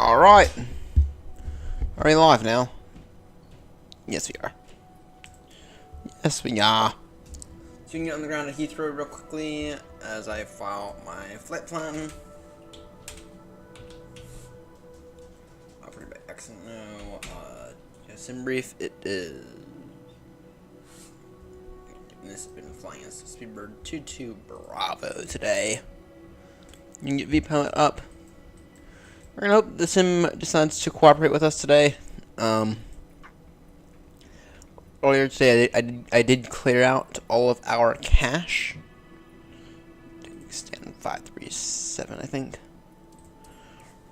Alright. Are we live now? Yes, we are. Yes, we are. So you can get on the ground at Heathrow real quickly as I file my flight plan. Operated by accident, no. Sim brief, it is. This has been flying as Speedbird 22 Bravo today. You can get VPilot up. We're gonna hope the sim decides to cooperate with us today. Earlier today, I did clear out all of our cache. Stand 537, I think.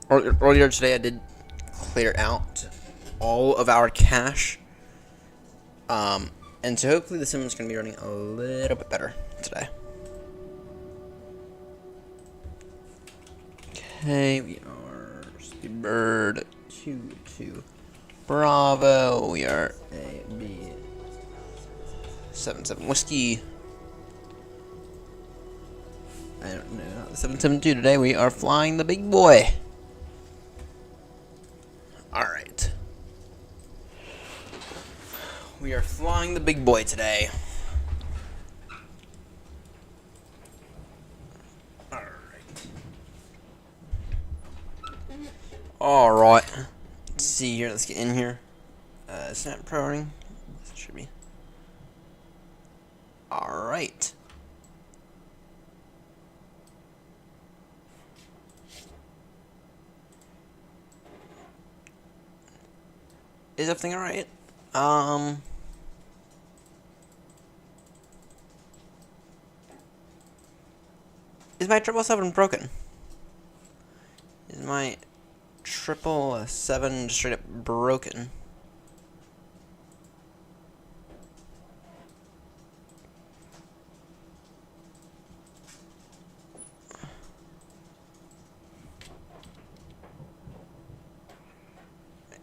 Earlier today, I did clear out all of our cache. And so hopefully the sim is gonna be running a little bit better today. Okay, we are Speedbird 22 Bravo. We are A B 77 Whiskey. I don't know, not the 772 today. We are flying the big boy. Alright. We are flying the big boy today. Alright. Let's see here. Let's get in here. Snap proing. This should be. Alright. Is everything alright? Is my 777 broken? Is my 777 straight up broken?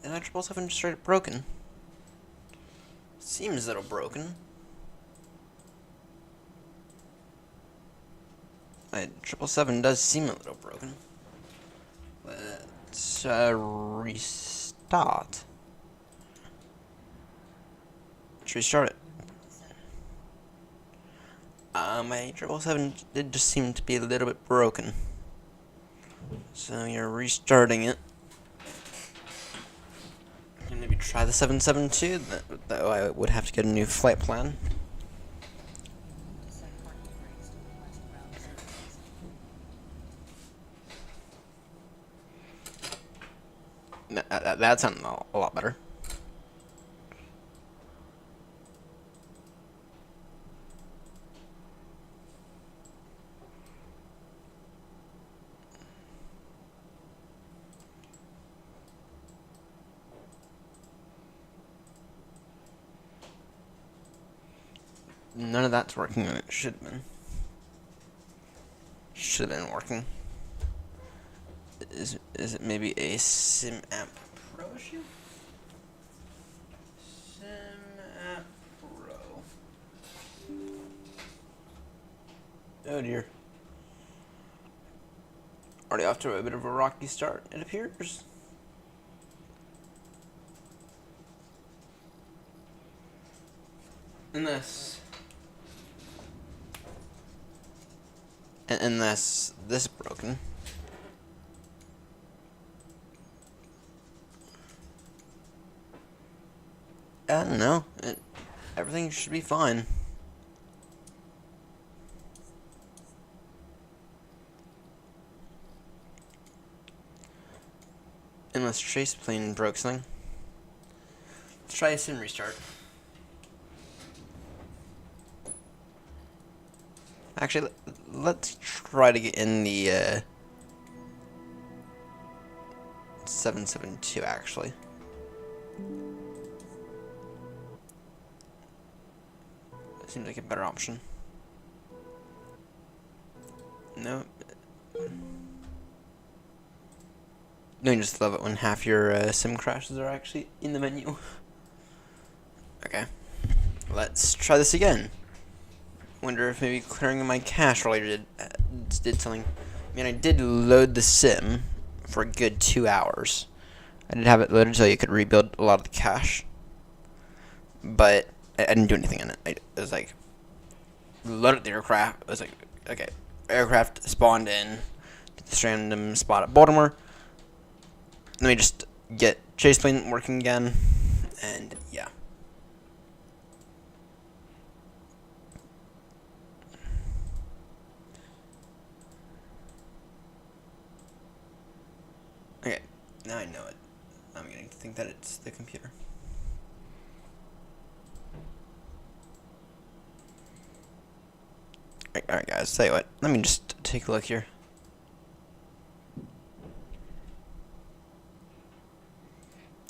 Is my 777 straight up broken? Seems a little broken. My 777 does seem a little broken. Let's restart. Let's restart it. My 777 did just seem to be a little bit broken. So you're restarting it. And maybe try the 772, though I would have to get a new flight plan. That sounded a lot better. None of that's working, and it should have been. Should have been working. Is it maybe a Sim App Pro issue? Sim App Pro. Oh dear. Already off to a bit of a rocky start, it appears. Unless this is broken. No, everything should be fine. Unless Trace plane broke something. Let's try a sim restart. Actually, let's try to get in the 772 actually. That seems like a better option. No. No, you just love it when half your sim crashes are actually in the menu. Okay. Let's try this again. Wonder if maybe clearing my cache earlier did something. I mean, I did load the sim for a good 2 hours. I did have it loaded so you could rebuild a lot of the cache, but I didn't do anything in it. It was like, loaded the aircraft. It was like, okay, aircraft spawned in this random spot at Baltimore. Let me just get chase plane working again, and yeah. Okay, now I know it. I'm getting to think that it's the computer. Alright guys, tell you what, let me just take a look here.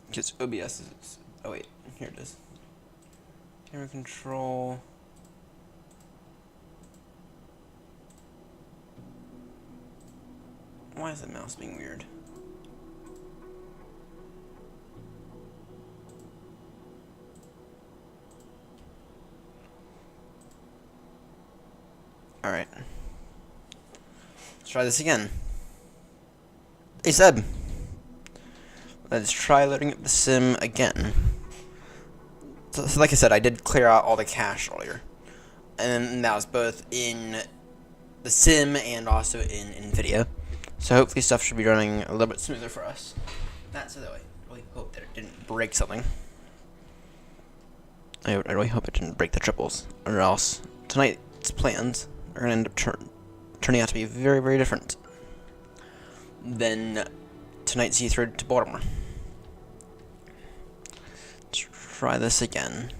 Because OBS is, oh wait, here it is. Camera control. Why is the mouse being weird? Alright. Let's try this again. Hey Seb. Let's try loading up the sim again. So like I said, I did clear out all the cache earlier. And that was both in the sim and also in video. So hopefully stuff should be running a little bit smoother for us. That's so that I really hope that it didn't break something. I really hope it didn't break the triples. Or else tonight's plans are going to end up turning out to be very, very different than tonight's Heathrow to Baltimore. Let's try this again.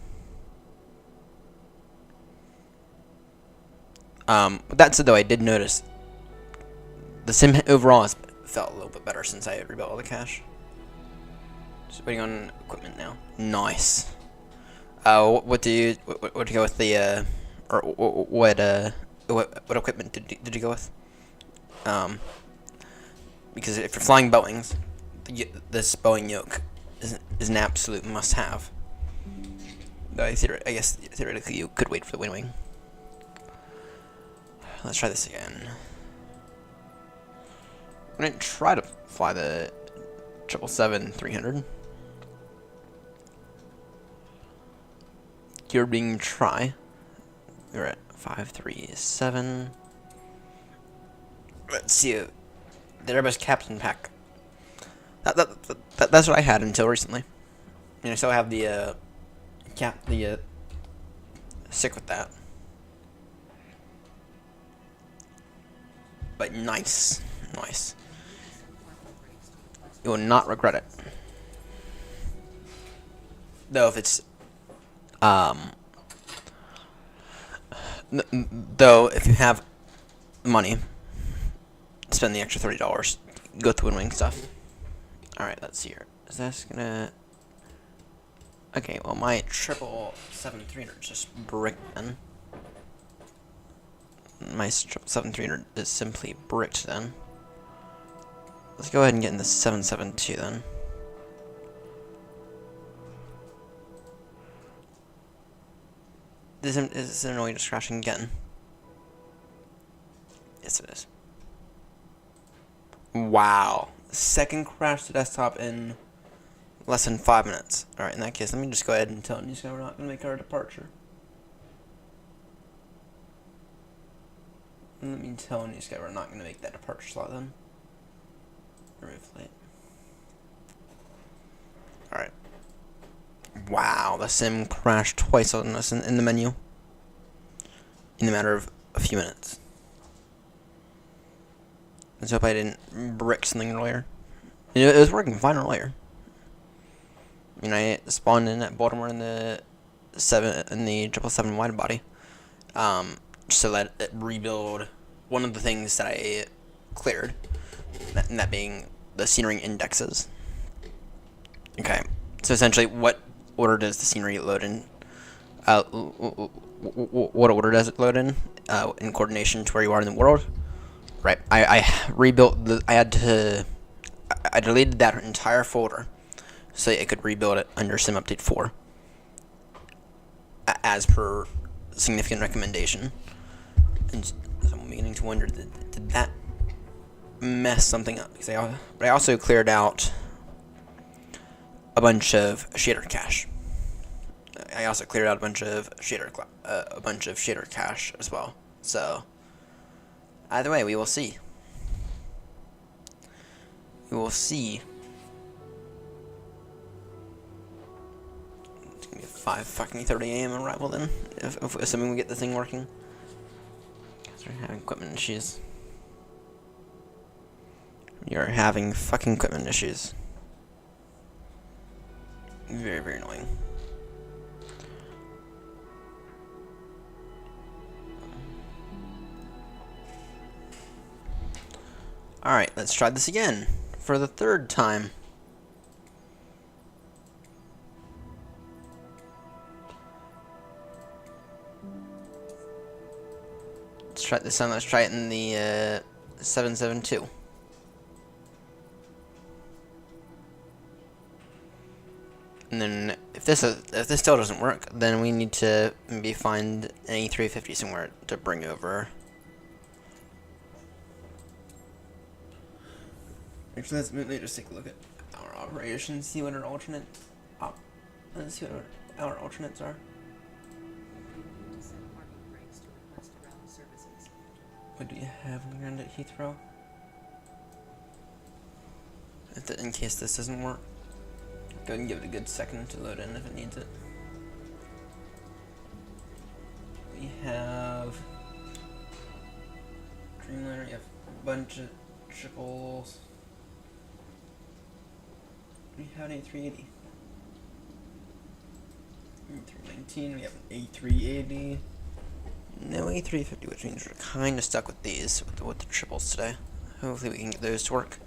With that said, though, I did notice the sim overall has felt a little bit better since I rebuilt all the cache. Just waiting on equipment now. Nice. What do you go with the or what equipment did you go with? Because if you're flying Boeings, this Boeing yoke is an absolute must-have. I guess theoretically you could wait for the wing. Let's try this again. I'm gonna try to fly the 777-300. You're being try. We're at 537. Let's see the Airbus Captain Pack. That's what I had until recently. And I still have the stick with that. But nice. You will not regret it. Though if it's though if you have money, spend the extra $30. Go through and wing stuff. Alright, let's see here. Is this gonna... Okay, well my 777-300 just bricked then. My 777-300 is simply bricked then. Let's go ahead and get in the 772 then. Is this annoying just crashing again? Yes it is. Wow. Second crash to desktop in less than 5 minutes. Alright, in that case, let me just go ahead and tell NewSky we're not going to make our departure. Let me tell NewSky we're not going to make that departure slot then. Remove flight. Alright. Wow, the sim crashed twice on us in the menu. In a matter of a few minutes. Let's hope I didn't brick something earlier. It was working fine earlier. You know, I spawned in at Baltimore in the 777 wide body, just to let it rebuild one of the things that I cleared, and that being the scenery indexes. Okay, so essentially, what order does the scenery load in? What order does it load in coordination to where you are in the world? Right, I rebuilt I deleted that entire folder so I could rebuild it under Sim Update 4 as per significant recommendation. And so I'm beginning to wonder, did that mess something up. But I also cleared out a bunch of shader cache. I also cleared out a bunch of shader cache as well. So either way, we will see. We will see. It's gonna be 5:30 a.m. arrival then, if assuming we get the thing working. Guys are having equipment issues. You're having fucking equipment issues. Very, very annoying. Alright, let's try this again. For the third time. Let's try it this time. Let's try it in the 772. And then if this still doesn't work, then we need to maybe find an E350 somewhere to bring over. Actually, let's just take a look at our operations, see what our alternates are. What do you have on the ground at Heathrow? In case this doesn't work. Go ahead and give it a good second to load in if it needs it. We have Dreamliner, we have a bunch of triples. We have an A380. 319, we have an A380. No A350, which means we're kind of stuck with these, with the triples today. Hopefully we can get those to work.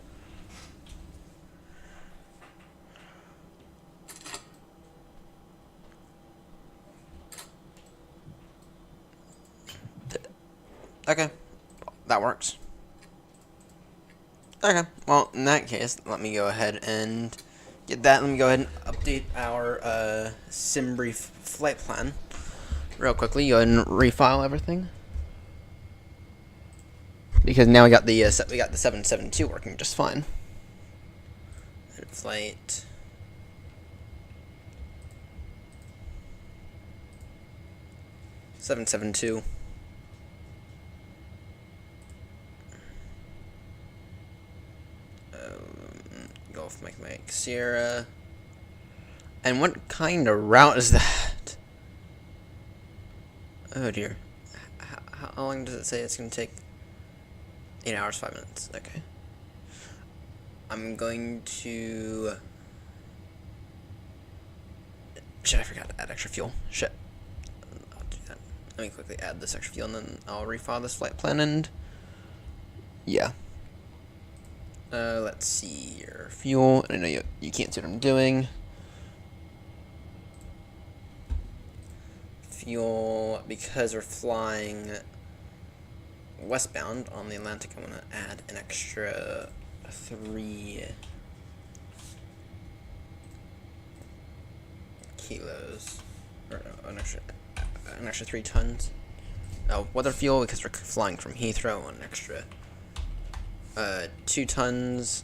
Okay, that works. Okay, well, in that case, let me go ahead and get that. Let me go ahead and update our sim brief flight plan real quickly. Go ahead and refile everything, because now we got the 772 working just fine. Flight. (772) Golf Mike Sierra. And what kind of route is that? Oh dear. How long does it say it's going to take? 8 hours, 5 minutes. Okay. I'm going to... Shit, I forgot to add extra fuel. Shit. I'll do that. Let me quickly add this extra fuel and then I'll refile this flight plan and... Yeah. Let's see your fuel. I know you can't see what I'm doing. Fuel, because we're flying westbound on the Atlantic, I'm gonna add an extra 3 kilos, or no, an extra 3 tons. Oh, weather fuel, because we're flying from Heathrow, an extra 2 tons.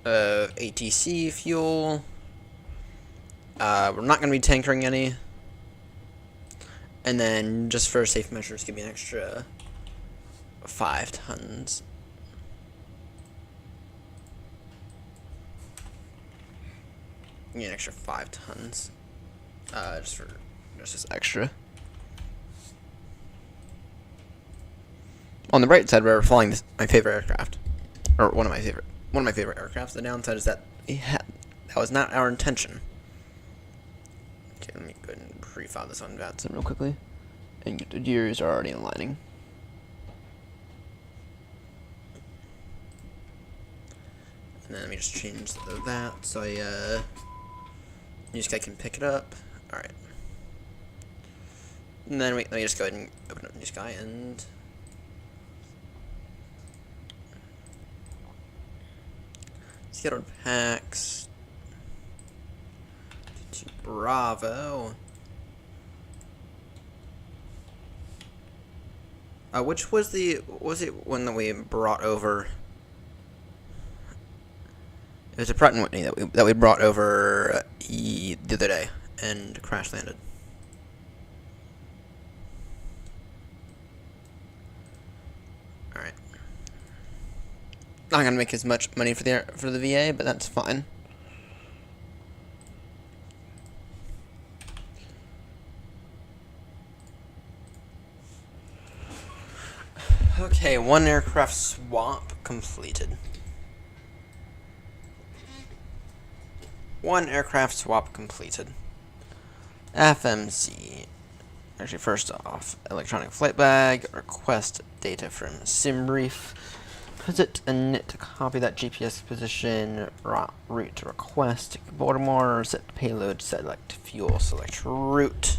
ATC fuel. We're not going to be tankering any. And then, just for safe measures, give me an extra 5 tons. Give me an extra 5 tons. Just as extra. On the bright side, we're flying my favorite aircraft, or one of my favorite aircrafts. The downside is that that was not our intention. Okay, let me go ahead and pre-file this on VATSIM real quickly, and the gears are already aligning. And then let me just change that so New Sky can pick it up. All right. And then let me just go ahead and open up New Sky and. Scheduled packs to Bravo. Which was was it one that we brought over? It was a Pratt & Whitney that we brought over the other day and crash landed. All right. Not gonna make as much money for the VA, but that's fine. Okay, one aircraft swap completed. One aircraft swap completed. FMC. Actually, first off, electronic flight bag. Request data from SimBrief. Visit and to copy that GPS position. Route request. Baltimore. Set payload. Select fuel. Select route.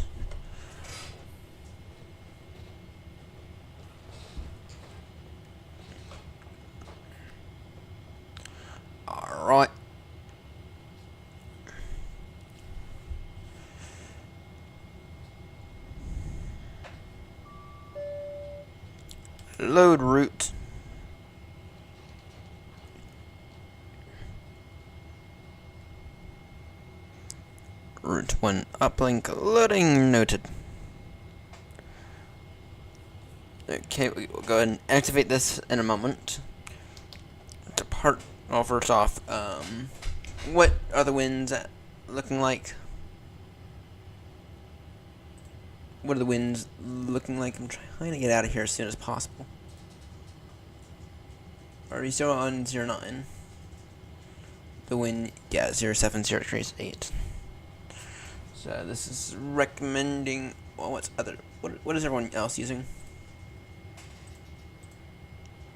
Alright. Load route. Route 1 uplink loading noted. Okay, we will go ahead and activate this in a moment. Depart. Well, first off, what are the winds looking like? What are the winds looking like? I'm trying to get out of here as soon as possible. Are we still on 09? The wind, yeah, 070 degrees 8. So this is recommending. Well, what is everyone else using?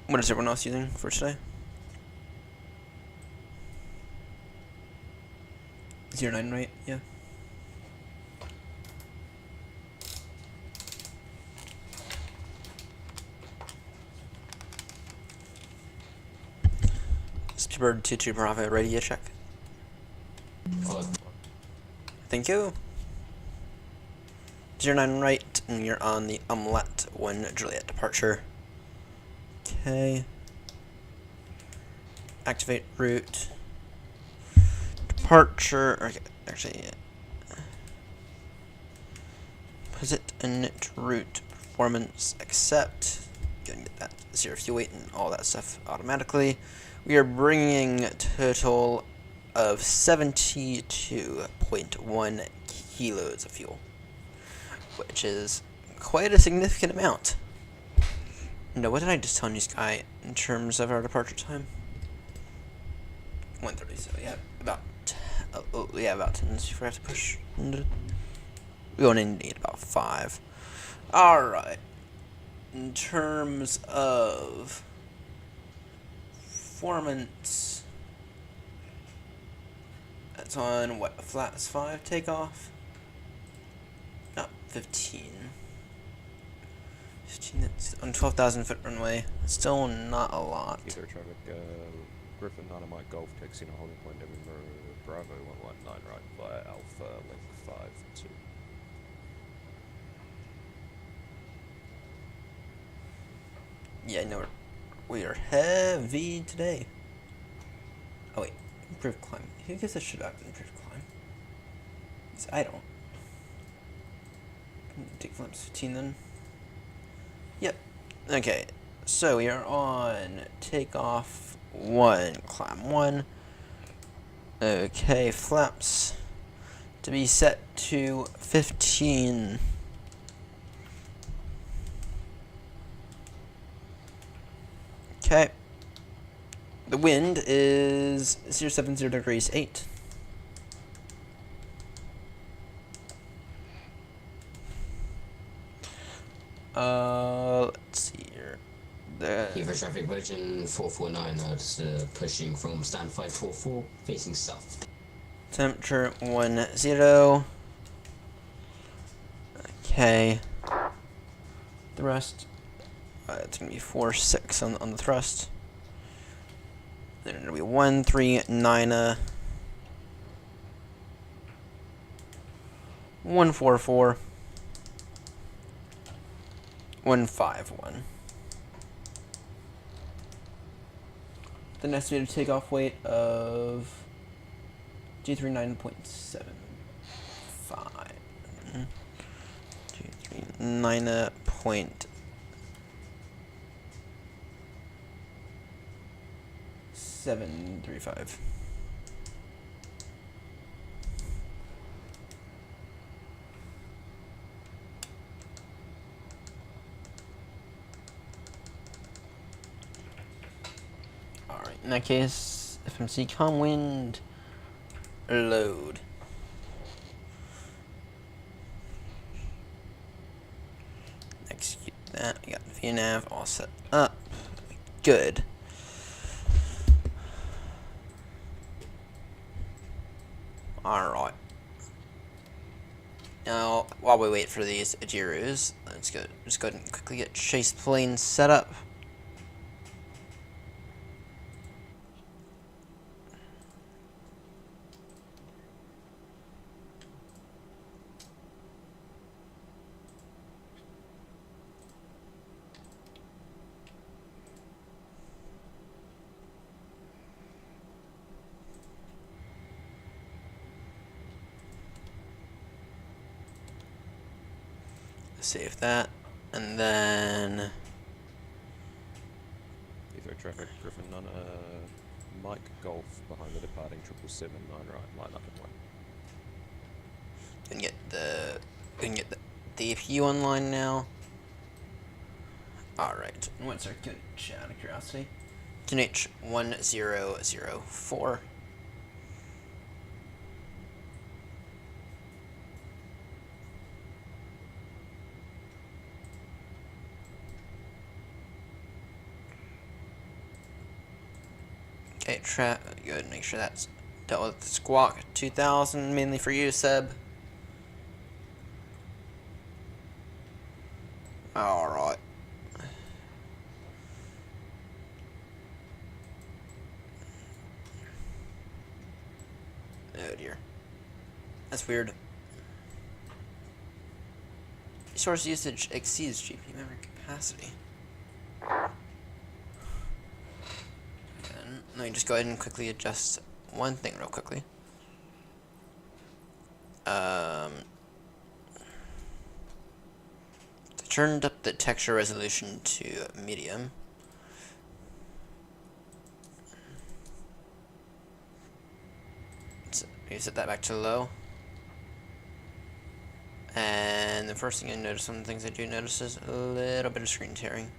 What is everyone else using for today? 09, right? Yeah. Speedbird 22 Bravo, radio check. Thank you. 09 right, and you're on the Omelette 1 Juliet departure. Okay. Activate route. Departure. Okay, actually, visit and route performance accept. Gonna get that 0 fuel weight and all that stuff automatically. We are bringing a total of 72.1 kilos of fuel, which is quite a significant amount. No, what did I just tell you, Sky, in terms of our departure time? 1:30. So yeah, about 10 minutes before I have to push. We only need about 5. All right. In terms of performance, that's on what, a flat 5 takeoff? No, 15. 15, that's on 12,000 foot runway. Still not a lot. Heathrow traffic, Griffin Dynamite Golf taxi in a holding point Edinburgh Bravo 119 right via Alpha Link 52. Yeah, I know we are heavy today. Oh wait, improved climb. Who gives a shit about improved climb? Because I don't. Take flaps 15 then. Yep. Okay, so we are on takeoff 1, climb 1. Okay, flaps to be set to 15. Okay. The wind is 070 degrees 8. Let's see here. Heathrow traffic Virgin 449, just pushing from stand 544, facing south. Temperature 10. Okay. Thrust. It's gonna be 46 on the thrust. Then it'll be 139. 144. 151. Then estimated takeoff weight of G39.75. G39.735. Alright, in that case, FMC Comwind, load. Execute that. We got VNav all set up. Good. Alright. Now, while we wait for these Ajirus, let's just go ahead and quickly get chase plane set up. Save that, and then Heathrow traffic, Griffin Nana, Mike Golf behind the departing 777, 9 right, line up and 1. we can get the APU online now. Alright, what's our QNH out of curiosity? QNH 1004. Okay, good. Make sure that's dealt with the Squawk 2000, mainly for you, Seb. Alright. Oh dear. That's weird. Resource usage exceeds GPU memory capacity. Let me just go ahead and quickly adjust one thing real quickly. Turned up the texture resolution to medium. So you set that back to low. And the first thing I notice, some of the things I do notice, is a little bit of screen tearing.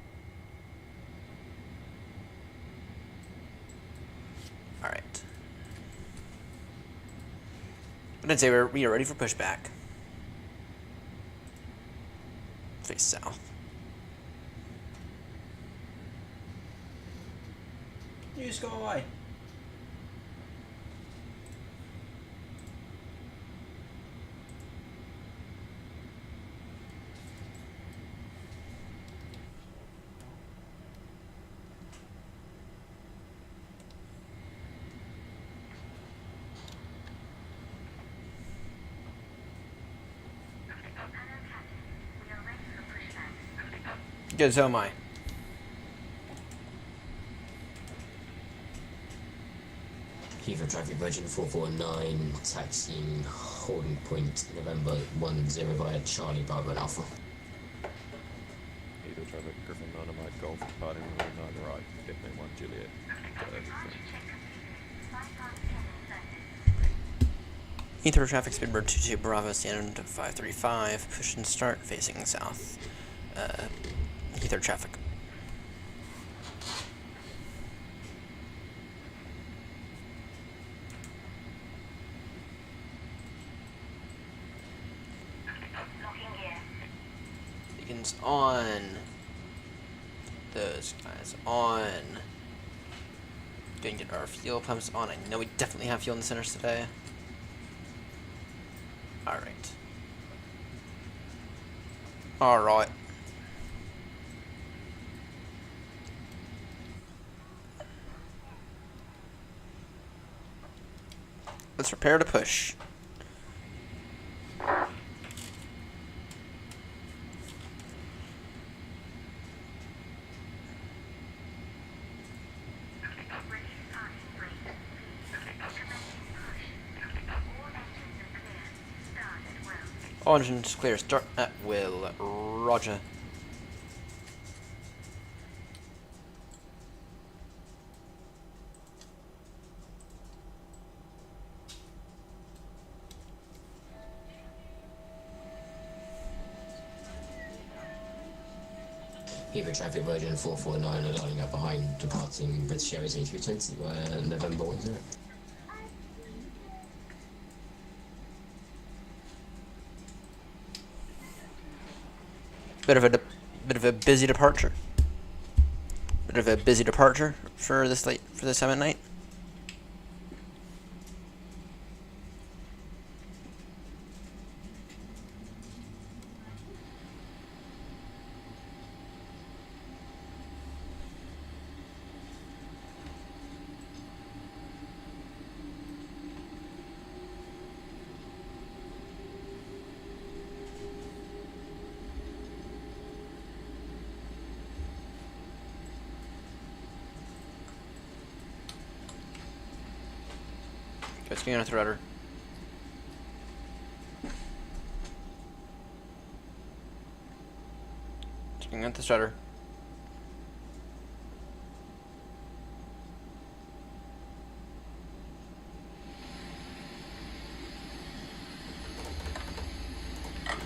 Alright. But I'd say we are ready for pushback. Face south. You just go away. Good, so am I. Heathrow traffic Virgin 449, taxiing holding point November 10 via Charlie Bravo and Alpha. Heathrow traffic, Griffin Nana, Mike Golf departing 9 right, definitely 1 Juliet. Heathrow traffic, Speedbird 22 Bravo, stand 535, push and start facing south. Heathrow traffic. Beacons on. Those guys on. Gonna get our fuel pumps on. I know we definitely have fuel in the centers today. Alright. Alright. Let's prepare to push. All engines clear. Start at will. Roger. Heathrow traffic Virgin 449 are lining up behind departing British Airways A320 November 10. Bit of a busy departure. Bit of a busy departure for this time at night. Let's get on with the rudder. Checking out the rudder.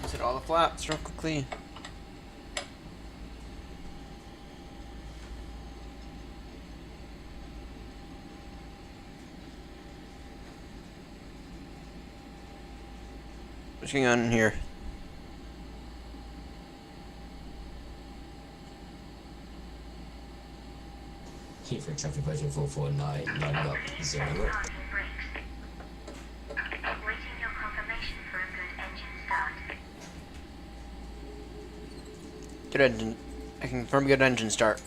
Let's hit all the flaps real quickly. What's going on here? Heathrow traffic Virgin 449 lining up 0. Waiting your confirmation for a good engine start. Good engine. I can confirm good engine start.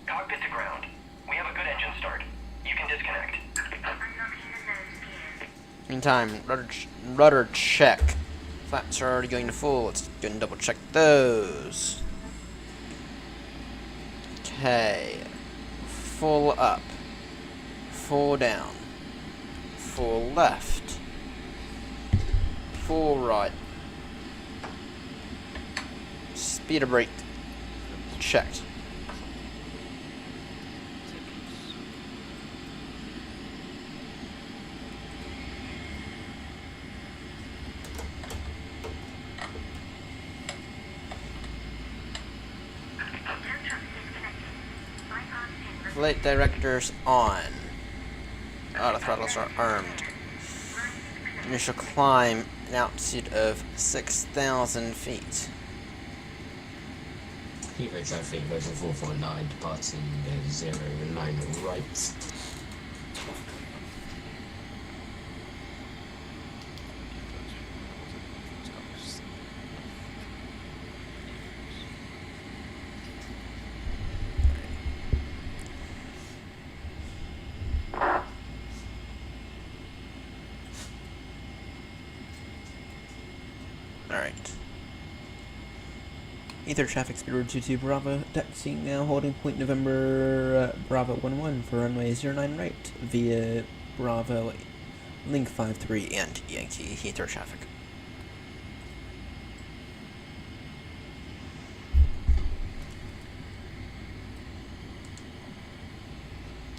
Cockpit to ground. We have a good engine start. You can disconnect. Unlocking the nose gear. Meantime, rudder check. Flaps are already going to full. Let's go and double check those. Okay. Full up. Full down. Full left. Full right. Speed of brake. Checked. Flight directors on. Auto throttles are armed. Initial climb, an altitude of 6,000 feet. Heathrow traffic Virgin 449 departing 09 right. Alright. Ether traffic Speedbird 22 Bravo, taxiing now, holding point November Bravo 11 for runway 09 right via Bravo Link 53 and Yankee Heathrow traffic.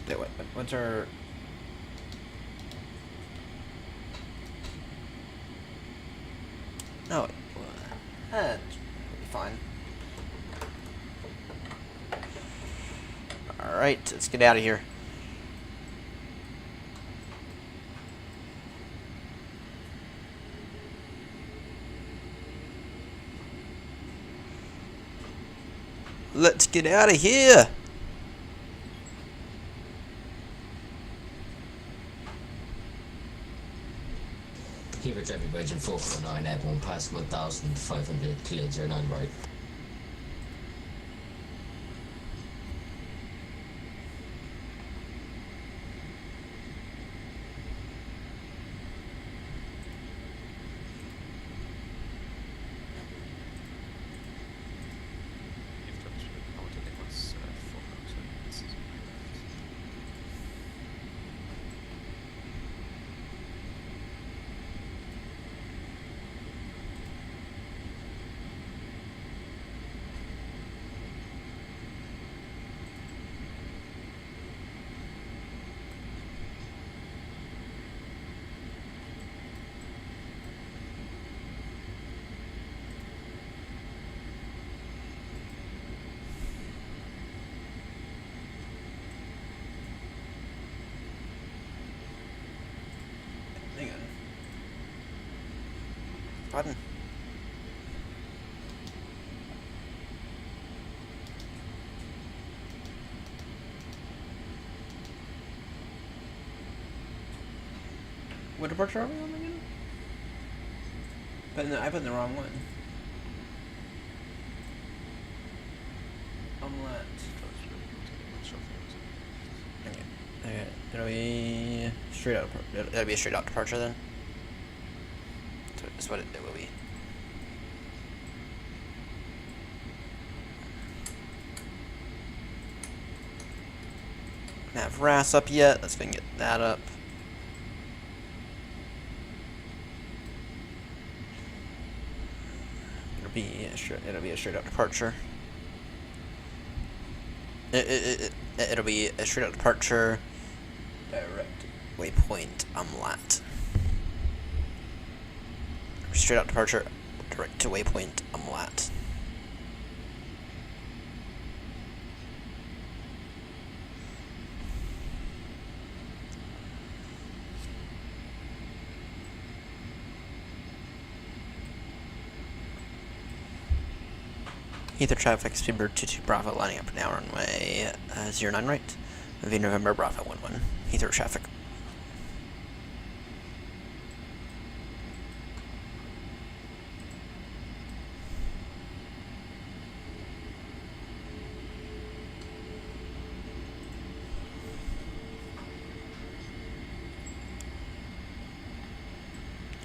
Wait, what's our... Oh, that'll be fine. Alright, let's get out of here. Let's get out of here! Heathrow traffic Virgin 449 airborne past 1,500 cleared 09 right. Button. What departure are we on again? I put in the wrong one. Omelette. Okay. It'll be straight out. It'll be a straight out departure then. That's what it will be. Don't have RAS up yet. Let's go and get that up. It'll be a straight out departure. It'll be a straight out departure. Direct waypoint lat. Straight out departure. Direct to waypoint lat. Heathrow traffic, Speedbird 22 Bravo, lining up now runway 09 right. V November Bravo 11. Heathrow traffic.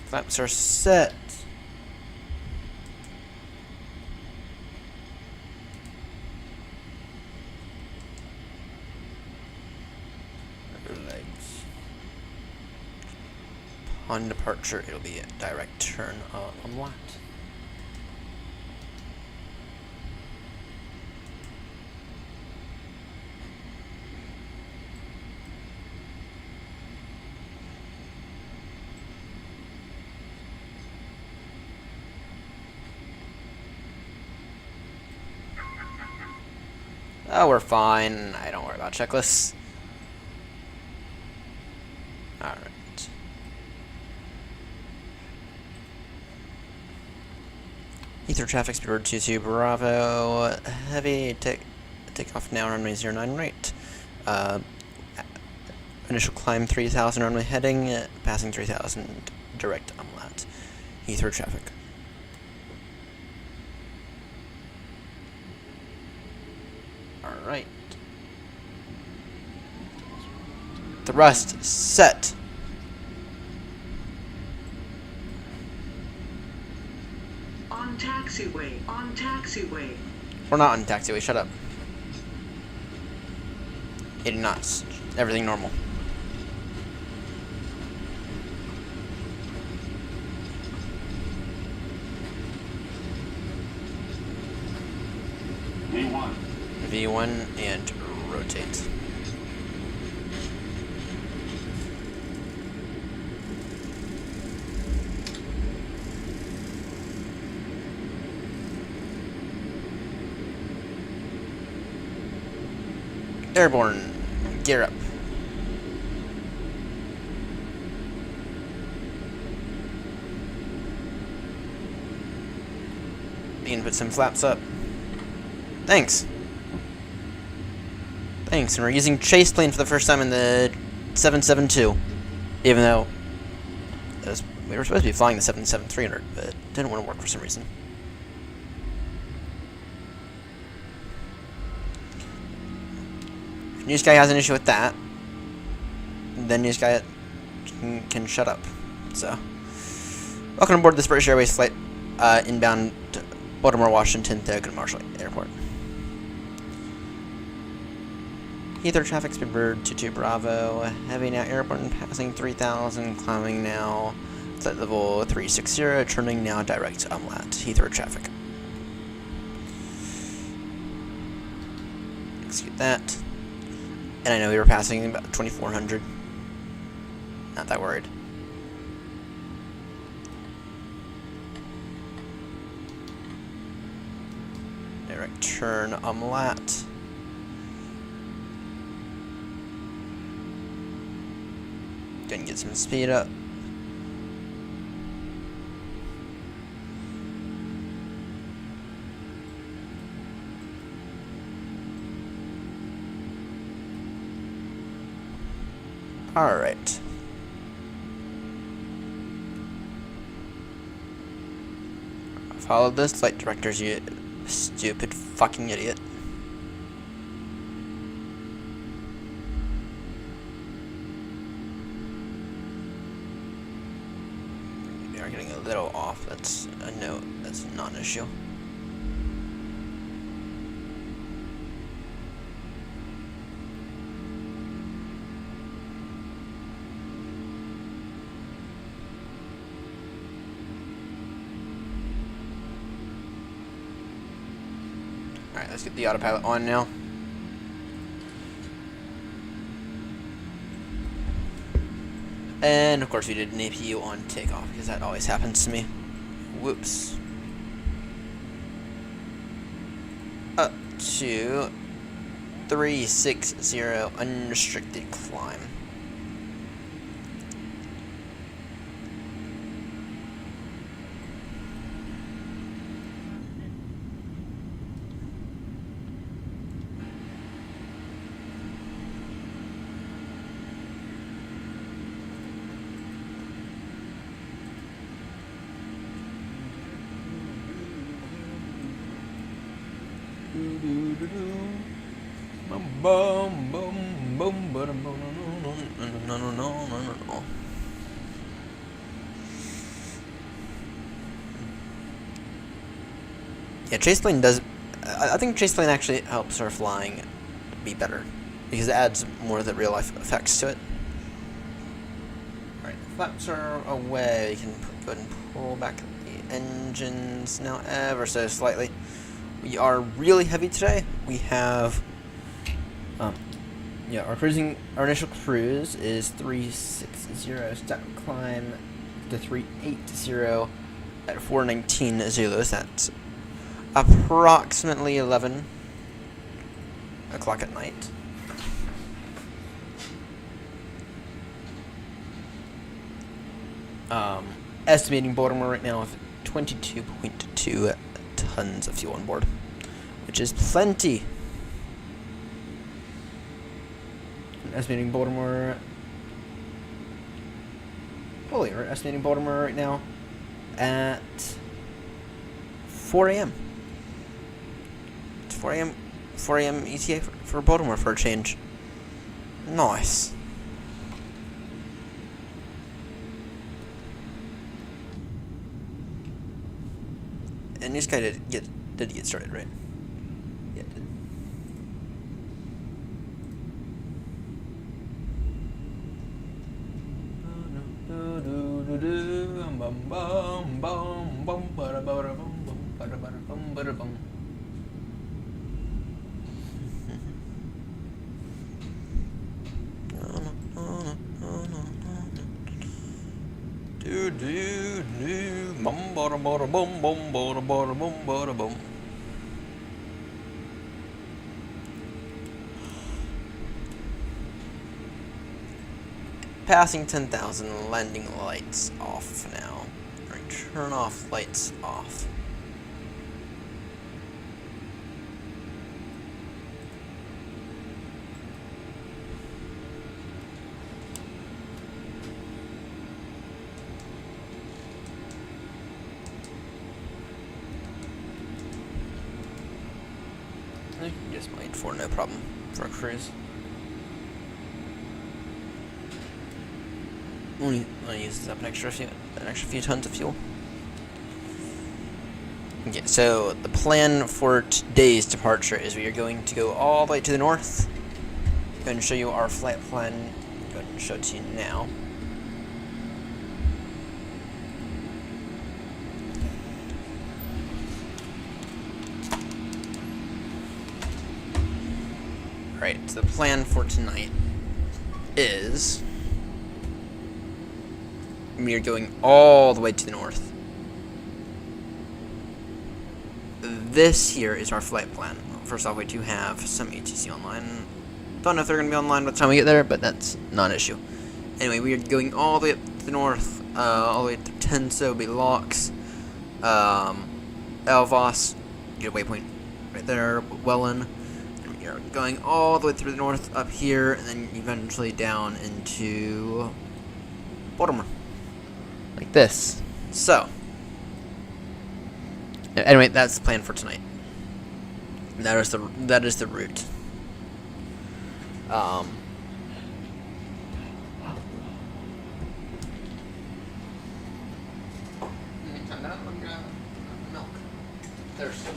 Flaps are set. On departure, it'll be a direct turn on lat. Oh, we're fine. I don't worry about checklists. Alright. Heathrow traffic, Speedbird 22 Bravo, heavy, take off now, runway 09 right. Initial climb 3000, runway heading, passing 3000, direct lat. Heathrow traffic. Alright. Thrust set. On taxiway. We're not on taxiway, shut up. 80 knots. Everything normal. V1 and rotate. Airborne, gear up. Bean, put some flaps up. Thanks. Thanks, and we're using chase plane for the first time in the 772. Even though we were supposed to be flying the 77300, but it didn't want to work for some reason. New Sky has an issue with that, then New Sky can shut up. So, welcome aboard this British Airways flight inbound to Baltimore, Washington to Good Marshall Airport. Heathrow traffic, Speedbird 22 Bravo, heavy now airborne, passing 3000, climbing now, flight level 360, turning now direct lat. Heathrow traffic. Execute that. And I know we were passing about 2400. Not that worried. Direct turn lat. Gonna get some speed up. Alright. Follow those flight directors, you stupid fucking idiot. We are getting a little off. That's a note. That's not an issue. Alright, let's get the autopilot on now. And of course we did an APU on takeoff because that always happens to me. Whoops. Up to 360 unrestricted climb. Yeah, chaseplane does. I think chaseplane actually helps our flying be better because it adds more of the real life effects to it. Alright, the flaps are away. We can go ahead and pull back the engines now ever so slightly. We are really heavy today. We have, yeah, our initial cruise is 360, step climb to 380 at 419 Zulus. That's approximately 11 o'clock at night. Estimating Baltimore right now of 22.2 tons of fuel on board, which is plenty. Estimating Baltimore. Holy, we're estimating Baltimore right now at 4 a.m. It's 4 a.m. 4 a.m. ETA for Baltimore for a change. Nice. And this guy did get started, right? Yeah, it did. Passing 10,000, landing lights off now. Alright, turn off lights off. I can just wait for no problem for a cruise. Only uses up an extra few tons of fuel. Okay, so the plan for today's departure is we are going to go all the way to the north. I'm going to show you our flight plan. Go ahead and show it to you now. Alright, so the plan for tonight is we are going all the way to the north. This here is our flight plan. First off, we do have some ATC online. Don't know if they're going to be online by the time we get there, but that's not an issue. Anyway, we are going all the way up to the north, all the way to Tenso, Bilox, Elvas, get a waypoint right there, Wellen. And we are going all the way through the north up here, and then eventually down into Baltimore. Like this. So, anyway, that's the plan for tonight. That is the route. Milk. There's.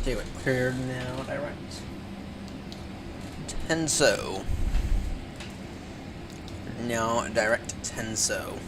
Okay, wait, cleared now, direct. Tenso. Now, direct Tenso.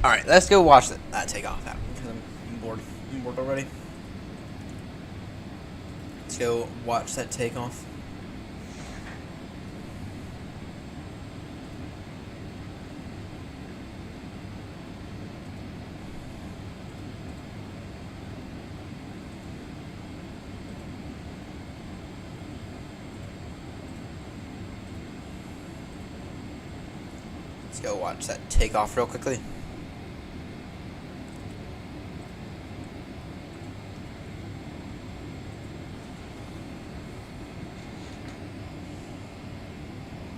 Alright, let's go watch that take off happen, because I'm bored. I'm bored already. Let's go watch that take off. Let's go watch that take off real quickly.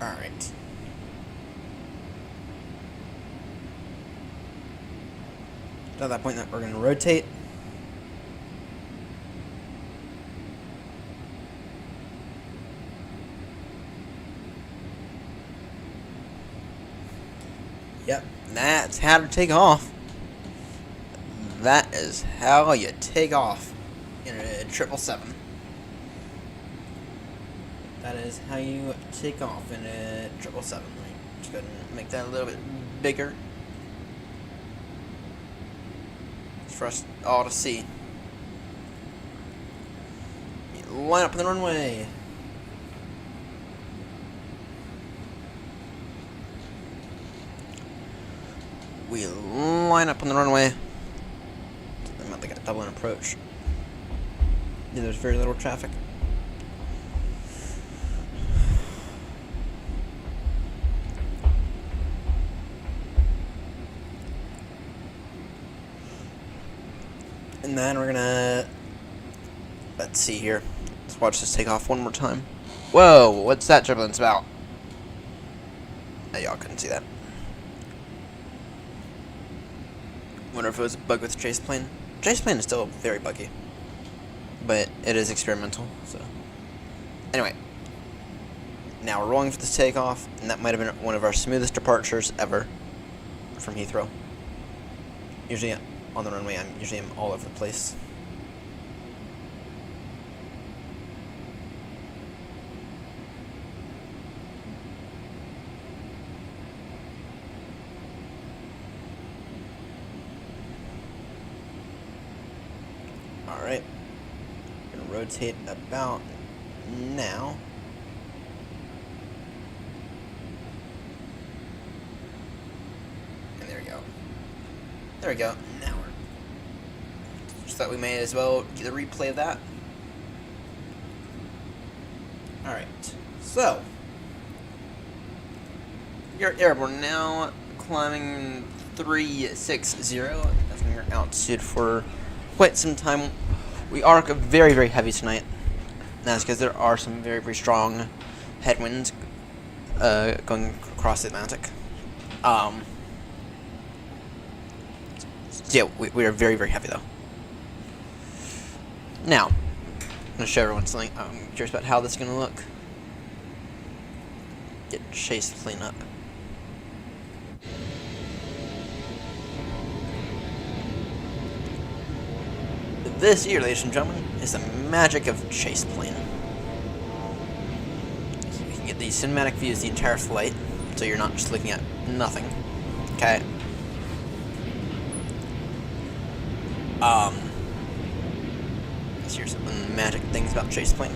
Alright. At that point, that we're going to rotate. Yep, that's how to take off. That is how you take off in a 777. That is how you take off in a 777. Just go ahead and make that a little bit bigger. It's for us all to see. Line up on the runway. We line up on the runway. I'm about to get a double in approach. Yeah, there's very little traffic. And then we're gonna, let's see here. Let's watch this take off one more time. Whoa, what's that turbulence about? Y'all couldn't see that. Wonder if it was a bug with the chase plane. Chase plane is still very buggy, but it is experimental. So, anyway, now we're rolling for this takeoff, and that might have been one of our smoothest departures ever from Heathrow. Usually on the runway, I'm usually all over the place. rotate about now. And there we go. There we go. Now we're... Just thought we may as well get a replay of that. Alright. So. You're airborne now. Climbing 360. That's been your altitude for quite some time. We are very, very heavy tonight. That's because there are some very, very strong headwinds going across the Atlantic. So yeah, we are very, very heavy though. Now, I'm going to show everyone something. I'm curious about how this is going to look. Get chase plane up. This here, ladies and gentlemen, is the magic of chase plane. You can get the cinematic views the entire flight, so you're not just looking at nothing. Okay. Here's some magic things about chase plane.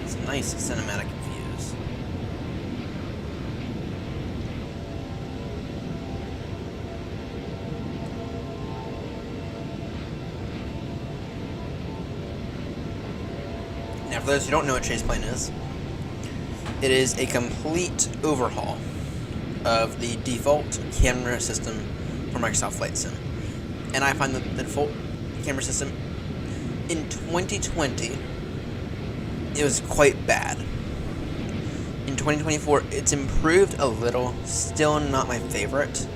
These nice cinematic views. Now, for those who don't know what chase plane is, it is a complete overhaul of the default camera system for Microsoft Flight Sim. And I find that the default camera system in 2020, it was quite bad. In 2024, it's improved a little, still not my favorite.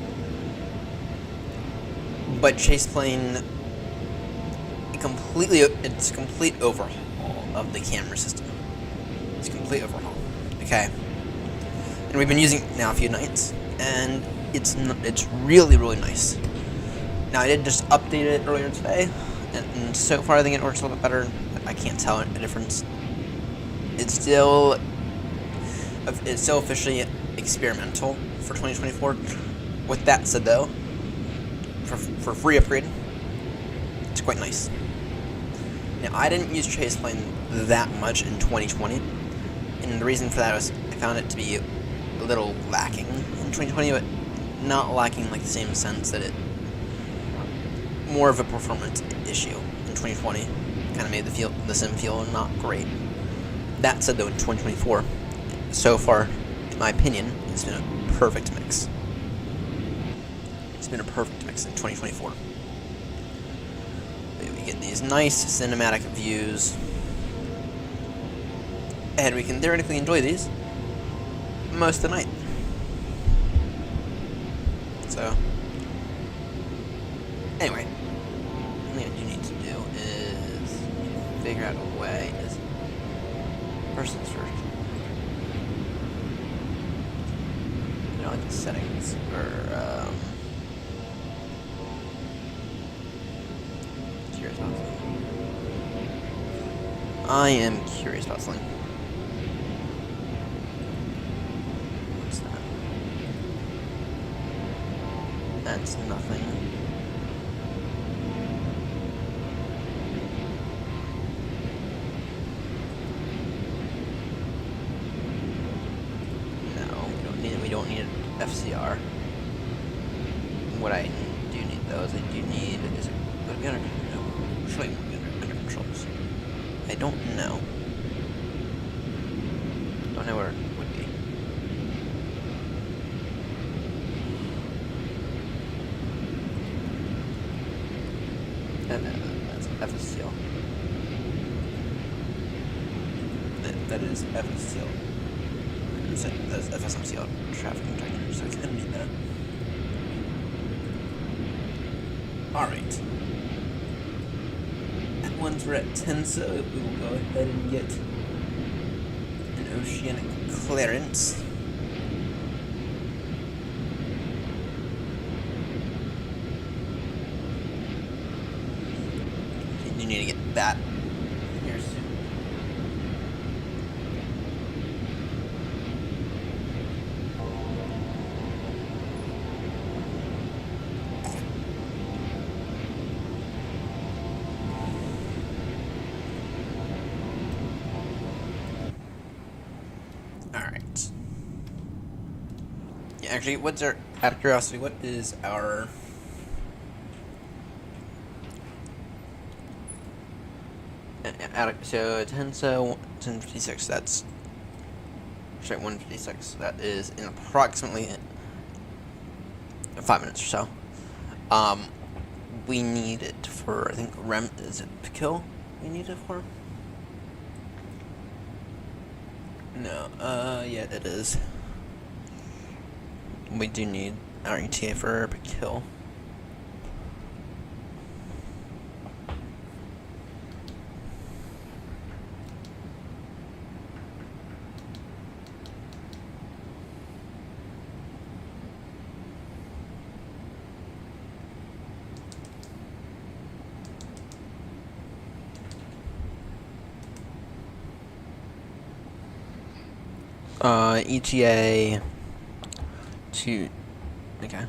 But chase plane, it's a complete overhaul of the camera system. It's a complete overhaul. Okay. And we've been using it now a few nights, and it's really, really nice. Now, I did just update it earlier today, and so far I think it works a little bit better. I can't tell a difference. It's still officially experimental for 2024. With that said, though, for free upgrade, it's quite nice. Now, I didn't use chase plane that much in 2020, and the reason for that was I found it to be a little lacking in 2020, but not lacking like the same sense that it more of a performance issue in 2020. Kind of made the sim feel not great. That said, though, in 2024, so far, in my opinion, it's been a perfect mix. It's been a perfect mix in 2024. We get these nice cinematic views, and we can theoretically enjoy these most of the night. So, anyway, the thing that you need to do is figure out a way. First things first. You know, like the settings or curious about something. I am curious about something. What's that? That's nothing. We don't need an FCR. What I do need though is I do need would it be under should be under controls. I don't know. Don't know where it would be. That's FSCL. That is FSCL. That's FSMCL traffic container, so it's gonna need that. Alright. Once we're at Tenso, we will go ahead and get an oceanic clearance. You need to get that here soon. Alright. Yeah, actually, what's our, out of curiosity, what is our... So 10:56. That's sorry, 1:56. That is in approximately 5 minutes or so. We need it for, I think is it kill? We need it for? No. Yeah, it is. We do need our ETA for kill. ETA to, okay.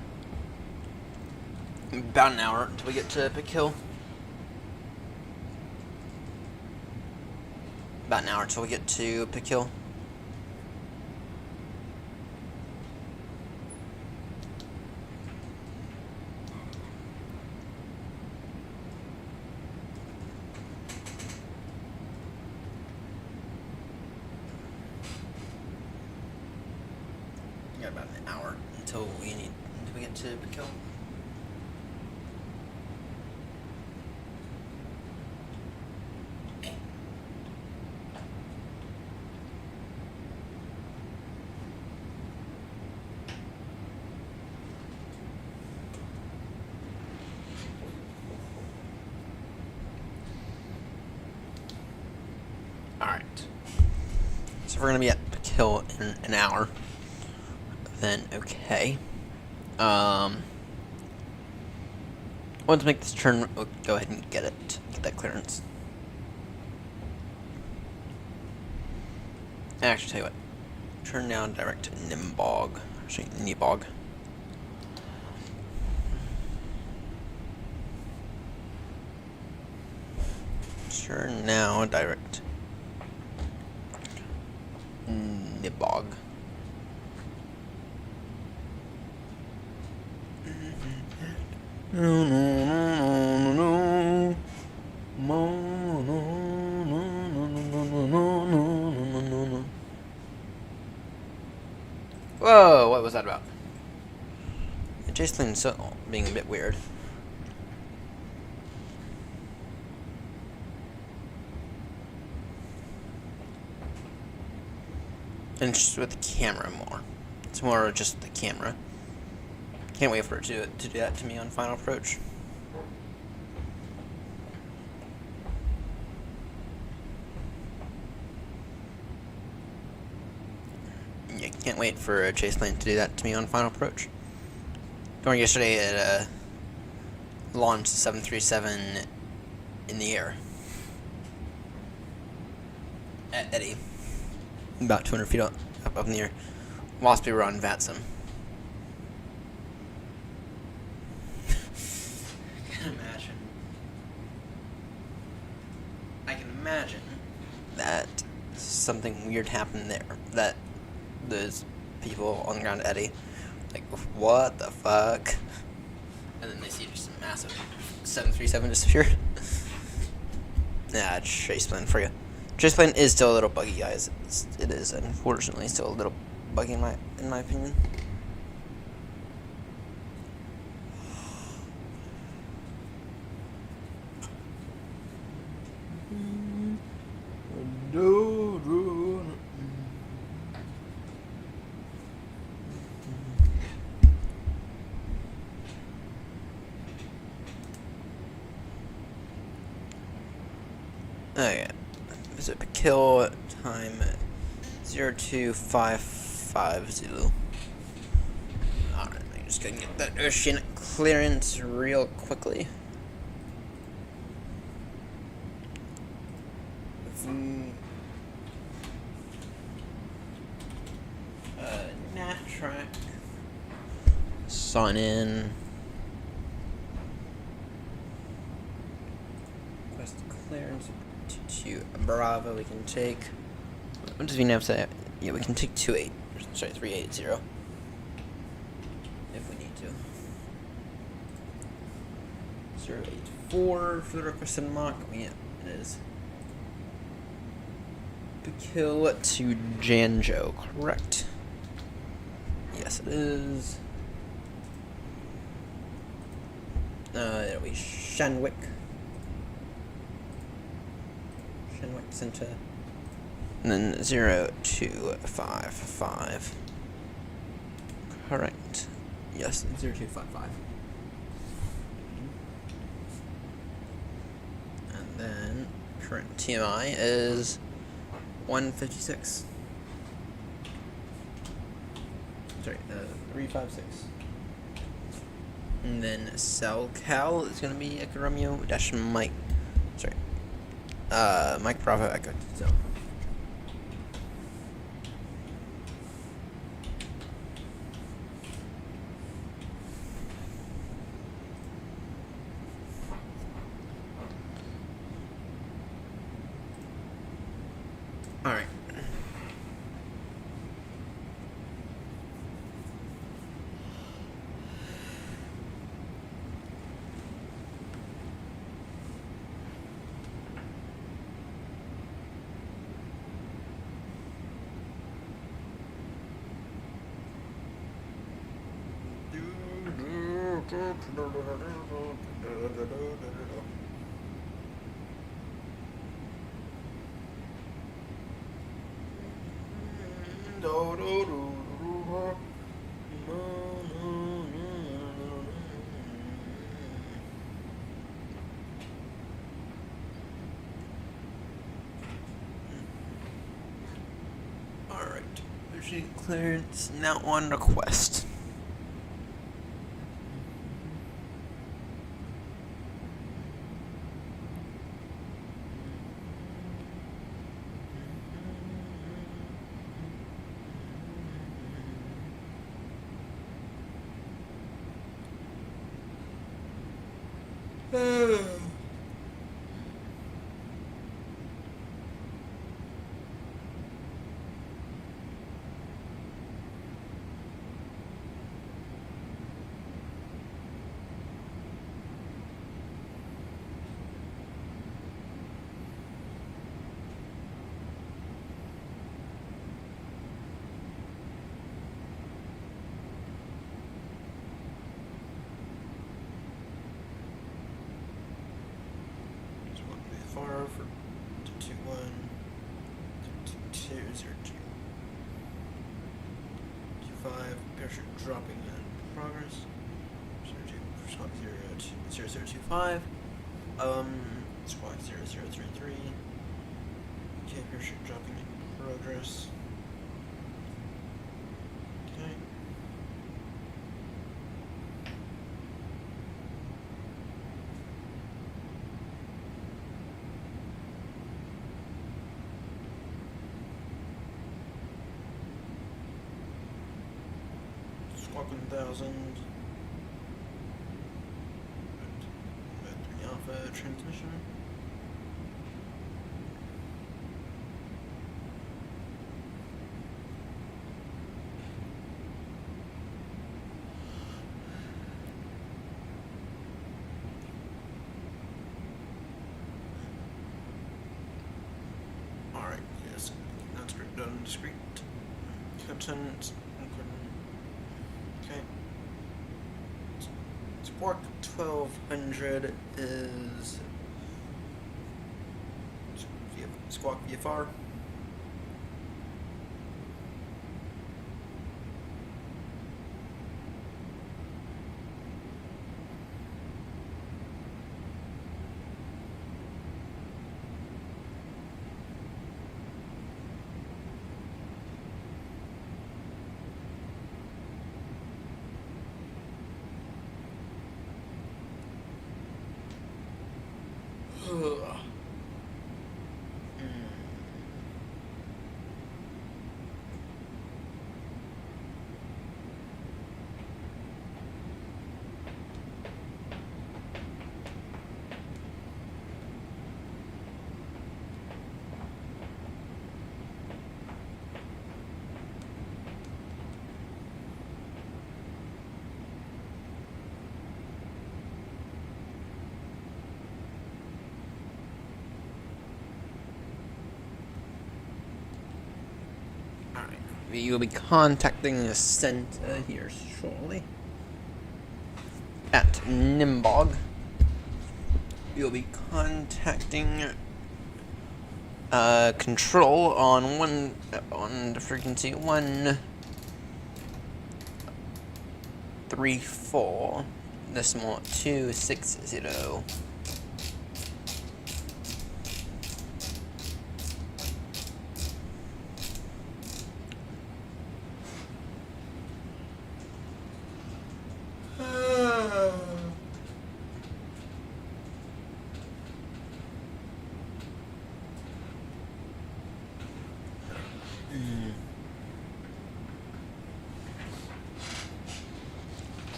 About an hour until we get to Pick Hill. About an hour until we get to Pick Hill. Got about an hour until we get to Pick Hill. Alright. So if we're gonna be at Pick Hill in an hour, then okay. Once we make this turn, we'll go ahead and get that clearance. Actually, tell you what, turn down direct to Nimbog, actually Nebog. Turn now direct Nibog. Whoa, what was that about? Jacelin's being a bit weird. Interested with the camera more. It's more just the camera. Can't wait for it to do that to me on final approach. Yeah, can't wait for Chase Plane to do that to me on final approach. Going yesterday at launched the 737 in the air at Eddie, about 200 feet up in the air, whilst we were on VATSIM. I can imagine that something weird happened there. That those people on the ground at Eddie, like, what the fuck? And then they see just a massive 737 disappear. Nah, Chase Plane for you. Chase Plane is still a little buggy, guys. It is unfortunately still a little buggy in my opinion. Okay, visit Kill time 0255 Alright, I'm just gonna get that ocean clearance real quickly. Nav track. Sign in. Request clearance to Bravo. We can take. What does VNAV say? Yeah, we can take 380 if we need to. 084 for the requested Mach. Yeah, it is. To kill to Janjo, correct? Yes, it is. It'll be Shenwick. Shenwick Center. And then 0255. Correct. Yes, 0255. And then current TMI is 156. Sorry, 356. And then CellCal is gonna be Echo Romeo dash Mike. Sorry. Mike Bravo Echo. So. Alright. Alright, machine clearance now on request. Far for 221 220 25 parachute dropping in progress 0025 squawk 0033 okay, parachute dropping in progress. Okay. Squawk 1000. Battery Alpha transmission. Alright, yes. That's done. Discrete content. Okay. Spark 1200 is Squawk VFR. We will be contacting the center here shortly. At Nimbog. We will be contacting control on the frequency 134 decimal 260.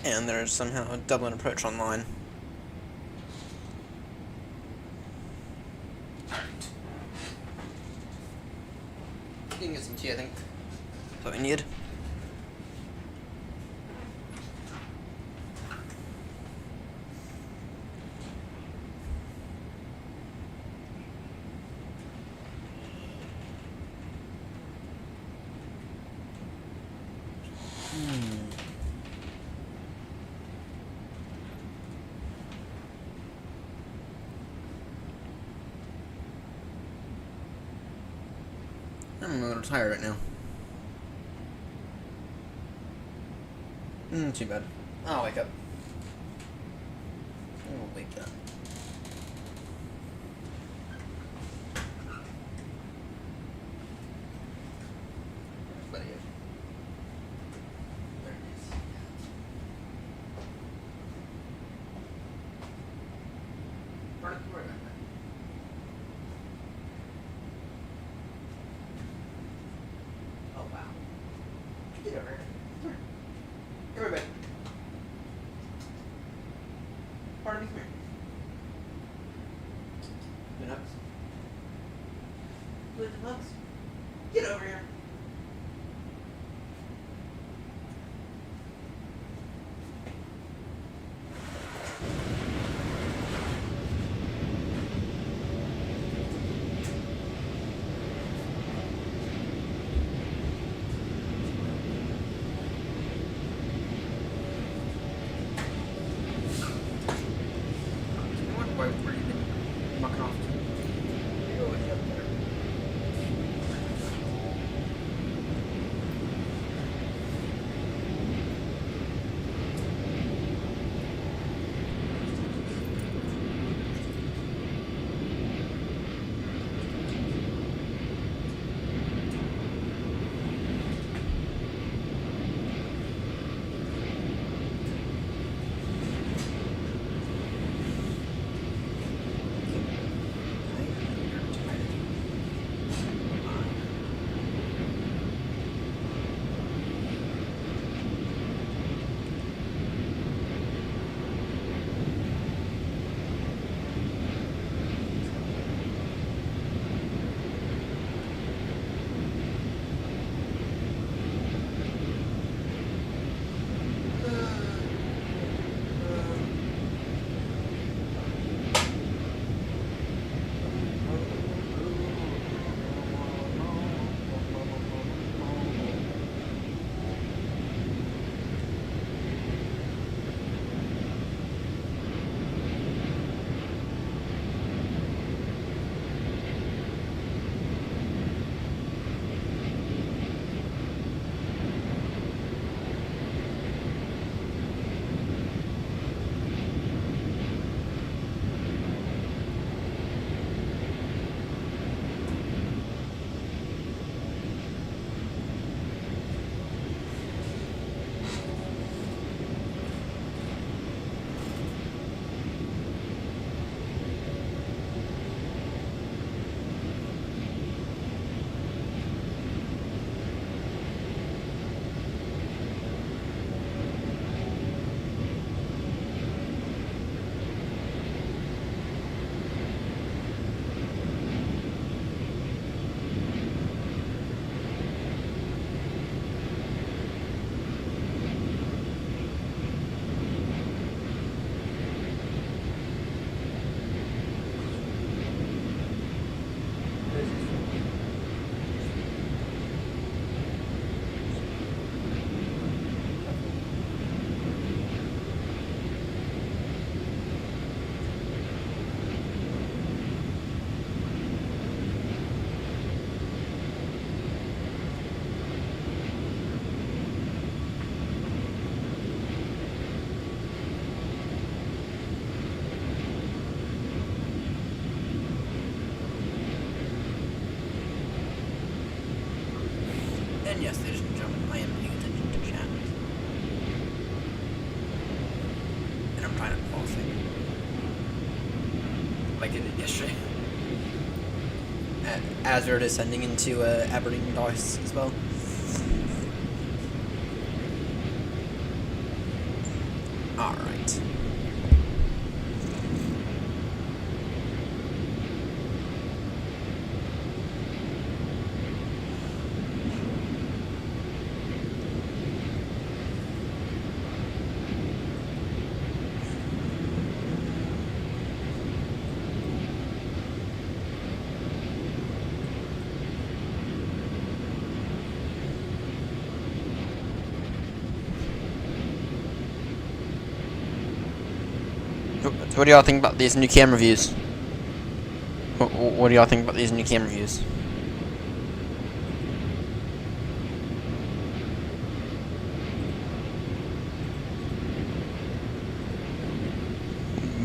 And there's somehow a Dublin approach online. You can get some tea, I think. That's what we need. I'm a little tired right now. Too bad. I'll wake up. I'll wake up. There it is. Pardon? Where am I? Oh, wow. Get over here. Come here. Come here, babe. Pardon me, come here. Good hugs. Good hugs. Get over here. Where you been mucking off to? You always up there. And yes, ladies and gentlemen, I am paying attention to chat. And I'm trying to fall asleep. Like I did yesterday. As we're descending into Aberdeen Docks as well. Alright. So what do y'all think about these new camera views? What do y'all think about these new camera views?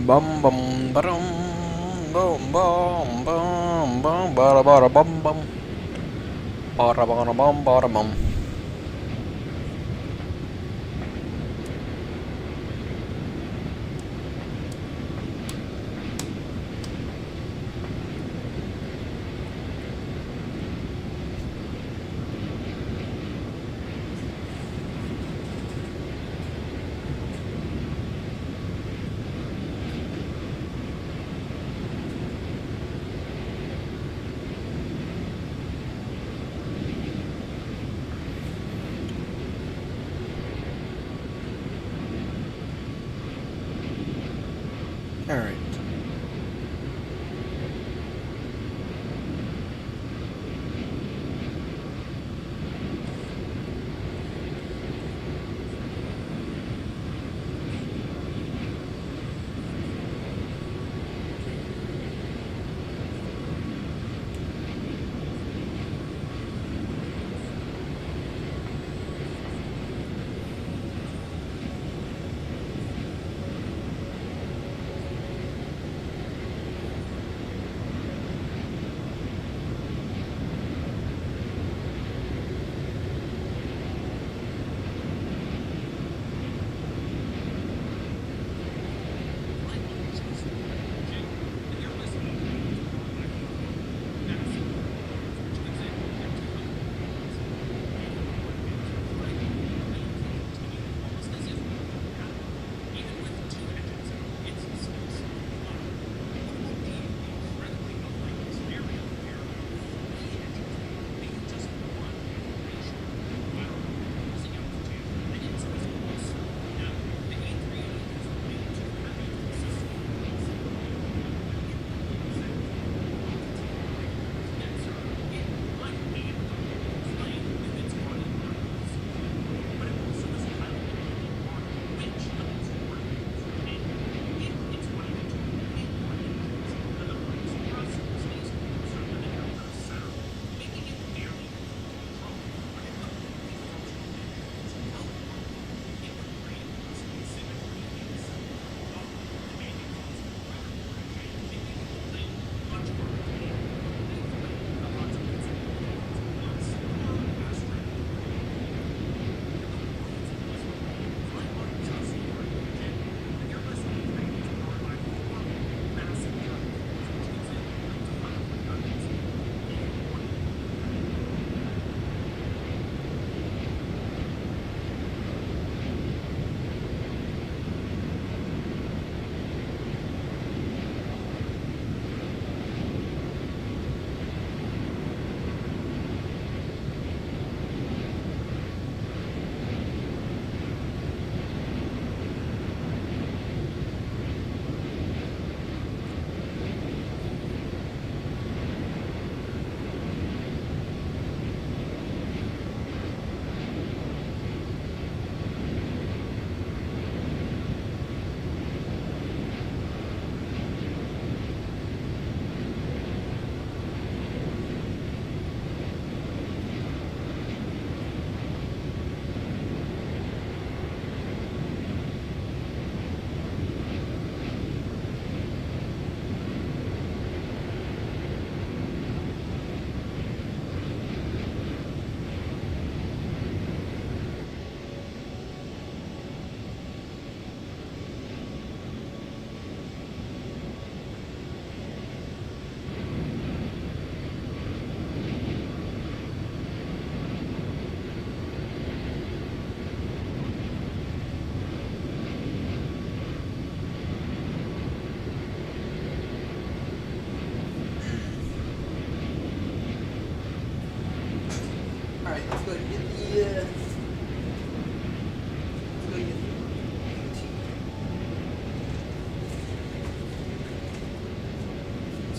Bum bum ba-dum, bum bum bum bum bada bada bum bum bada bada bum bada bum.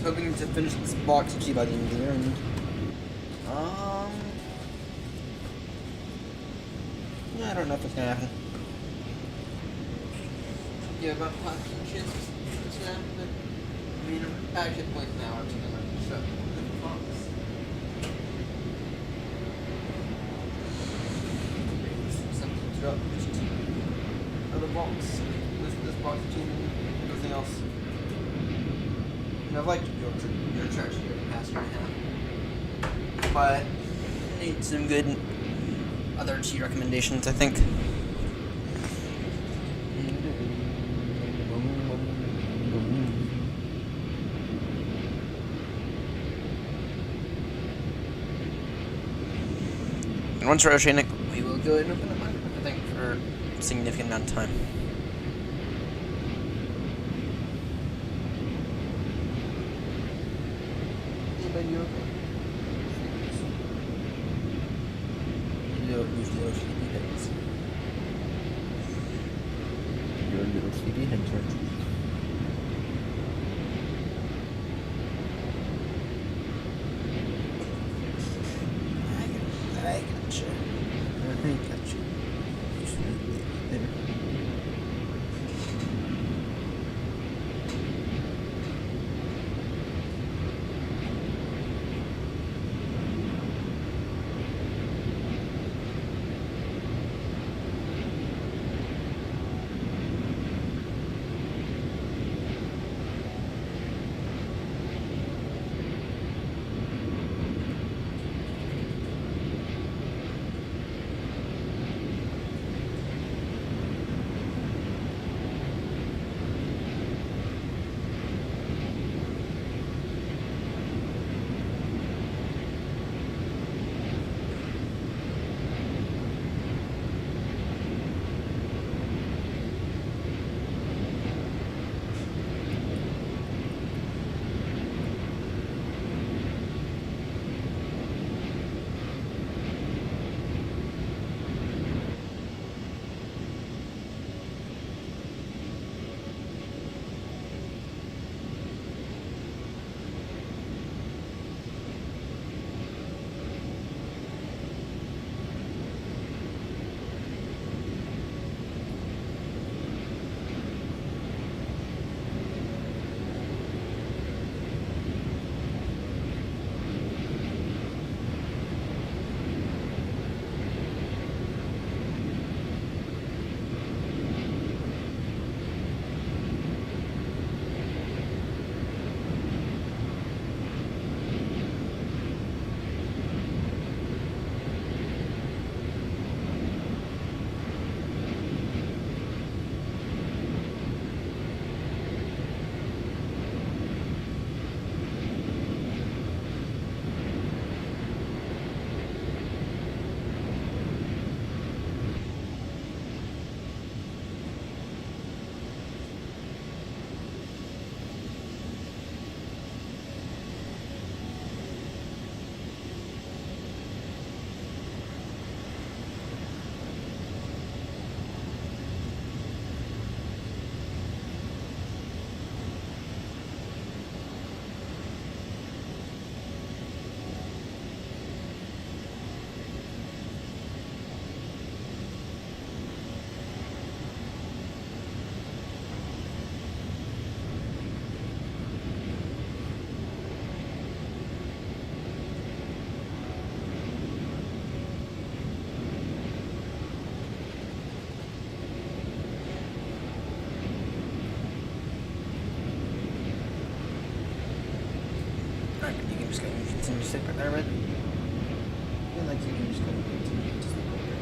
hoping to finish this box G by the end of the year. And, yeah, I don't know if it's gonna happen. Yeah, about 5 chances it's gonna happen, but I mean, I'm back at point now. I'm just gonna shut the box. Something's dropped. Other box. This box team and everything else. And I've liked your church here the past year and a half. But I need some good other T recommendations, I think. And once we're oceanic, we will go ahead and open the mine, I think, for a significant amount of time. Anybody okay? You don't use little sleepy heads. You're a little sleepy head, sir. I gotcha. Just there. Just gonna continue to sit right there, right? I feel like you can just go continue to sleep over there.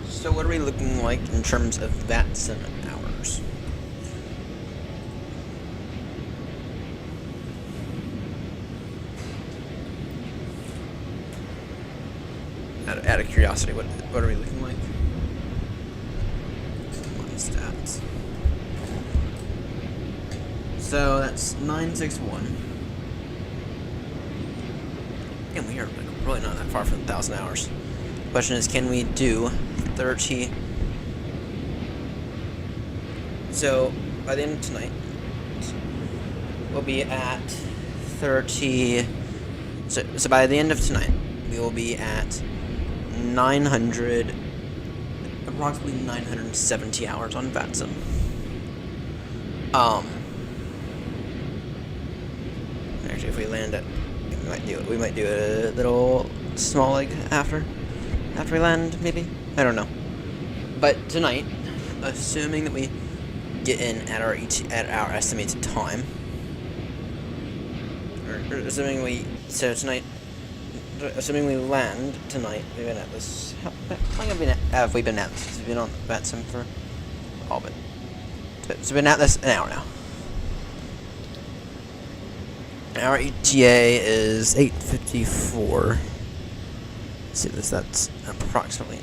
So what are we looking like in terms of that 7 hours? Out of curiosity, what are we looking like? My stats. So that's 961. And we are like, really not that far from 1,000 hours. The question is, can we do 30? So by the end of tonight, we'll be at 30. So by the end of tonight, we will be at 900, approximately 970 hours on VATSIM. Actually, if we land it, we might do a little small leg after we land, maybe. I don't know. But tonight, assuming that we get in at our estimated time, or assuming we land tonight, we've been at this. How long have we been at this? We've been on VATSIM for so we've been at this an hour now. Our ETA is 8:54. Let's see this. That's approximately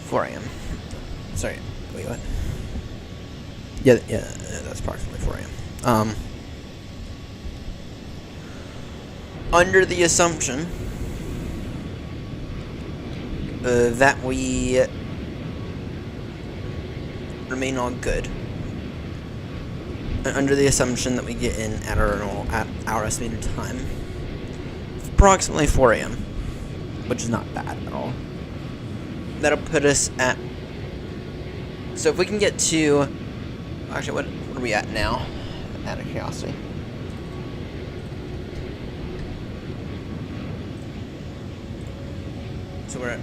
4 a.m. Sorry. Wait, what? Yeah, that's approximately 4 a.m. Under the assumption that we remain all good, and under the assumption that we get in at our estimated time, approximately 4 a.m., which is not bad at all. That'll put us at. So if we can get to, actually, what are we at now? Out of curiosity. So we're at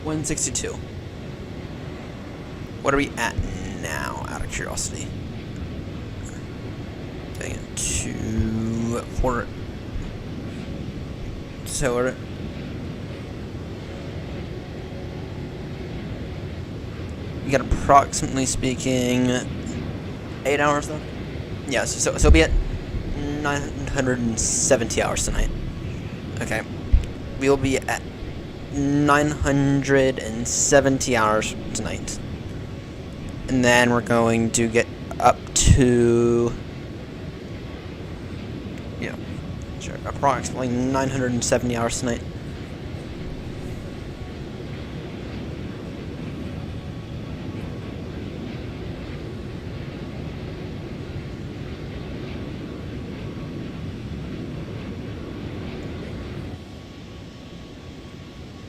162. What are we at now, out of curiosity? Dang it, 2, 4. So we're at. We got, approximately speaking, 8 hours though? Yeah, so we'll be at 970 hours tonight. Okay. We'll be at 970 hours tonight. And then we're going to get up to, sure, approximately 970 hours tonight.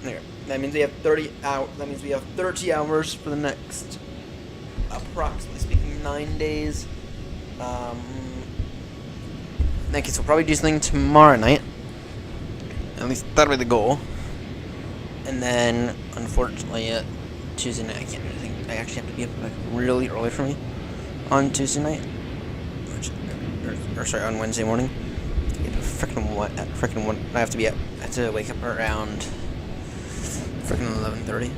There. That means we have 30 hours. That means we have 30 hours for the next, approximately speaking, 9 days. In that case, we'll probably do something tomorrow night. At least that'll be the goal. And then, unfortunately, Tuesday night I can't do anything. I actually have to be up like really early for me on Tuesday night, on Wednesday morning. I have to be up. I have to wake up around freaking 11:30.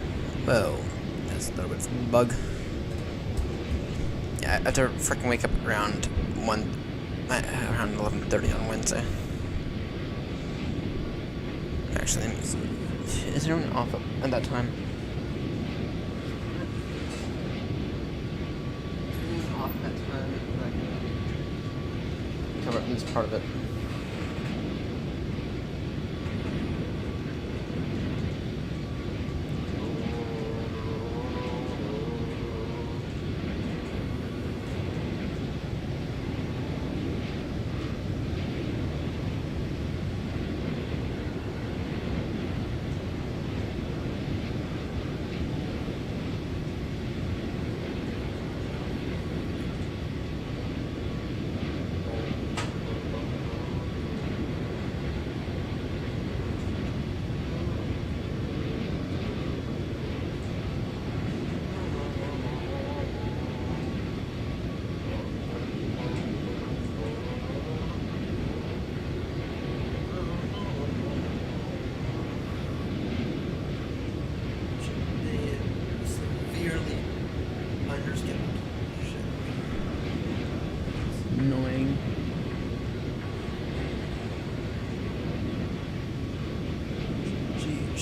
Whoa, that's a little bit of a bug. Yeah, I have to freaking wake up around 11:30 on Wednesday. Actually, let me see. Is there anyone off at that time? Off at that time, I can cover at least part of it.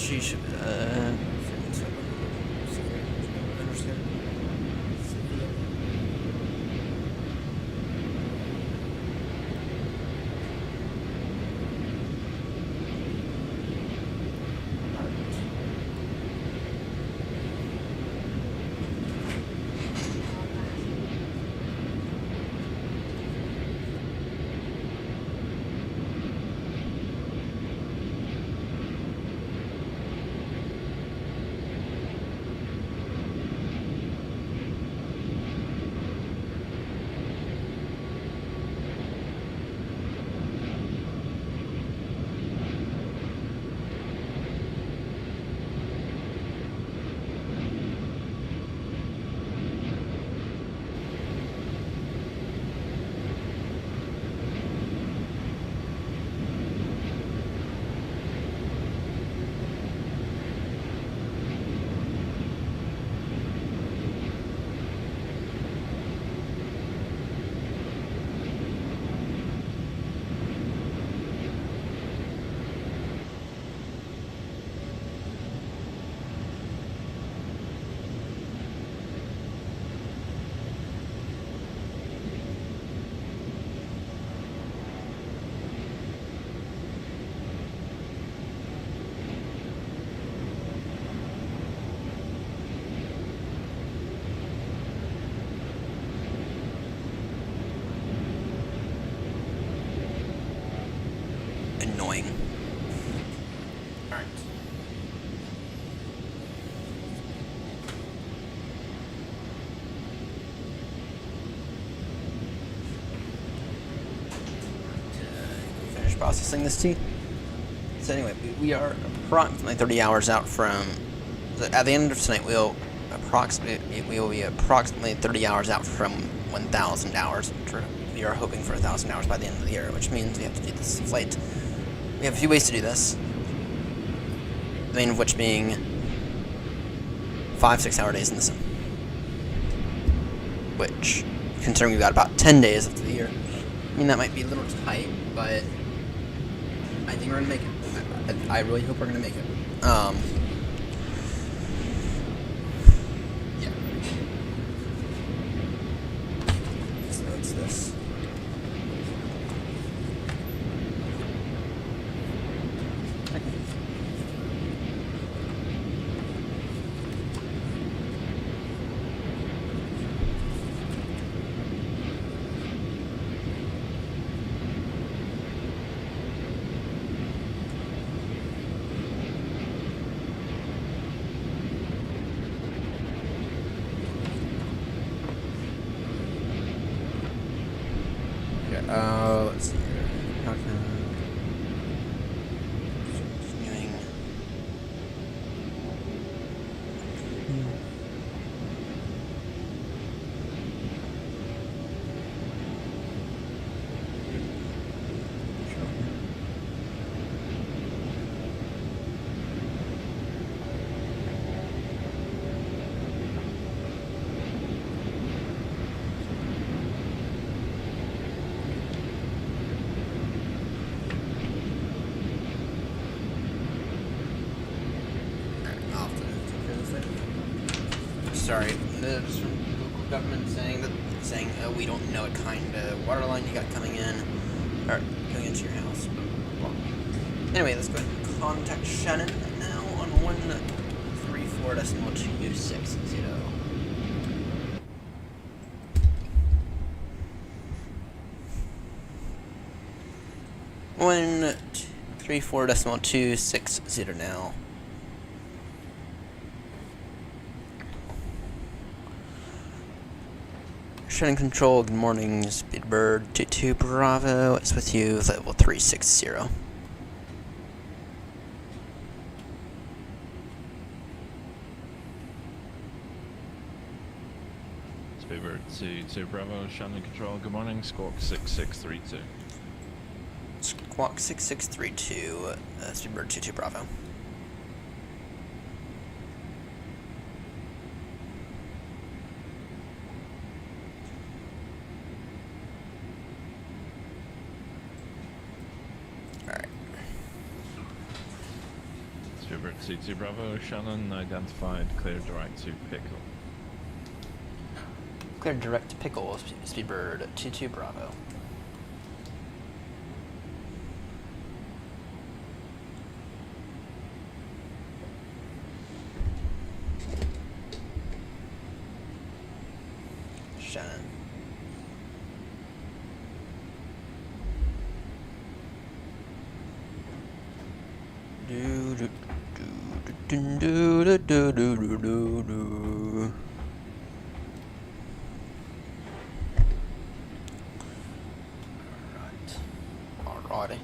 she should. Annoying. Alright. Finish processing this tea. So anyway, we are approximately 30 hours out from. At the end of tonight, we will be approximately 30 hours out from 1,000 hours. We are hoping for 1,000 hours by the end of the year, which means we have to do this flight. We have a few ways to do this. The main of which being 5-6 hour days in the sun. Which, considering we've got about 10 days of the year, I mean that might be a little tight, but I think we're gonna make it. I really hope we're gonna make it. Yeah. So that's this. Let's see here. Continuing. Sorry, this from the local government saying we don't know what kind of water line you got coming in or going into your house. Well, anyway, let's go ahead and contact Shannon now on 134.260. 134.260 now. Shannon Control, good morning, Speedbird 22 Bravo, it's with you, level 360. Speedbird 22 Bravo, Shannon Control, good morning, Squawk 6632. Squawk 6632, Speedbird 22 Bravo. Speedbird 122 Bravo, Shannon identified, clear direct to Pickle. Clear direct to Pickle, Speedbird 22 Bravo. Shannon. Do do do do do do do do do do. Alrighty.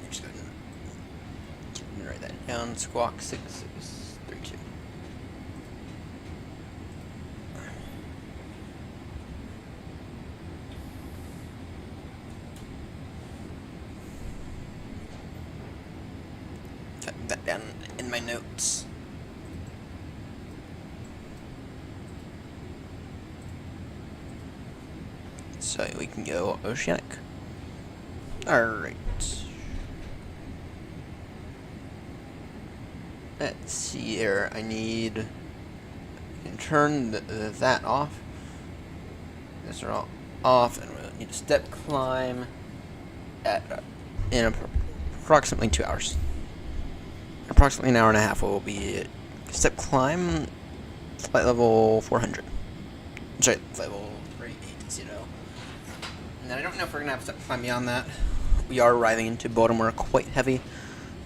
Just go and write that down. Squawk 6632. Type that down in my notes. So we can go oceanic. Alright. Let's see here. I need. I can turn that off. These are all off, and we'll need a step climb at in approximately 2 hours. Approximately an hour and a half will be step climb, flight level 400. Sorry, flight level 380. And I don't know if we're gonna have step climb beyond that. We are arriving into Baltimore quite heavy,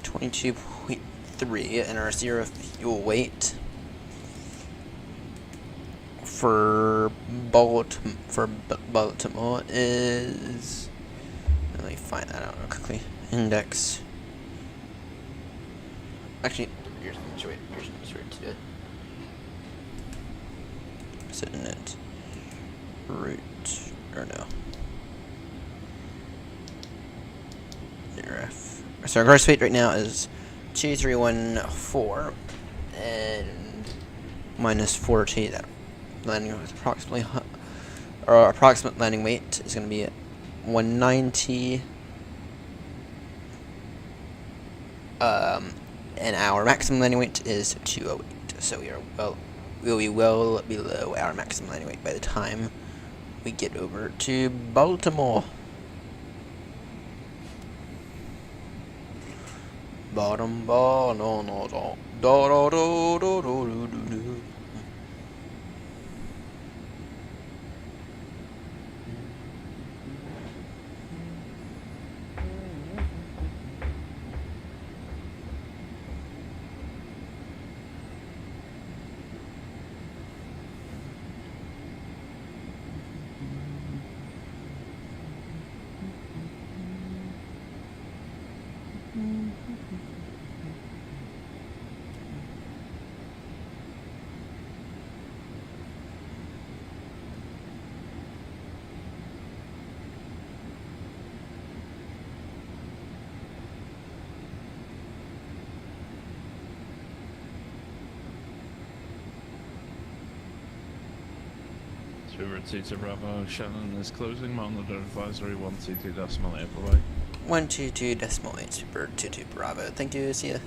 22.3, and our zero fuel weight for Baltimore is. Let me find that out real quickly. Index. Actually, here's wait to it. Sitting it. Route or no. So our gross weight right now is 2314 and minus 40. That landing with approximately or approximate landing weight is going to be 190. And our maximum landing weight is 208. So we'll be well below our maximum landing weight by the time we get over to Baltimore. Bottom ball, no, no, no, do, do, do, do, do, do, do. Speedbird 22 Bravo, Shannon is closing, monitor advisory 122.8 away. 122.8, Speedbird 22 Bravo. Thank you, see ya.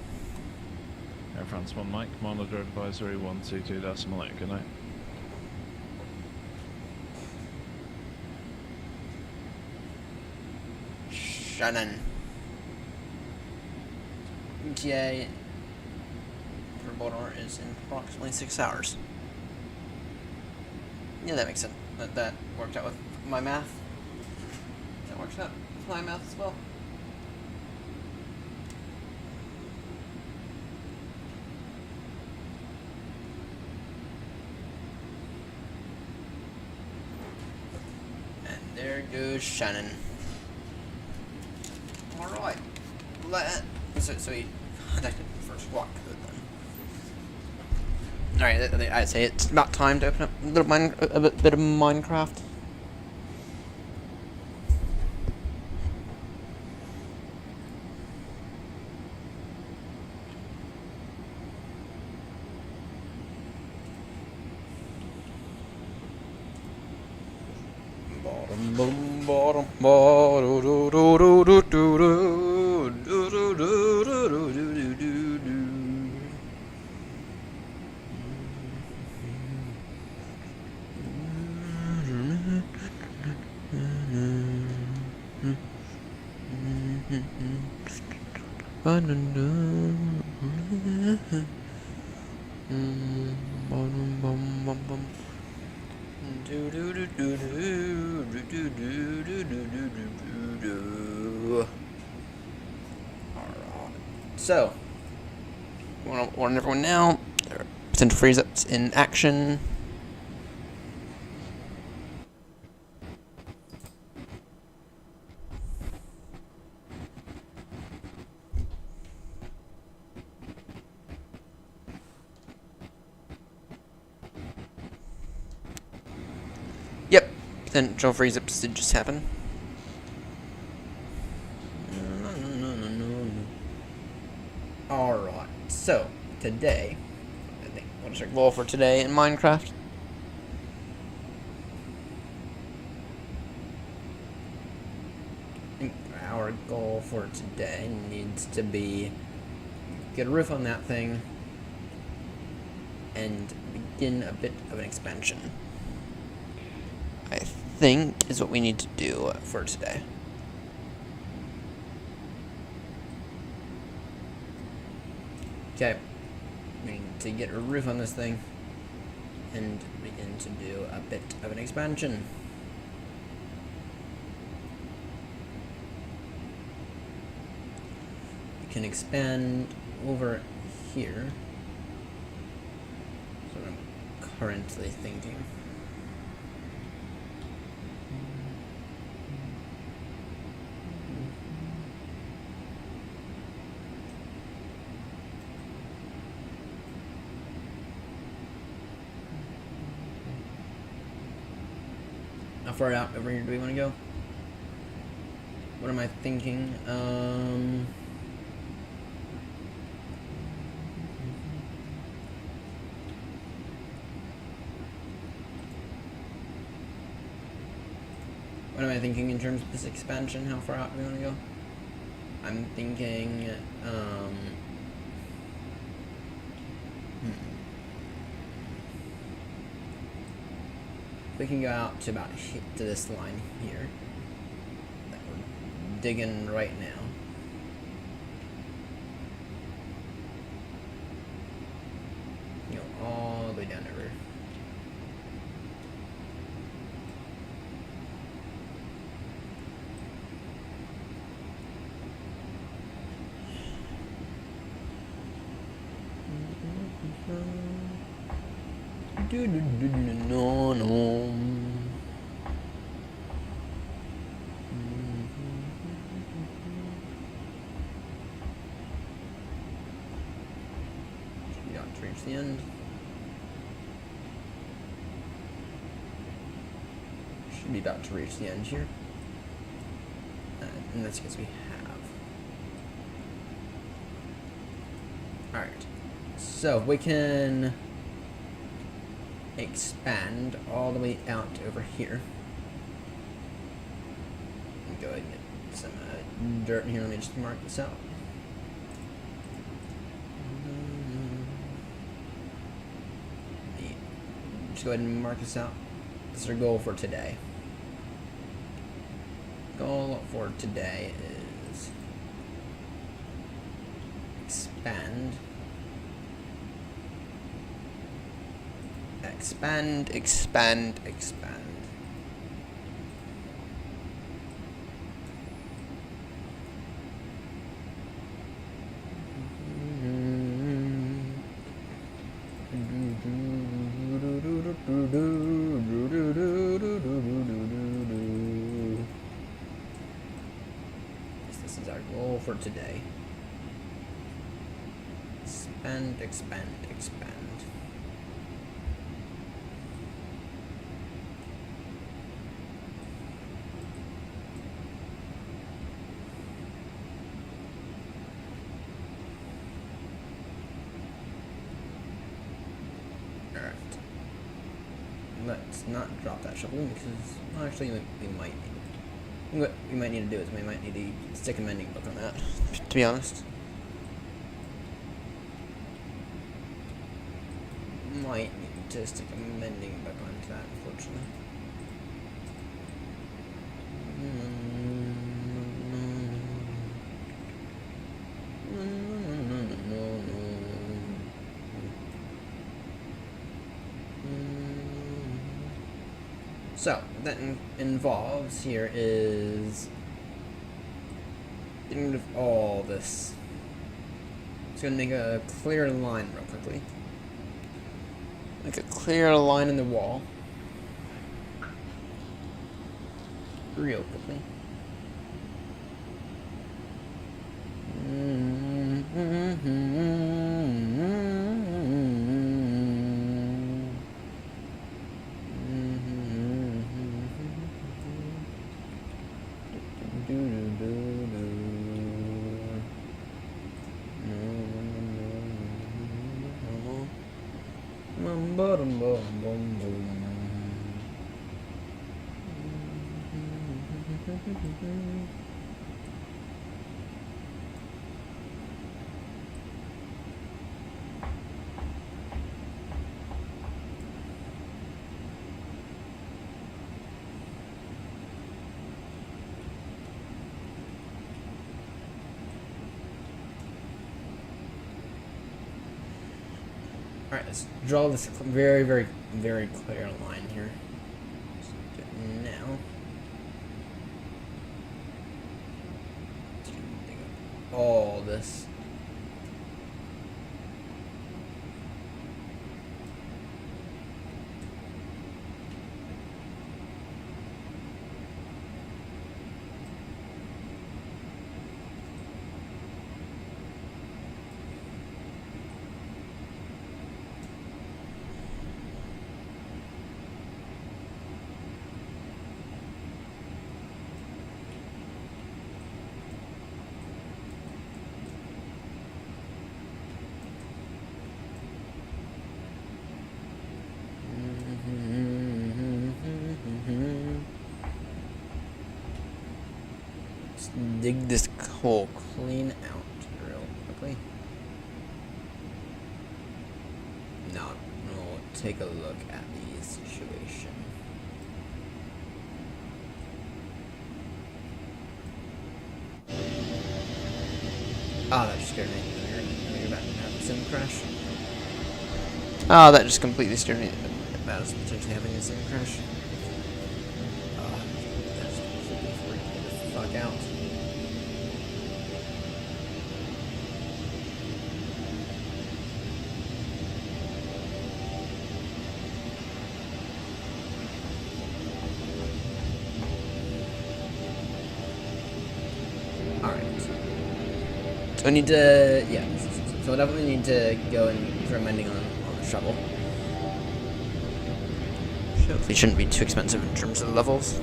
Air France 1 Mike, monitor advisory 122.8, good night. Shannon. ETA for Baltimore is in approximately 6 hours. Yeah, that makes sense. That worked out with my math. That works out with my math as well. And there goes Shannon. Alright. So he contacted the first walk code then. Alright, I'd say it's about time to open up a bit of Minecraft. So, warn everyone now. There are potential freeze-ups in action. Yep, potential freeze-ups did just happen. Alright, so, today, I think, what's our goal for today in Minecraft? I think our goal for today needs to be get a roof on that thing and begin a bit of an expansion. I think is what we need to do for today. Okay, we need to get a roof on this thing and begin to do a bit of an expansion. We can expand over here. That's what I'm currently thinking. How far out over here do we want to go? What am I thinking? What am I thinking in terms of this expansion? How far out do we want to go? I'm thinking, we can go out to about to this line here that we're digging right now. Go all the way down over. No. Should be out to reach the end. Should be about to reach the end here. And that's because we have. Alright. So we can expand all the way out over here. Go ahead and get some dirt in here. Let me just mark this out. Just go ahead and mark this out. This is our goal for today. Goal for today is expand. Expand. This is our goal for today. Expand. Let's not drop that shovel because, well, actually, we might need. What we might need to do is we might need to stick a mending book on that. To be honest, might need to stick a mending book onto that. Unfortunately. So, what that involves here is getting rid of all this. It's going to make a clear line real quickly. Make a clear line in the wall. Real quickly. Alright, let's draw this very, very, very clear line here. Let's do it now. All this. Dig this hole clean out real quickly. Now we'll take a look at the situation. Ah, that just scared me. You're about to have a sim crash. Ah, that just completely scared me about us potentially having a sim crash. That's completely freaked me the fuck out. So I need to, yeah, so I definitely need to go and throw mending on the shovel. Hopefully it shouldn't be too expensive in terms of the levels.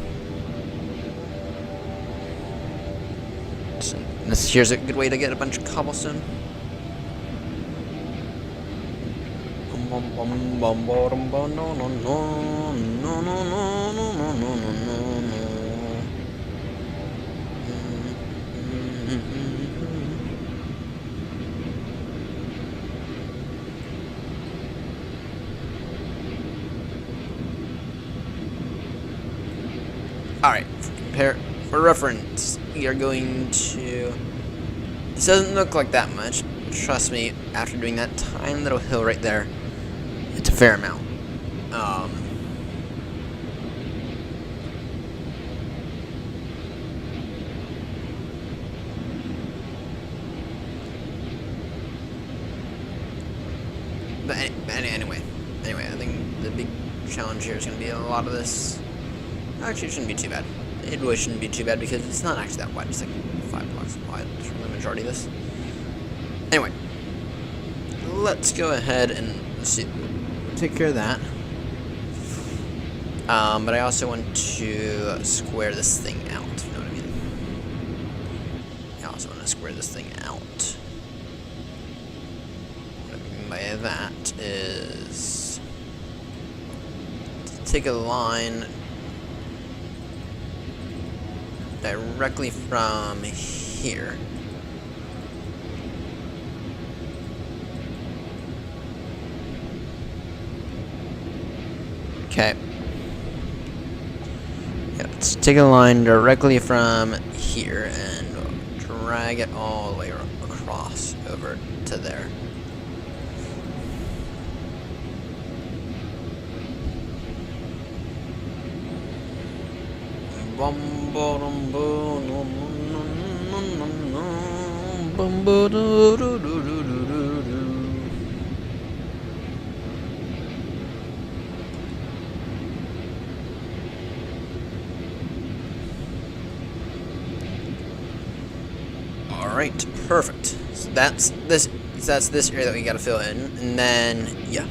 So here's a good way to get a bunch of cobblestone. Alright, for reference, we are going to... This doesn't look like that much. Trust me, after doing that tiny little hill right there, it's a fair amount. But anyway, I think the big challenge here is going to be a lot of this. Actually, it shouldn't be too bad. It really shouldn't be too bad because it's not actually that wide. It's like 5 blocks wide for the majority of this. Anyway, let's go ahead and take care of that. But I also want to square this thing out. You know what I mean? I also want to square this thing out. What I mean by that is to take a line directly from here. Okay. Yeah, let's take a line directly from here and drag it all the way across over to there. Alright, perfect. So that's this area that we gotta fill in, and then yeah.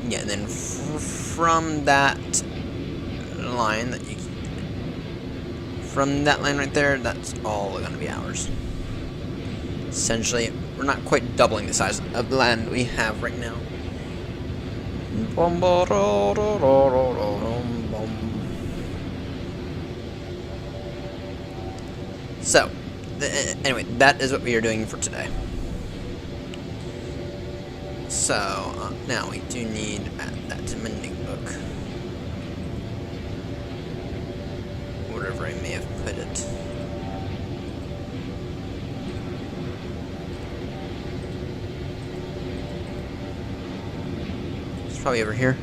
Yeah, and then from that line right there, that's all gonna be ours. Essentially, we're not quite doubling the size of the land we have right now. So, anyway, that is what we are doing for today. So, now we do need that mending book. Wherever I may have put it. It's probably over here.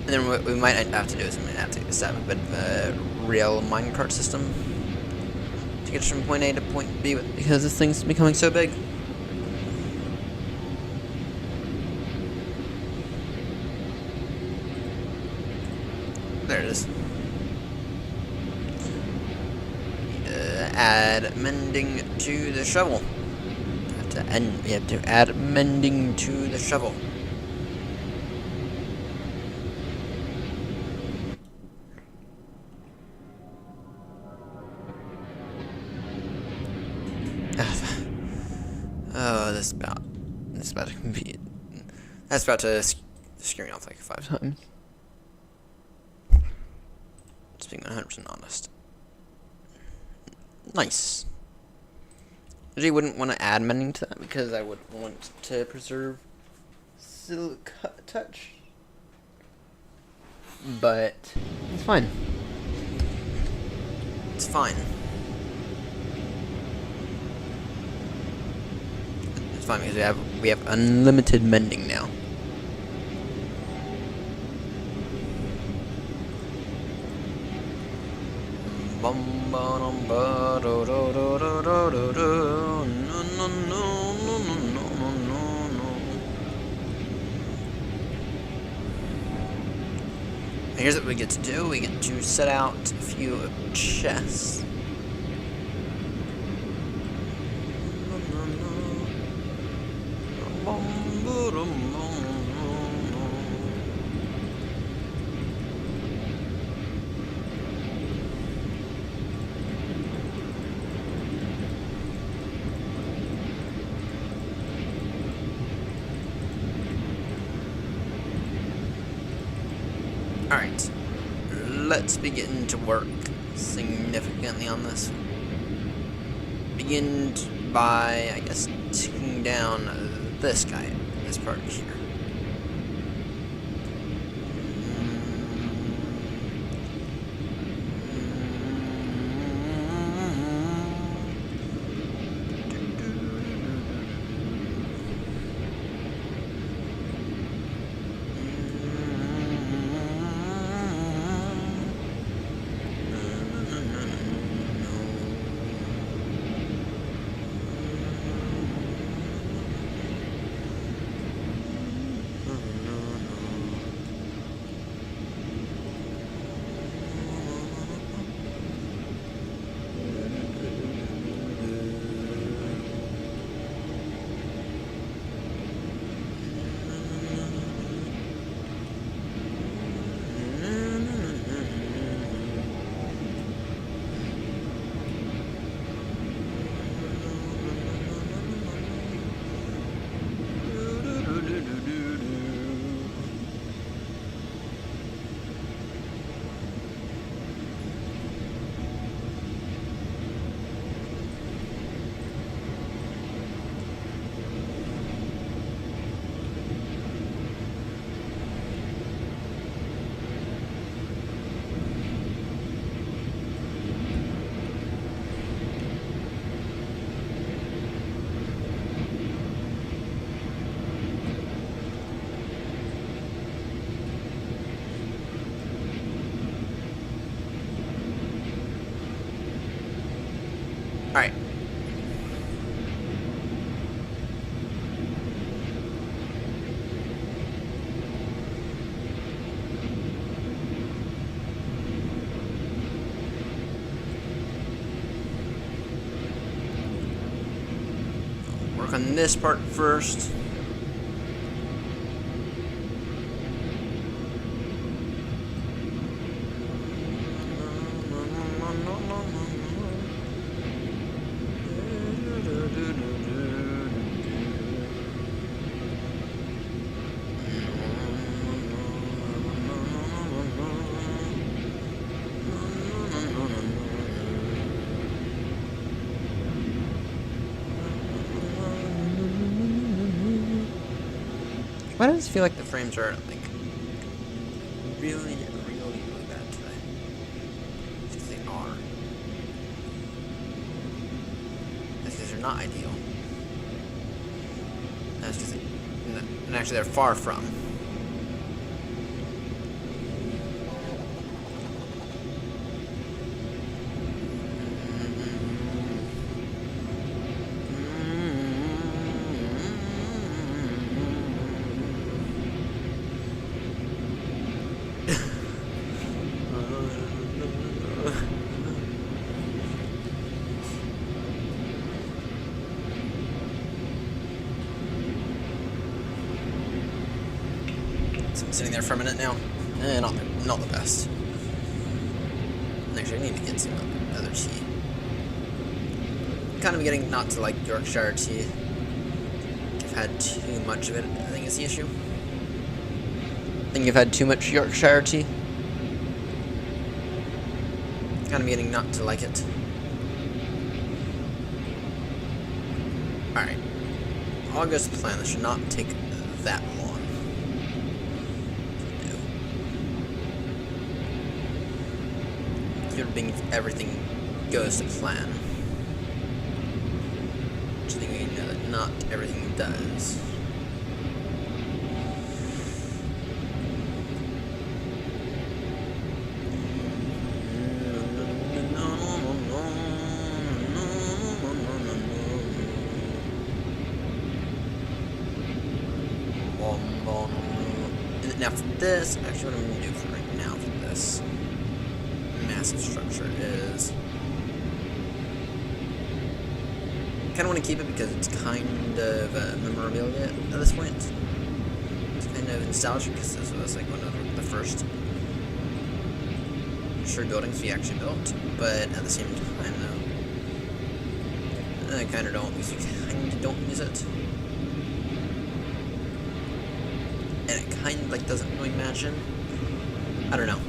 And then what we might have to do is we might have to set up a bit of a real minecart system to get from point A to point B because this thing's becoming so big. There it is. Add mending to the shovel. We have to add mending to the shovel. Oh, that's about to compete. That's about to scare me off like 5 times. Just being 100% honest. Nice. Usually wouldn't want to add mending to that because I would want to preserve silk touch. But it's fine. It's fine. It's fine because we have unlimited mending now. Here's what we get to do. We get to set out a few chests. Alright, let's begin to work significantly on this. Begin by, I guess, taking down this guy, this part here. Alright. Work on this part first. Why does it feel like the frames are like really bad today? Because they are. That's because they're not ideal. That's because they, and actually they're far from. So I'm sitting there for a minute now. Not the best. Actually, I need to get some other tea. Kind of getting not to like Yorkshire tea. I've had too much of it, I think is the issue. I think you've had too much Yorkshire tea. Kind of getting not to like it. Alright. All goes to plan. This should not take that long. Everything goes to plan. Which I think we know that not everything does. Now for this, actually what I'm going to do for right now for this massive structure is I kind of want to keep it because it's kind of memorabilia at this point. It's kind of nostalgic because this was like one of the first sure buildings we actually built, but at the same time though, I kind of don't because we kind of don't use it. And it kind of like doesn't really match in. I don't know.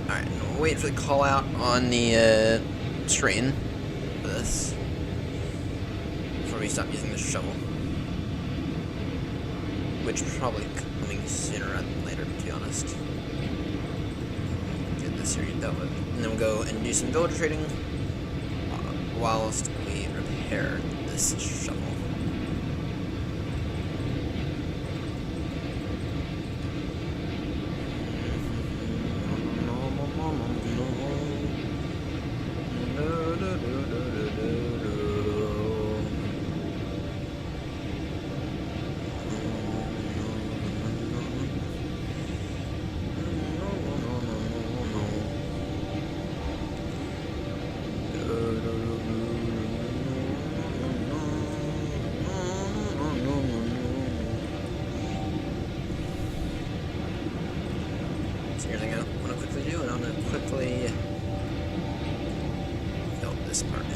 Alright, we'll wait for the call out on the screen for this before we stop using the shovel. Which is probably coming sooner rather than later, to be honest. Get this area dealt with. And then we'll go and do some villager trading whilst we repair this shovel. So here's the thing I want to quickly do, and I'm going to quickly fill this part in.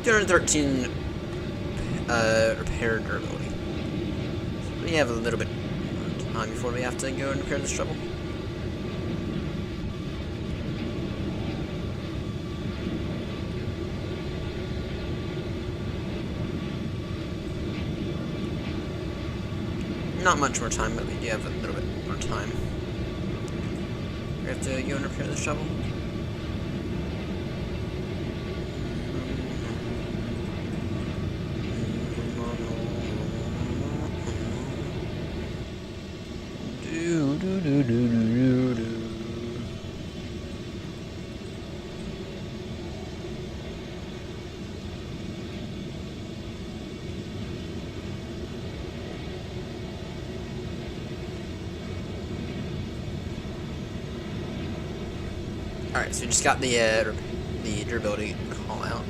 $213 repair durability. We have a little bit of time before we have to go and repair this trouble. Not much more time, but we do have a little bit more time. We have to go and repair this trouble. Alright, so we just got the durability call out.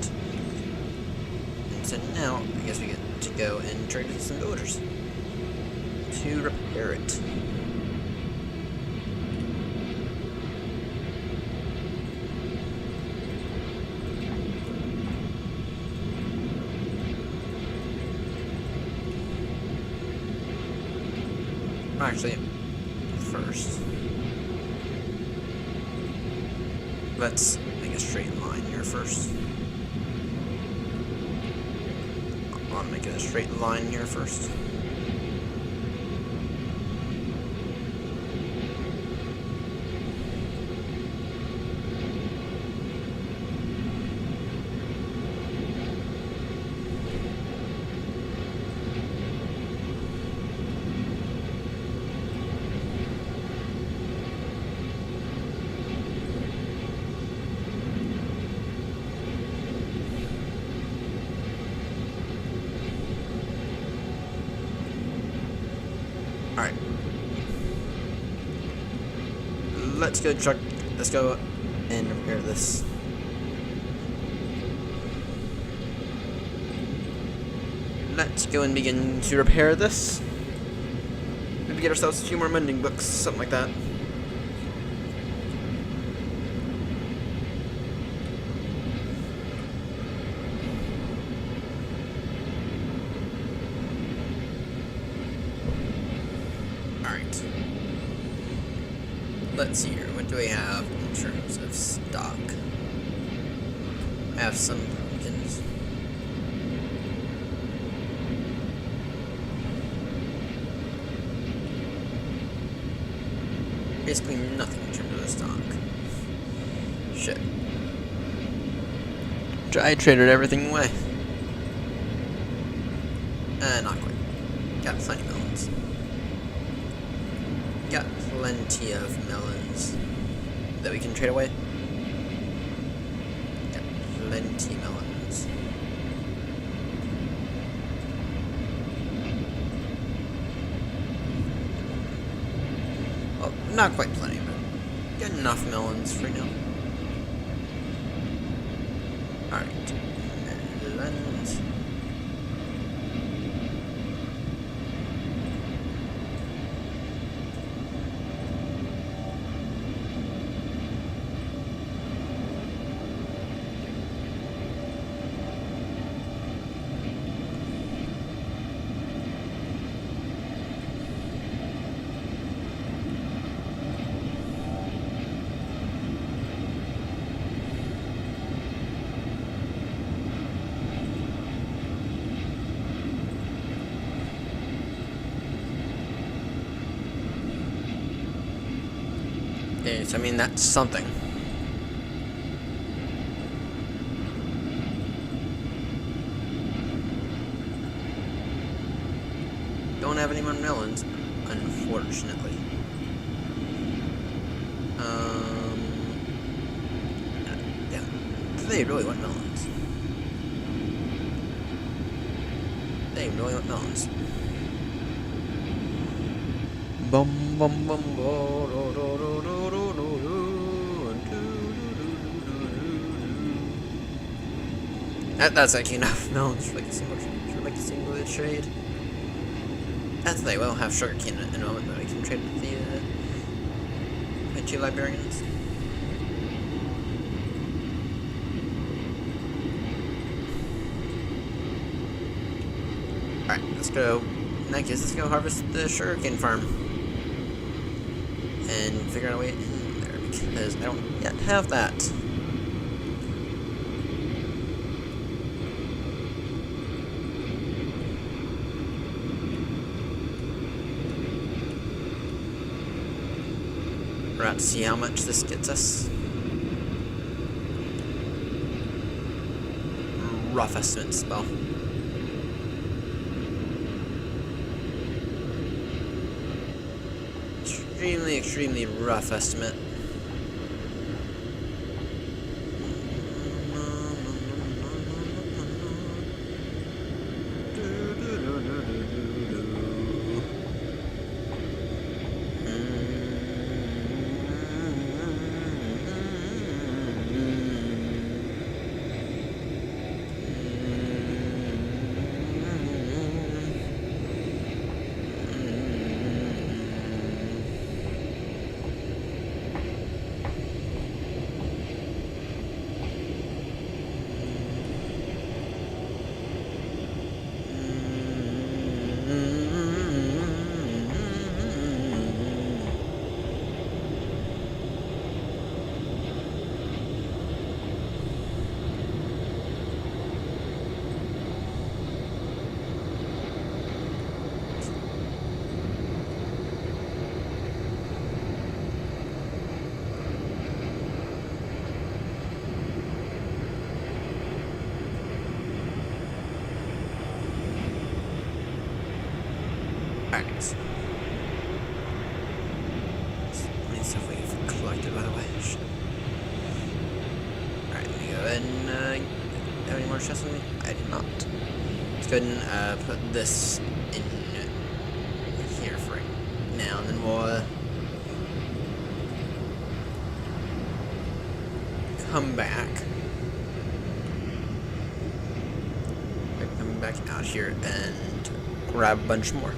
And so now, I guess we get to go and trade with some villagers to repair it. Actually, first, let's make a straight line here first. I want to make it a straight line here first. Alright. Let's go and repair this. Let's go and begin to repair this. Maybe get ourselves a few more mending books, something like that. Let's see here, what do we have in terms of stock? I have some pumpkins. Basically nothing in terms of the stock. Shit. I traded everything away. Not quite. Got plenty of melons. Got plenty of melons that we can trade away. Got plenty of melons. Well, not quite plenty, but got enough melons for now. Alright. Melons. So, I mean, that's something. have any more melons, unfortunately. Yeah, they really want melons. They really want melons. Bum bum bum bo, do, do, do, do, do, do, do. That's actually enough melons for like a single trade. That's the thing, we don't have sugarcane in the moment, but we can trade with the my 2 librarians. Alright, let's go. In that case, let's go harvest the sugarcane farm. And figure out a way in there, because I don't yet have that. We're about to see how much this gets us. Rough estimate spell. Extremely rough estimate. Alright. Plenty of stuff we've collected, by the way. Alright, let me go ahead and have any more chests on me? I did not. Let's go ahead and put this in here for right now, and then we'll come back. Come back out here and grab a bunch more.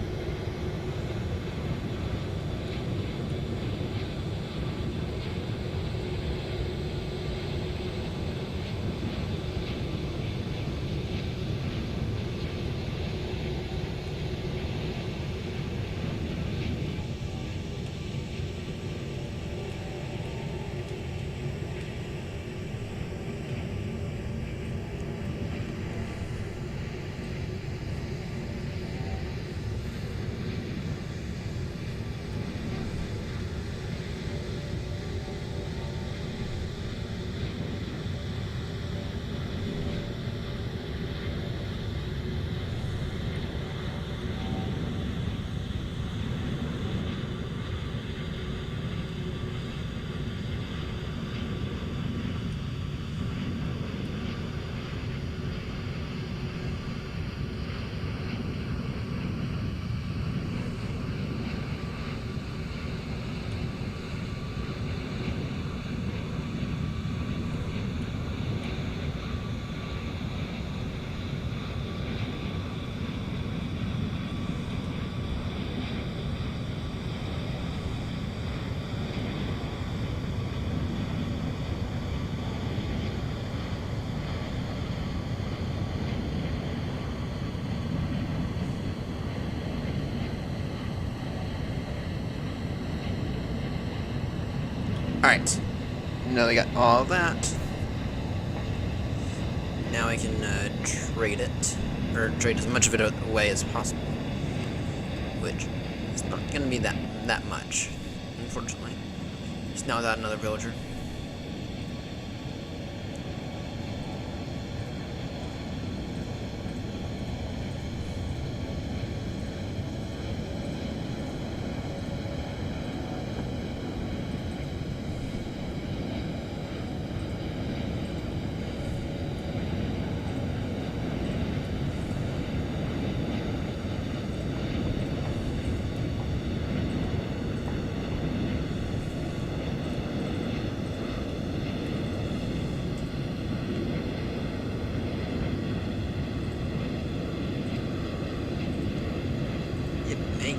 Alright. Now we got all that. Now I can trade it. Or trade as much of it away as possible. Which is not going to be that much, unfortunately. Just now without another villager.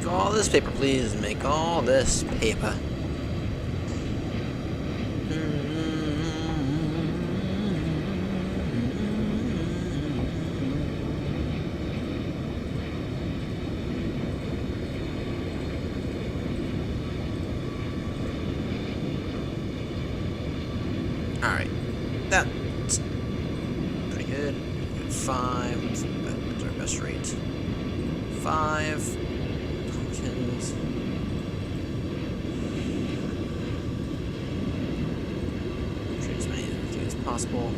Make all this paper, please. Make all this paper. Alright. That's pretty good. 5. That's our best rate. 5. Pumpkins. Trade as many of you as possible.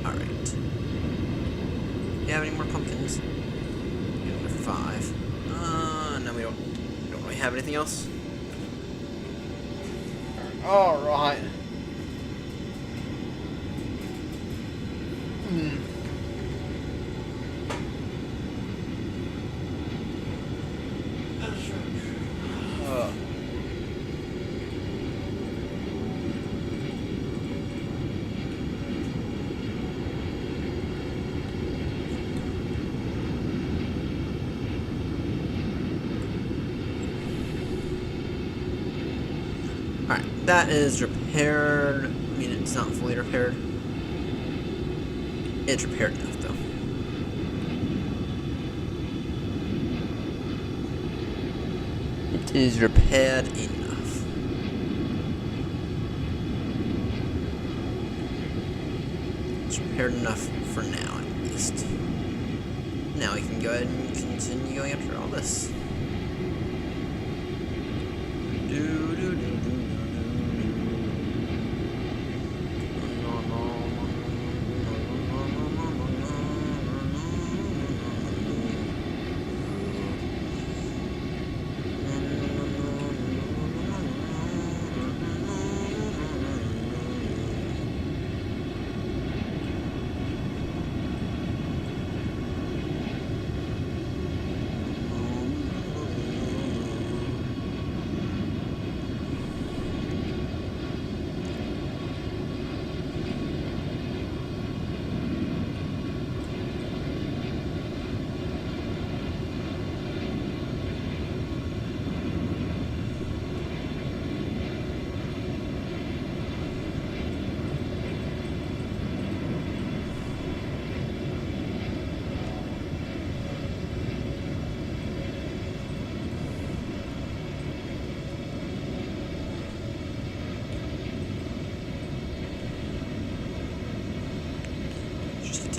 Alright. Do you have any more pumpkins? Another 5. No, we don't really have anything else. Alright. Alright, that is repaired. I mean, it's not fully repaired. It's repaired enough, though. It is repaired enough. It's repaired enough for now, at least. Now we can go ahead and continue going after all this.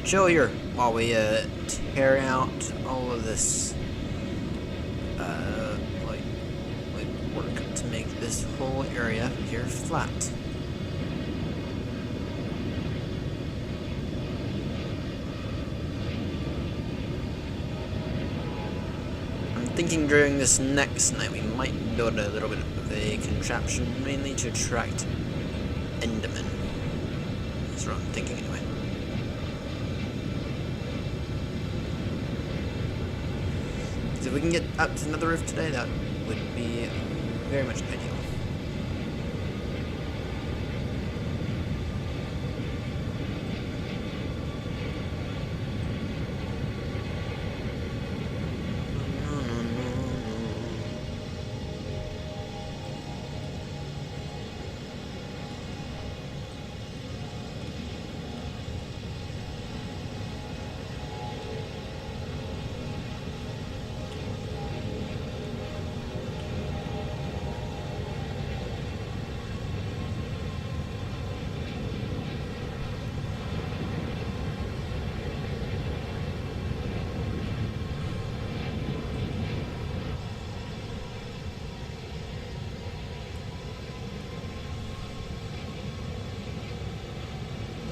Chill here while we tear out all of this like work to make this whole area here flat. I'm thinking during this next night we might build a little bit of a contraption mainly to attract Endermen. That's what I'm thinking anyway. If we can get up to another roof today, that would be very much ideal.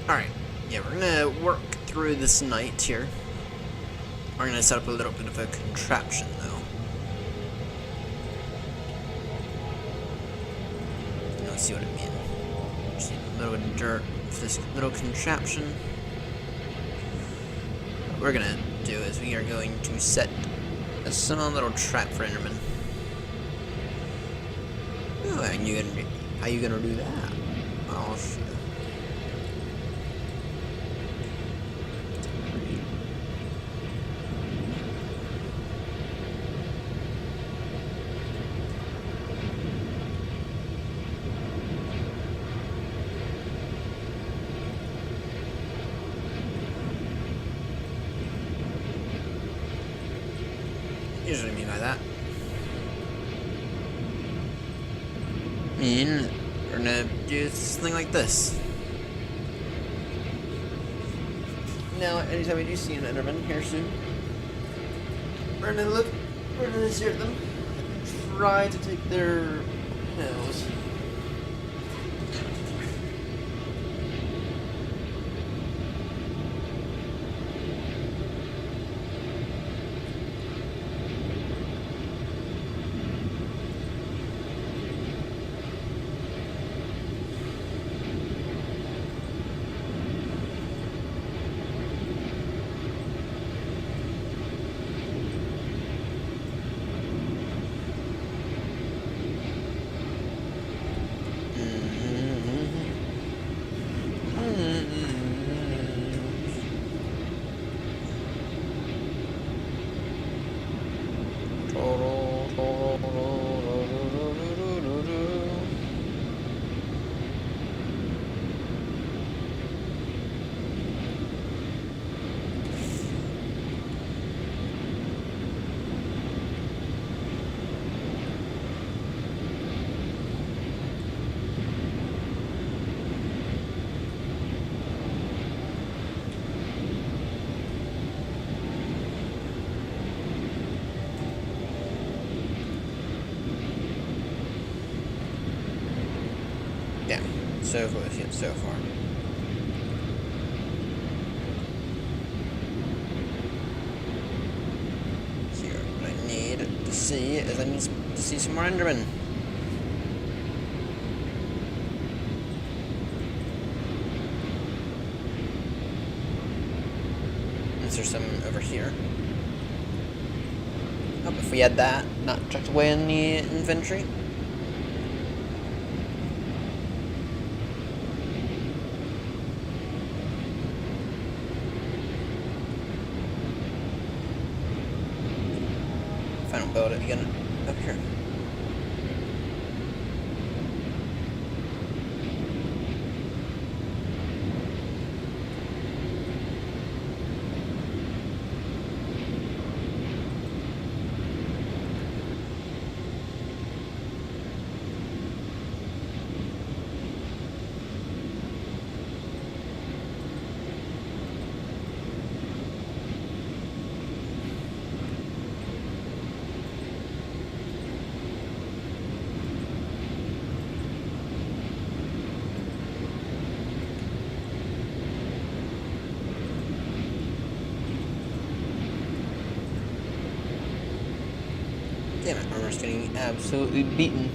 Alright, yeah, we're gonna work through this night here. We're gonna set up a little bit of a contraption, though. Let's see what it means. Just need a little bit of dirt for this little contraption. What we're gonna do is we are going to set a small little trap for Enderman. Oh, and how you gonna do that? Oh, shit. mean, we're gonna do something like this. Now, anytime we do see an Enderman here soon, we're gonna stare at them, try to take their nose. Yeah, so close yet so far. Here, what I need to see is I need to see some more Endermen. Is there some over here? Oh, if we had that not tucked away in the inventory. If I don't build it again up here. Damn it, armor's getting absolutely beaten.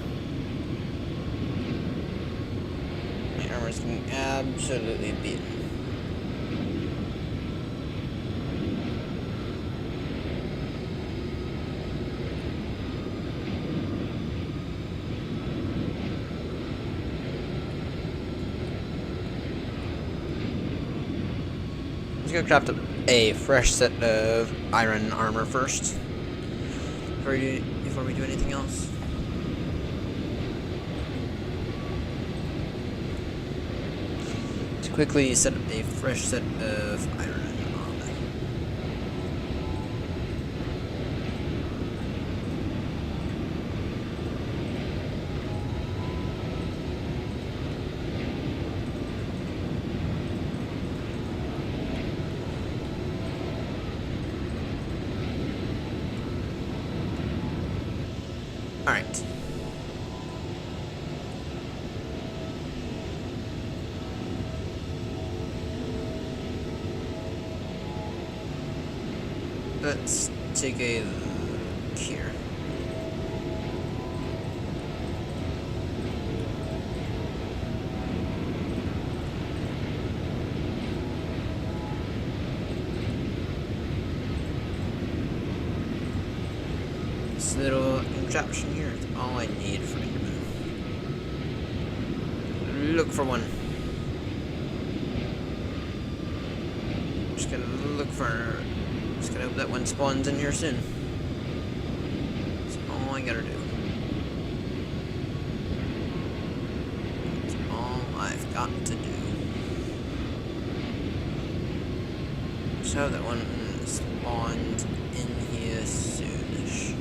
My armor's getting absolutely beaten. Let's go craft up a fresh set of iron armor first. Before we do anything else. To quickly set up a fresh set of iron armor. Alright. Let's take a look here. This little contraption here is all I need for Enderman. Look for one. Just gotta look for. Just gotta hope that one spawns in here soon. That's all I gotta do. That's all I've got to do. Just hope that one spawns in here soonish.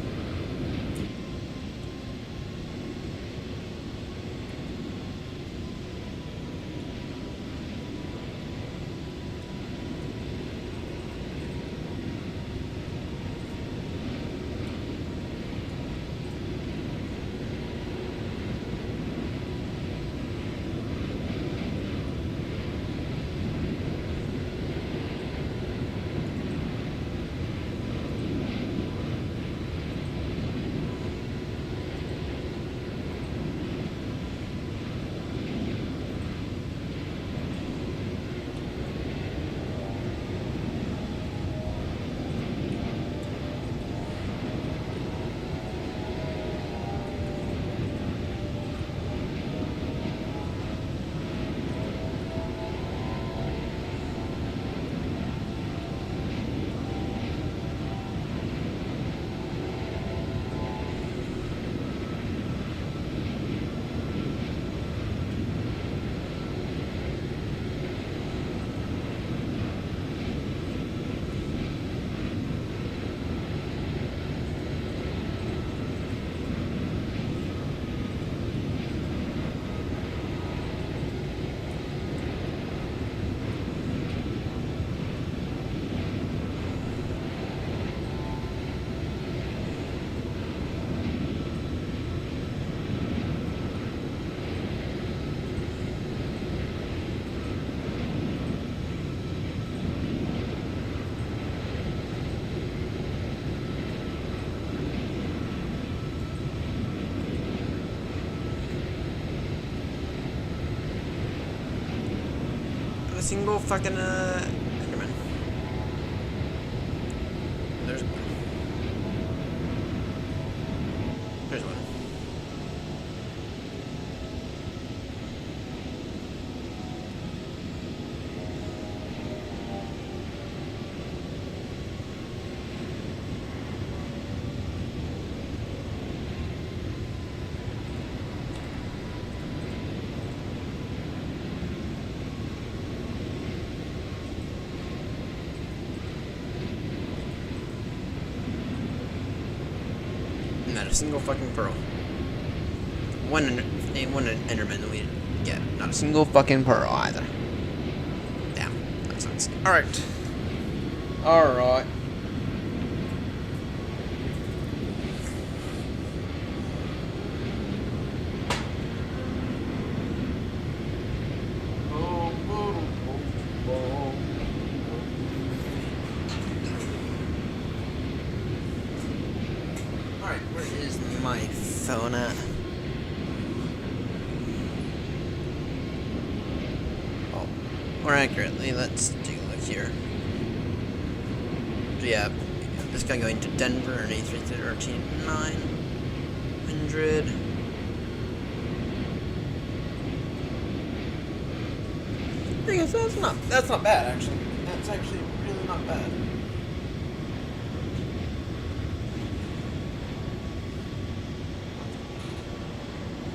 a single fucking Enderman. There's one. There's one. Not a single fucking pearl. One Enderman that we get. Not a single fucking pearl either. Damn, that sucks. Alright. Alright. Alright, where is my phone at? Oh, more accurately, let's take a look here. So yeah, this guy going to Denver and A313-900. Thing is, that's not bad actually. That's actually really not bad.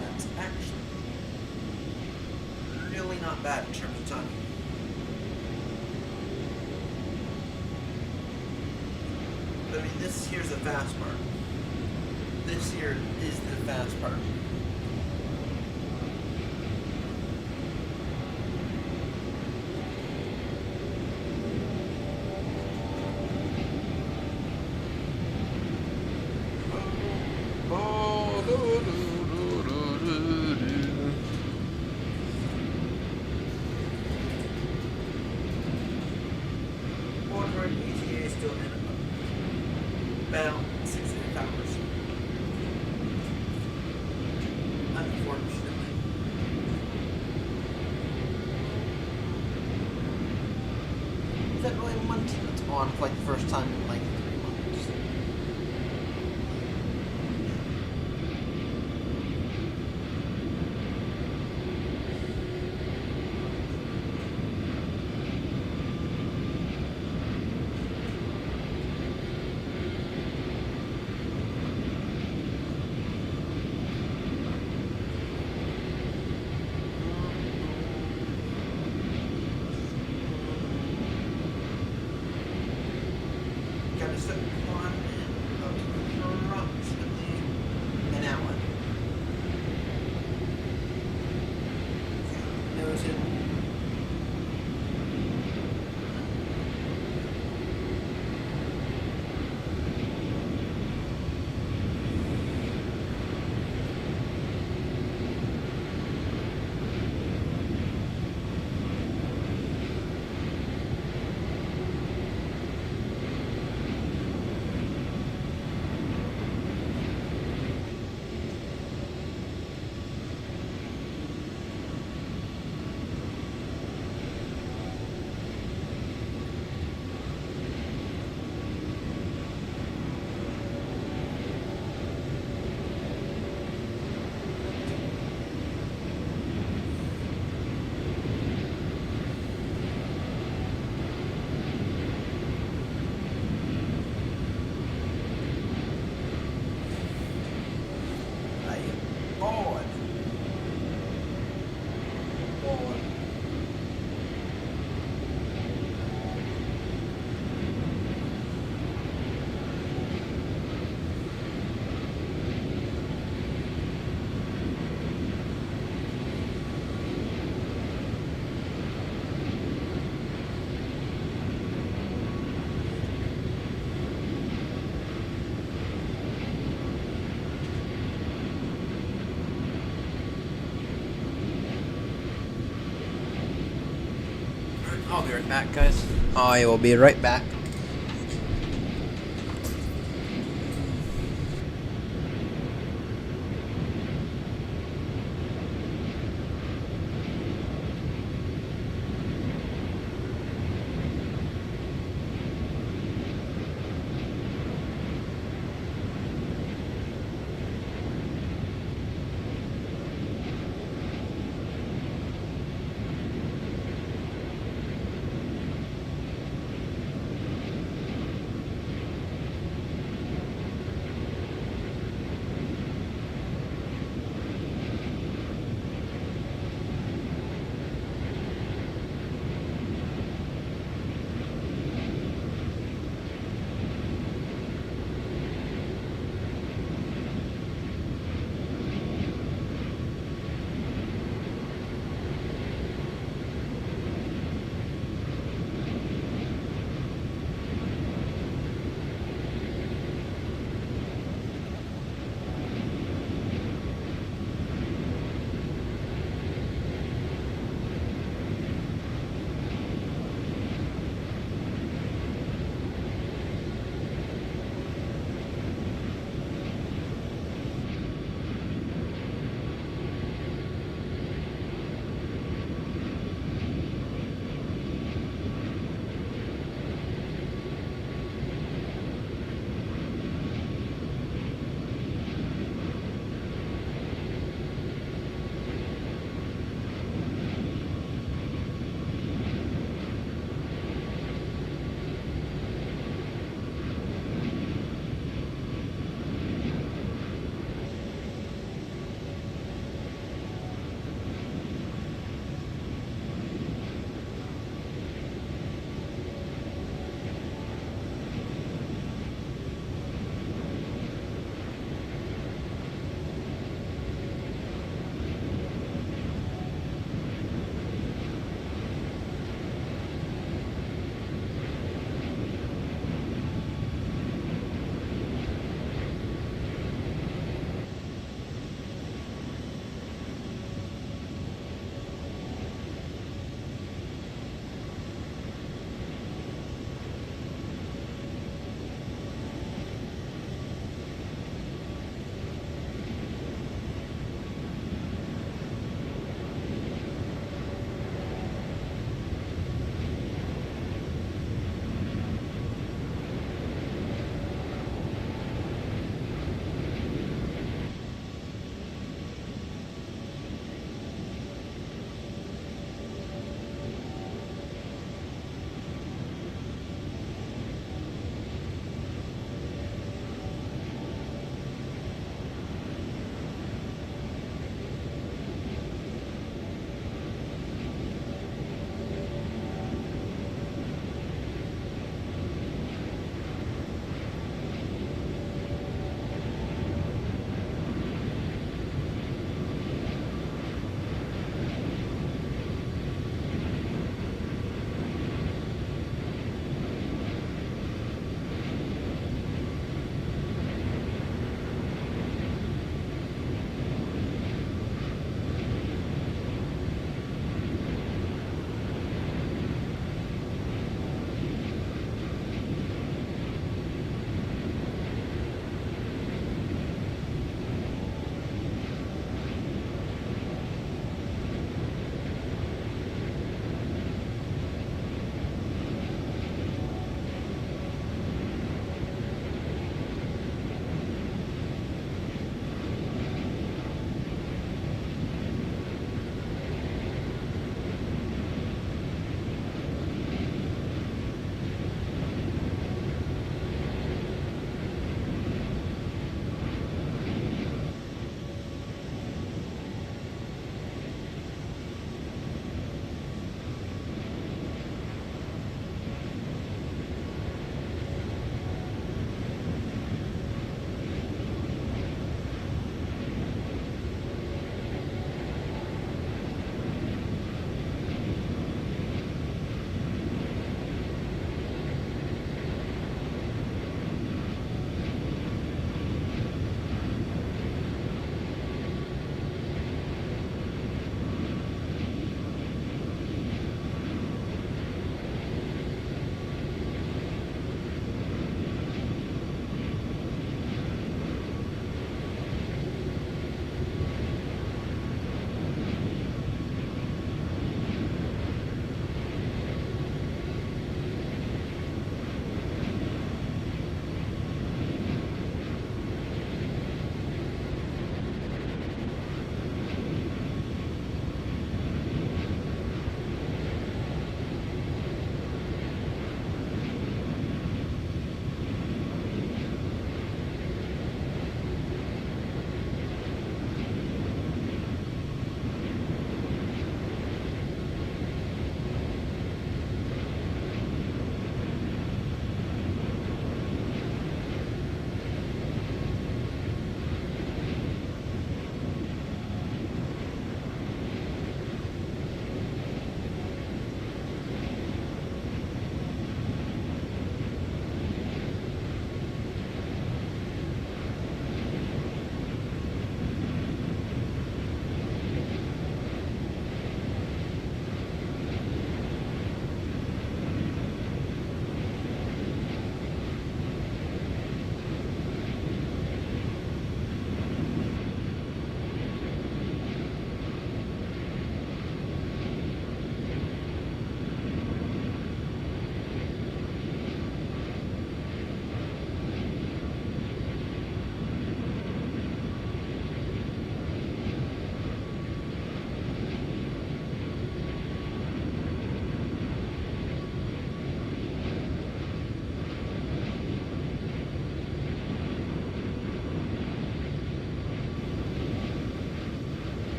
That's actually really not bad in terms of timing. But I mean, this here's the fast part. This here is the fast part. ETA is still in about 6.5 hours. Unfortunately. Is that really one team that's on for like the first time in like 3 months? Got a set one of approximately an hour. Nose in. Bored. Bored. I'll be right back, guys. I will be right back.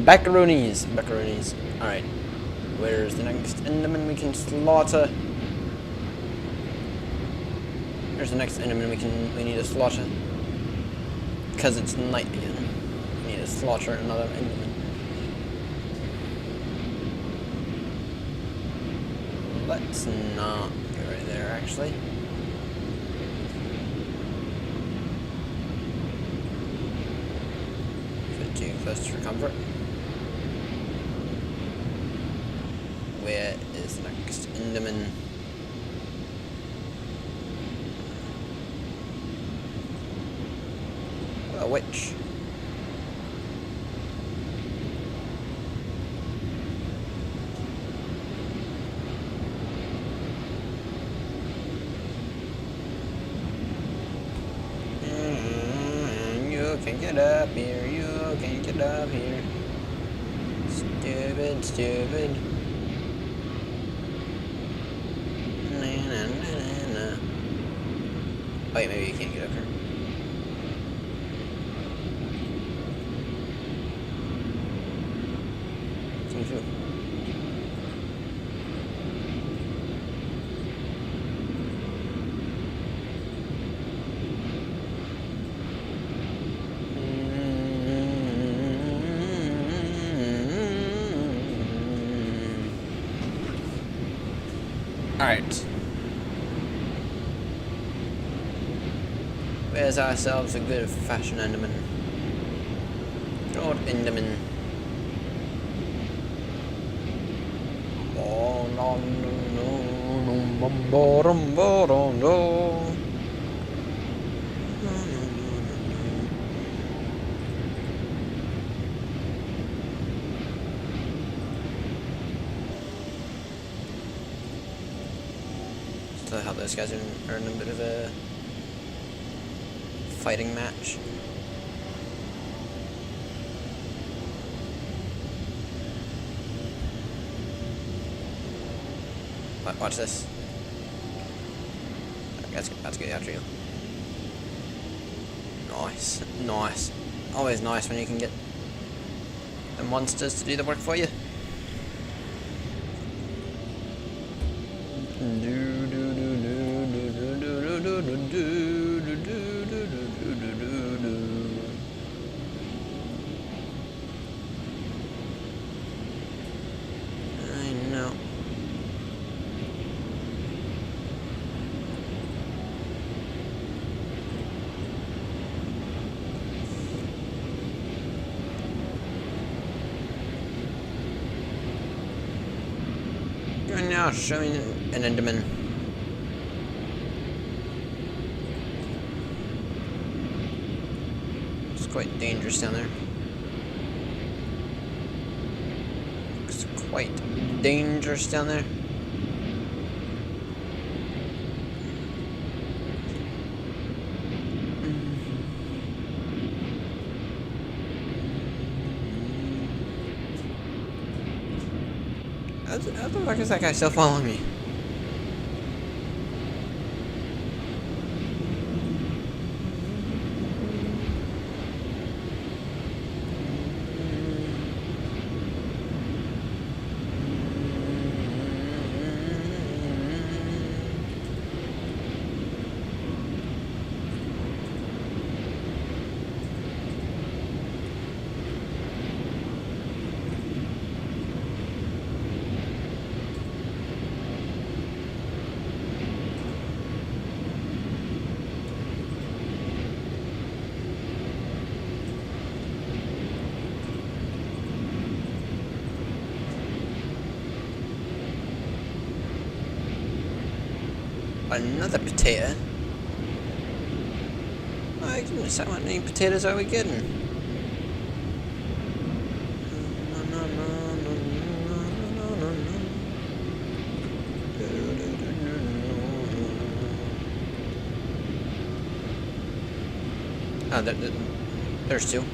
Macaronis. Macaronis. Alright. Where's the next Enderman we can slaughter? Where's the next Enderman we need to slaughter? Because it's night again. We need to slaughter another Enderman. Let's not go right there, actually. Bit too close for comfort. Where is the next Enderman? A witch. You can get up here, you can get up here. Stupid, stupid. Oh, wait, maybe you can't get up here. Seems good. Alright. Where's ourselves a good fashion Enderman? Good old Enderman. Oh, no, no, no, no. So how those guys are in a bit of a fighting match. Watch this. That's good after you. Nice, nice. Always nice when you can get the monsters to do the work for you. I know. You're now showing an Enderman. It's quite dangerous down there. It's quite dangerous down there. How the fuck is that guy still following me? Another potato? My goodness, how many potatoes are we getting? Oh, there's two.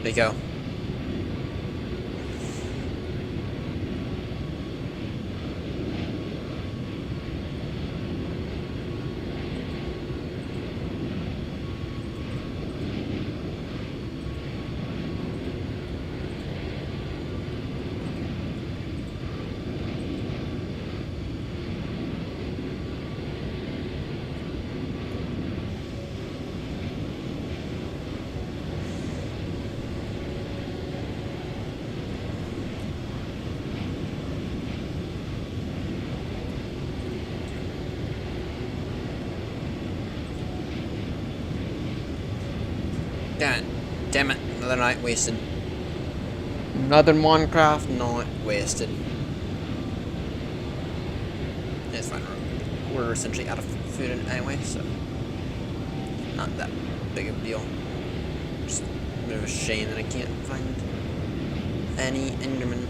There you go. Damn it, another night wasted. Another Minecraft night wasted. It's fine. We're essentially out of food anyway, so not that big of a deal. Just a bit of a shame that I can't find any Enderman.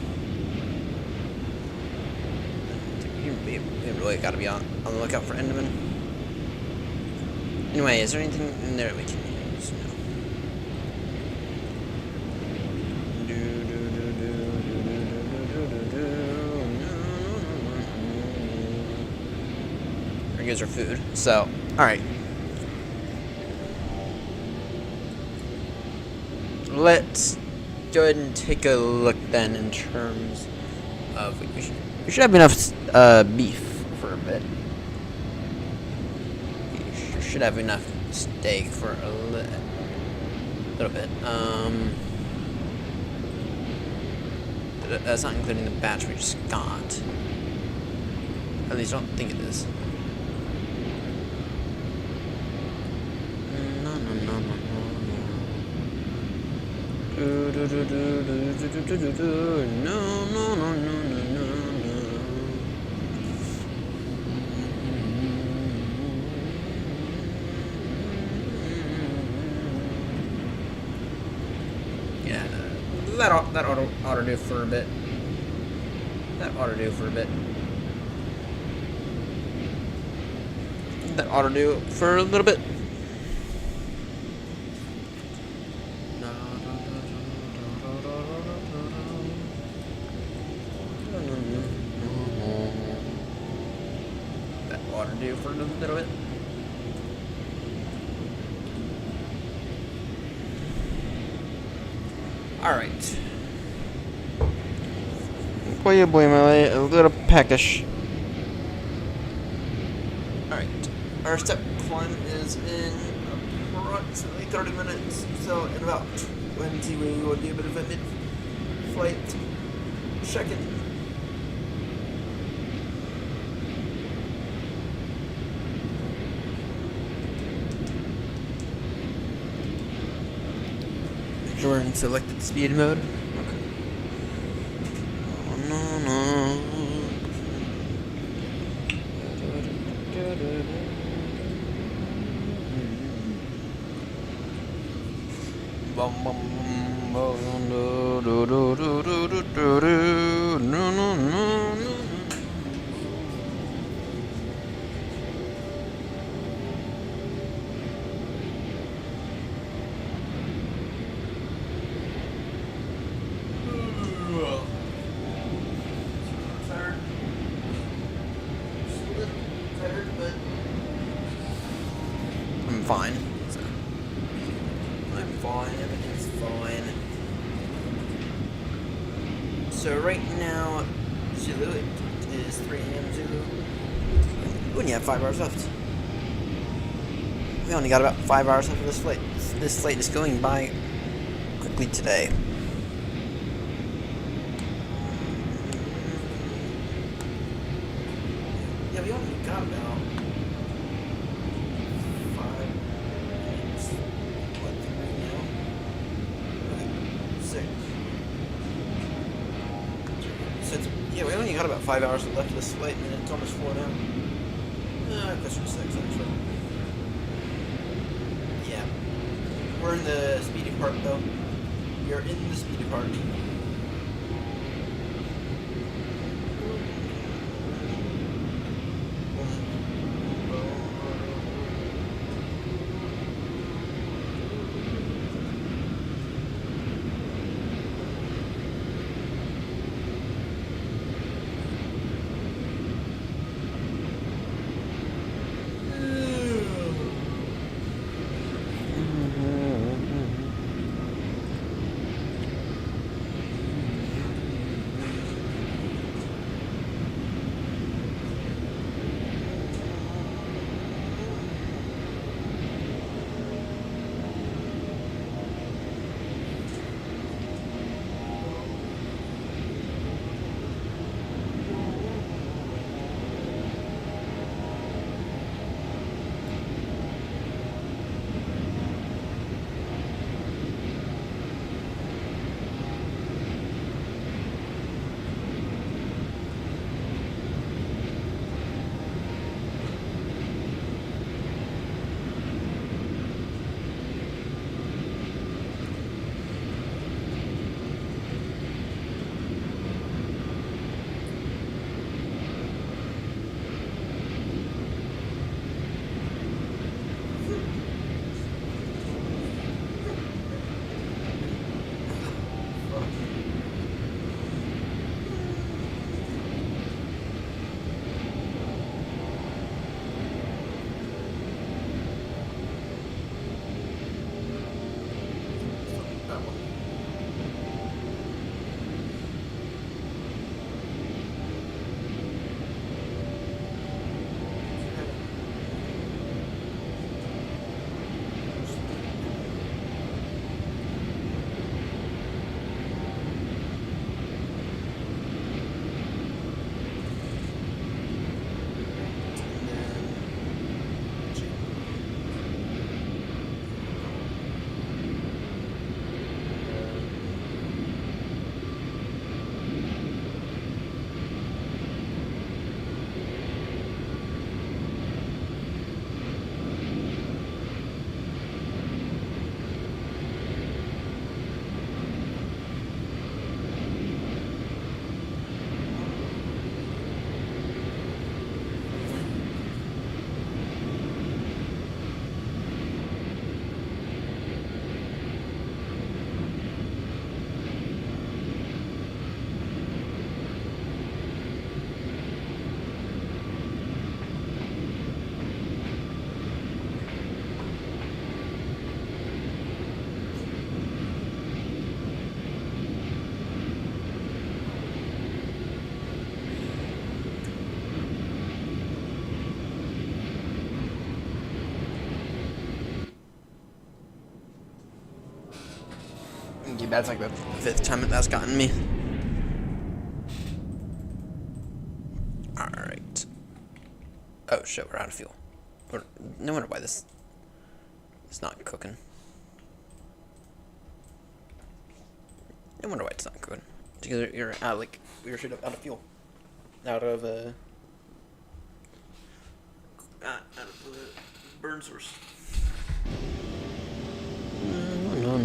We really gotta be on the lookout for Enderman. Anyway, is there anything in there we can use? No. There goes our food. So, alright. Let's go ahead and take a look then in terms of we should have enough beef for a bit. We should have enough steak for a little bit. That's not including the batch we just got. At least I don't think it is. No. Yeah, that ought to do for a bit. That ought to do for a bit. That ought to do for a little bit. That ought to do for a little bit. Alright. Boy, my a little peckish. Alright. Our step climb is in approximately 30 minutes, so in about 20 we will do a bit of a mid-flight check-in. We're in selected speed mode. Okay. Oh, no. I'm fine. So I'm fine. Everything's fine. So right now, Zulu, it is 3 a.m. Zulu. We only have 5 hours left. We only got about 5 hours left of this flight. This flight is going by quickly today. Yeah, we only got about 5 minutes. What, 3 now? Okay, 6. So it's, yeah, we only got about 5 hours left of this flight, and it's almost 4 now. Closer to 6, actually. Yeah. We're in the speedy part, though. We are in the speedy part. bad. It's like the 5th time that's gotten me. Alright. Oh shit, we're out of fuel. No wonder why this is not cooking. No wonder why it's not cooking. Because you're out of, like, we were straight up out of fuel. Out of the burn source. No.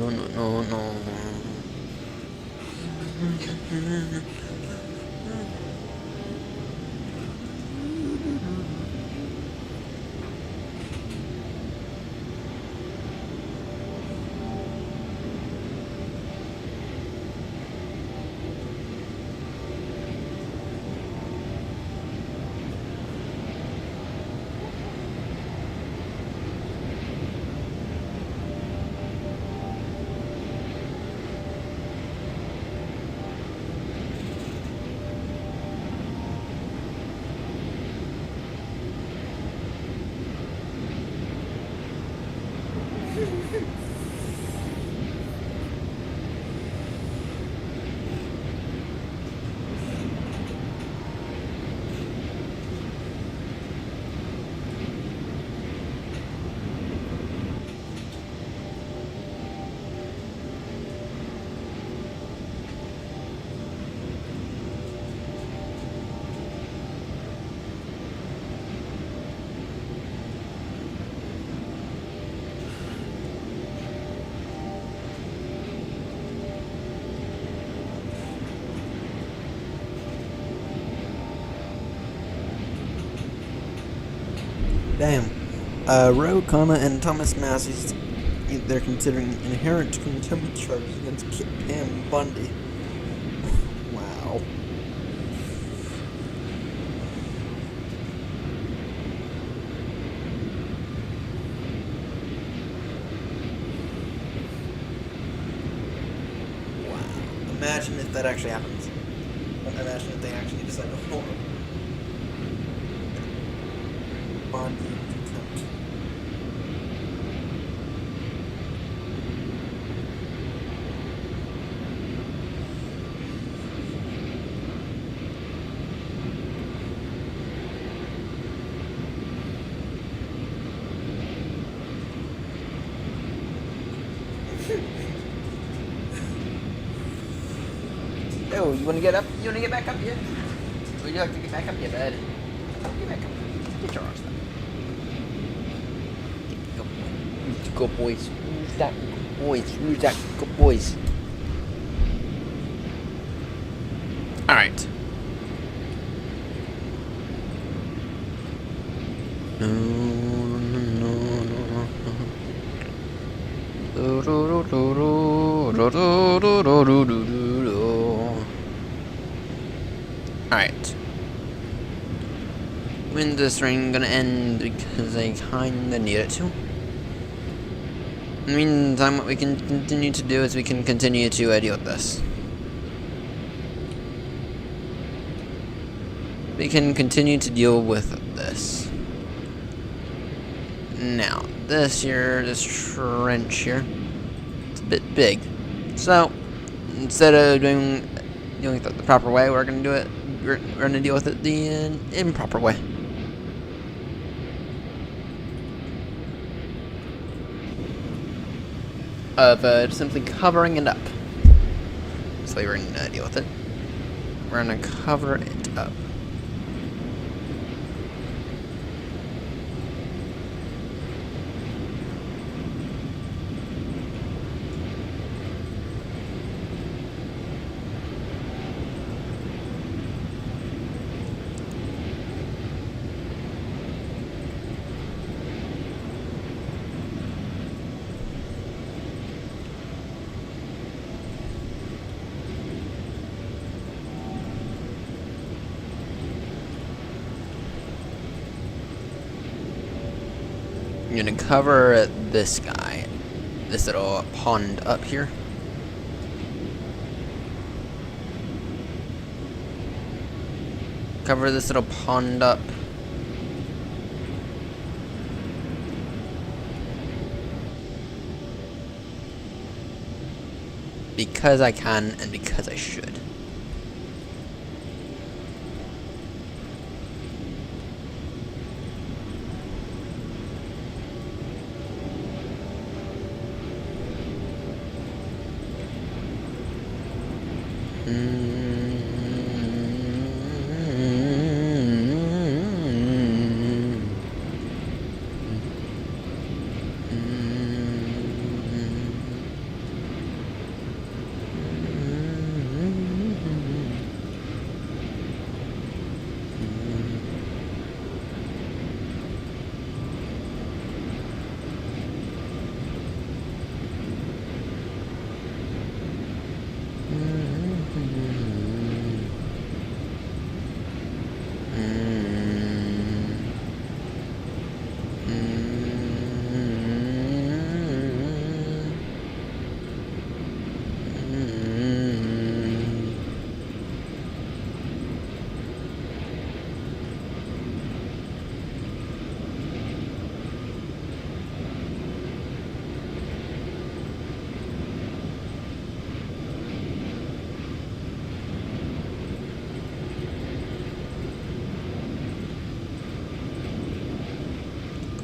Damn. Roe, Kama, and Thomas Massey's, they're considering inherent contempt charges against Kit Pam Bundy. Wow. Wow. Imagine if that actually happens. Imagine if they actually decide to hold him. Bundy contempt. Yo, you wanna get up? You wanna get back up yet? Would you like to get back up yet, bud? Get back up. Get your arms up. Good boys. Who's that good boys? Who's that good boys? Alright. Alright. When's this rain gonna end? Because I kinda need it to. In the meantime, what we can continue to do is we can continue to deal with this. We can continue to deal with this. Now, this here, this trench here, it's a bit big. So, instead of doing it the proper way, we're gonna do it. We're gonna deal with it the improper way. Of simply covering it up. So we're gonna deal with it. We're gonna cover it up. I'm gonna cover this guy, this little pond up here. Cover this little pond up. because I can and because I should.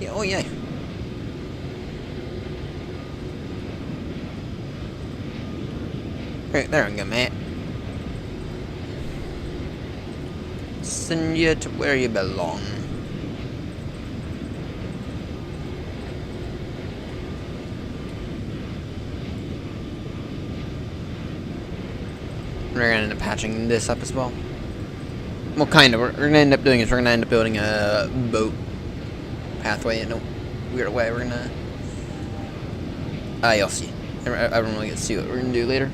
Yeah, oh yeah. Right, there we go, mate. Send you to where you belong. We're gonna end up patching this up as well. Well, kind of. We're gonna end up doing is we're gonna end up building a boat pathway in a weird way. We're gonna. You'll see. I don't really get to see what we're gonna do later.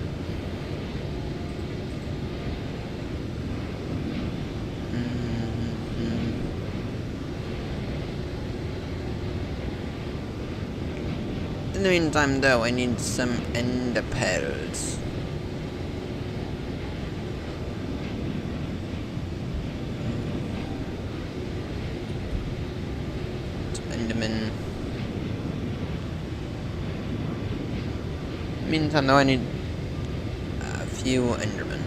In the meantime, though, I need some ender pearls. Enderman. Meantime, though, I need a few Endermen.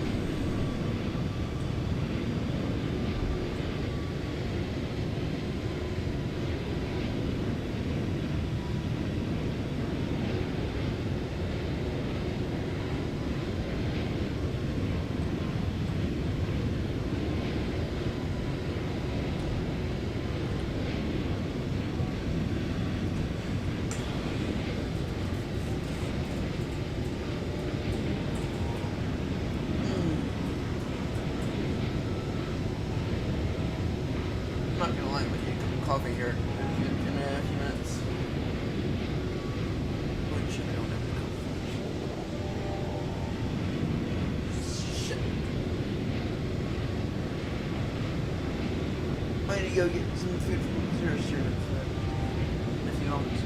I'm not gonna lie with you. Coffee here in a few minutes. Which I don't have coffee. Shit. I need to go get some food from Zero here in a few moments.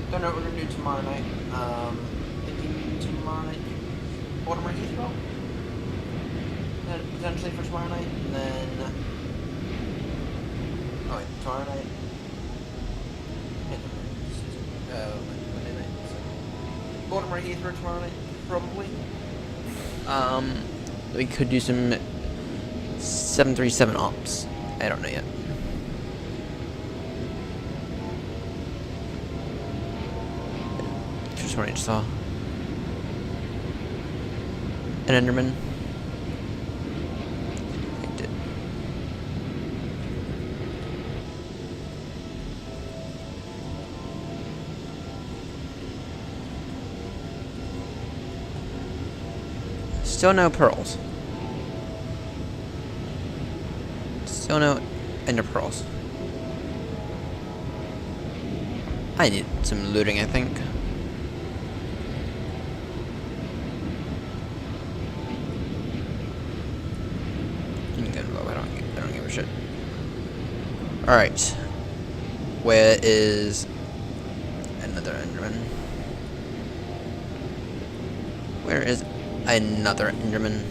Don't know what we're gonna do tomorrow night. Thinking tomorrow night, Baltimore Heathrow. Potentially for tomorrow night, and then. Oh wait, tomorrow night. Monday night. So. Baltimore Heathrow tomorrow night, probably. We could do some 737 ops. I don't know yet. Just what I just saw. An Enderman. I did. Still no pearls. Still no ender pearls. I need some looting, I think. I don't give a shit. Alright. Where is another Enderman. Where is another Enderman?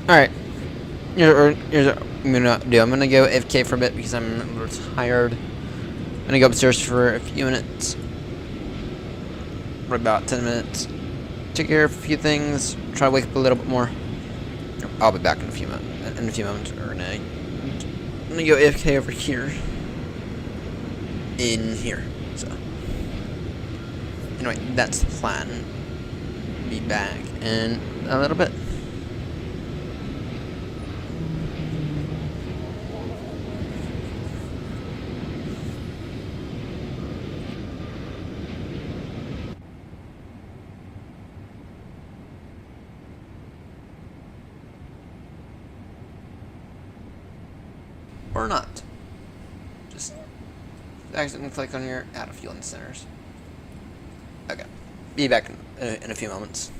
Alright. Here's what I'm gonna do. I'm gonna go AFK for a bit because I'm a little tired. I'm gonna go upstairs for a few minutes. For about 10 minutes. Take care of a few things. Try to wake up a little bit more. I'll be back in a few moments. Or no. I'm gonna go AFK over here. In here. So. Anyway, that's the plan. Be back in a little bit. Or not. Just accidentally click on your out of fueling centers. Okay. Be back in a few moments.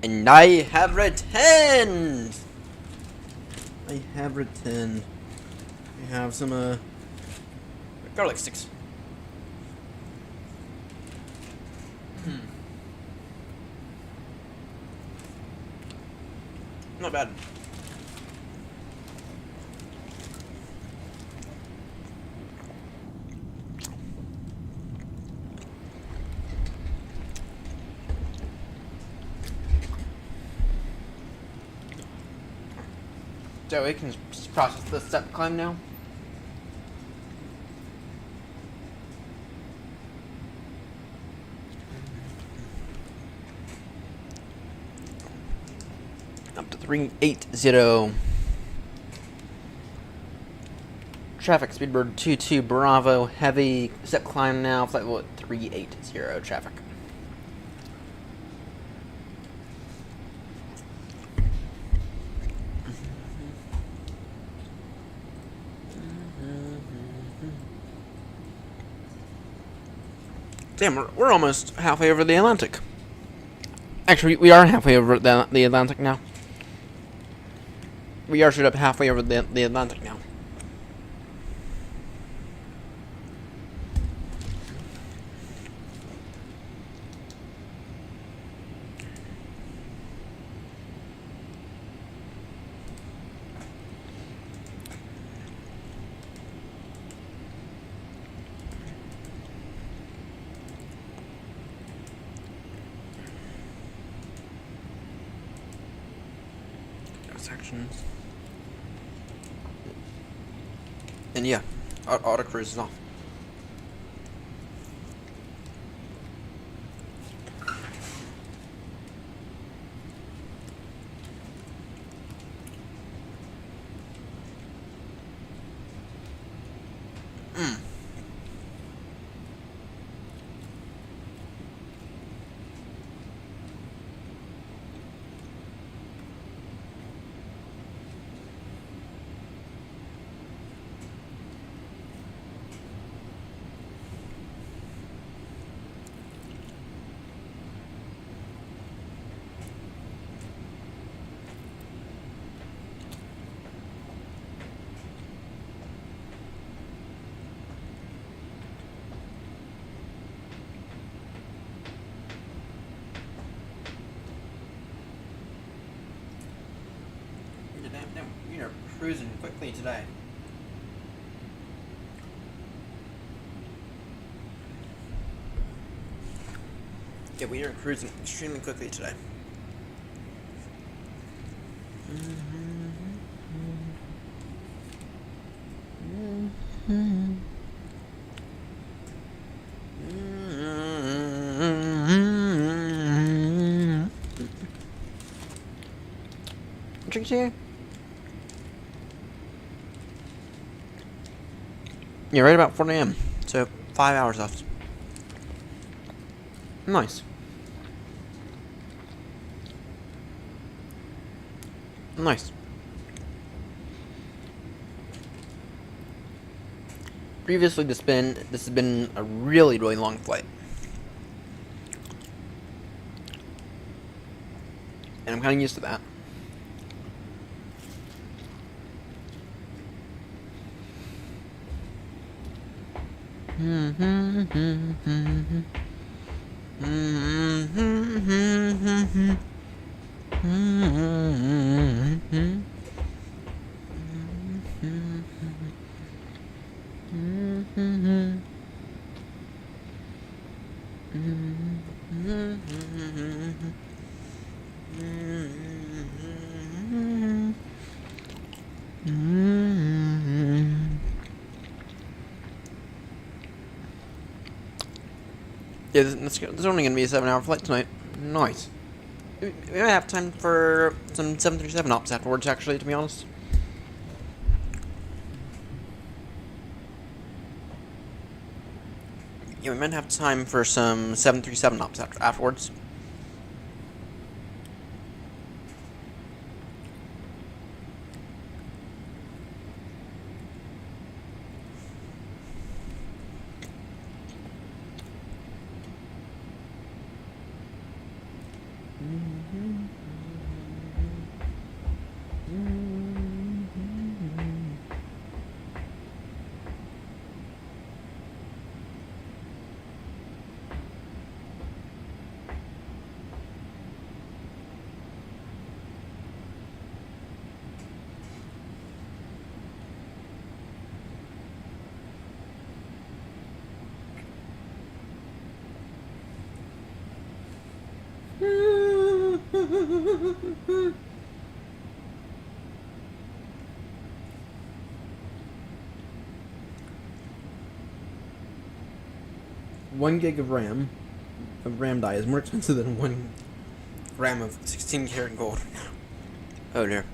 And I have returned! I have returned. We have some, garlic sticks. Not bad. So we can process the step climb now. Up to 380. Traffic, Speedbird 22 Bravo, heavy, step climb now, flight level at 380 traffic. Damn, we're almost halfway over the Atlantic. Actually, we are halfway over the Atlantic now. We are straight up halfway over the Atlantic now. Sections. And yeah, auto cruise is off. We are cruising quickly today. Yeah, we are cruising extremely quickly today. Drinks here? Yeah, right about 4 a.m. So 5 hours left. Nice. Nice. Previously, this has been a really long flight, and I'm kind of used to that. Yeah, there's only going to be a 7-hour flight tonight. Nice. We might have time for some 737 ops afterwards, actually, to be honest. Yeah, we might have time for some 737 ops afterwards. One gig of RAM die is more expensive than 1 gram of 16 karat gold. Oh dear.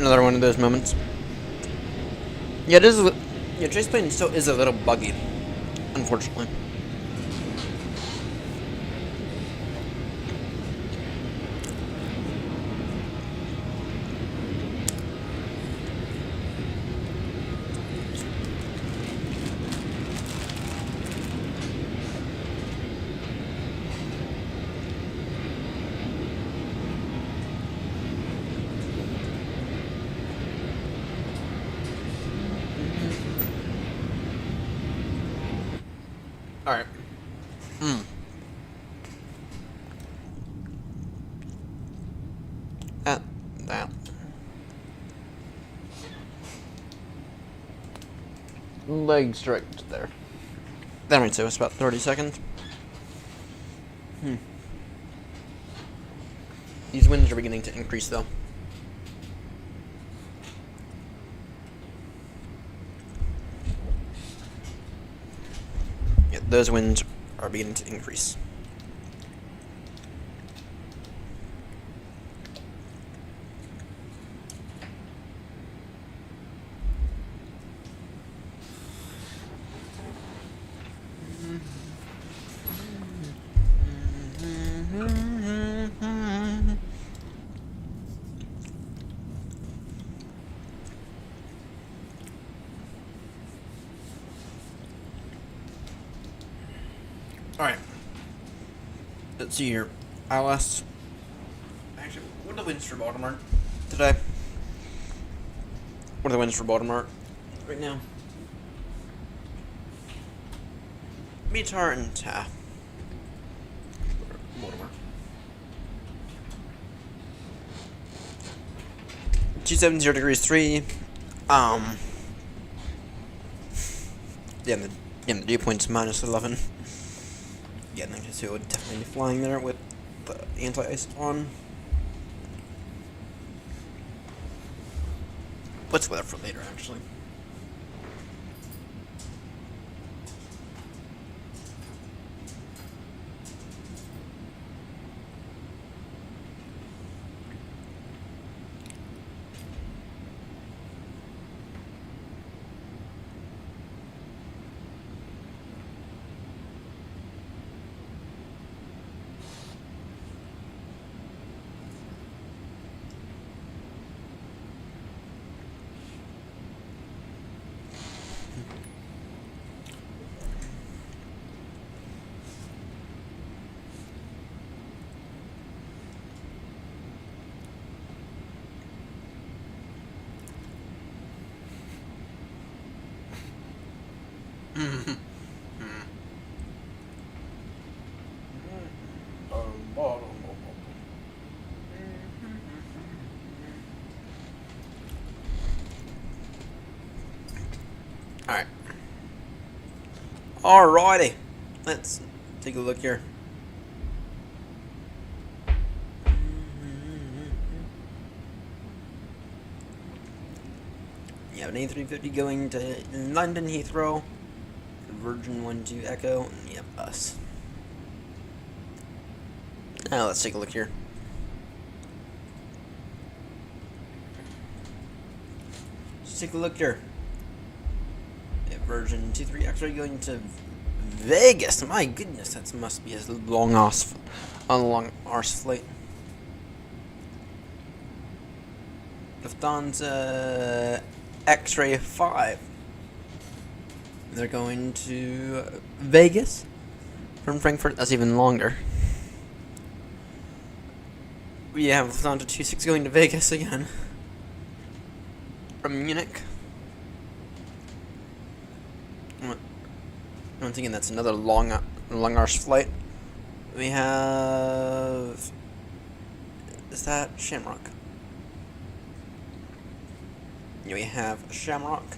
Another one of those moments. Yeah, it is. Yeah, chase plane still is a little buggy, unfortunately. Alright. That. Leg straight there. That might save us about 30 seconds. These winds are beginning to increase, though. Yeah, those winds are beginning to increase. Alright. Let's see here. ILS. Actually, what are the winds for Baltimore today? What are the winds for Baltimore right now? Meteor and Taft. Baltimore. 270 degrees 3. The dew point's minus 11. Yeah, 92 would definitely be flying there with the anti-ice on. What's weather for later, actually? Alright. Alrighty. Let's take a look here. You have an A350 going to London Heathrow, Virgin 12 Echo, and you have us. Now let's take a look here. Let's take a look here. Virgin 23 X-ray going to Vegas. My goodness, that must be a long arse flight. Lufthansa X-ray 5. They're going to Vegas from Frankfurt. That's even longer. We have Lufthansa 26 going to Vegas again from Munich. I'm thinking that's another long arse flight. We have... Is that Shamrock? Yeah, we have Shamrock.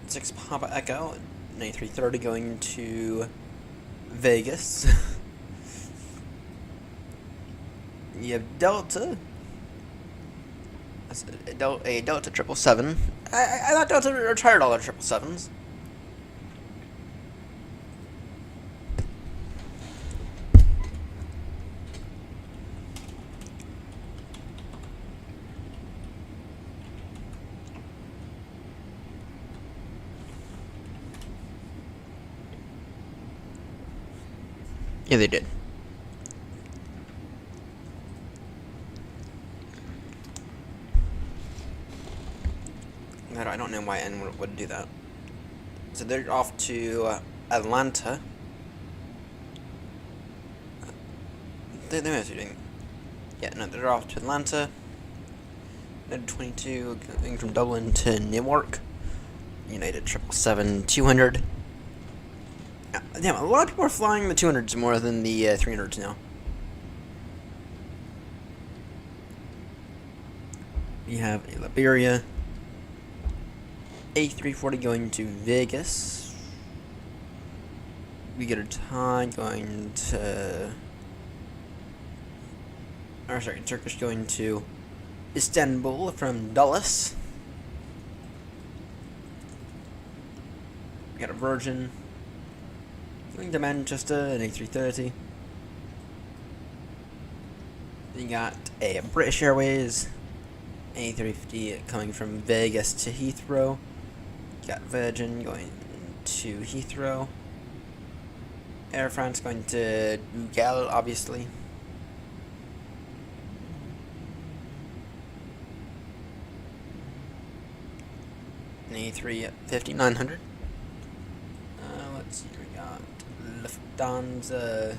6 Papa Echo. 9330 going to Vegas. You have Delta. That's a Delta 777. I thought Delta retired all their 777s. Yeah, they did. I don't know why anyone would do that. So they're off to Atlanta. They must be doing. Yeah, no, they're off to Atlanta. United 22 going from Dublin to Newark. United 777-200. Damn, a lot of people are flying the 200s more than the 300s now. We have a Liberia A340 going to Vegas. We get a Thai going to... Or sorry, Turkish going to Istanbul from Dulles. We got a Virgin going to Manchester, an A330. We got a British Airways A350 coming from Vegas to Heathrow. Got Virgin going to Heathrow. Air France going to Google, obviously. An A350-900. Let's see, we got Lufthansa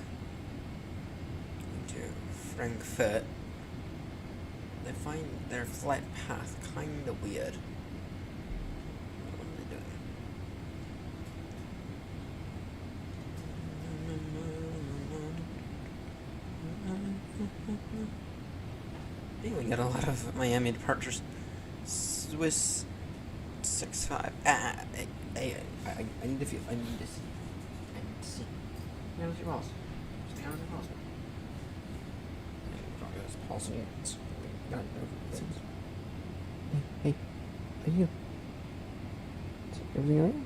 to Frankfurt. They find their flight path kind of weird. What are they doing? Hey, we got a lot of Miami departures. Swiss 65. I need to feel. I need to see. How's your pulse? How's your pulse? Pulse. Hey, are you? Is everything alright?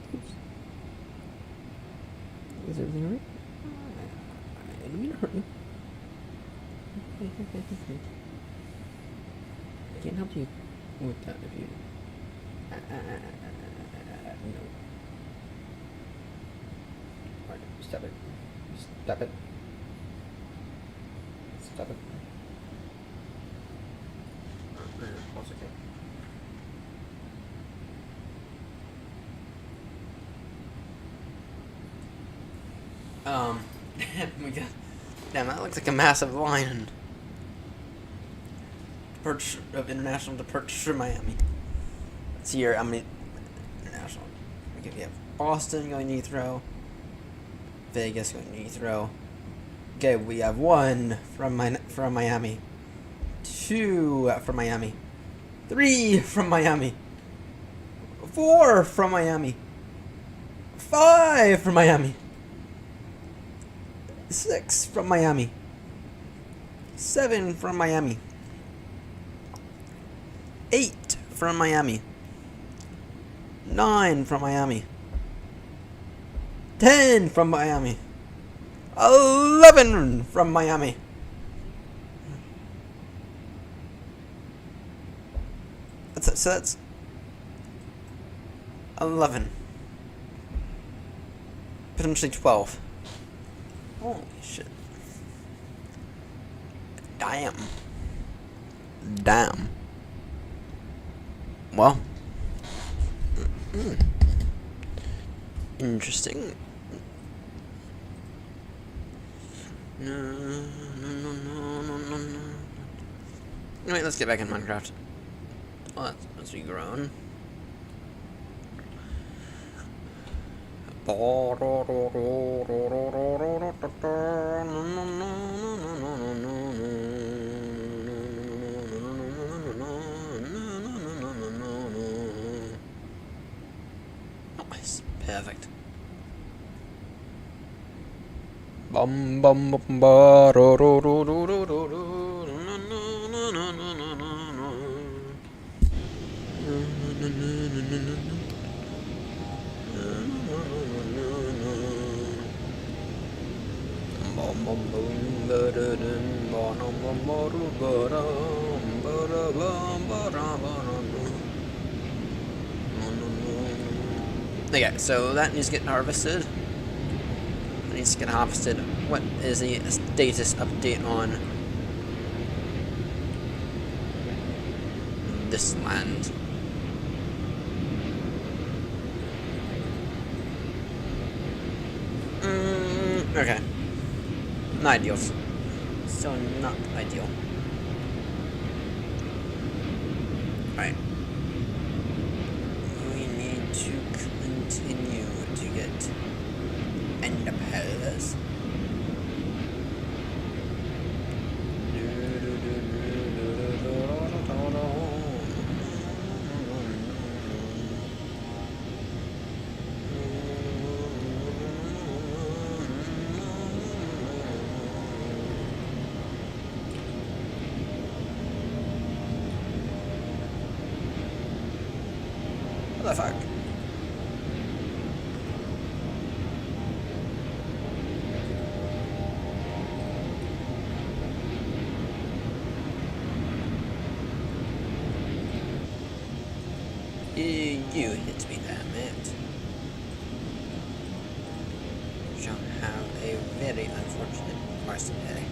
Is everything alright? I didn't mean to hurt you. I can't help you with that if you. No. Alright, stop it. Stop it. Stop it. Pulse, okay. We got. Damn, that looks like a massive line. Departure of international departure Miami. Let's see here. How many international? Okay, we have Boston going to Heathrow. Vegas going to Heathrow. Okay, we have 1 from Miami. 2 from Miami. 3 from Miami. 4 from Miami. 5 from Miami. 6 from Miami. 7 from Miami. 8 from Miami. 9 from Miami. 10 from Miami. 11 from Miami. So that's 11. Potentially 12. Holy shit. Damn. Damn. Well. Interesting. No. Anyway, let's get back in Minecraft. Let's be grown. Nice. Perfect. Bum bum bum ba ro ro ro ro ro ro ro. Okay, so that needs to get harvested. I needs to get harvested. What is the status update on this land? Okay. Not ideal. Still not ideal. Right. We need to continue to get independence. What the fuck? You hit me there, mate. Shall have a very unfortunate price to pay.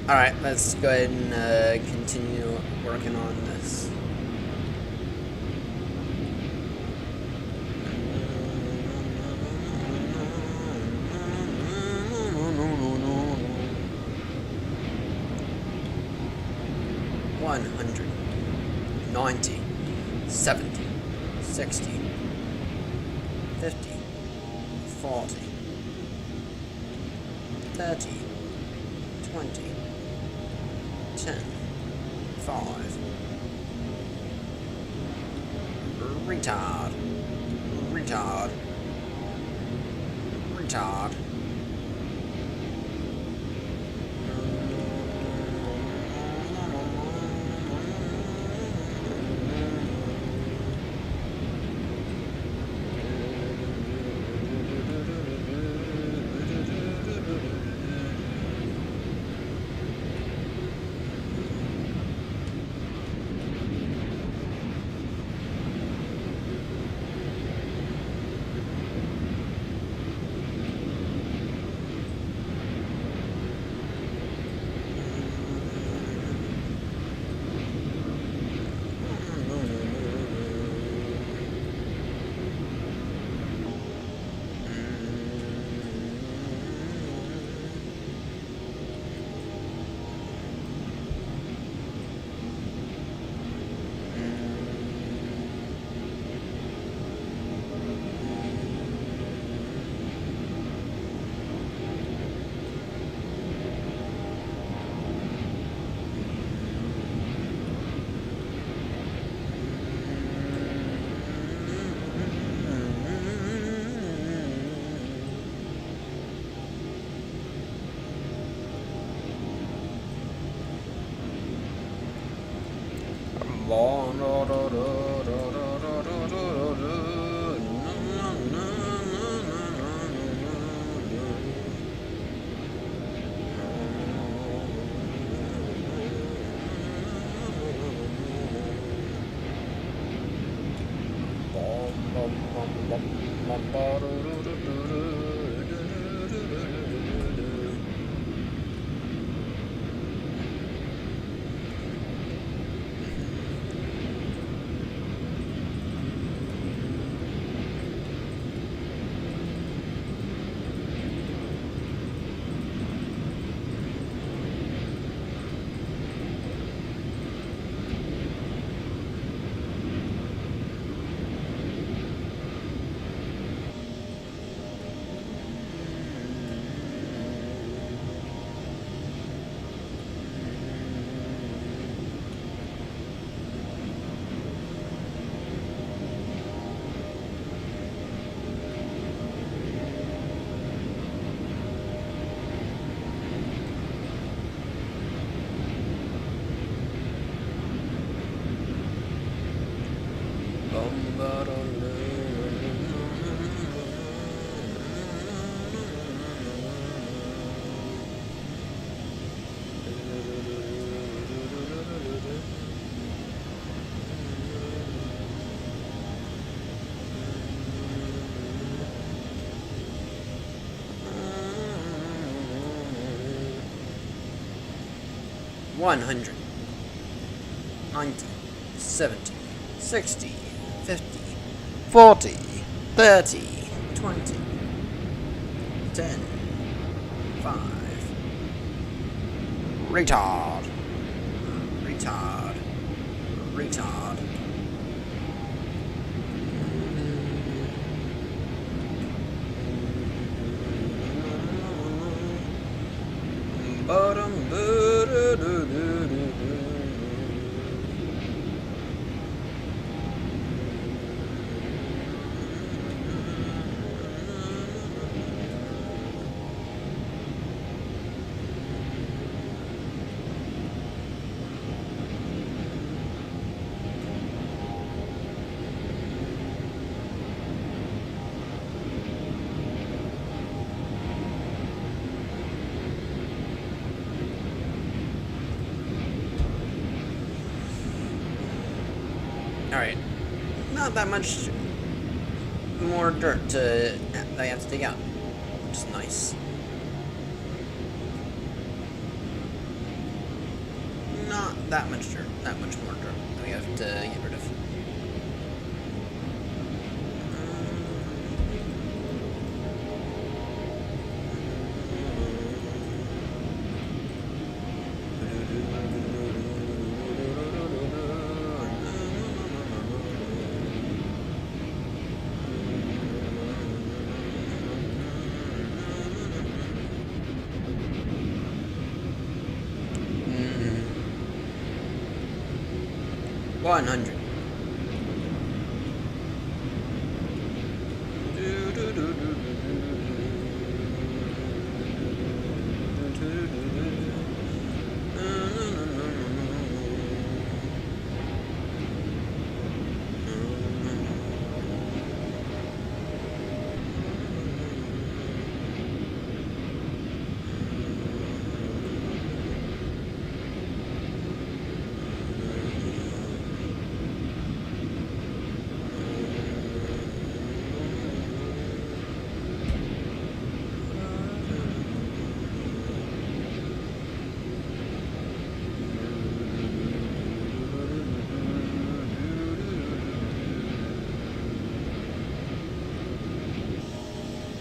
Alright, let's go ahead and continue working on this. One 90, 70, 60, 50, 40, 30, 20, 10, 5, retard, retard, retard. 100, 90, 70, 60, 50, 40, 30, 20, 10, 5. Retard. Retard. Retard. Alright, not that much more dirt that I have to dig out, which is nice. Not that much dirt, that much more dirt that we have to get rid of. Mm. 100.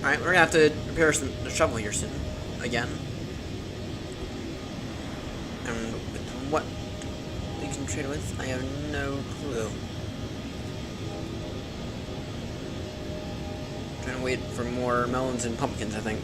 Alright, we're gonna have to repair the shovel here soon. Again. And with what we can trade with, I have no clue. Trying to wait for more melons and pumpkins, I think.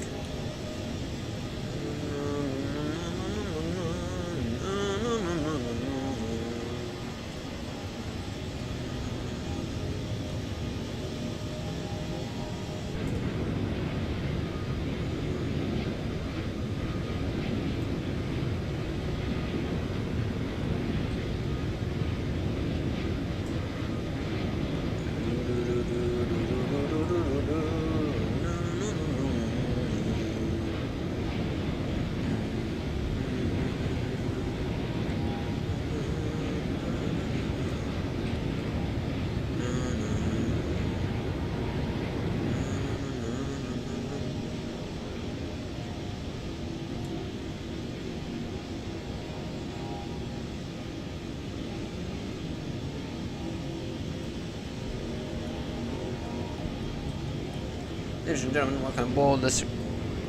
Ladies and gentlemen, welcome aboard this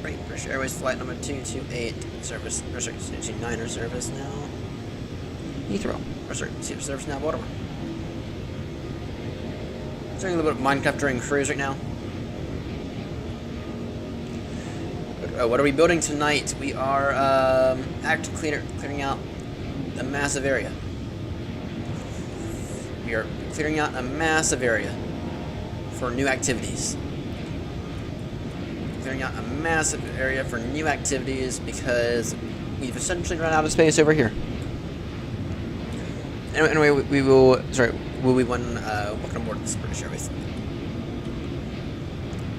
Great British Airways flight number 228 service, or sorry, 229er service now. Heathrow, or sorry, service now Baltimore. Doing a little bit of Minecraft during cruise right now. What are we building tonight? We are actively clearing out a massive area. We are clearing out a massive area for new activities. Clearing out a massive area for new activities because we've essentially run out of space over here. Anyway, we will. Sorry, will we welcome aboard this British Airways?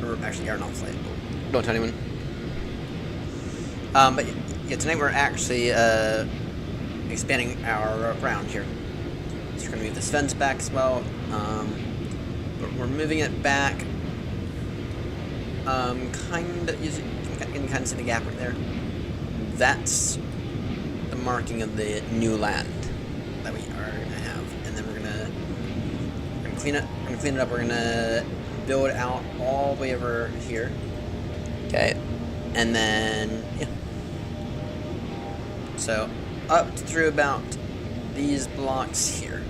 Or actually, aeronaut flight. Don't tell anyone. But yeah, tonight we're actually expanding our ground here. So we're gonna move this fence back as well. But we're moving it back. You can kind of see the gap right there. That's the marking of the new land that we are gonna have, and then we're gonna clean it. We're gonna clean it up. We're gonna build out all the way over here. Okay, and then yeah. So up through about these blocks here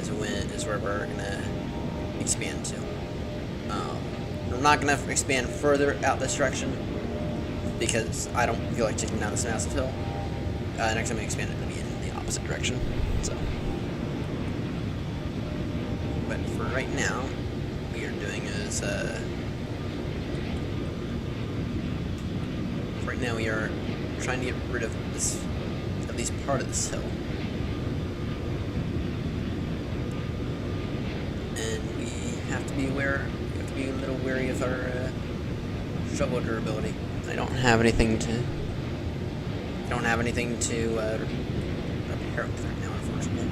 is where we're gonna expand to. I'm not gonna expand further out this direction because I don't feel like taking down this massive hill. Next time I expand it, it'll be in the opposite direction. So, but for right now, what we are doing is right now we are trying to get rid of this, at least part of this hill. And we have to be aware, we have to be a little wary of our shovel durability. I don't have anything to repair it with right now, unfortunately.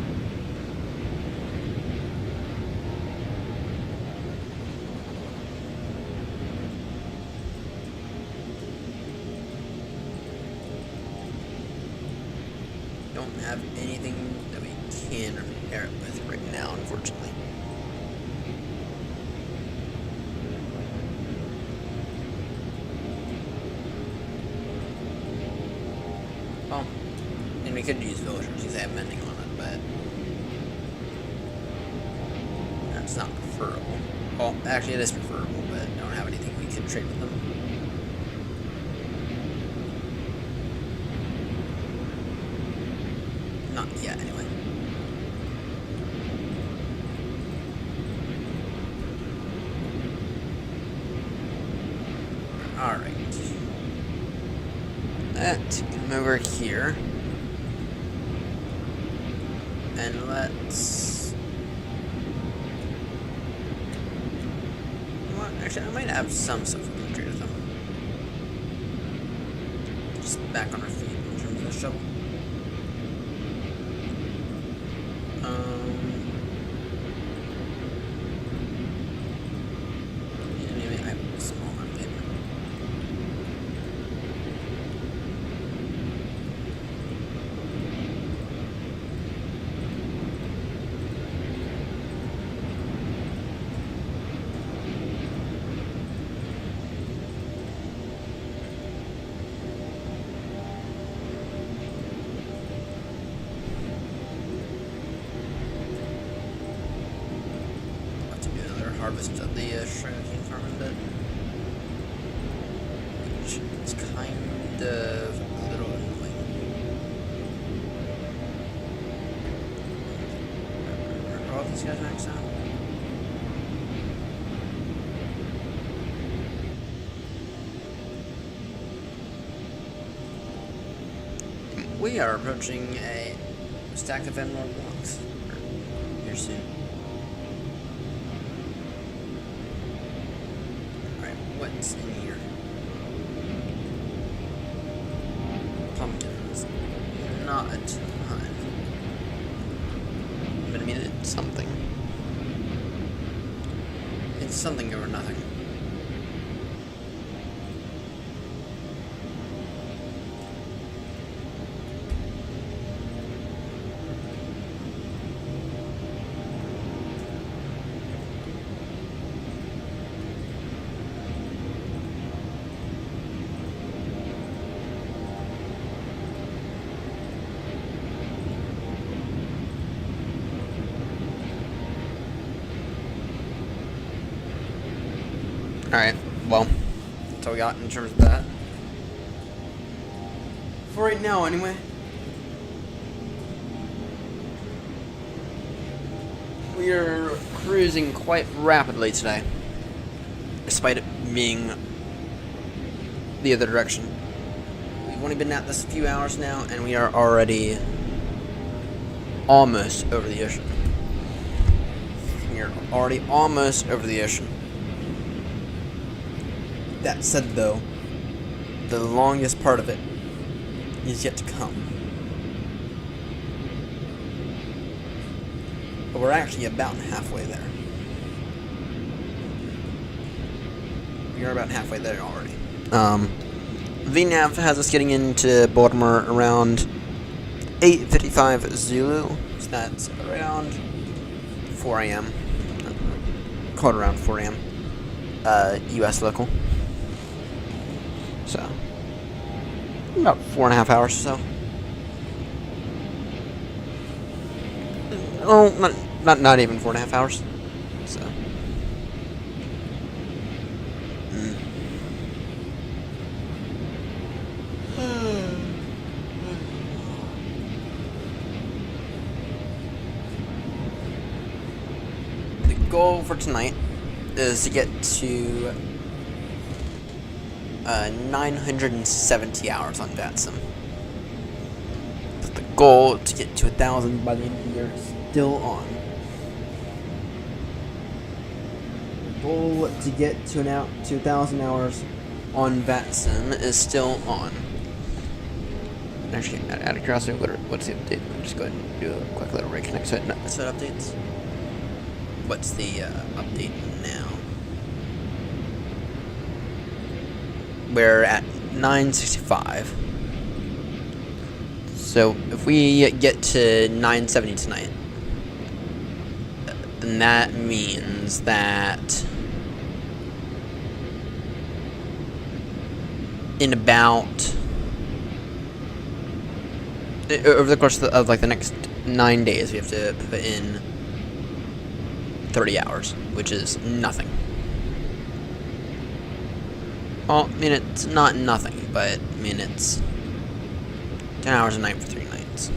Don't have anything that we can repair it with right now, unfortunately. Well, and we could use villagers because they have mending on it, but that's not preferable. Well, actually it is preferable, but I don't have anything we can trade with them. Not yet, anyway. Alright. Let's come over here. And let's... Well, actually, I might have some stuff we can trade with them. Just back on our feet in terms of the shovel. Yeah, maybe I have a small amount of paper. Harvest of the sugarcane farm a bit, which is kind of a little annoying. Are all these guys maxed out? We are approaching a stack of emerald blocks here soon. What's in here? Pumpkins. Not a ton. But I mean, it's something. It's something over nothing. Alright, well, that's all we got in terms of that. For right now, anyway. We are cruising quite rapidly today, despite it being the other direction. We've only been at this a few hours now, and we are already almost over the ocean. We are already almost over the ocean. That said, though, the longest part of it is yet to come. But we're actually about halfway there. We are about halfway there already. VNAV has us getting into Baltimore around 8:55 Zulu, so that's around 4 a.m. Call it around 4 a.m. U.S. local. So, about 4.5 hours or so. Oh, not even 4.5 hours. So. The goal for tonight is to get to 970 hours on VATSIM. But the goal to get to 1,000 by the end of the year is still on. The goal to get to 1,000 hours on VATSIM is still on. Actually, out of curiosity, what's the update? Let me just go ahead and do a quick little reconnect set updates. What's the update now? We're at 965. So if we get to 970 tonight, then that means that in about over the course of like the next 9 days, we have to put in 30 hours, which is nothing. Well, I mean, it's not nothing, but I mean, it's 10 hours a night for 3 nights.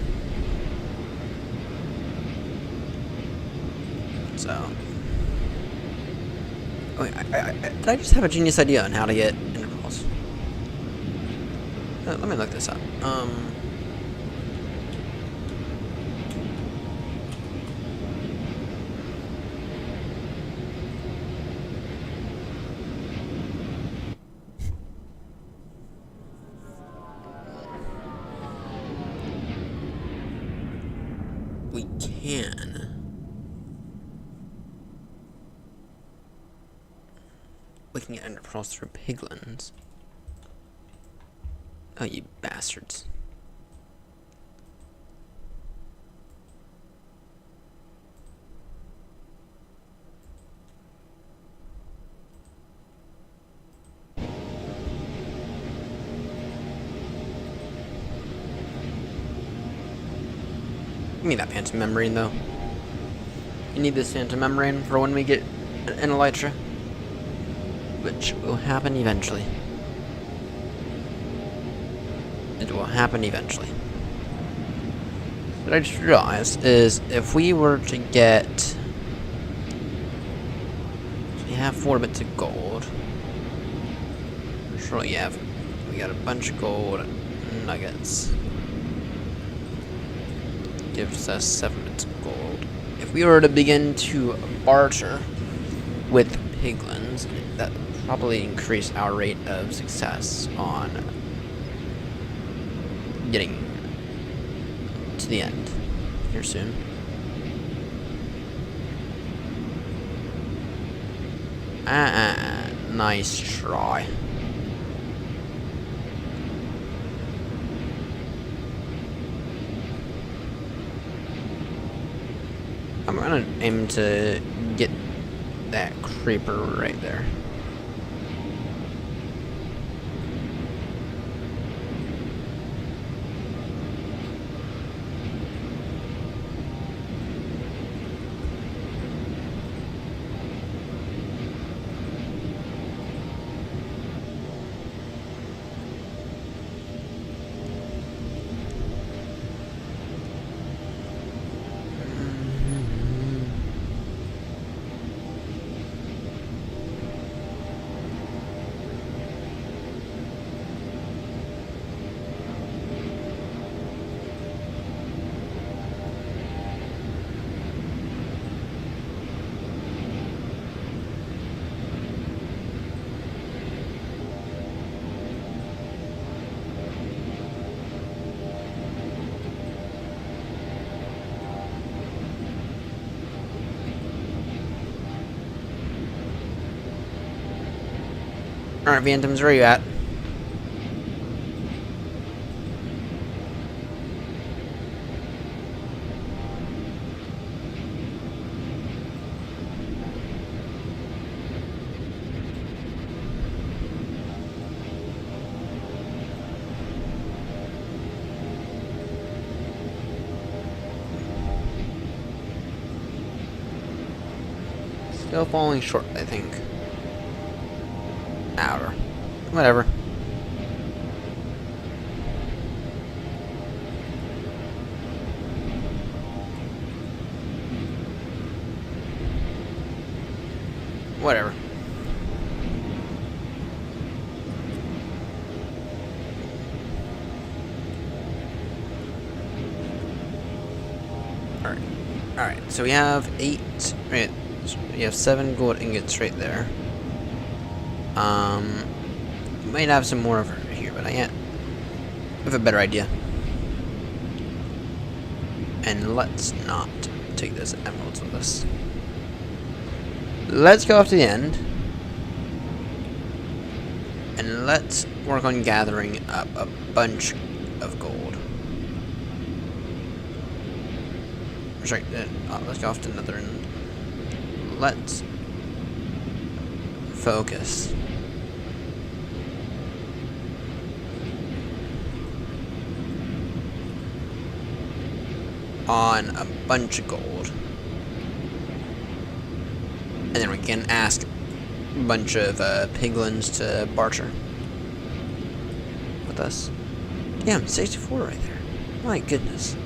So, oh, wait, did I just have a genius idea on how to get intervals? Let me look this up. We can. Looking at intervals through piglins. Oh, you bastards. Give me that phantom membrane, though. You need this phantom membrane for when we get an elytra, which will happen eventually. It will happen eventually. What I just realized is if we were to get... So we have 4 bits of gold. Surely, yeah, we got a bunch of gold nuggets. Gives us 7 bits of gold. If we were to begin to barter with piglins, that would probably increase our rate of success on getting to the end here soon. Nice try. I'm gonna aim to get that creeper right there. Alright, Phantoms, where are you at? Still falling short, I think. Hour. Whatever. Whatever. Alright, so we have 8, right, we have 7 gold ingots right there. We might have some more over here, but I have a better idea. And let's not take those emeralds with us. Let's go off to the end. And let's work on gathering up a bunch of gold. Sorry, let's go off to another end. Let's focus on a bunch of gold. And then we can ask a bunch of piglins to barter with us. Damn, 64 right there. My goodness.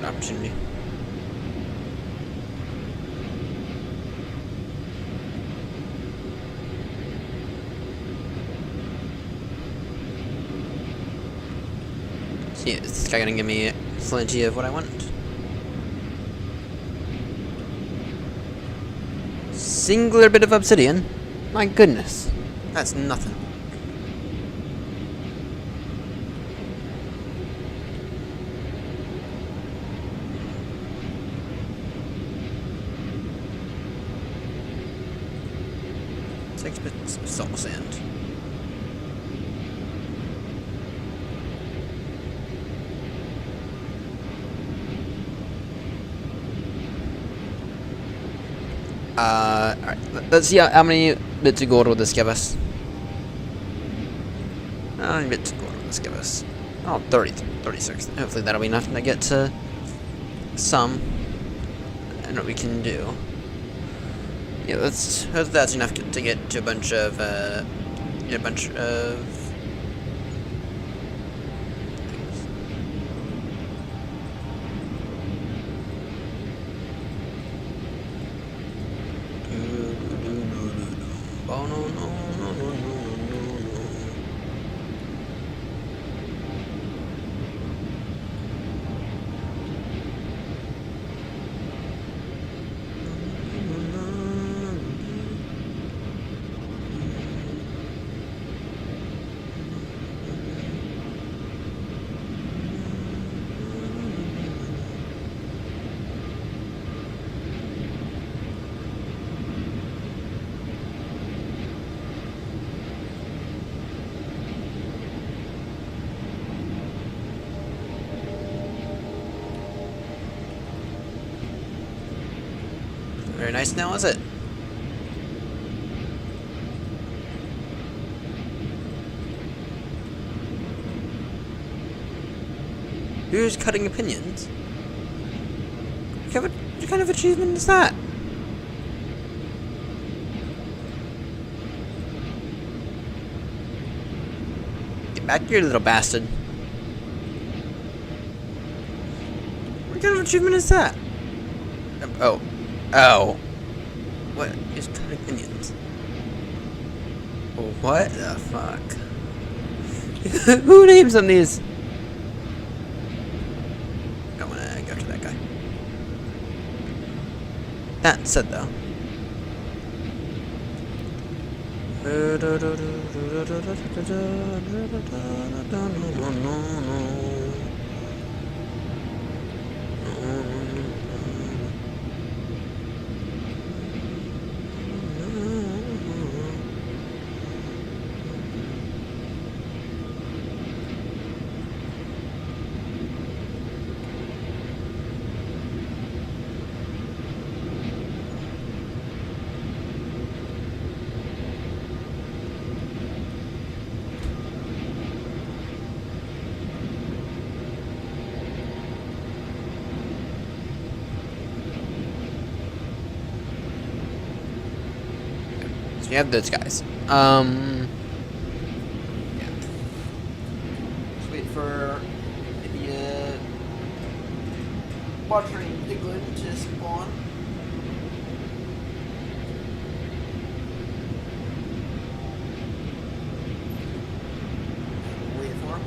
Opportunity. See, is this guy gonna give me plenty of what I want? Singular bit of obsidian? My goodness. That's nothing. Salt sand. Alright, let's see how many bits of gold will this give us. How many bits of gold will this give us? Oh, 36. Hopefully that'll be enough to get to some. And what we can do. Yeah, that's enough to get to a bunch of things. Oh no. Very nice now, is it? Who's cutting opinions? What kind of achievement is that? Get back here, little bastard. What kind of achievement is that? Oh. Oh. What? Who's cutting opinions? What the fuck? Who names them these? I wanna go to that guy. That said, though. So you have those guys. Yeah. Just wait for maybe a watering piglin to spawn. Wait for him.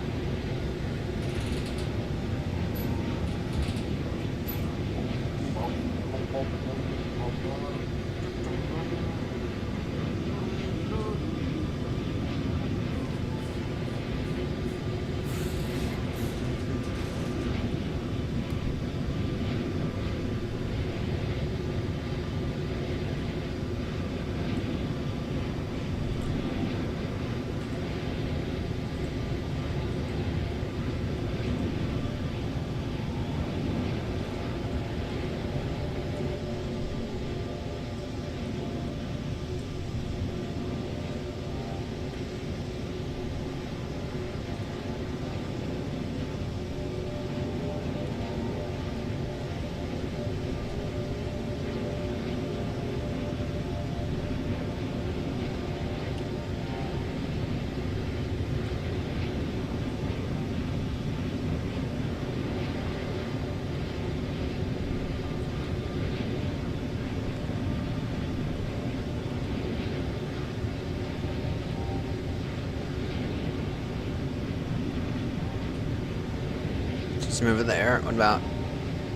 Some over there. What about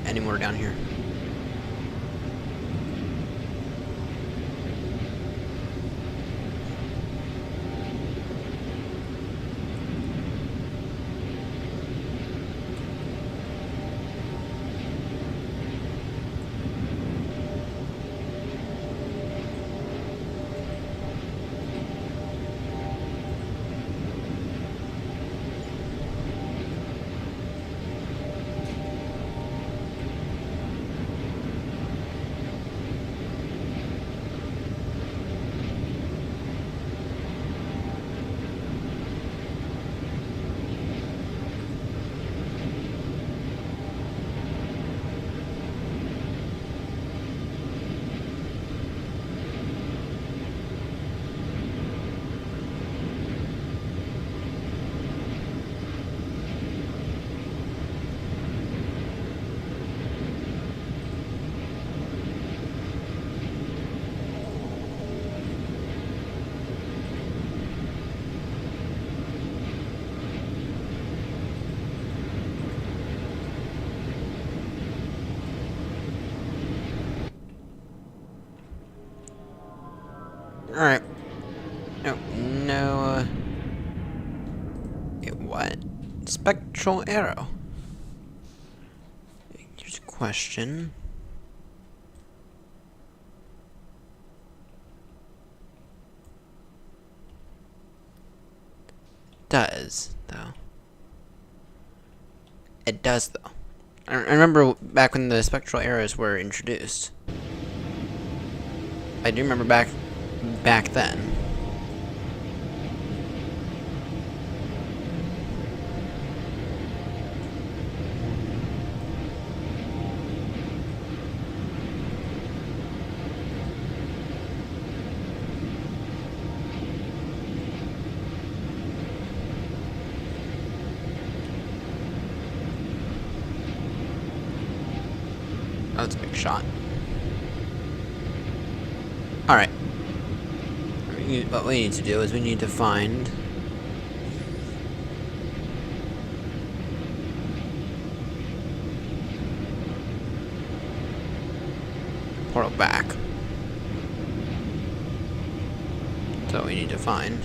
any more down here? Alright. No, what? Spectral arrow. Here's a question. Does, though. It does, though. I remember back when the spectral arrows were introduced. I do remember back then. That's a big shot. Alright. What we need to do is we need to find... portal back. So we need to find...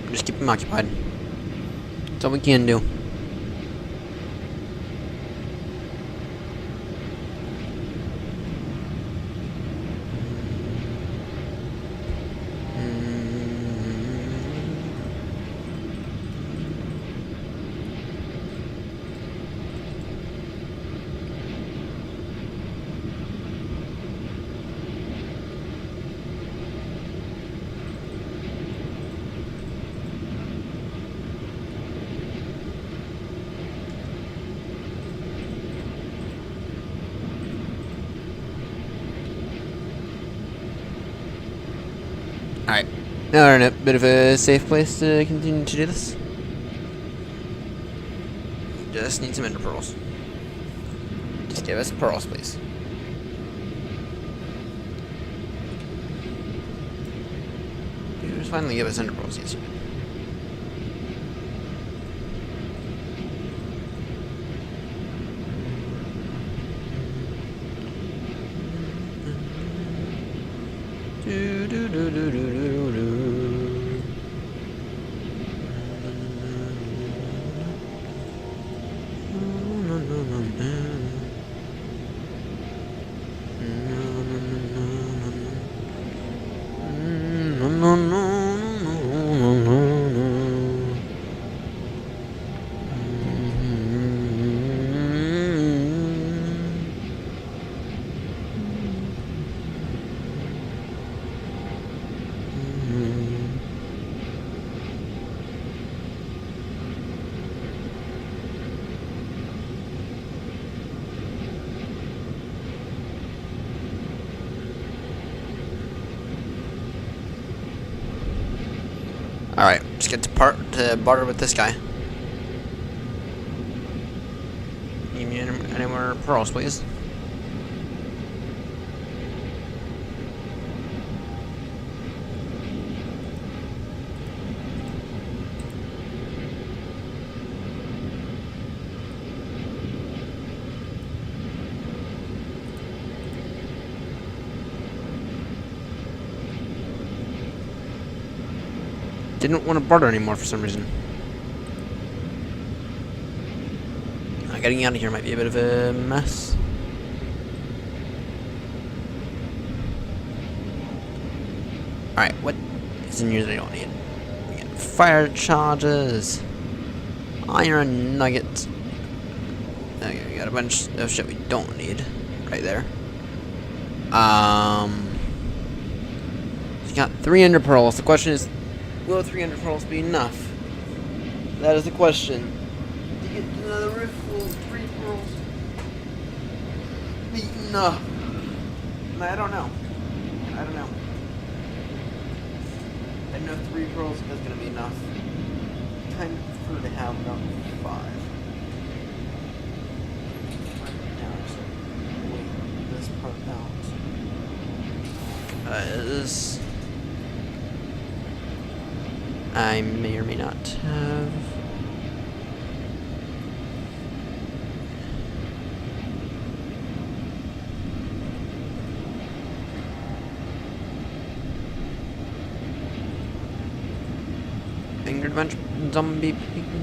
Just keep them occupied. That's all we can do. Alright, now we're in a bit of a safe place to continue to do this. Just need some ender pearls. Just give us pearls, please. You just finally give us ender pearls, yes you did. Do do do do do do do. Alright, just get to barter with this guy. Give me any more pearls, please. Didn't want to barter anymore for some reason. Getting out of here might be a bit of a mess. Alright, what is in here that I don't need? We got fire charges, iron nuggets. Okay, we got a bunch of shit we don't need right there. We got 3 ender pearls. The question is, will 300 pearls be enough? That is the question. To get another roof full of 3 pearls be enough? I don't know. I don't know. I know 3 pearls is gonna be enough. Kind of prefer to have about 5. Now just wait this part out. Because I may or may not have. Fingered bunch of zombie people.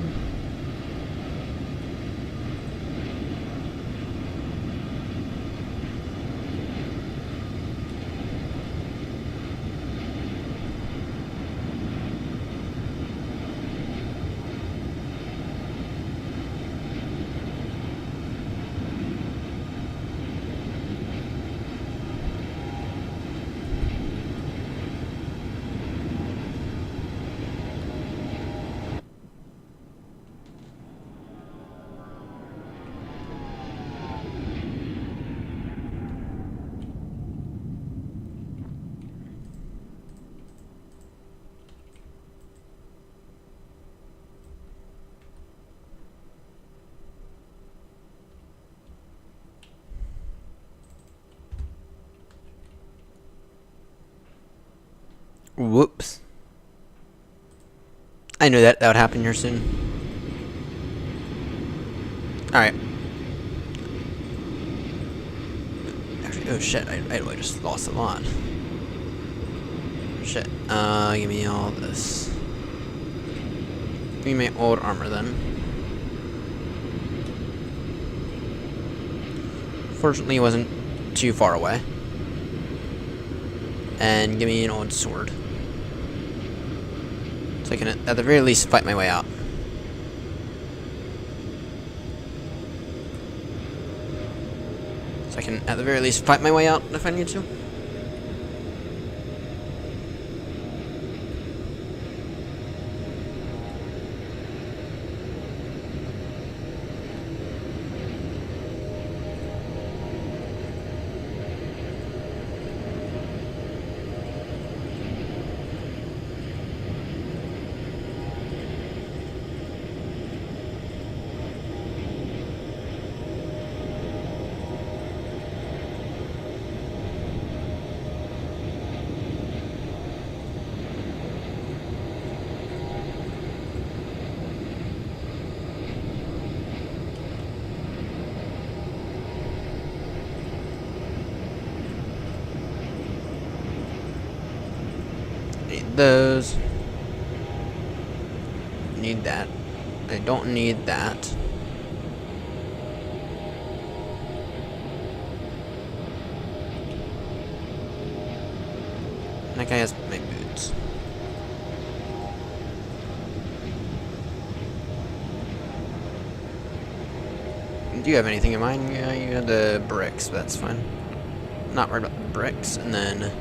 Whoops. I knew that would happen here soon. Alright. Actually, oh shit, I just lost a lot. Shit. Give me all this. Give me my old armor then. Fortunately, it wasn't too far away. And give me an old sword. So I can, at the very least, fight my way out. So I can, at the very least, fight my way out if I need to. Need those. Need that. I don't need that. That guy has my boots. Do you have anything in mind? Yeah, you had the bricks, but that's fine. Not worried about the bricks. And then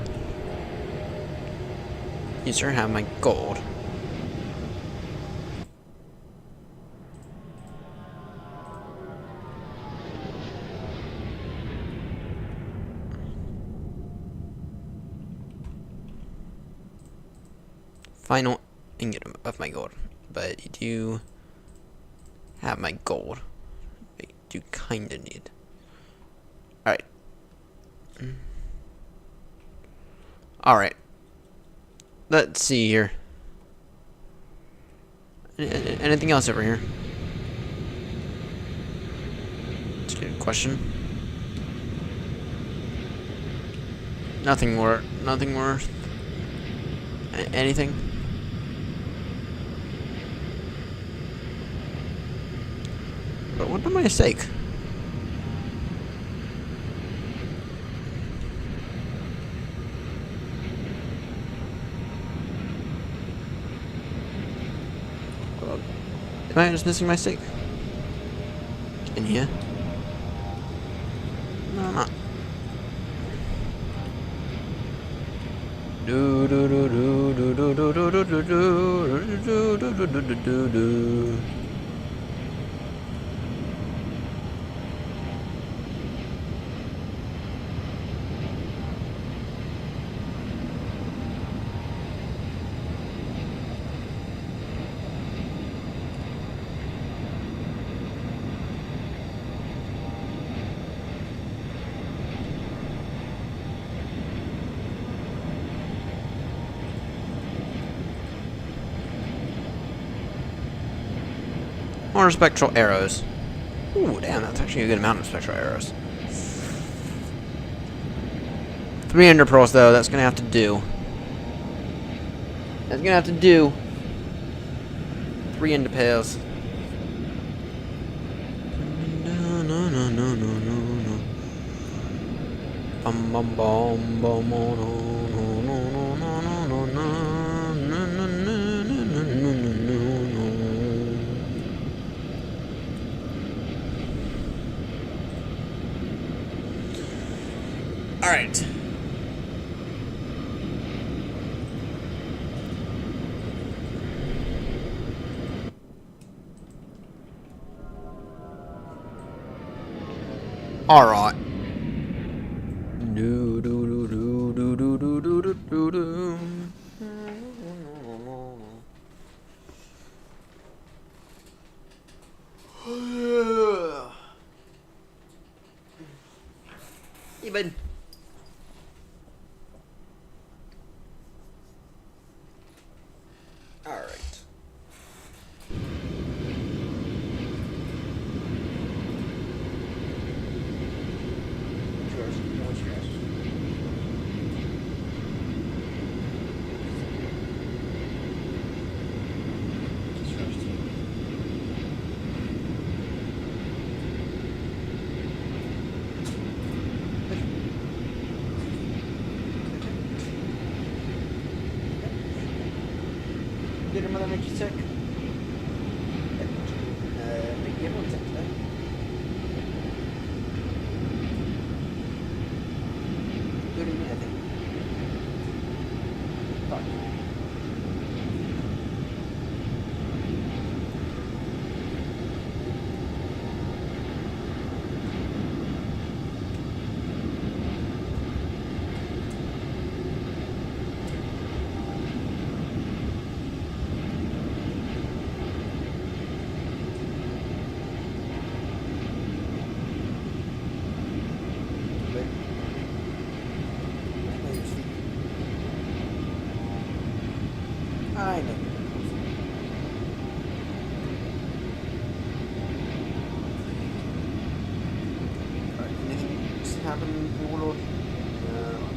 you sir have my gold. Final ingot of my gold, but you do have my gold. I do kinda need. Alright. Alright. Let's see here. Anything else over here? That's a good question. Nothing worth. Nothing worth. Anything? But what am I mistake? Am I just missing my steak? In here? No, I'm not. Do do do do do do do do do do do do do do do do. More spectral arrows. Ooh, damn, that's actually a good amount of spectral arrows. 3 ender pearls, though, that's gonna have to do. That's gonna have to do. 3 ender pearls. No, no, no, no, no, no, no. Bum, bum, bum, bum, no, no, no, no, no, no, no, no. Alright. Alright. Do do do do do do do do do do. Hey, bud. Freedom of Energy Tech. Big yellow tech today. Including me, I think. Fuck. I know. Alright, anything happen, Warlord? No.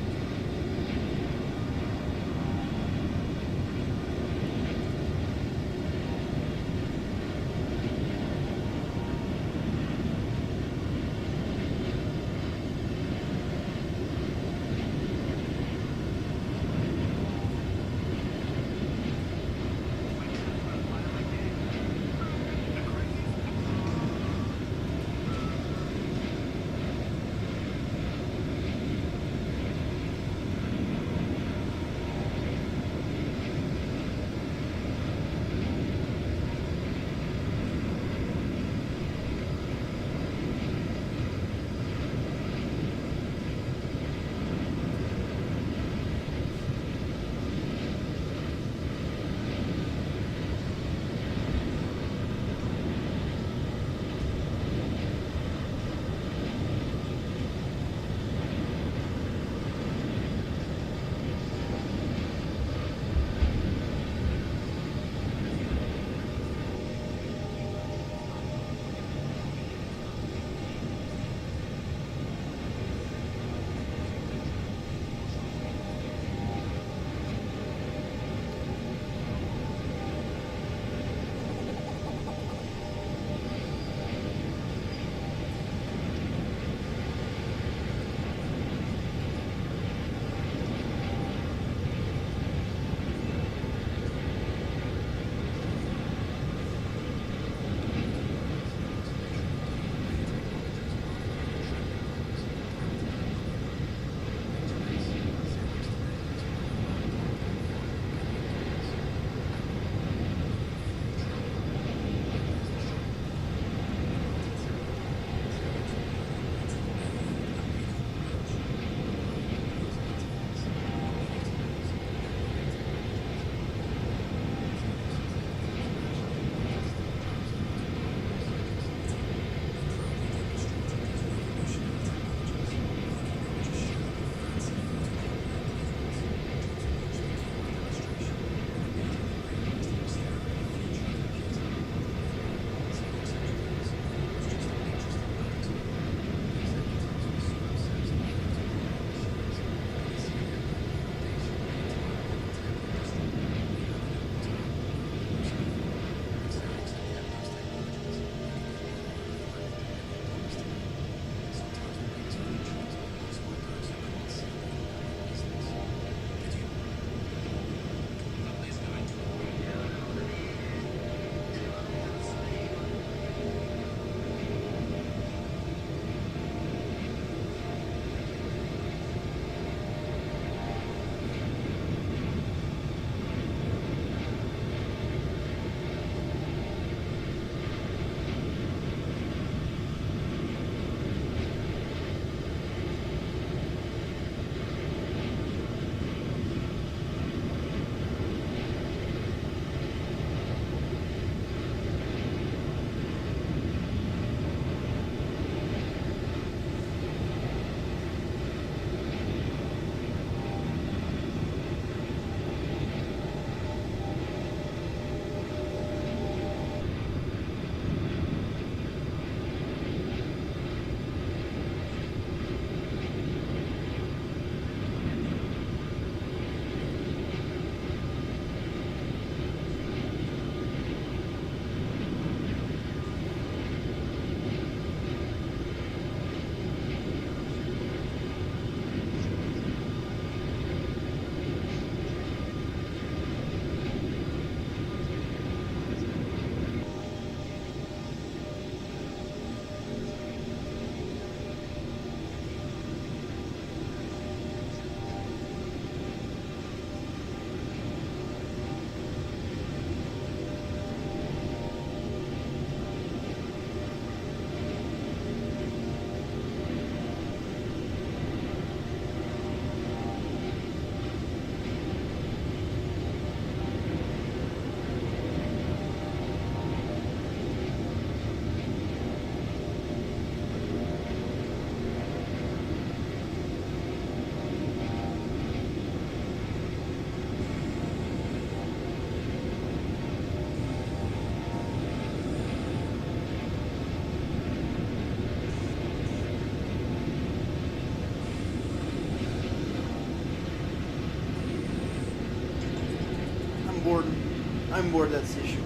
I'm bored, that's the issue.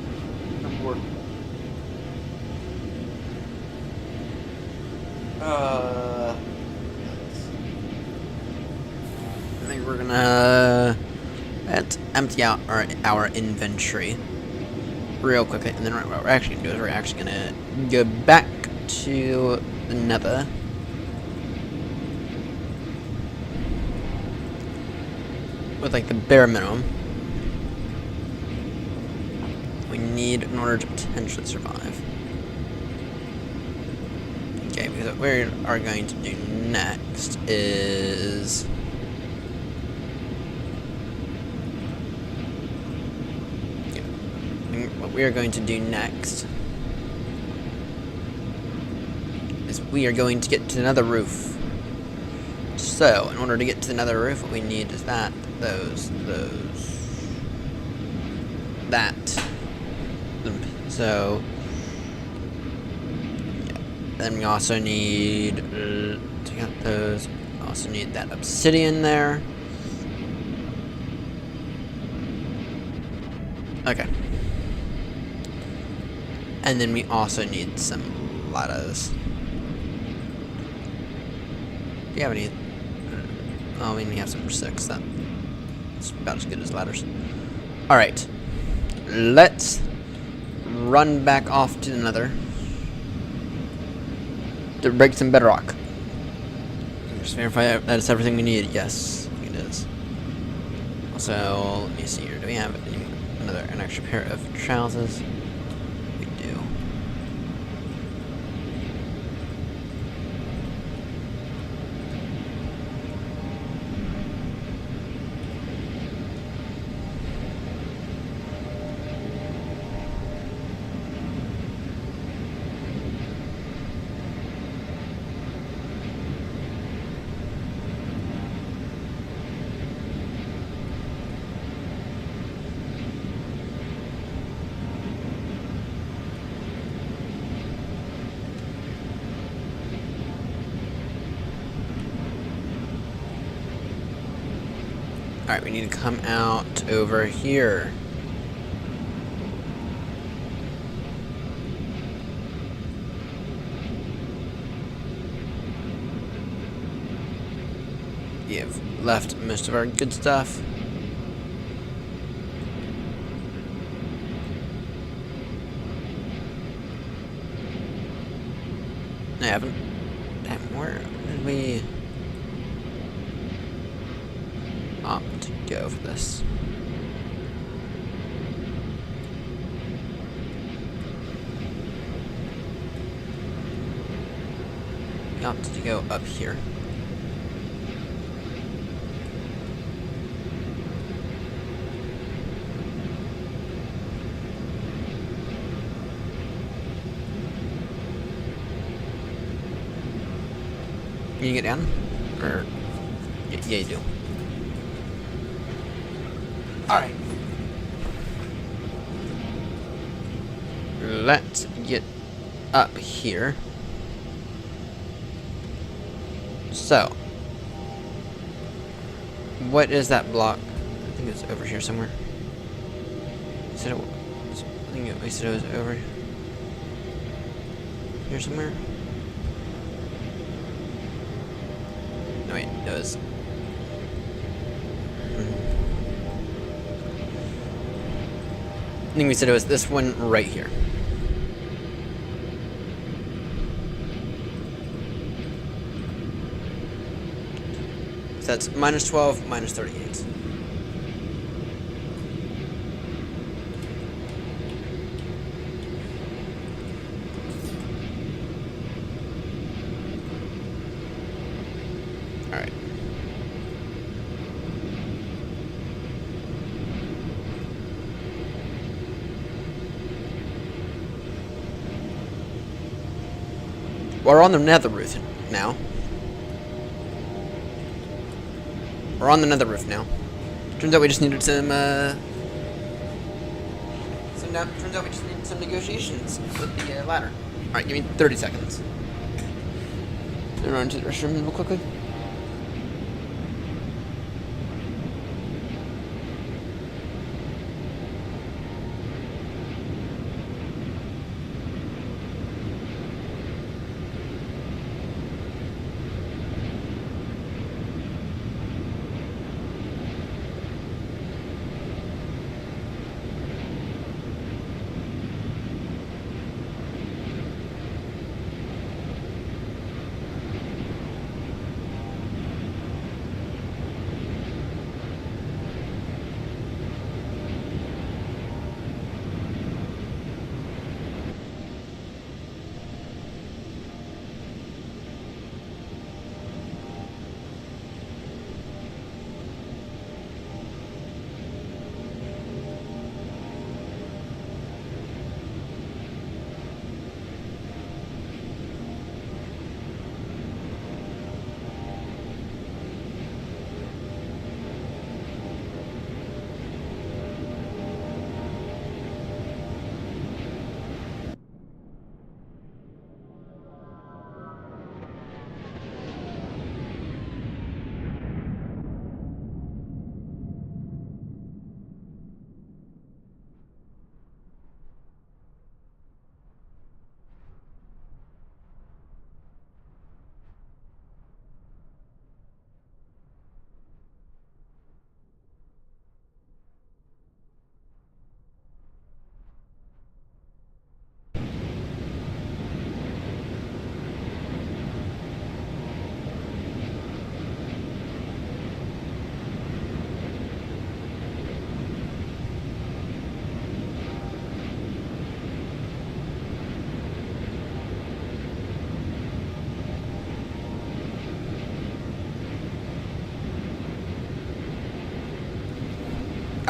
I'm bored. I think we're gonna let's empty out our inventory real quickly, and then what we're actually gonna do is we're actually gonna go back to the nether. With like the bare minimum we need in order to potentially survive. Okay, because what we are going to do next is what we are going to do next is we are going to get to another roof. So, in order to get to another roof, what we need is that, that. So, yeah. Then we also need to get those. We also need that obsidian there. Okay. And then we also need some ladders. Do you have any? Oh, we only have some for 6. That's about as good as ladders. Alright. Let's run back off to the nether to break some bedrock. Just verify that it's everything we need. Yes, it is. Also, let me see here. Do we have an extra pair of trousers? We do. Alright, we need to come out over here. We have left most of our good stuff. I haven't. Damn, where did we opt to go for this? We opted to go up here. Can you get down? Or yeah, you do. Alright. Let's get up here. So, what is that block? I think it's over here somewhere. I said it was, I think we said it was over here somewhere. No, wait, it was. I think we said it was this one right here. So that's -12, -38. Alright. We're on the nether roof now. We're on the nether roof now. Turns out we just needed some, turns out we just needed some negotiations with the ladder. Alright, give me 30 seconds. Run into the restroom real quickly.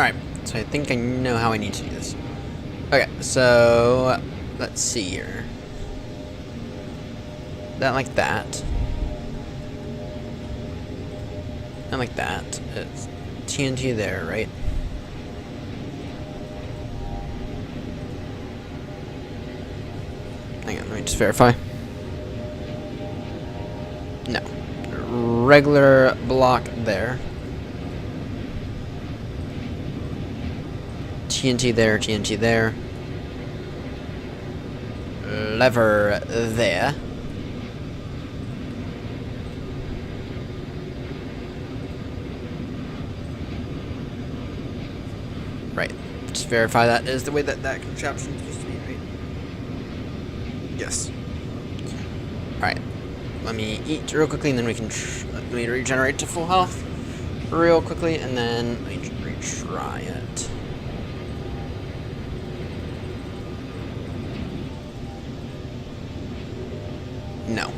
Alright, so I think I know how I need to do this. Okay, so let's see here. That like that. And like that. It's TNT there, right? Hang on, let me just verify. No. Regular block there. TNT there, TNT there. Lever there. Right. Just verify that is the way that that contraption is supposed to be, right? Yes. Alright. Let me eat real quickly and then we can let me regenerate to full health real quickly and then let me retry it. No.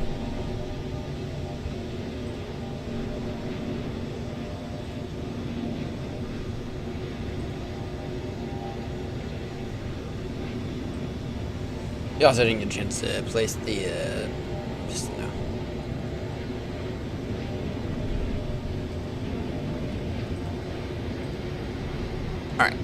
You also didn't get a chance to place the piston now. Alright.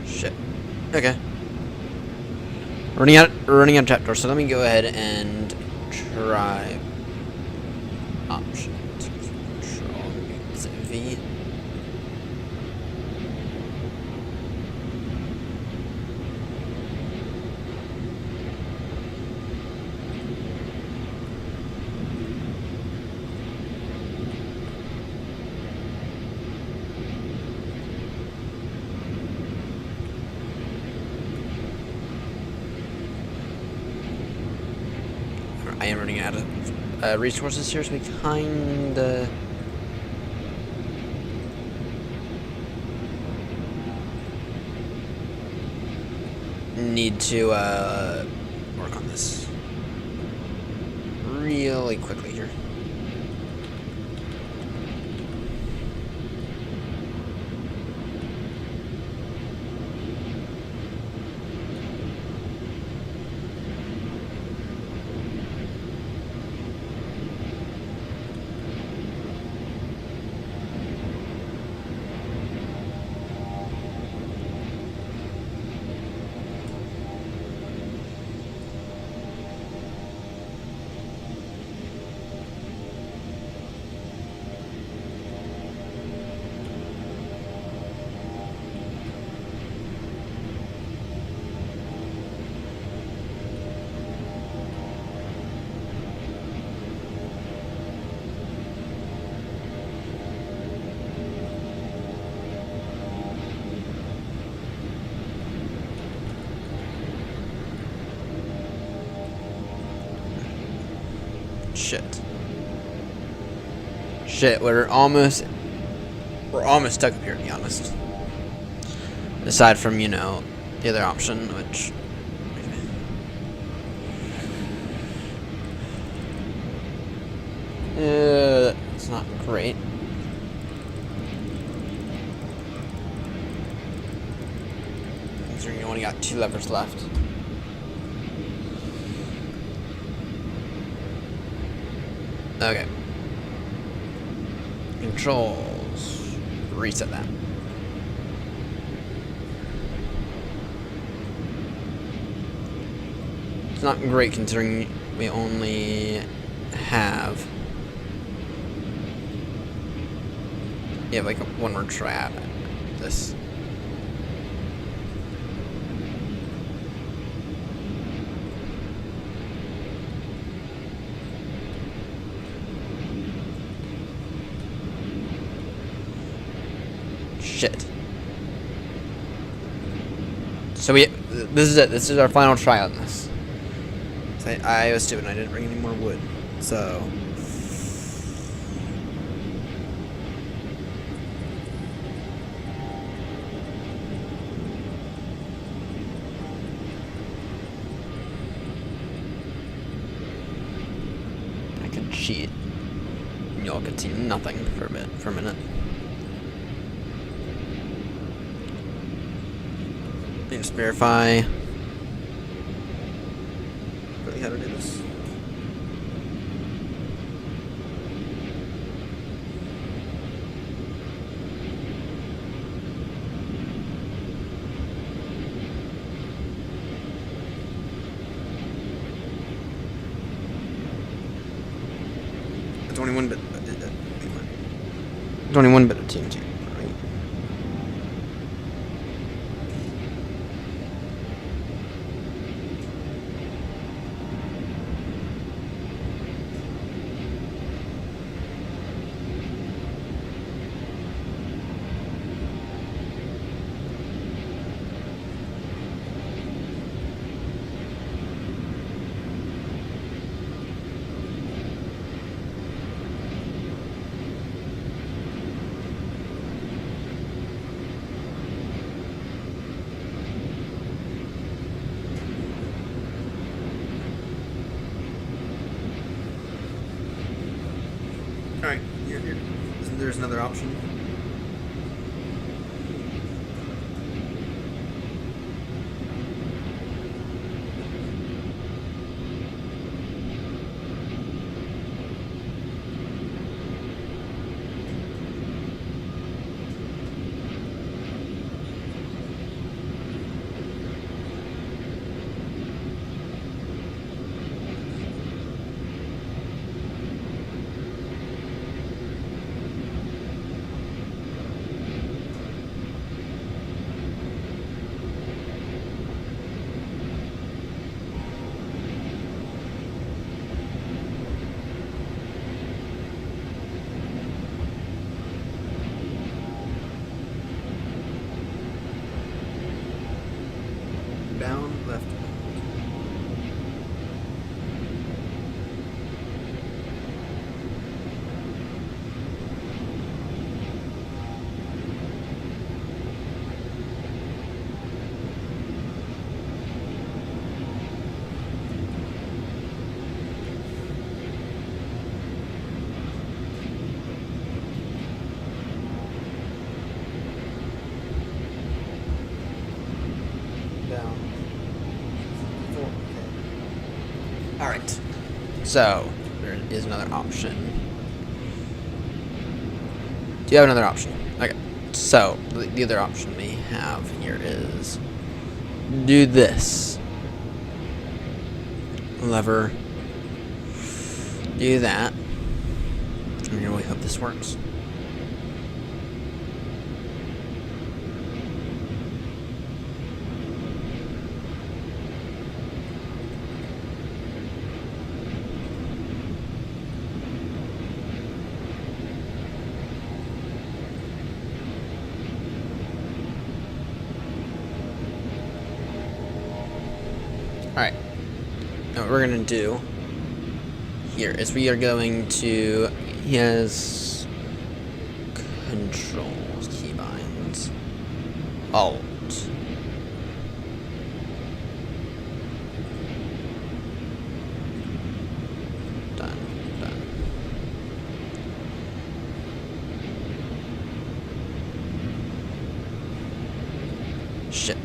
Shit. Okay. Running out of trapdoor, so let me go ahead and try options. Control. Is it V? I am running out of resources here, so we kinda need to work on this really quickly here. Shit, we're almost stuck up here, to be honest. Aside from, you know, the other option, which it's not great. Considering you only got 2 levers left. Okay. Controls. Reset that. It's not great considering we only have like one more trap. This. Shit. So this is it. This is our final try on this. So I was stupid and I didn't bring any more wood. So sheet. Y'all could see nothing for a minute. Let me just verify. Really, how to do this? It's only one bit. It's only one bit of TNT. Right? Alright, there's another option. Down, left. Down. Alright. So, there is another option. Do you have another option? Okay. So, the other option we have here is do this. Lever. Do that. I really hope this works. Alright, now what we're going to do here is we are going to, he has controls, keybinds, Alt, done. Shit.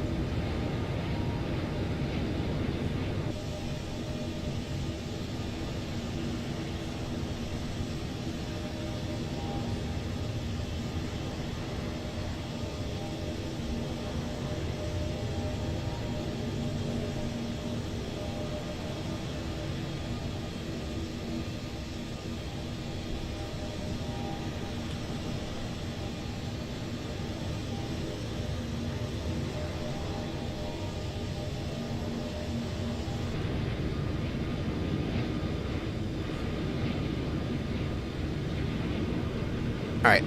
Alright.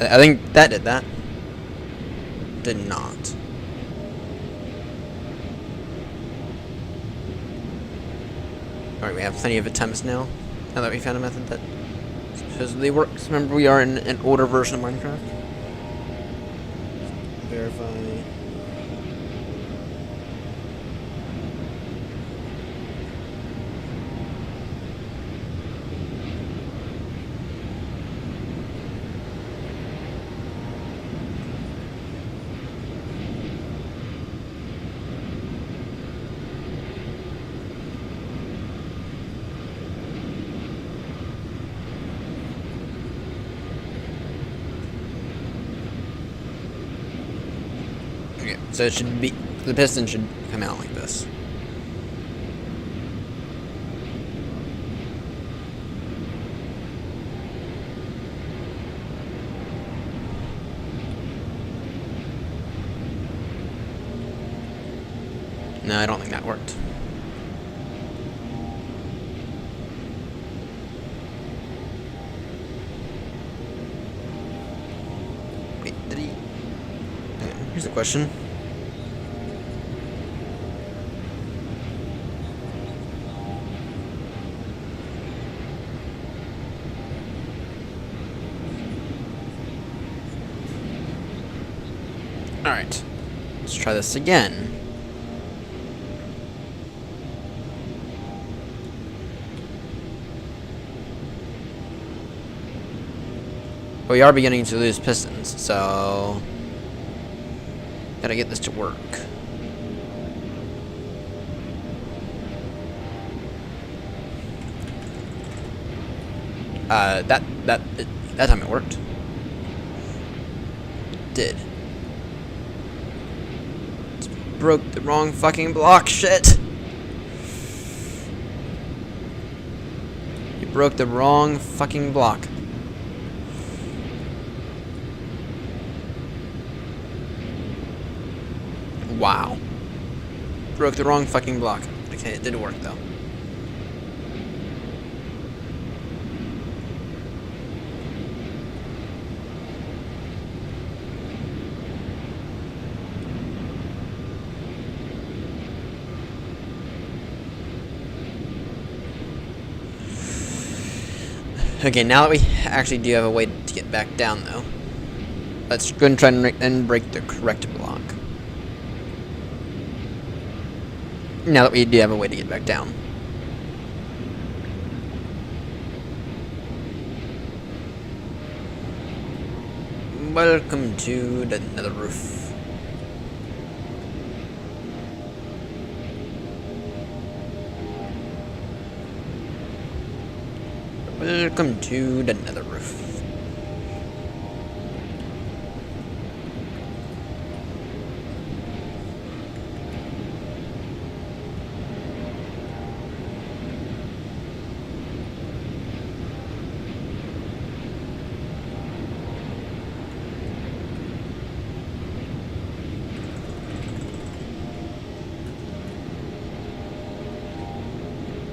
I think that did that. Did not. Alright, we have plenty of attempts now. Now that we found a method that supposedly works. Remember, we are in an older version of Minecraft. Verify. Okay, so it should be, the piston should come out like this. No, I don't think that worked. Wait, did he? Okay, here's a question. Alright, let's try this again. But we are beginning to lose pistons, so gotta get this to work. That time it worked. Did. Broke the wrong fucking block, shit! You broke the wrong fucking block. Wow. Broke the wrong fucking block. Okay, it did work though. Okay, now that we actually do have a way to get back down, though, let's go and try and break the correct block. Now that we do have a way to get back down. Welcome to the nether roof. Welcome to the nether roof.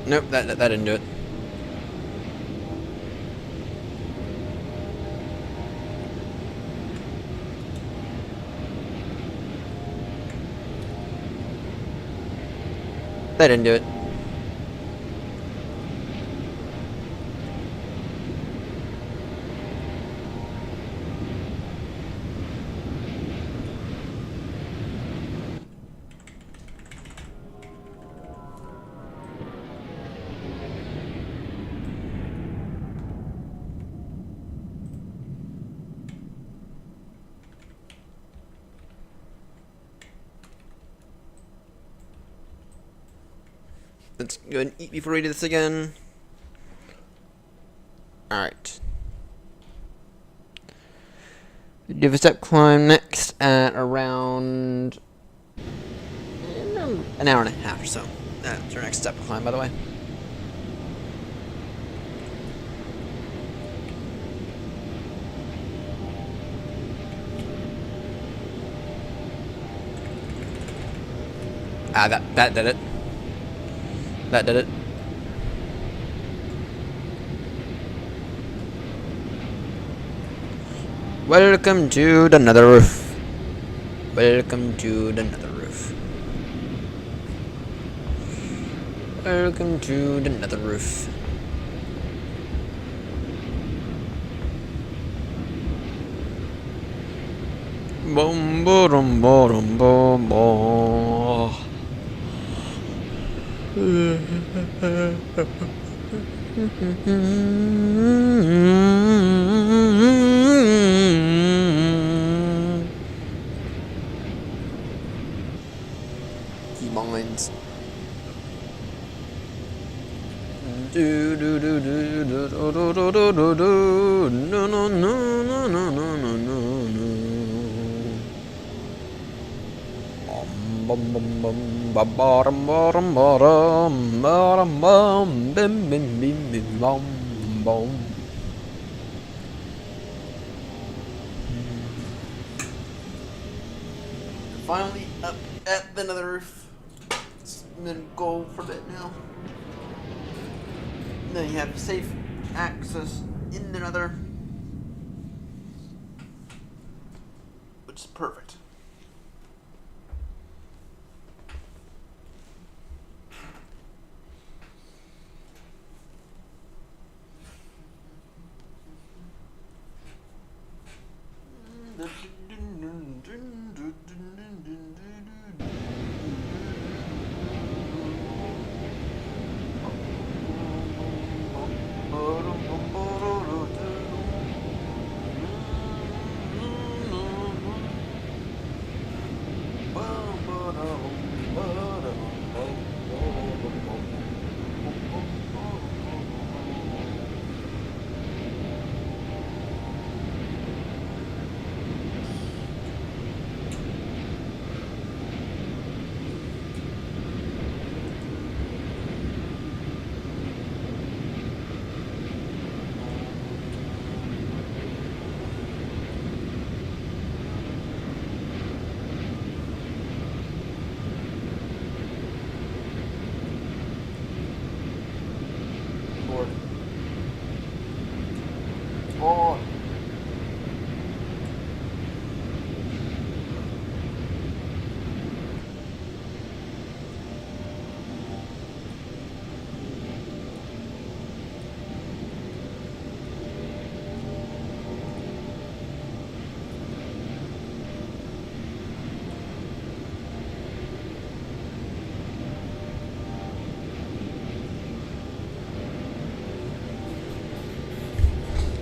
Nope, that didn't do it. That didn't do it. Let's go and eat before we do this again. Alright. Do a step climb next at around an hour and a half or so. That's our next step climb, by the way. Ah, that did it. That did it. Welcome to the nether roof. Welcome to the nether roof. Welcome to the nether roof. Boom, boom, boom, boom, boom. Key mines. Do do do do do do do do do do do. No no no no no no no no no. Bum bum bum bum bottom bottom bottom bottom bum bim bim bim bim bum bum. Finally up at the nether roof. It's been goal for a bit now. Then you have safe access in the nether, which is perfect. Oh.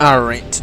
All right.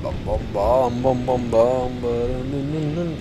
Bum bum bum bum bum.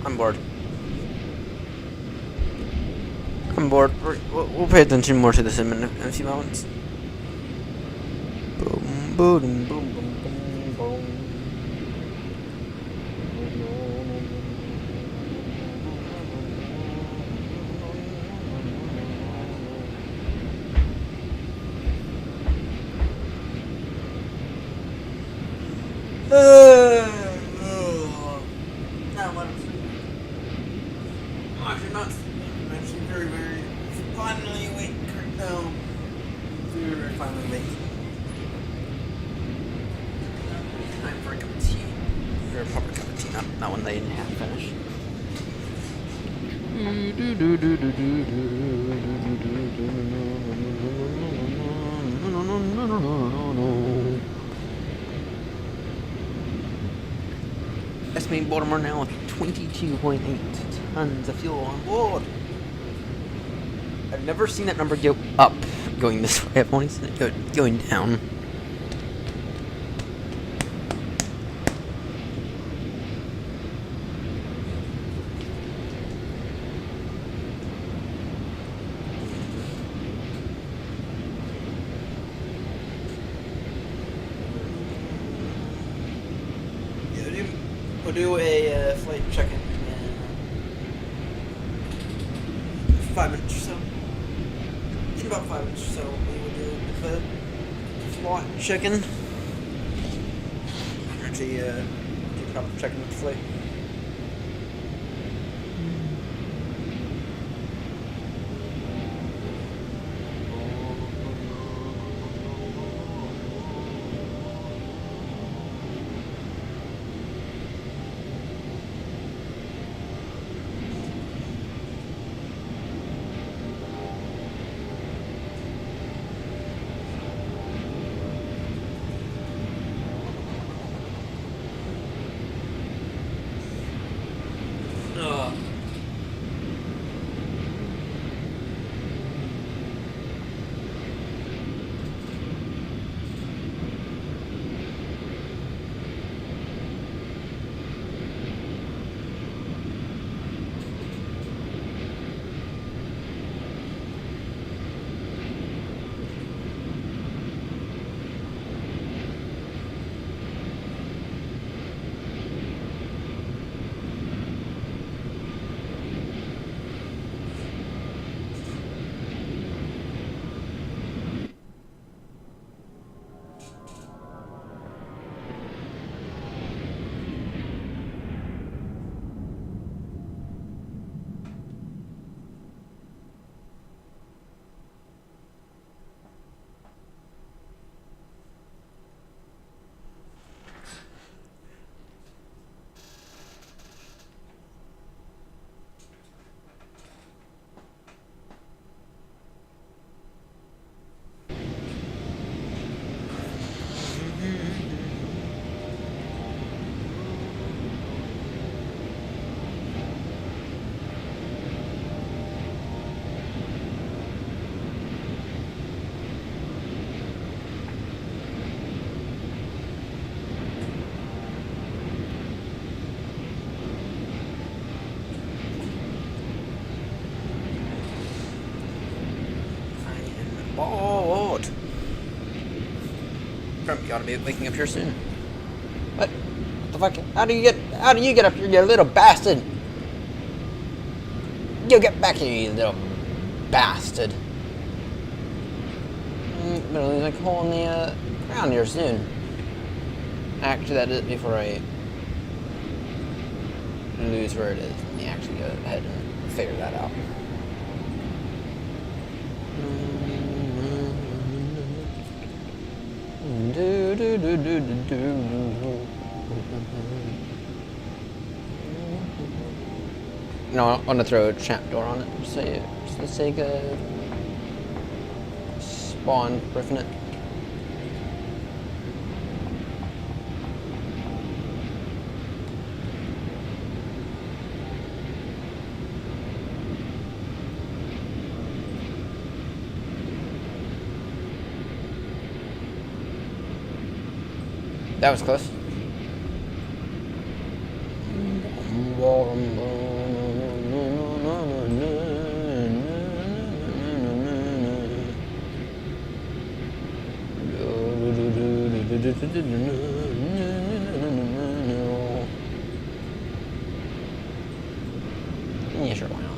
I'm bored. I'm bored. We'll pay attention more to this in a few moments. Boom, boom, boom, boom, boom, boom. Now let him sleep. I'm actually not sleeping. I'm actually very, very finally awake right now. Very, very finally awake. Time for a cup of tea. Or a proper cup of tea, not one they didn't have finished. Estimating Baltimore now with 22.8 tons of fuel on board. I've never seen that number go up going this way. I've only seen it going down. We'll do a flight check-in in 5 minutes or so. In about 5 minutes or so, we will do the flight check-in. Actually, do proper check-in with the flight. gotta be waking up here soon. What the fuck? How do you get up here, you little bastard? You get back here, you little bastard. I'm gonna lose a hole in the ground here soon. Actually, that is before I lose where it is. Let me actually go ahead and figure that out. No, I want to throw a trap door on it. Just for the sake of spawn riffing it. That was close. Yeah, sure, why not?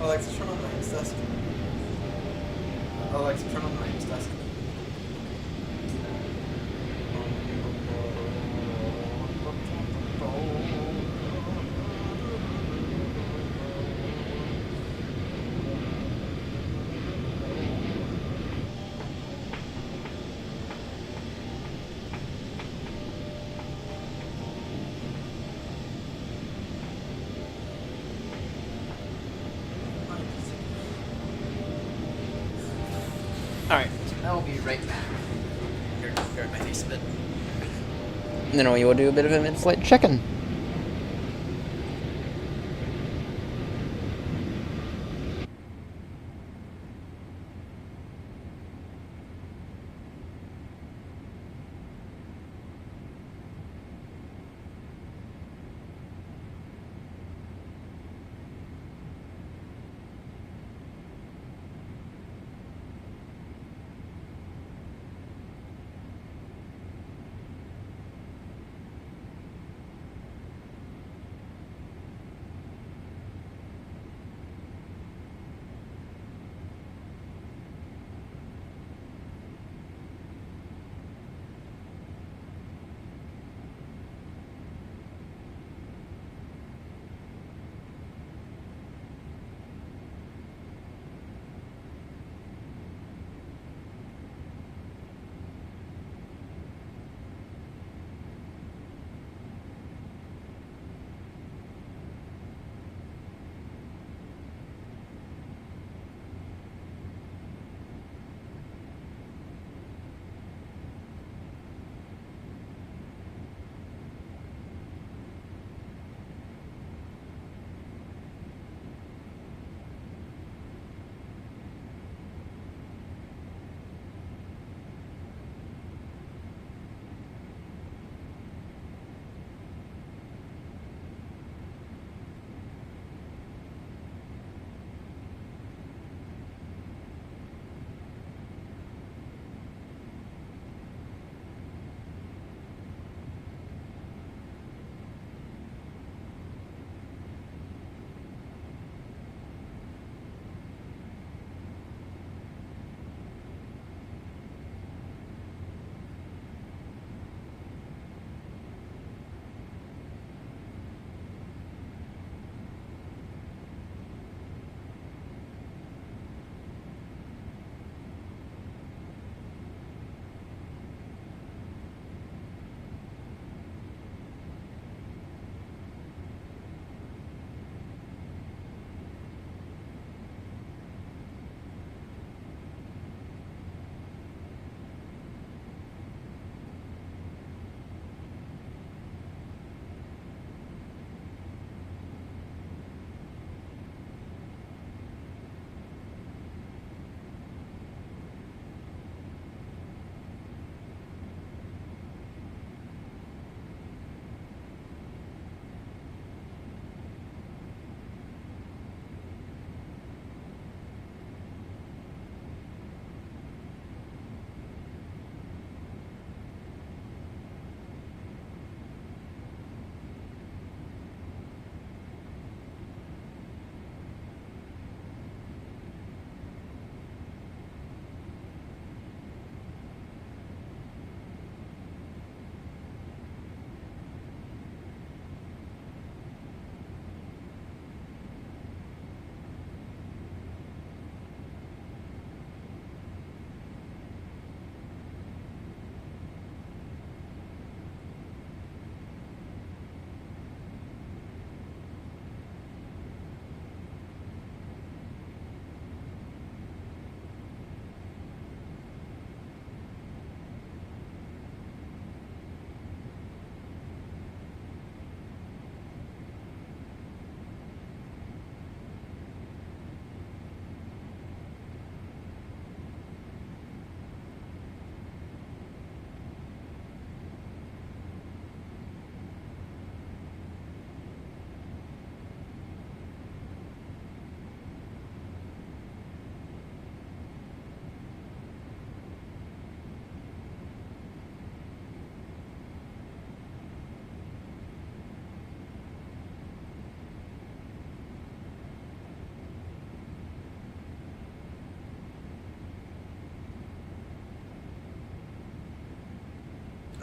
Alexa, turn on the night's desk. Alexa, turn on the night's desk. Alright, I'll be right back. Here, my face a bit. And then we will do a bit of a mid-flight check-in.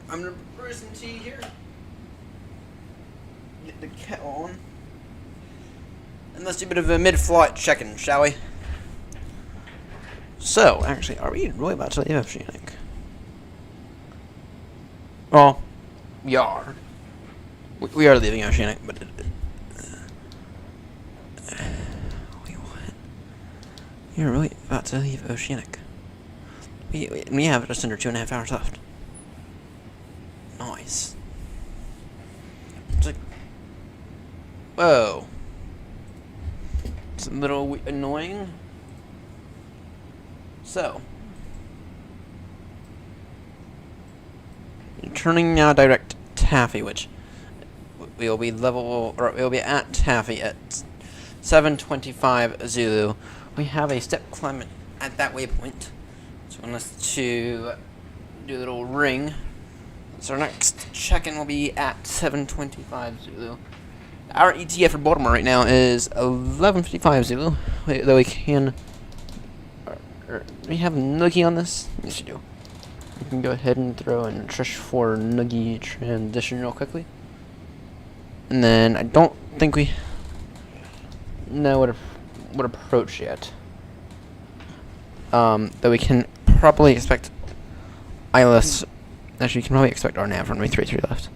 I'm gonna brew some tea here. Get the kettle on. And let's do a bit of a mid-flight check-in, shall we? So, actually, are we really about to leave Oceanic? Well, we are. We are leaving Oceanic, but... wait, what? You're really about to leave Oceanic. We have just under 2.5 hours left. Nice. It's like... whoa. It's a little annoying. So... turning now direct Taffy, which... we'll be at Taffy at 7:25 Zulu. We have a step climb at that waypoint. So I want us to do a little ring. So our next check-in will be at 7:25 Zulu. Our ETA for Baltimore right now is 11:55 Zulu. Though we can... we have Noogie on this? Yes, you do. We can go ahead and throw in Trish for Noogie transition real quickly. And then I don't think we know what approach yet. Though we can probably expect ILS. Actually, you can probably expect our nav runway 33 left.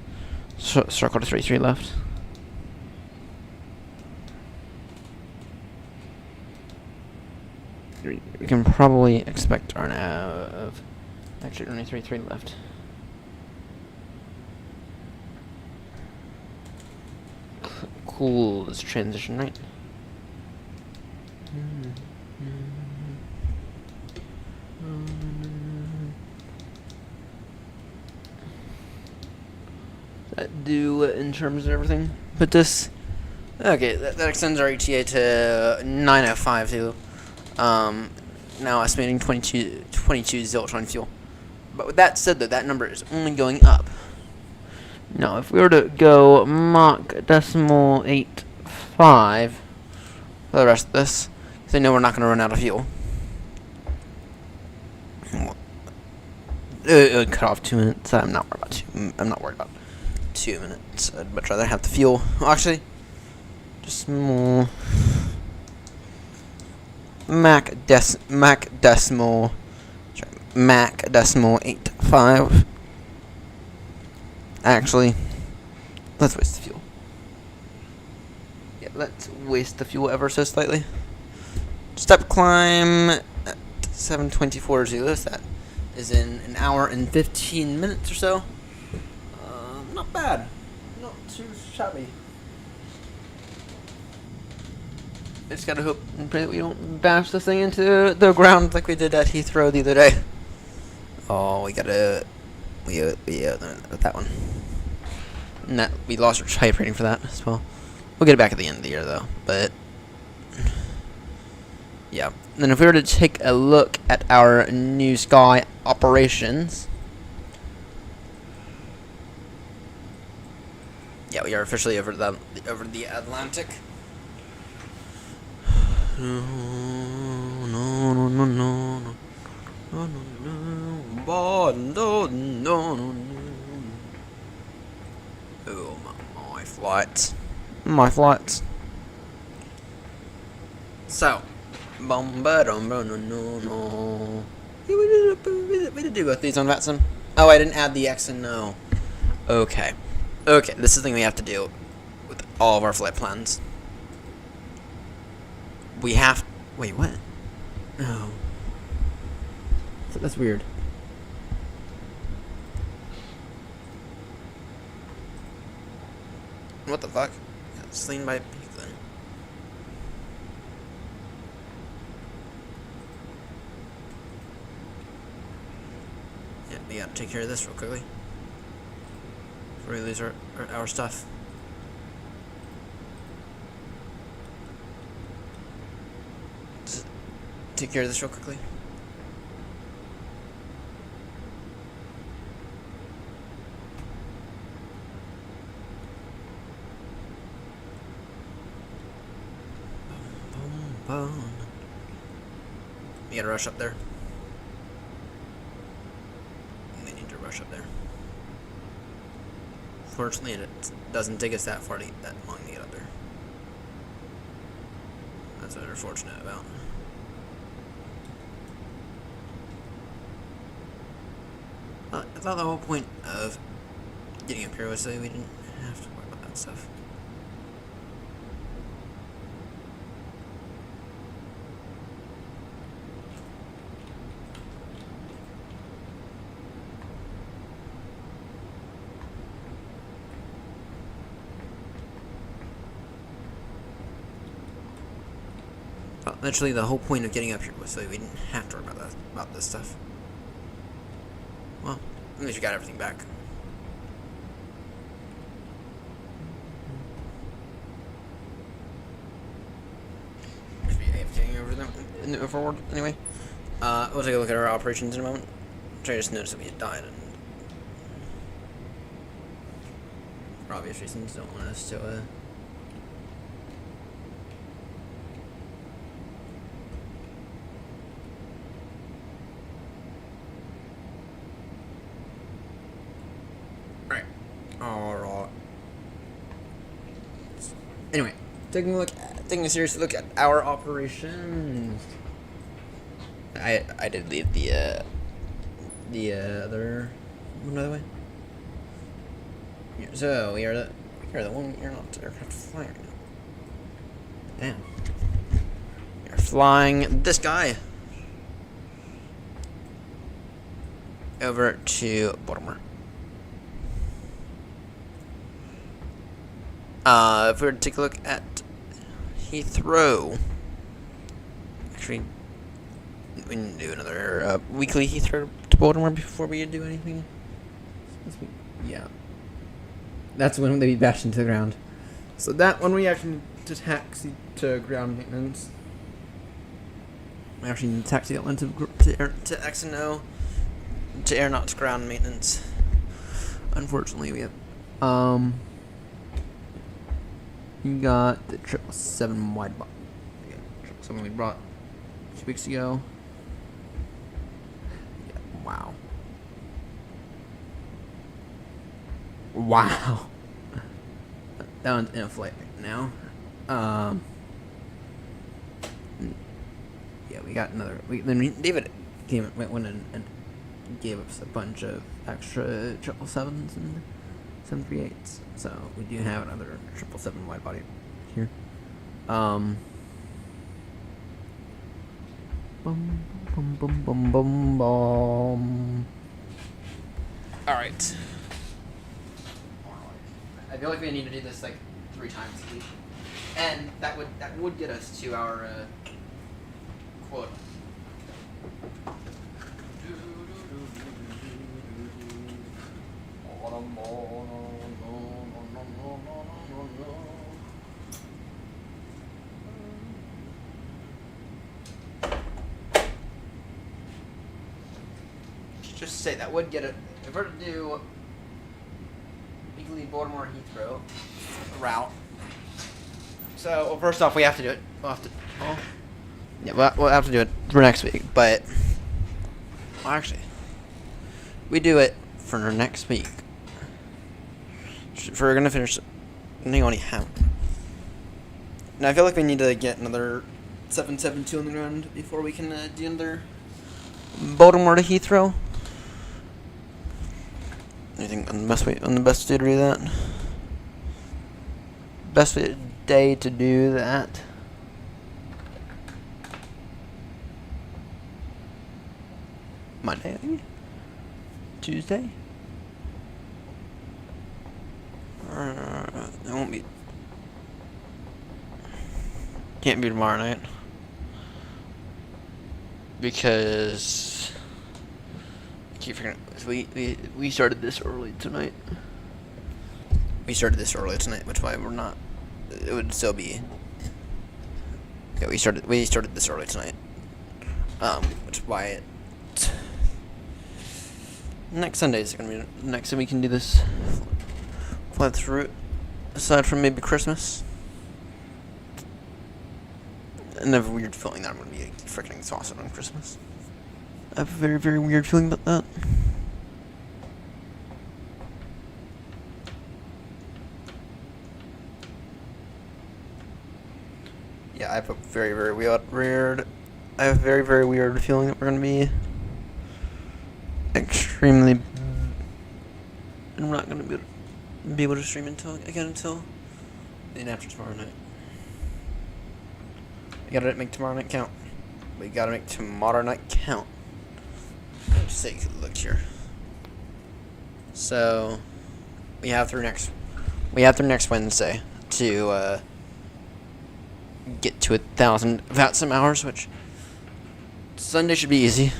Circle to 33 left. We can probably expect our nav. Actually, runway 33 left. Cool, this transition, right? That do in terms of everything. But this, okay, that extends our ETA to 9:05 too. Now estimating 22 ziltron fuel. But with that said, though, that number is only going up. Now, if we were to go Mach decimal 8.5 for the rest of this, because I know we're not going to run out of fuel. It would cut off 2 minutes. I'm not worried about 2 minutes. I'd much rather have the fuel. Well, actually, just more. Mach decimal 8.5. Actually, let's waste the fuel. Yeah, let's waste the fuel ever so slightly. Step climb at 7:24 Zulu. That is in an hour and 15 minutes or so. Not bad. Not too shabby. I just gotta hope and pray that we don't bash this thing into the ground like we did at Heathrow the other day. Oh, we gotta... that one. And that, we lost our type rating for that as well. We'll get it back at the end of the year, though. But... yeah. And then if we were to take a look at our new sky operations... yeah, we are officially over the Atlantic. No. Oh, my flights. My flights. So, no. We did do both these on VATSIM. Oh, I didn't add the X and no. Okay. Okay, this is the thing we have to do with all of our flight plans. We have... wait, what? No. That's weird. What the fuck? Slain by Heathrow. Yeah, we gotta take care of this real quickly. Before we lose our stuff. Just take care of this real quickly. You gotta rush up there. They need to rush up there. Fortunately, it doesn't take us that far that long to get up there. That's what we're fortunate about. I thought the whole point of getting up here was so we didn't have to worry about that stuff. Literally, the whole point of getting up here was so we didn't have to worry about this stuff. Well, at least we got everything back. Forward anyway. We'll take a look at our operations in a moment. I just noticed that we had died, and for obvious reasons, don't want us to. Alright. Anyway, taking a serious look at our operations. I did leave the other another way. So you're the one. You're not aircraft flying right now. Damn. You're flying this guy over to Baltimore. If we were to take a look at Heathrow, actually, we need to do another weekly Heathrow to Baltimore before we do anything. Yeah, that's when they be bashed into the ground. So that one we actually need to taxi to ground maintenance. We actually need to taxi that one to XNO to aeronautics ground maintenance. Unfortunately, we have you got the 777 wide body. Yeah, 777 we brought 2 weeks ago. Yeah, wow. Wow. That one's in a flight right now. Yeah, we got another. Then David went in and gave us a bunch of extra 777s and 738s. So we do have another 777 wide body here. Bum bum bum bum bum bum. All right. I feel like we need to do this like 3 times a week, and that would get us to our quota. Just say that would get it. If we're to do weekly Baltimore Heathrow route, so well, first off we have to do it. We'll have to. Oh, yeah, we'll have to do it for next week. But well, actually, we do it for next week. If we're gonna finish, we only have. Now I feel like we need to get another 772 on the ground before we can do another Baltimore to Heathrow. Anything on the best day to do that? Best day to do that. Monday, I think? Tuesday? It won't be. Can't be tomorrow night. Because I keep forgetting. We started this early tonight. Which is why we're not. It would still be. Yeah, we started this early tonight. Which is why next Sunday is gonna be the next time we can do this. Fly through it. Aside from maybe Christmas. I have a weird feeling that I'm gonna be freaking exhausted on Christmas. I have a very, very weird feeling about that. I have a very, very weird. I have a very, very weird feeling that we're gonna be extremely. I'm not gonna be able to stream until the after tomorrow night. We gotta make tomorrow night count. We gotta make tomorrow night count. Let's take a look here. So we have through next Wednesday to get to 1,000 VATSIM hours, which Sunday should be easy.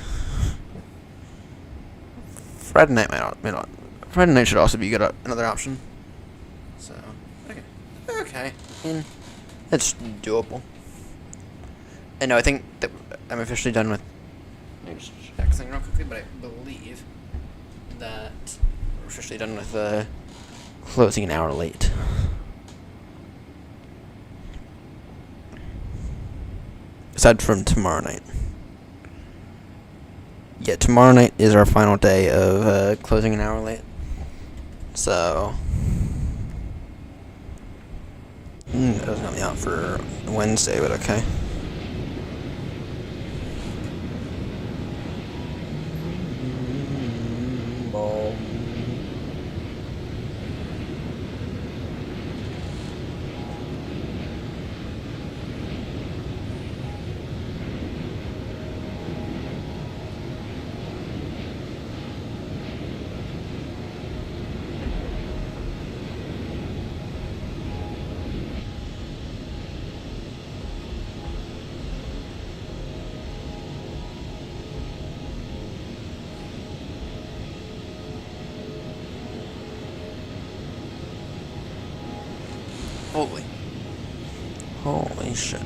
Friday night may not. Friday night should also be good. Another option. So okay. I mean, it's doable. And no, I think that I'm officially done with. Let me just check something real quickly, but I believe that we're officially done with closing an hour late. Aside from tomorrow night. Yeah, tomorrow night is our final day of closing an hour late. So that doesn't help me out for Wednesday, but okay. Holy shit.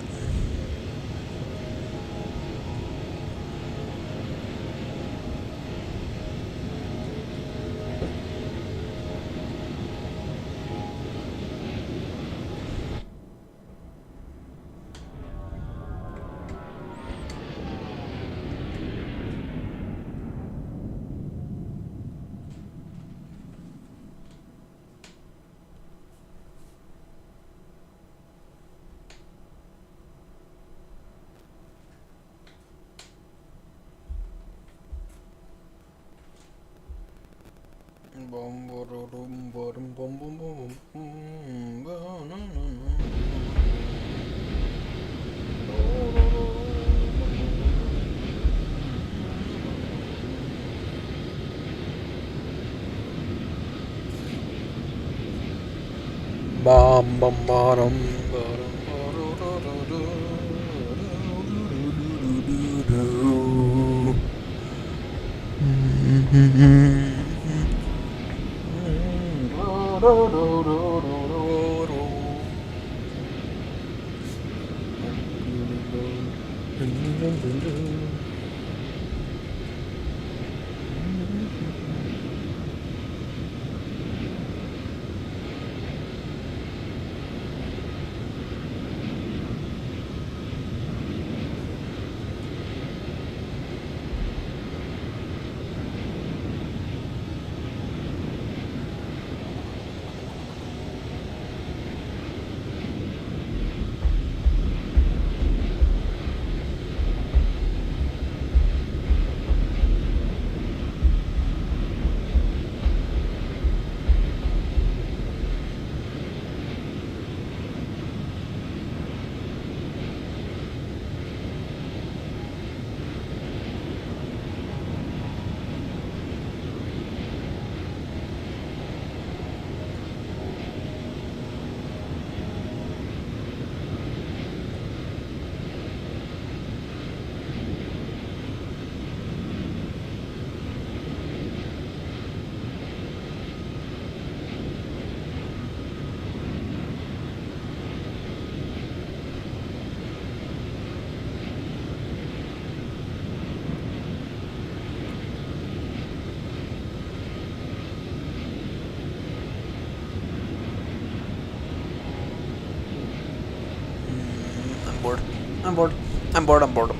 I'm bored.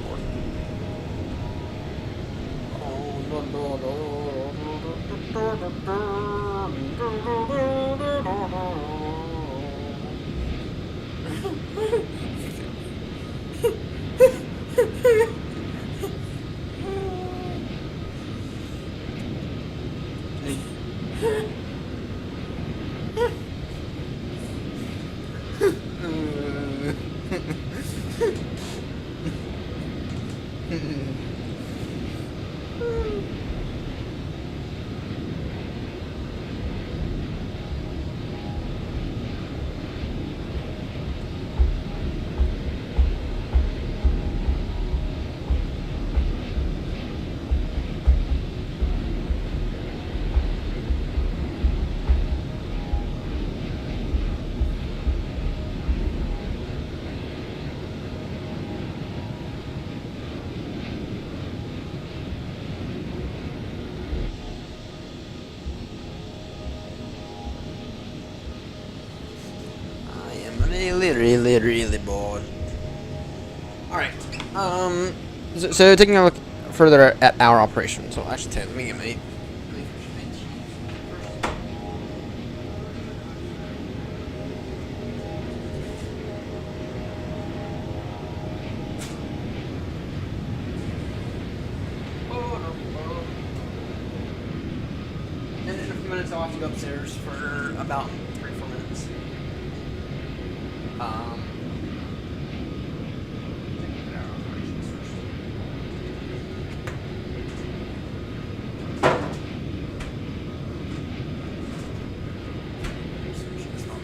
really bored. Alright. So taking a look further at our operation. So actually, let me get my. And in a few minutes, I'll have to go upstairs for about 3-4 minutes.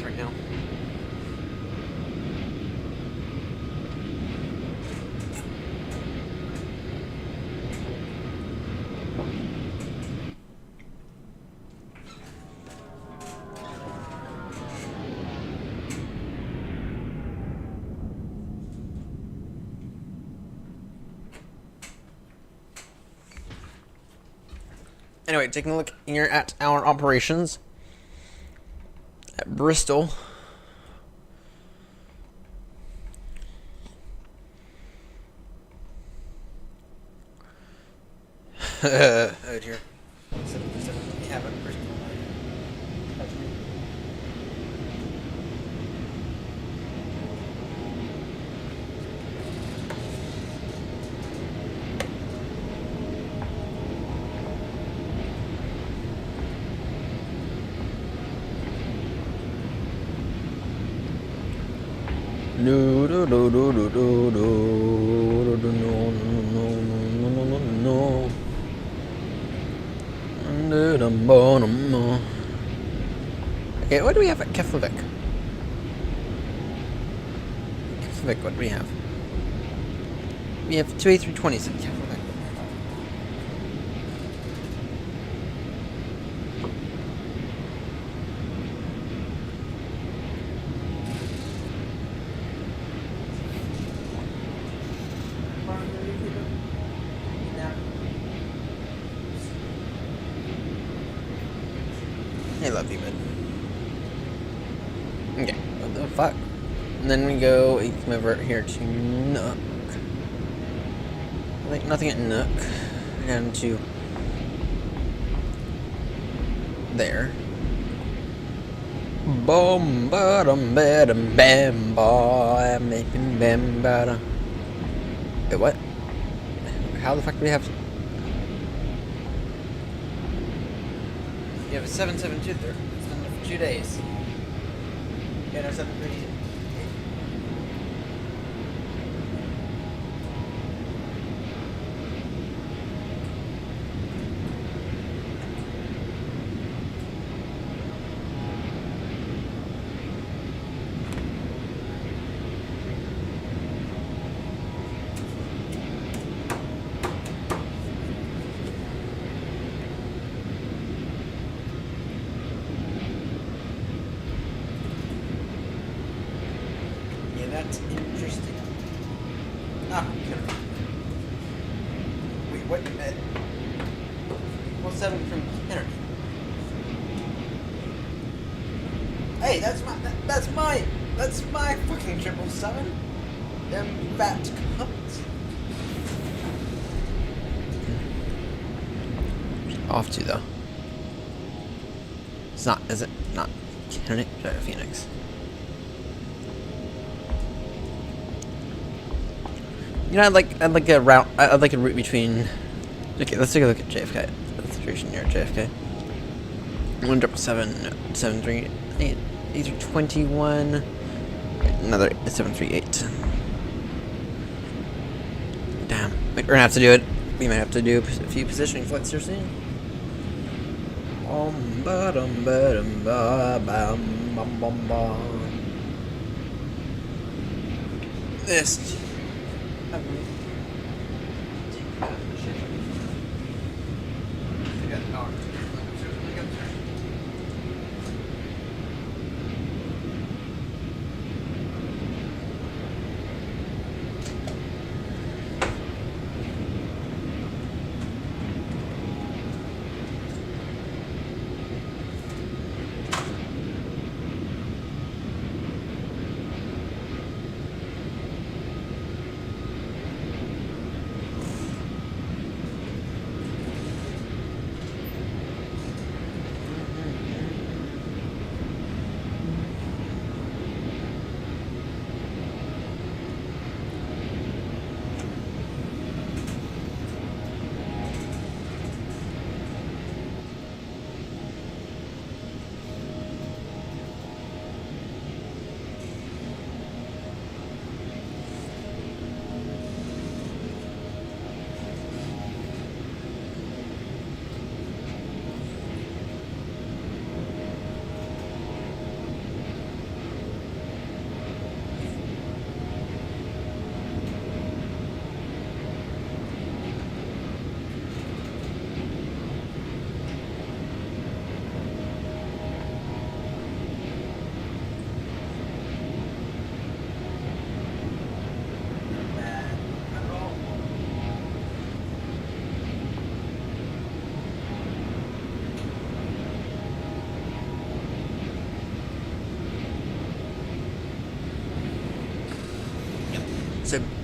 Right now. Anyway, taking a look here at our operations at Bristol. Oh dear. No, no, no, no, no, no, no, no, no, no, no. Okay, what do we have at Keflavik? Keflavik, what do we have? We have 2 A320s at Keflavik. I love you, man. Okay, what the fuck? And then we go, we come over here to Nook. Like nothing at Nook. And to there. Boom, bottom, bam, bam, boy, making bam, bada. Wait, what? How the fuck do we have? You have a 772 there. It's been there for 2 days. Yeah, no, 738. That's interesting. Ah, wait, what? What's 7 from Henry? Hey, that's my fucking 777. Them fat cunts. Off to though. It's not, is it? Not Henry? Phoenix. You know, I'd like a route. I'd like a route between. Okay, let's take a look at JFK. The situation near JFK. 177, 738, 821, another 738. Damn, we're gonna have to do it. We might have to do a few positioning flights here soon. This.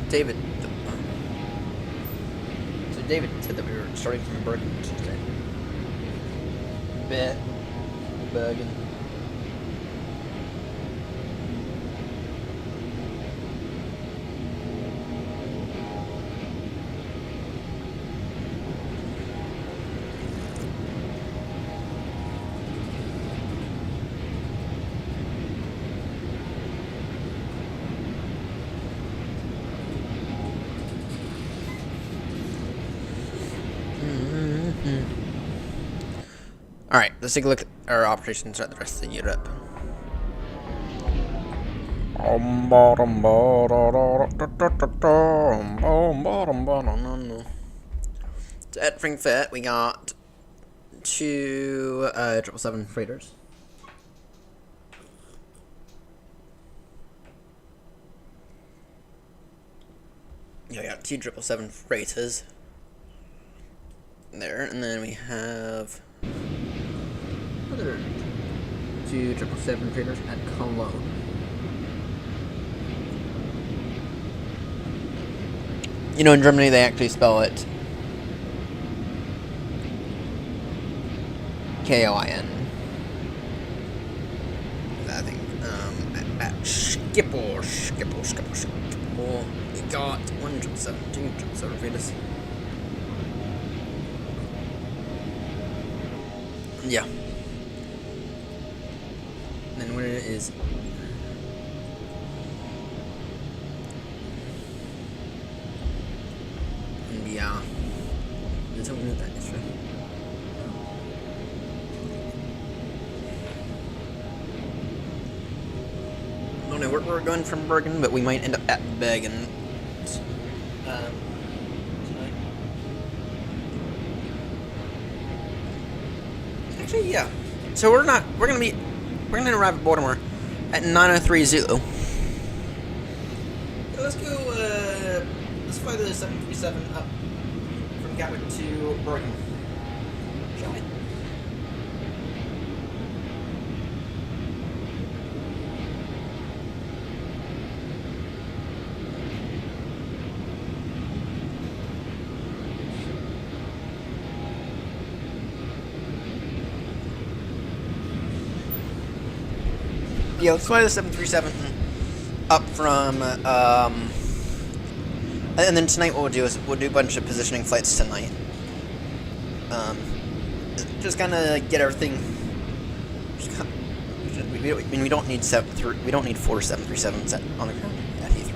David. So David said that we were starting from Bergen today. Bergen. Alright, let's take a look at our operations throughout the rest of Europe. So at Frankfurt, we got two 777 freighters. Yeah, we got two 777 freighters there, and then we have other two 777 freighters at Cologne. You know, in Germany they actually spell it Koin. I think at Schiphol. We got 172 freighters. Yeah. And then what it is. And yeah. There's something with that issue. I don't know where we're going from Bergen, but we might end up at Bergen tonight. Actually, yeah. So we're gonna arrive at Baltimore at 9:03 Zulu. So let's go. Let's fly the 737 up from Gatwick to Bergen. Shall we? Yeah, let's fly the 737 up from, and then tonight what we'll do is we'll do a bunch of positioning flights tonight. Just kind of get everything. We don't need 4 737s on the ground at Heathrow.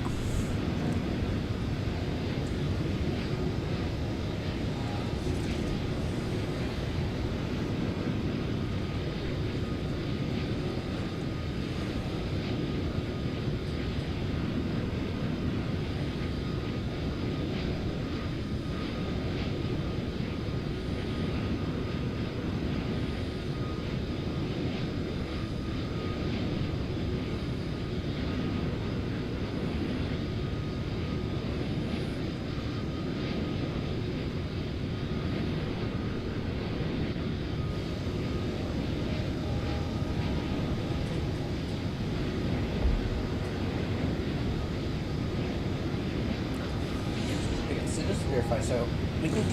Verify, so we can. It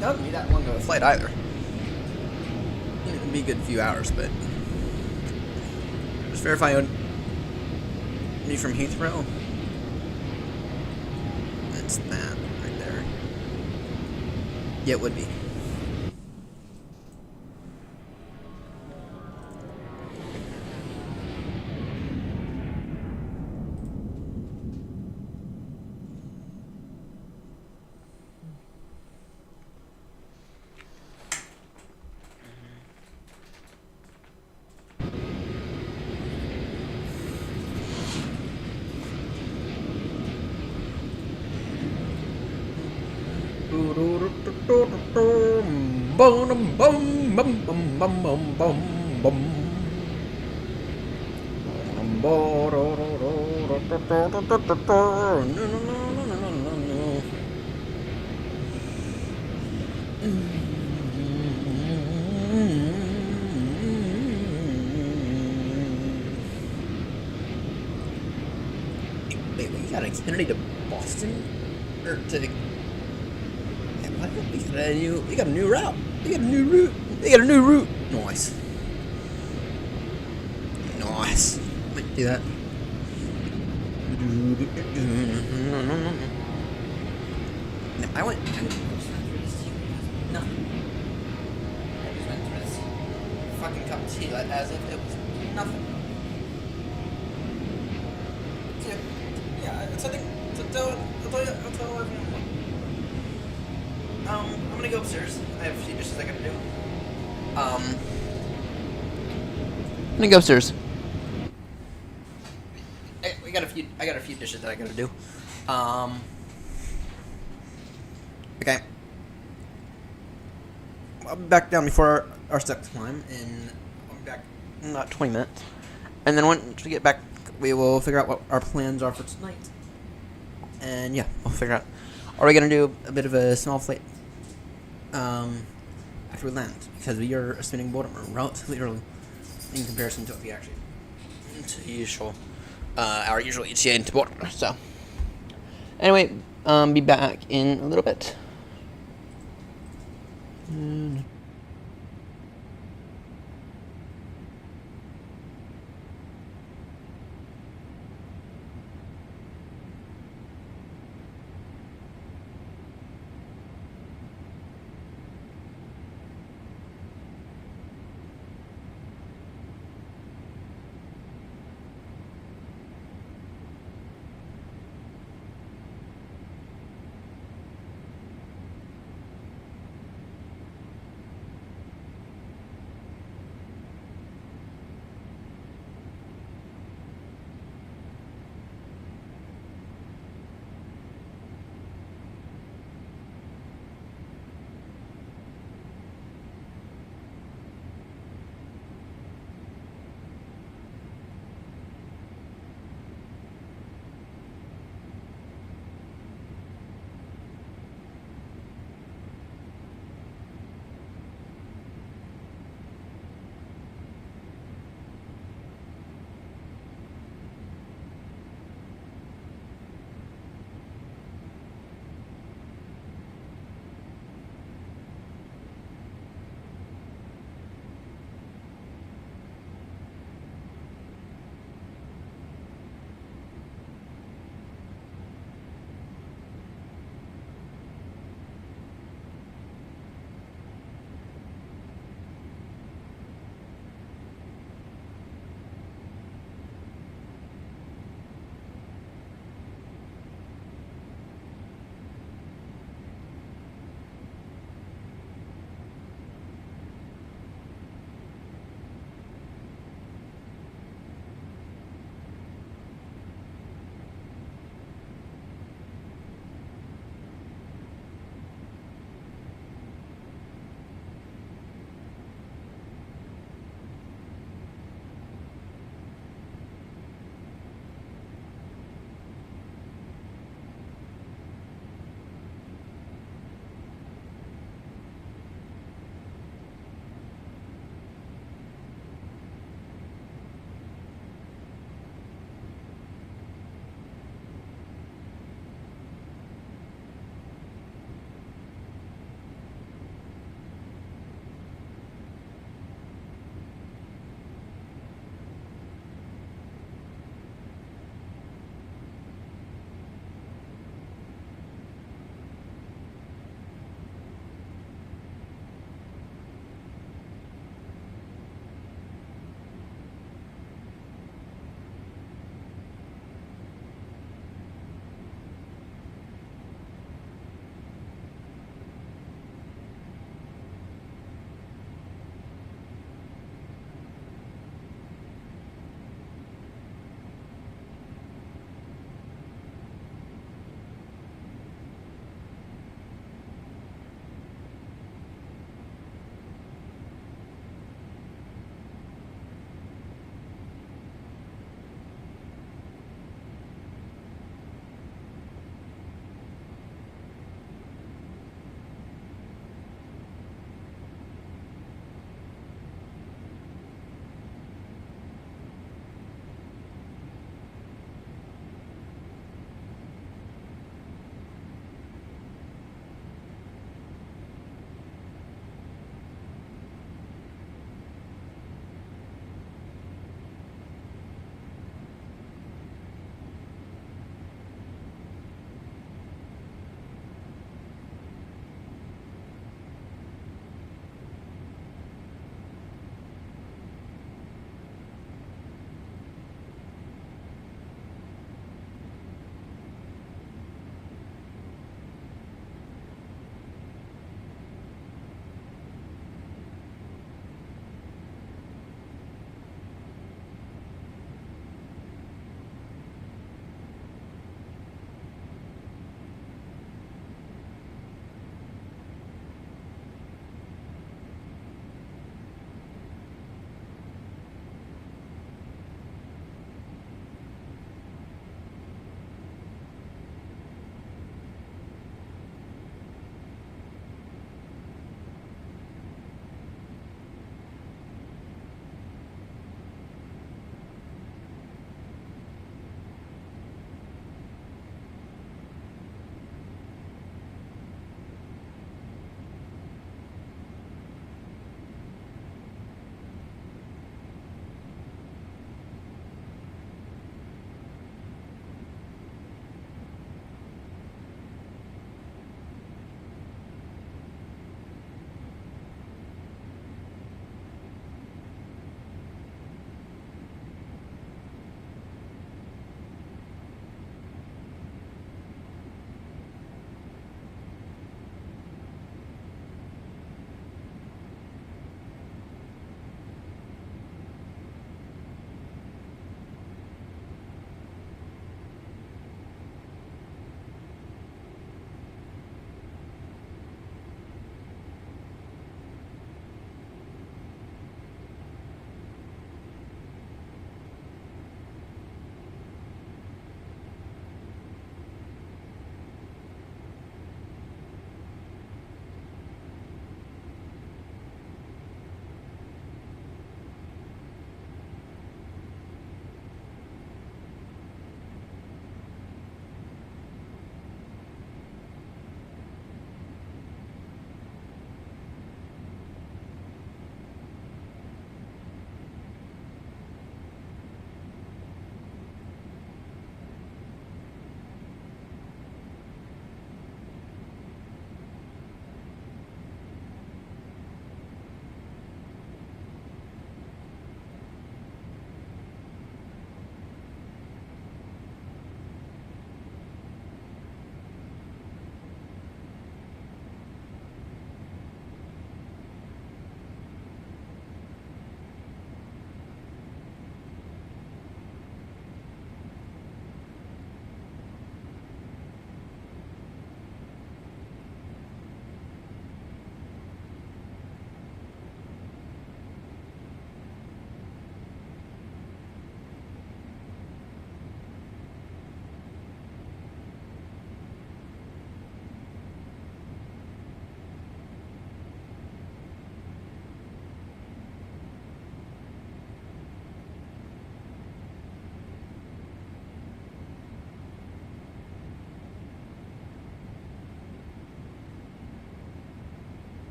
doesn't be that long of a flight either. It would be a good few hours, but just verify it would be from Heathrow. That's that right there. Yeah, it would be. Wait. got a Kennedy to Boston? Or to... Yeah, what? We got a new route. We got a new route. We got a new route. Nice. Nice. Might do that. I went through this. No. I just went through this fucking cup of tea like as if it was nothing. Yeah, so I think I'll tell everyone what. I'm gonna go upstairs. I have a few dishes I gotta do. I'm gonna go upstairs. I got a few dishes that I gotta do. Okay. I'll be back down before our step climb, and I'll be back in about 20 minutes. And then once we get back, we will figure out what our plans are for tonight. And yeah, we'll figure out. Are we gonna do a bit of a small flight after we land? Because we are spinning Baltimore relatively early in comparison to what we actually to usual our usual ETA into Baltimore. So anyway, be back in a little bit.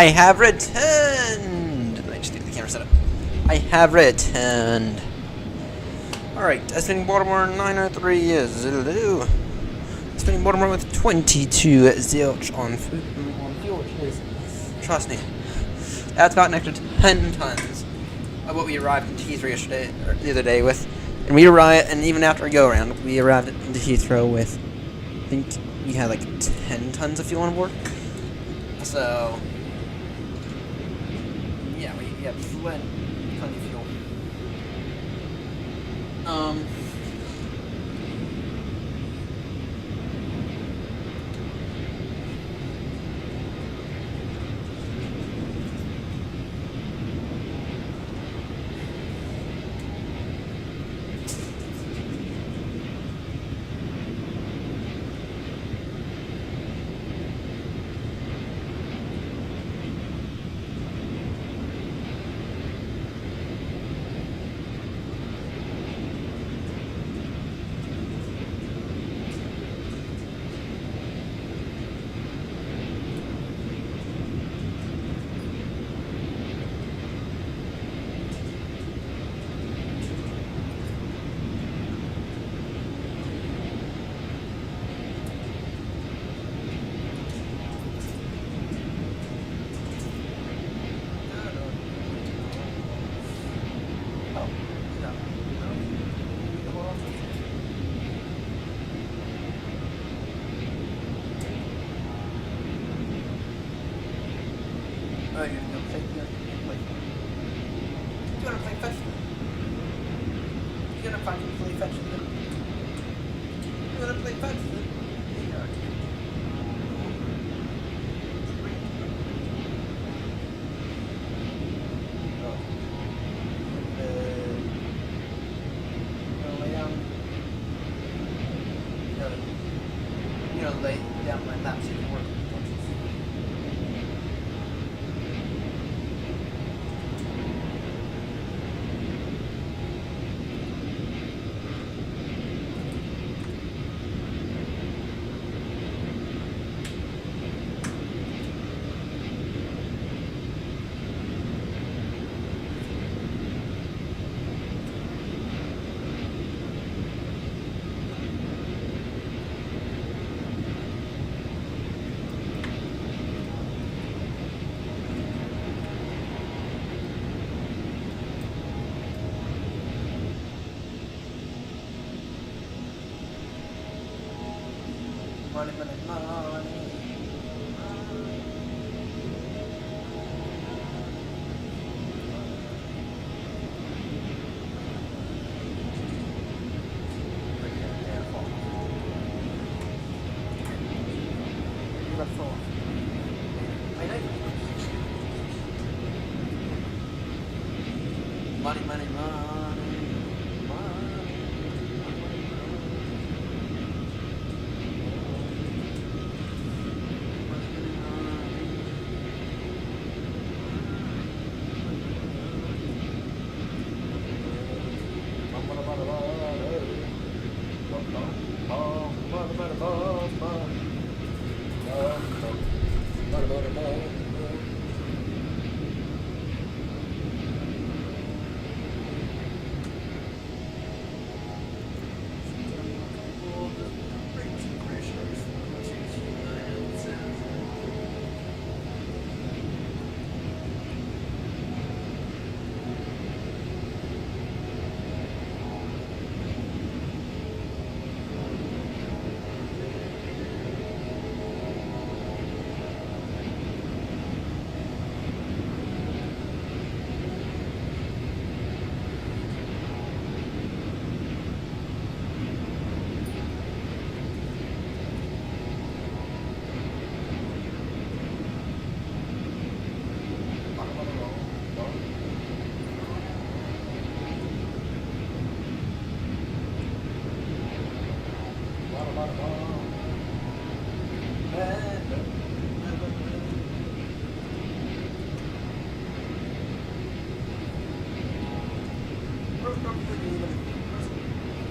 I have returned! I just need the camera set up. I have returned. Alright, estimating Baltimore 903 years. Hello. Estimating Baltimore with 22 zilch on fuel. Trust me. That's about an extra 10 tons of what we arrived into Heathrow yesterday, or the other day with. And we arrived, and even after a go around, we arrived into Heathrow with, I think we had like 10 tons of fuel on board. So, yeah, we have plenty of fuel. Oh, you're gonna play. You wanna play fetch? You gonna fucking play fetch? You wanna play fetch? Lay down my lap so you can work. Money, money, money. Money, money, money.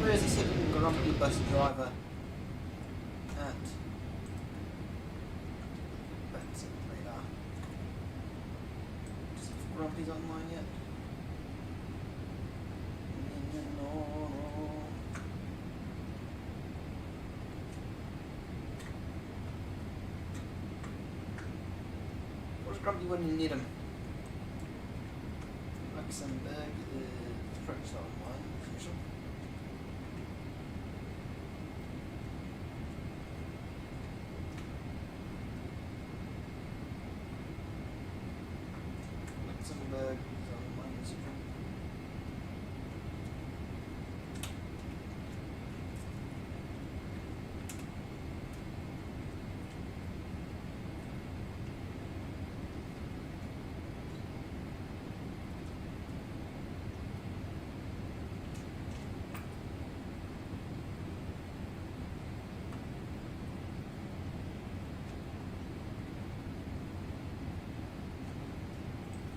Where is the second grumpy bus driver at? That's radar. Grumpy's online yet. No. Where's Grumpy when you need him? Luxembourg is French online. Official. Luxembourg is online.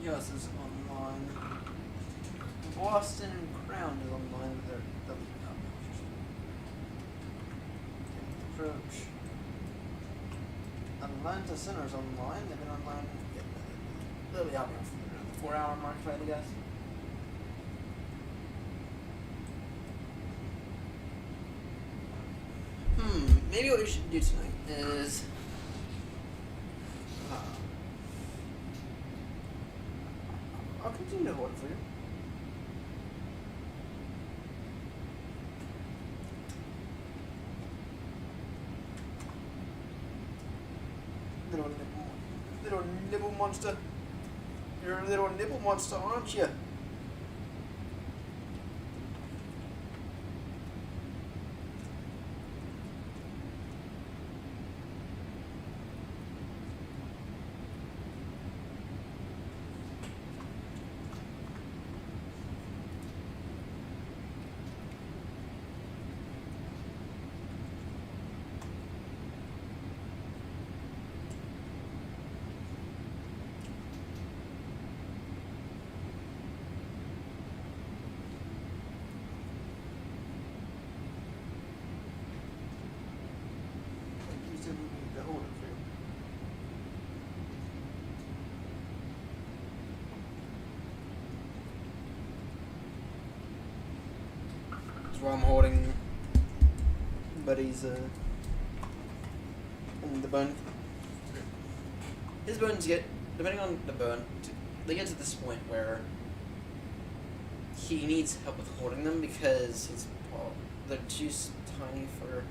Yes, is online. Boston and Crown is online, but they'll be up. Approach. Atlanta Center's online. They've been online. Yeah, they'll be out around the 4-hour mark, if I had to guess. Maybe what we should do tonight is. I'll continue to hold it for you. Little nibble monster. You're a little nibble monster, aren't you? While I'm holding Buddy's in the bone. His bones get, depending on the bone, they get to this point where he needs help with holding them because his paw, they're too tiny for,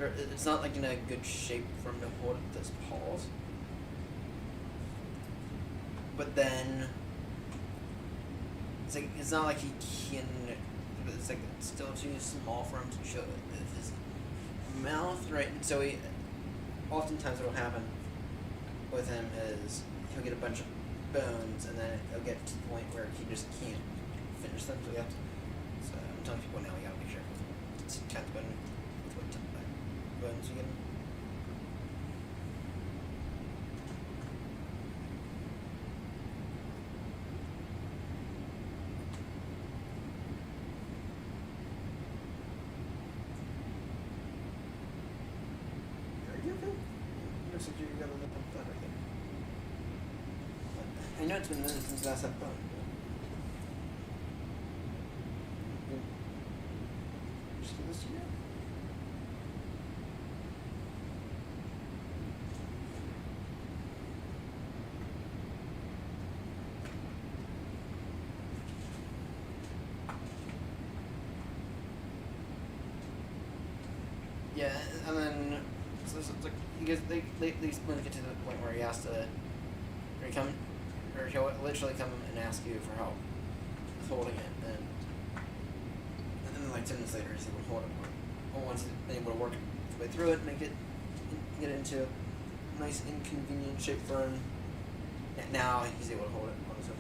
it's not like in a good shape for him to hold it with his paws. But then, it's not like he can, it's like it's still too small for him to show it with his mouth, right? And so oftentimes what will happen with him is he'll get a bunch of bones and then he'll get to the point where he just can't finish them. So I'm telling people now, you gotta make sure to count the bone with what bones you get him. I know it's been a minute since last had bone. Just do this again. Yeah, and then so it's like he gets they when they get to the point where he has to he'll literally come and ask you for help with holding it, and then like 10 minutes later he's able to hold it. Or once he's been able to work his way through it, make it get it into a nice inconvenient shape for him. Now he's able to hold it on his own.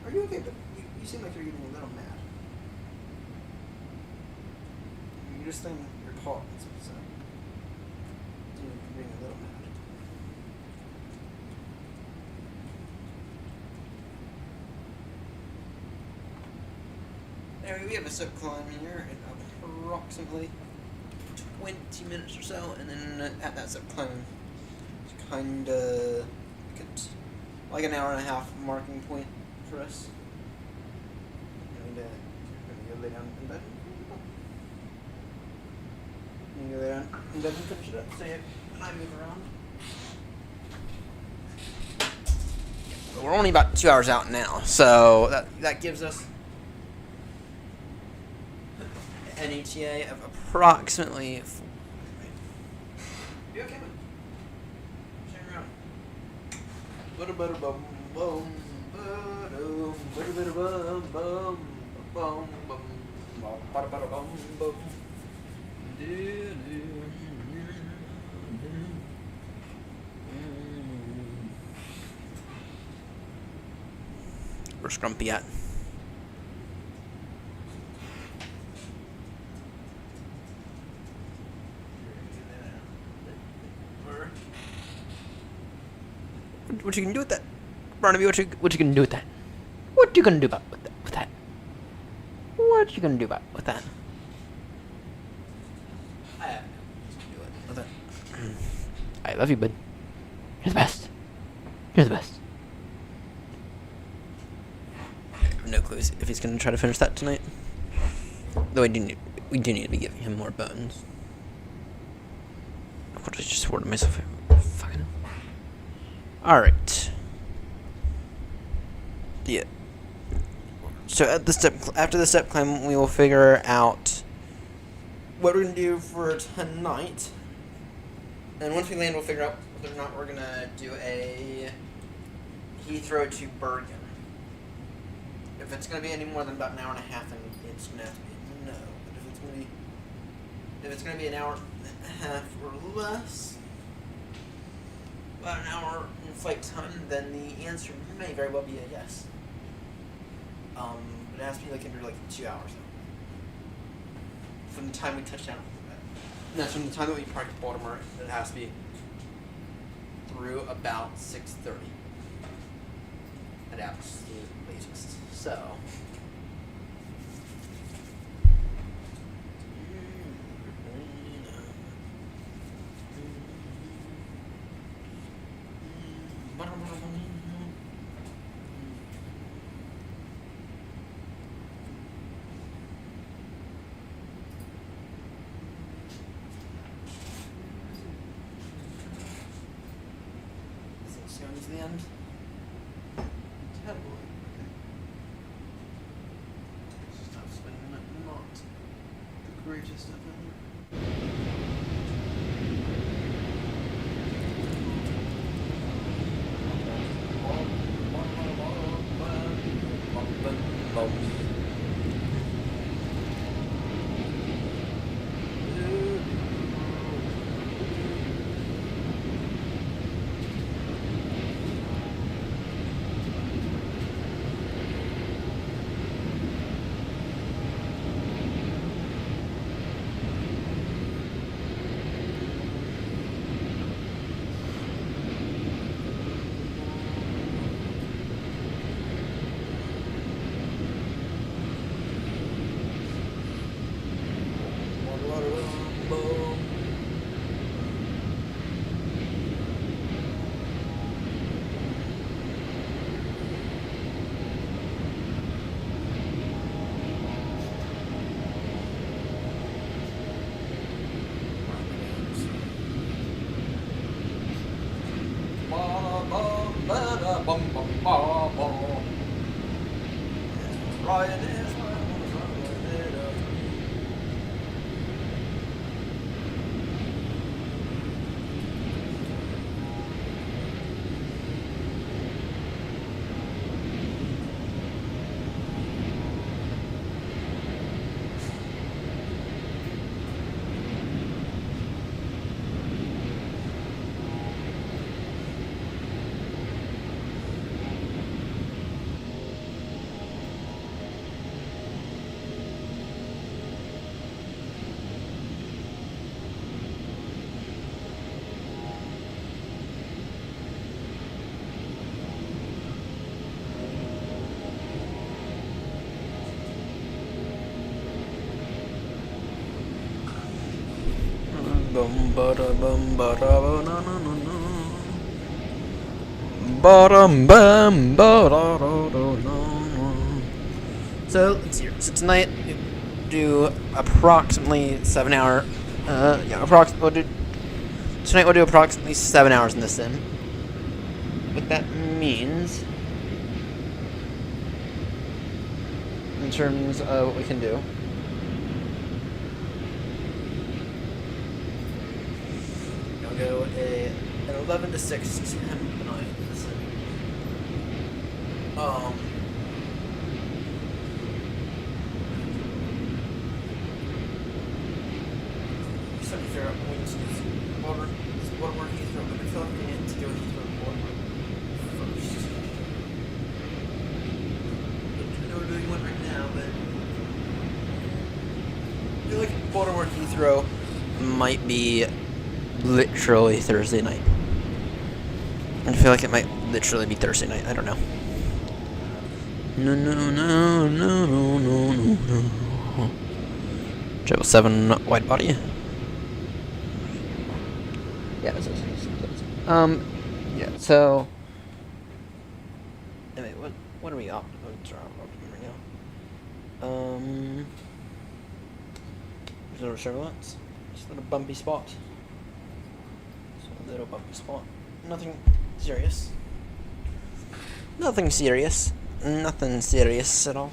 Are you okay? But you seem like you're getting a little mad. You're just thinking your paw, so you're being a little mad. Anyway, we have a sub climb here in approximately 20 minutes or so, and then at that sub climb, kind of get like an hour and a half marking point for us. Gonna go lay down in bed. I'm gonna go lay down in bed and finish it up. So yeah, I move around. But we're only about 2 hours out now, so that gives us an ETA of approximately. You okay, man? Turn around. Butter butter bum bum bum butter butter bum bum bum bum butter butter bum bum. Where's Grumpy at? What you gonna do with that, Barnaby? What you gonna do with that? What you gonna do with that? What you gonna do with that? I love you, bud. You're the best. You're the best. I have no clue if he's gonna try to finish that tonight. Though we do need to be giving him more bones. What did I just word myself? Fucking hell. Alright. Yeah. So after the step climb, we will figure out what we're gonna do for tonight. And once we land, we'll figure out whether or not we're gonna do a Heathrow to Bergen. If it's gonna be any more than about an hour and a half, then it's gonna have to be no. But if it's gonna be an hour and a half or less, about an hour in flight time, then the answer may very well be a yes. But it has to be like under like 2 hours from the time we touch down. And that's from the time that we park at Baltimore. It has to be through about 6:30 at absolute latest. So. Going to the end. Stop spinning it, not the greatest stuff Ryan is bum ba da bum ba da ba na na na na So let's see. So tonight we do approximately 7 hour. Tonight we'll do approximately 7 hours in the sim. What that means in terms of what we can do. I'll go an 11 to 6 tonight in the sim. Starting to figure out when to do Baltimore Heathrow, but I feel like we need to do Heathrow Baltimore first. I know we're doing one right now, but I feel like Baltimore Heathrow might be literally Thursday night. I feel like it might literally be Thursday night. I don't know. No. 777 wide body. Yeah, yeah, so anyway, what are we up? There's a little turbulence. Just a little bumpy spot. Nothing serious. Nothing serious at all.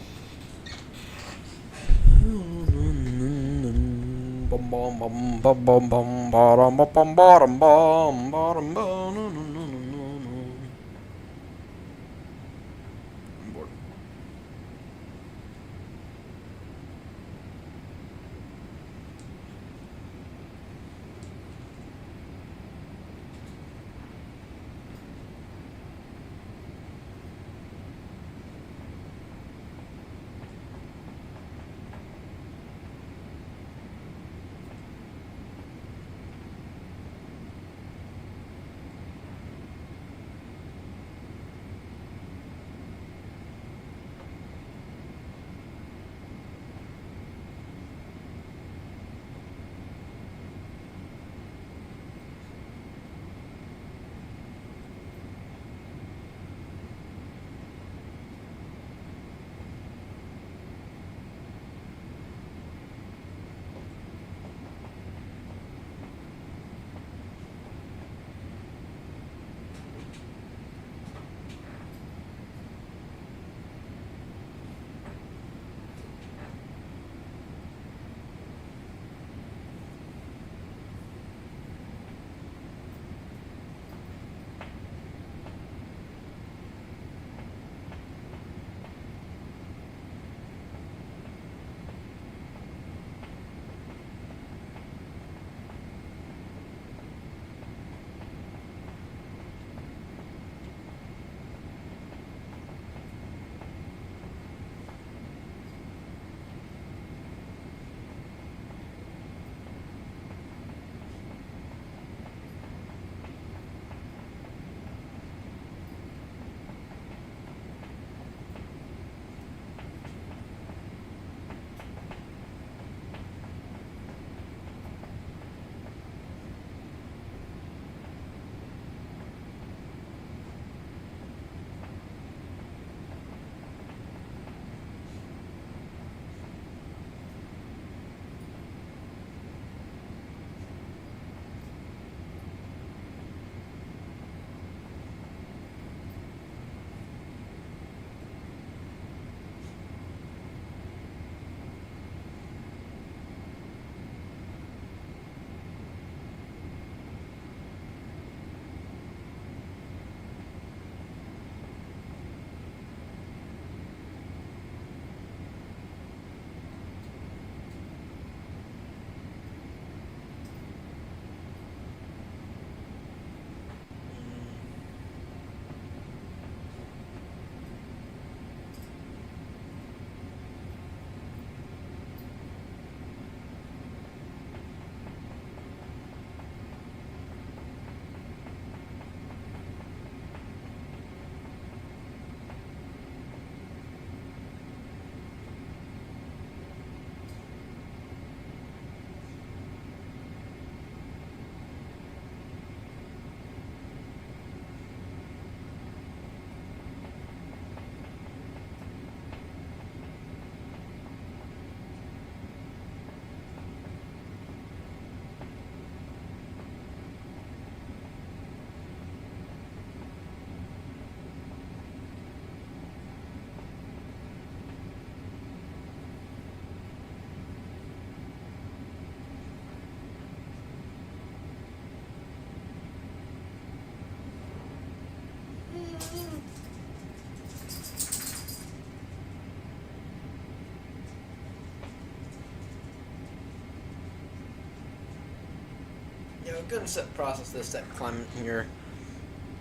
Yeah, we're going to process this step climb here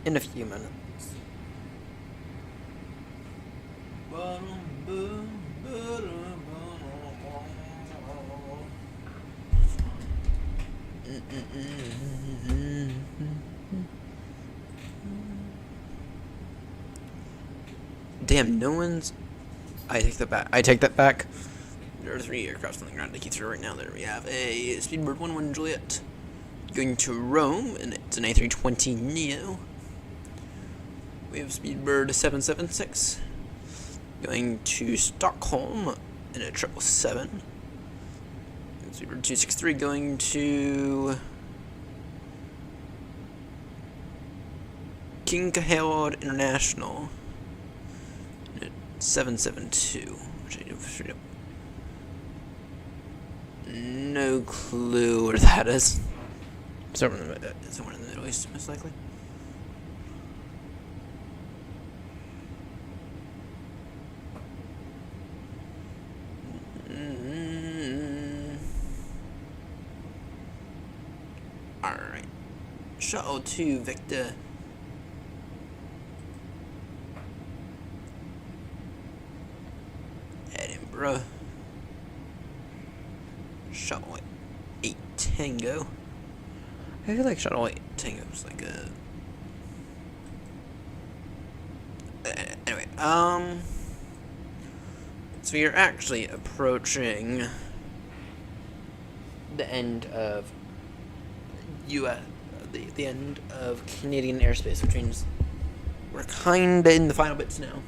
in a few minutes. Damn, no one's. I take that back. There are 3 aircraft on the ground to Heathrow right now. There we have a Speedbird 11 Juliet going to Rome, and it's an A320neo. We have Speedbird 776 going to Stockholm in a 777. Speedbird 263 going to King Kaheward International in a 772. Which I do straight up. No clue where that is. Somewhere in the Middle East, most likely. Alright. Shuttle to Victor. Edinburgh. Shuttle 8 Tango. I feel like Shuttle 8 Tango is like a... Anyway, so we are actually approaching the end of the end of Canadian airspace, which means we're kinda in the final bits now.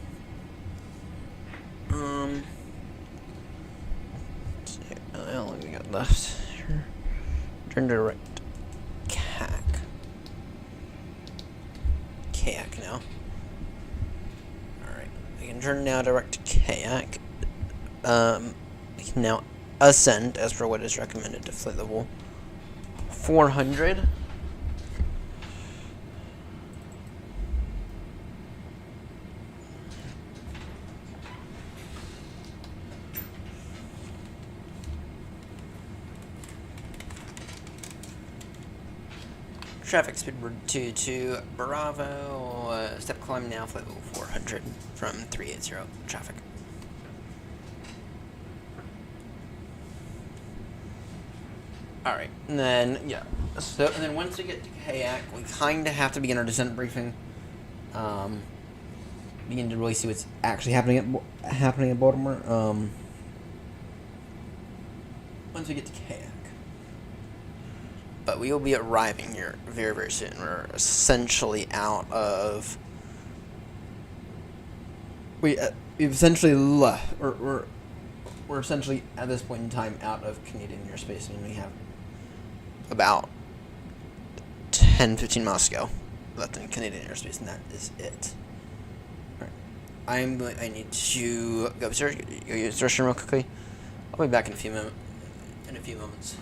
How long we got left? Turn to right. Kayak now. Alright. We can turn now direct to Kayak. We can now ascend as per what is recommended to flight level 400. Traffic Speedbird 22 Bravo, step climb now, flight level 400 from 380 traffic. Alright, and then, yeah, so, and then once we get to Kayak, we kinda have to begin our descent briefing, begin to really see what's actually happening at Baltimore, once we get to Kayak. But we will be arriving here very, very soon. We're essentially out of... We've essentially left. We're essentially, at this point in time, out of Canadian airspace. And we have about 10-15 miles to go left in Canadian airspace, and that is it. Alright. I need to go upstairs, go use the restroom real quickly. I'll be back in a few moments.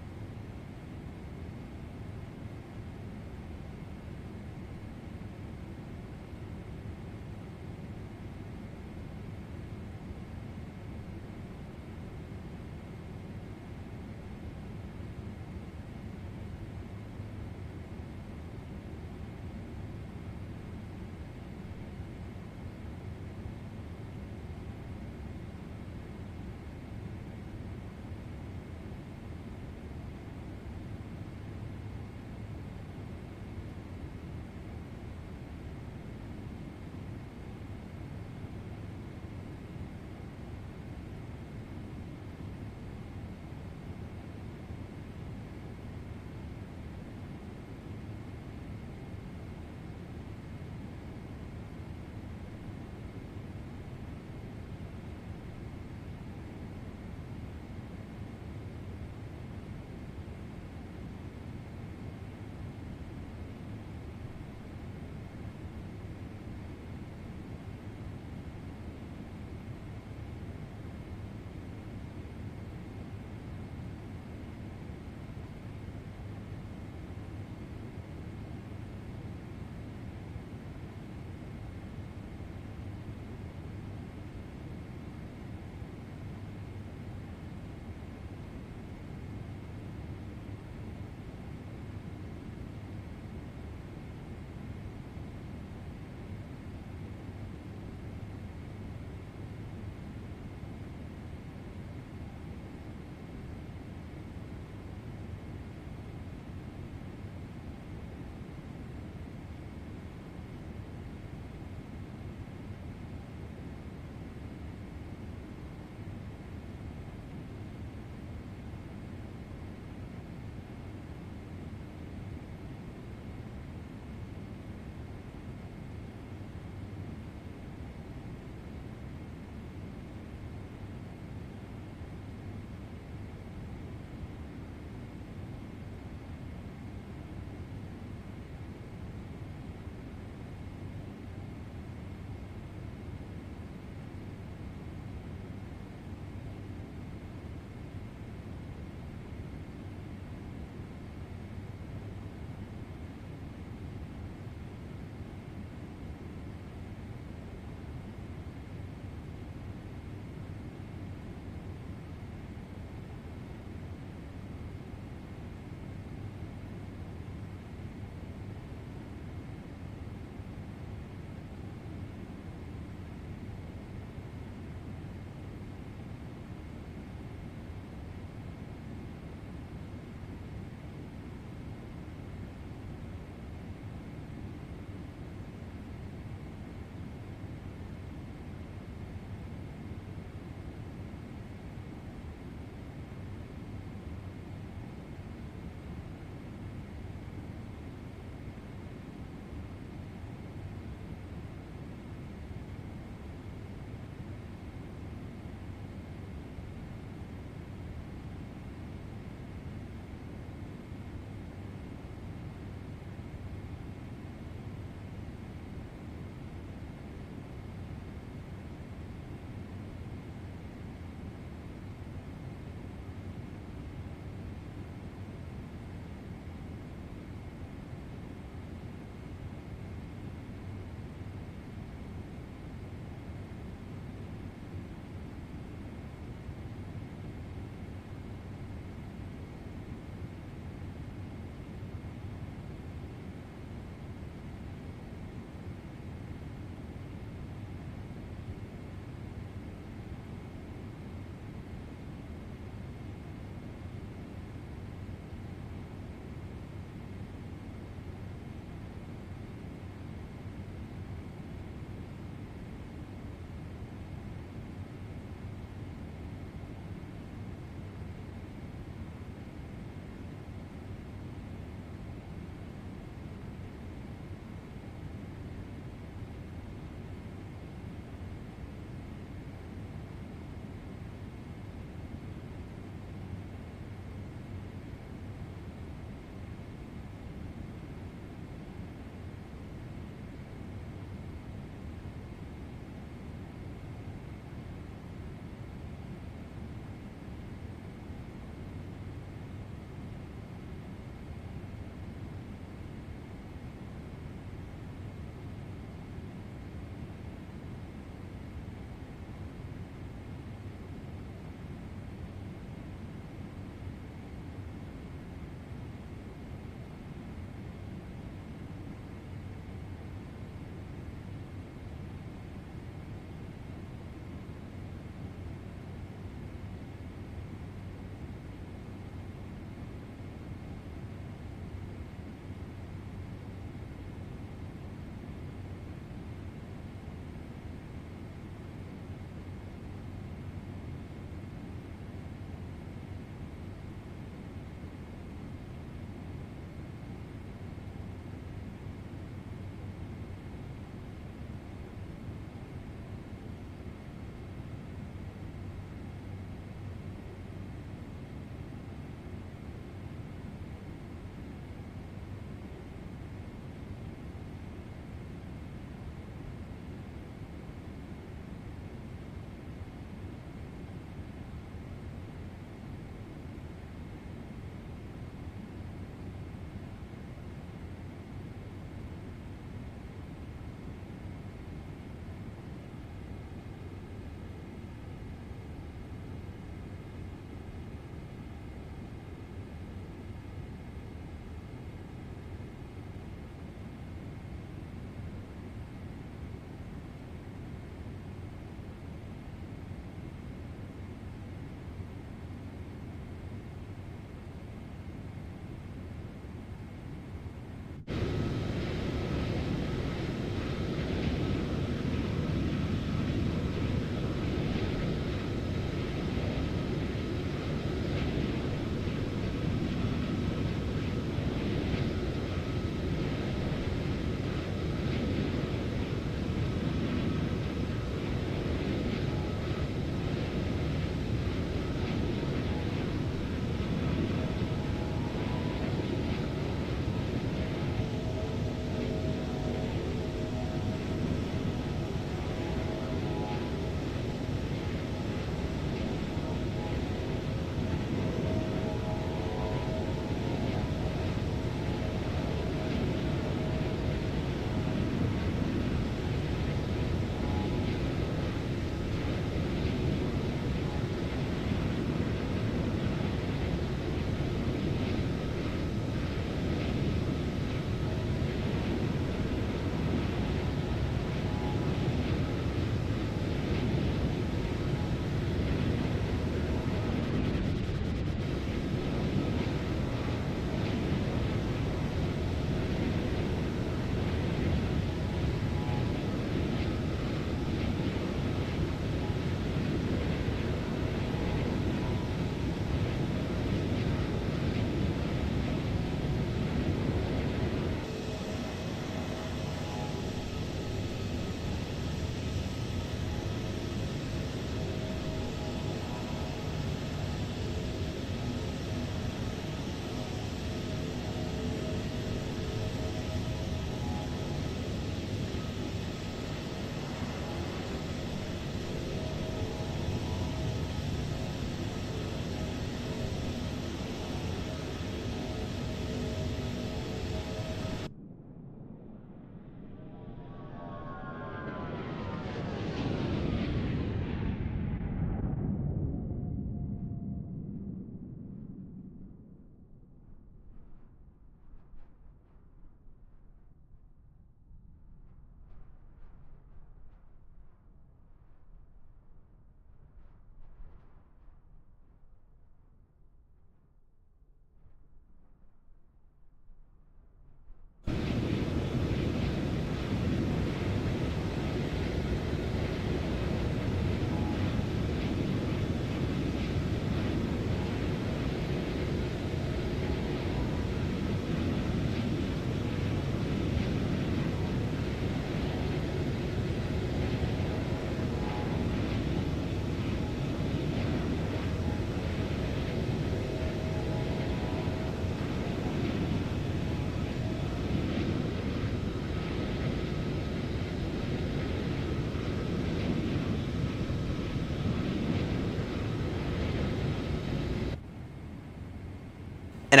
And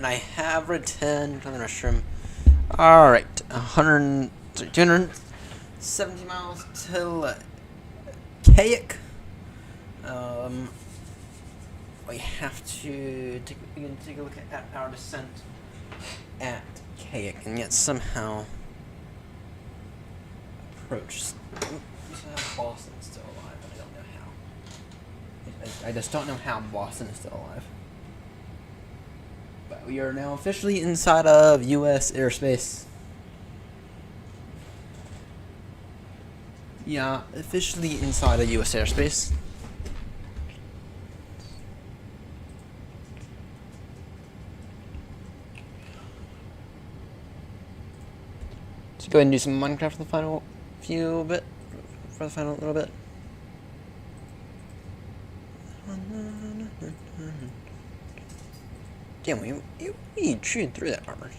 I have returned from the restroom. Alright, 270 miles till Kayak. We have to take a look at our descent at Kayak, and yet somehow approach. Boston is still alive, but I don't know how. I just don't know how Boston is still alive. But we are now officially inside of U.S. airspace. Yeah, officially inside of U.S. airspace. Let's go ahead and do some Minecraft for the final little bit. Damn, we chewed through that armor.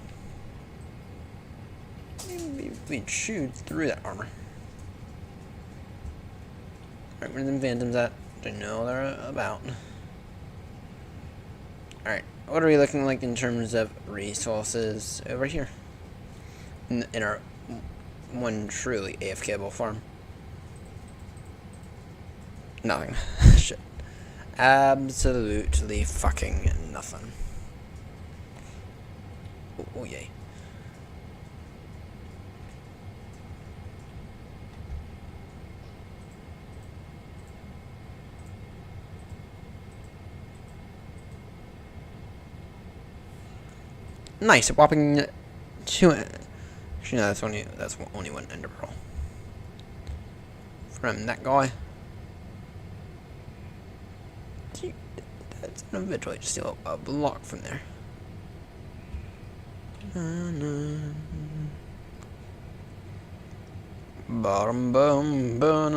We chewed through that armor. Alright, where are them phantoms at? I know they're about. Alright, what are we looking like in terms of resources over here? In our one truly AFK-able farm. Nothing. Shit. Absolutely fucking nothing. Oh yay. Nice, a whopping 2. Actually, no, that's only one ender pearl from that guy. Dude, that's eventually just steal a block from there. Bottom bum bum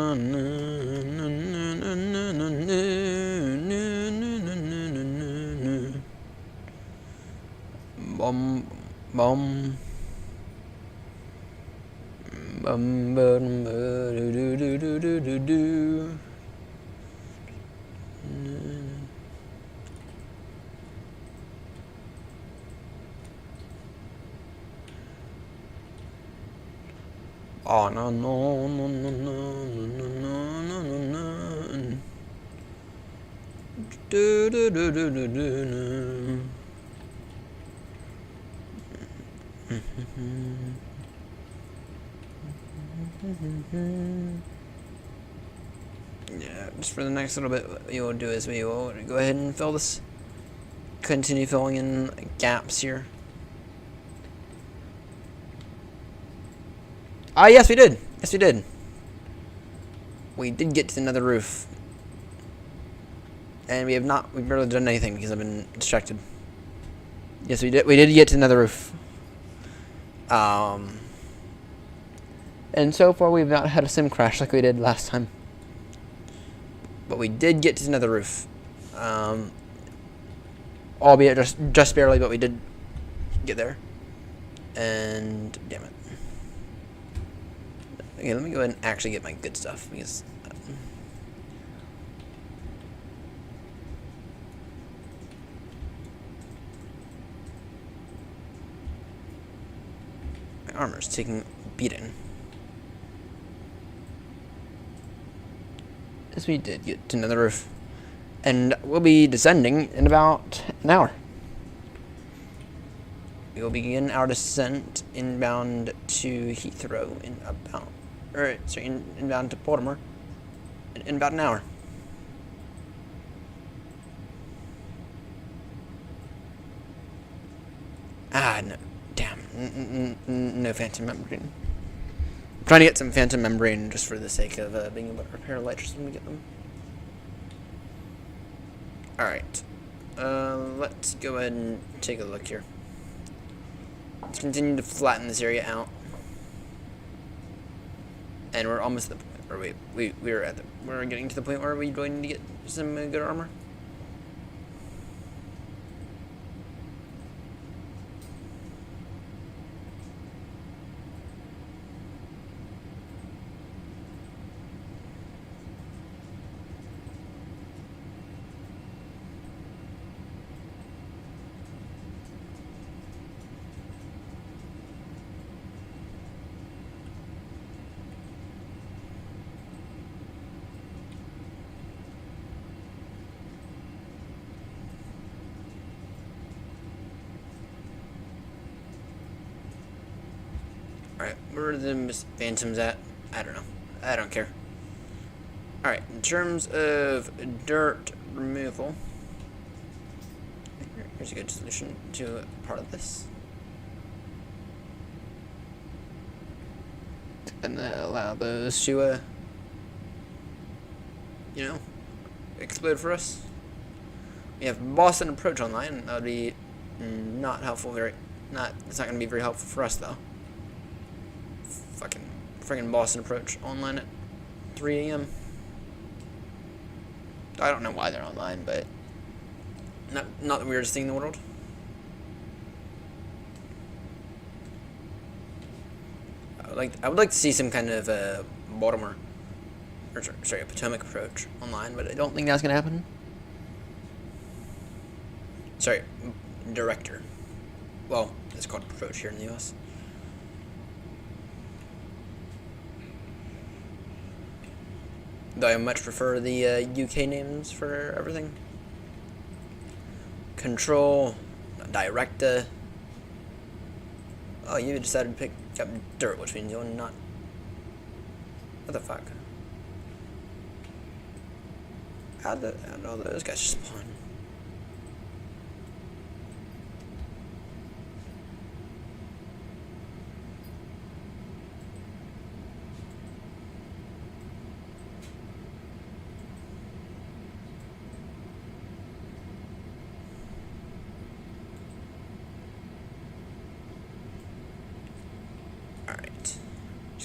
bum bum bum do do do do do do do. Oh no no no no no no no no no. Do do do do do do. Yeah, just for the next little bit, what we will do is we will go ahead and fill this. Continue filling in gaps here. Ah, yes, we did. Yes, we did. We did get to another roof. And we've barely done anything because I've been distracted. Yes, we did get to another roof. And so far we've not had a sim crash like we did last time. But we did get to another roof. Albeit just barely, but we did get there. And damn it. Okay, let me go ahead and actually get my good stuff because my armor's taking a beating. Yes, we did get to another roof. And we'll be descending in about an hour. We will begin our descent inbound to Heathrow inbound to Baltimore in about an hour. Ah, no. Damn. No phantom membrane. I'm trying to get some phantom membrane just for the sake of being able to repair electricity when we get them. Alright. Let's go ahead and take a look here. Let's continue to flatten this area out. And we're almost at the point where we're getting to the point where we're going to get some good armor. Alright, where are the phantoms at? I don't know. I don't care. Alright, in terms of dirt removal, here's a good solution to part of this. And allow those to, you know, explode for us. We have Boston Approach online. That would be not helpful. It's not going to be very helpful for us though. Freaking Boston Approach online at 3 a.m. I don't know why they're online, but not the weirdest thing in the world. I would like to see some kind of Baltimore, or sorry, a Potomac approach online, but I don't think that's gonna happen. Sorry, director. Well, it's called approach here in the U.S. Though I much prefer the UK names for everything. Control, director. Oh, you decided to pick up dirt, which means you're not. What the fuck? How did all those guys spawn?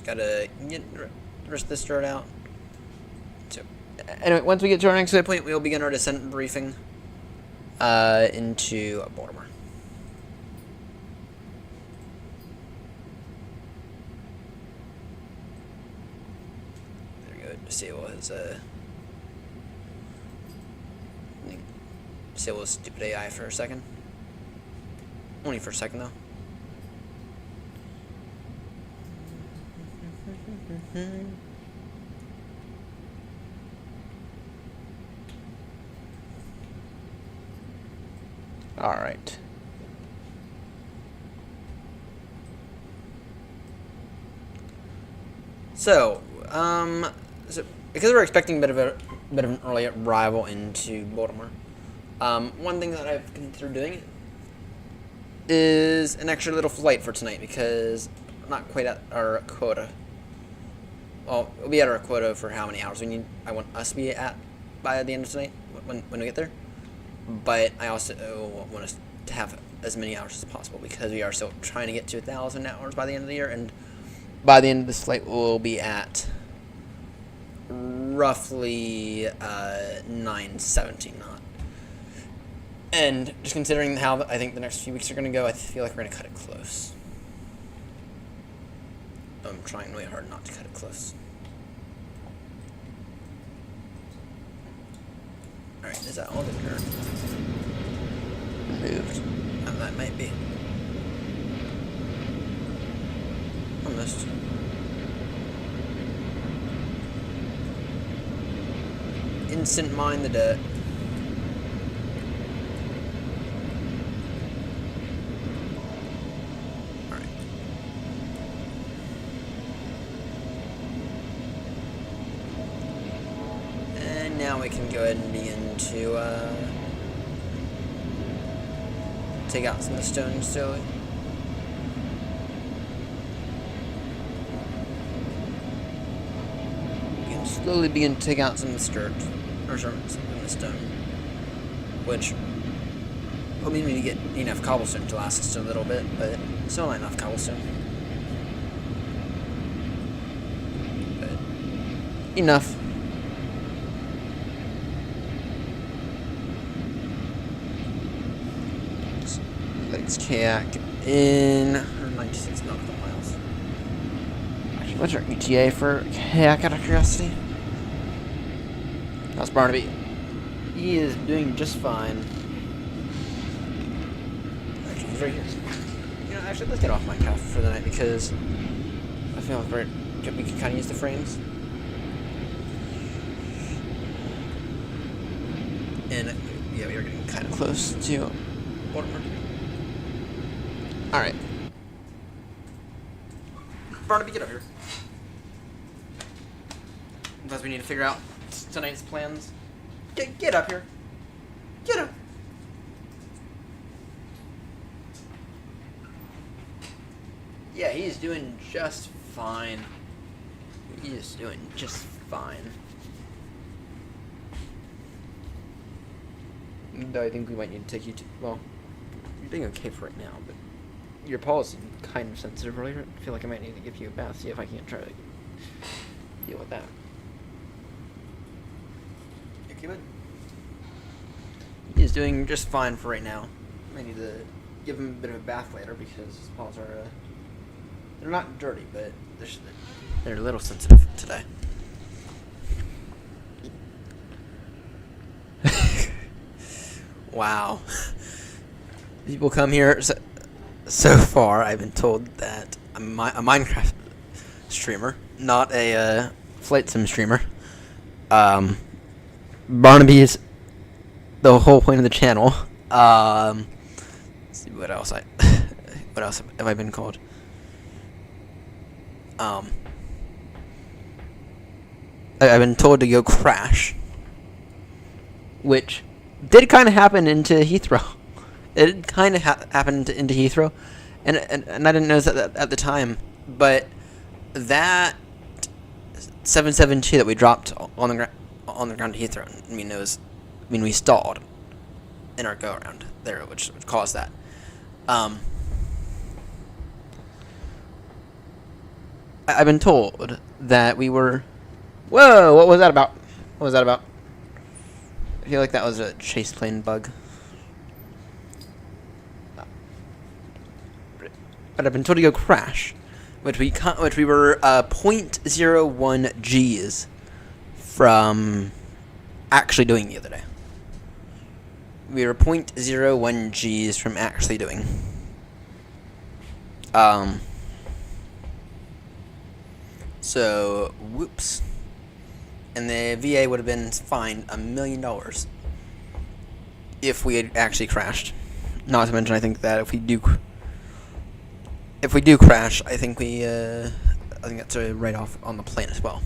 Gotta get the rest of this dirt out. So, anyway, once we get to our next waypoint, we'll begin our descent briefing into Baltimore. There we go. Disable his disable his stupid AI for a second. Only for a second though. All right. So because we're expecting a bit of an early arrival into Baltimore, one thing that I've considered doing is an extra little flight for tonight because we're not quite at our quota. Well, we'll be at our quota for how many hours I want us to be at by the end of tonight when we get there. But I also want us to have as many hours as possible because we are still trying to get to 1,000 hours by the end of the year, and by the end of this flight we'll be at roughly 970 knot. And just considering how I think the next few weeks are going to go, I feel like we're going to cut it close. I'm trying really hard not to cut it close. Alright, is that all the dirt moved? That might be. Almost. Instant mine the dirt. Now we can go ahead and begin to take out some of the stones slowly. We can slowly begin to take out some of the dirt, or some of the stone, which will mean we get enough cobblestone to last us a little bit, but still not enough cobblestone. But enough. Let's kayak in 196 nautical miles. Actually, what's our ETA for kayak out of curiosity? How's Barnaby? He is doing just fine. Actually, he's right here. You know, actually, let's get off Minecraft for the night because I feel like we can kind of use the frames. And yeah, we are getting kind of close to Baltimore. Alright. Barnaby, get up here. Unless we need to figure out tonight's plans. Get up here. Get up. Yeah, he's doing just fine. He is doing just fine. Though I think we might need to take you to... Well, you're doing okay for right now, but... Your paws seem kind of sensitive earlier. I feel like I might need to give you a bath, see if I can't try to deal with that. Okay, bud? He is doing just fine for right now. I need to give him a bit of a bath later because his paws are... they're not dirty, but they're a little sensitive today. Wow. People come here. So far, I've been told that a Minecraft streamer, not a flight sim streamer. Barnaby is the whole point of the channel. Let's see what else what else have I been called? I've been told to go crash, which did kind of happen into Heathrow. It kind of happened into Heathrow, and I didn't notice that at the time. But that 772 that we dropped on the ground to Heathrow, we stalled in our go around there, which caused that. I've been told that we were. Whoa! What was that about? What was that about? I feel like that was a chase plane bug. But I've been told to go crash, which we were 0.01 Gs from actually doing the other day. We were 0.01 Gs from actually doing. So whoops, and the VA would have been fined $1 million if we had actually crashed. Not to mention, I think that if we do crash, I think that's a write-off on the plane as well.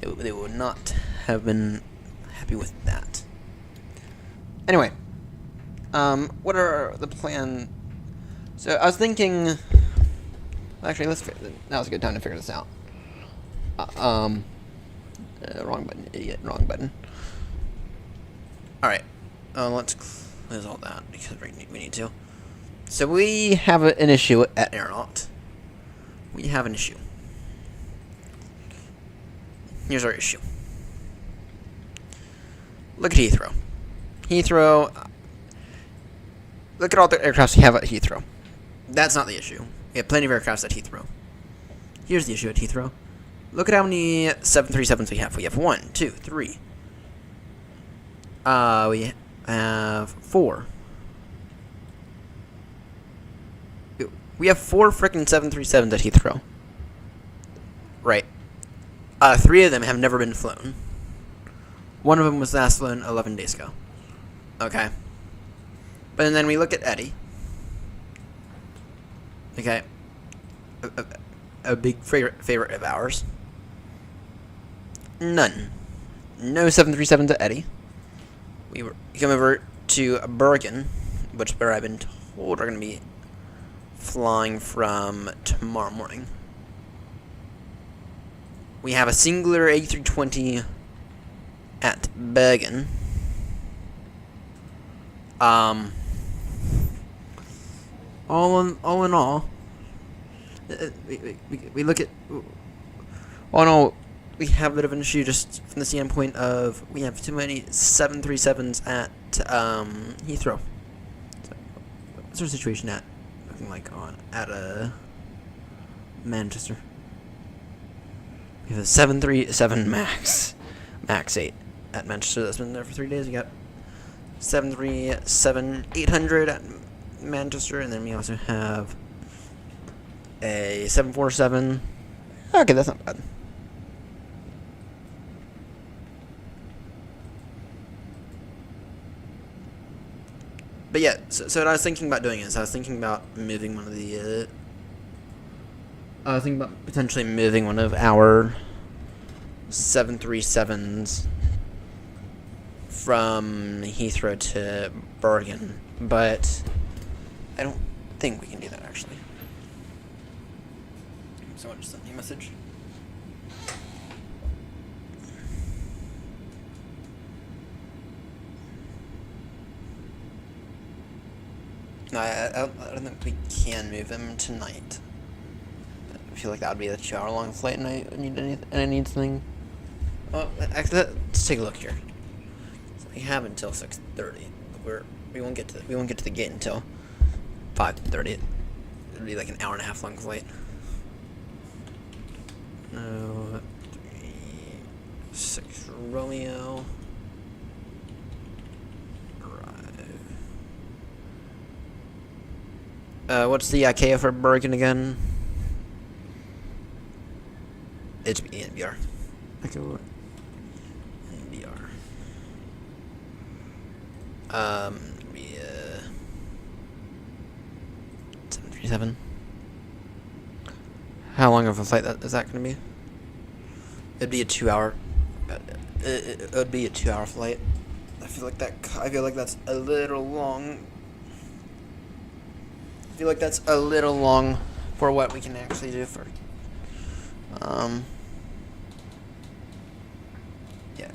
They would not have been happy with that. Anyway, what are the plan? So I was thinking. Actually, now's a good time to figure this out. Wrong button, idiot. Wrong button. All right, let's close all that because we need to. So we have an issue at Aeronaut. We have an issue. Here's our issue. Look at Heathrow. Look at all the aircrafts we have at Heathrow. That's not the issue. We have plenty of aircrafts at Heathrow. Here's the issue at Heathrow. Look at how many 737s we have. We have 1, 2, 3. We have 4. We have 4 freaking 737s at Heathrow. Right. 3 of them have never been flown. One of them was last flown 11 days ago. Okay. But then we look at Eddie. Okay. A big favorite of ours. None. No 737s at Eddie. We come over to Bergen, where I've been told we're going to be flying from tomorrow morning. We have a singular A320 at Bergen. All in all, we look at. All in all, we have a bit of an issue just from the standpoint of we have too many 737s at Heathrow. So, what's our situation at? Looking like at Manchester. We have a 737 Max 8 at Manchester that's been there for 3 days. We got 737-800 at Manchester, and then we also have a 747. Okay, that's not bad. But yeah, so what I was thinking about doing is I was thinking about moving one of the Thinking about potentially moving one of our 737s from Heathrow to Bergen, but I don't think we can do that actually. Someone just sent me a message. No, I don't think we can move him tonight. I feel like that would be a 2-hour long flight, and I need something. Oh, actually, let's take a look here. So we have until 6:30. We won't get to the gate until 5:30. It'll be like an hour and a half long flight. No, 6 Romeo. What's the IKEA for Bergen again? It's NBR. Okay, what? NBR. Be 737. How long of a flight is that going to be? It'd be a 2-hour. It would be a 2-hour flight. I feel like that's a little long. I feel like that's a little long for what we can actually do for. Yeah,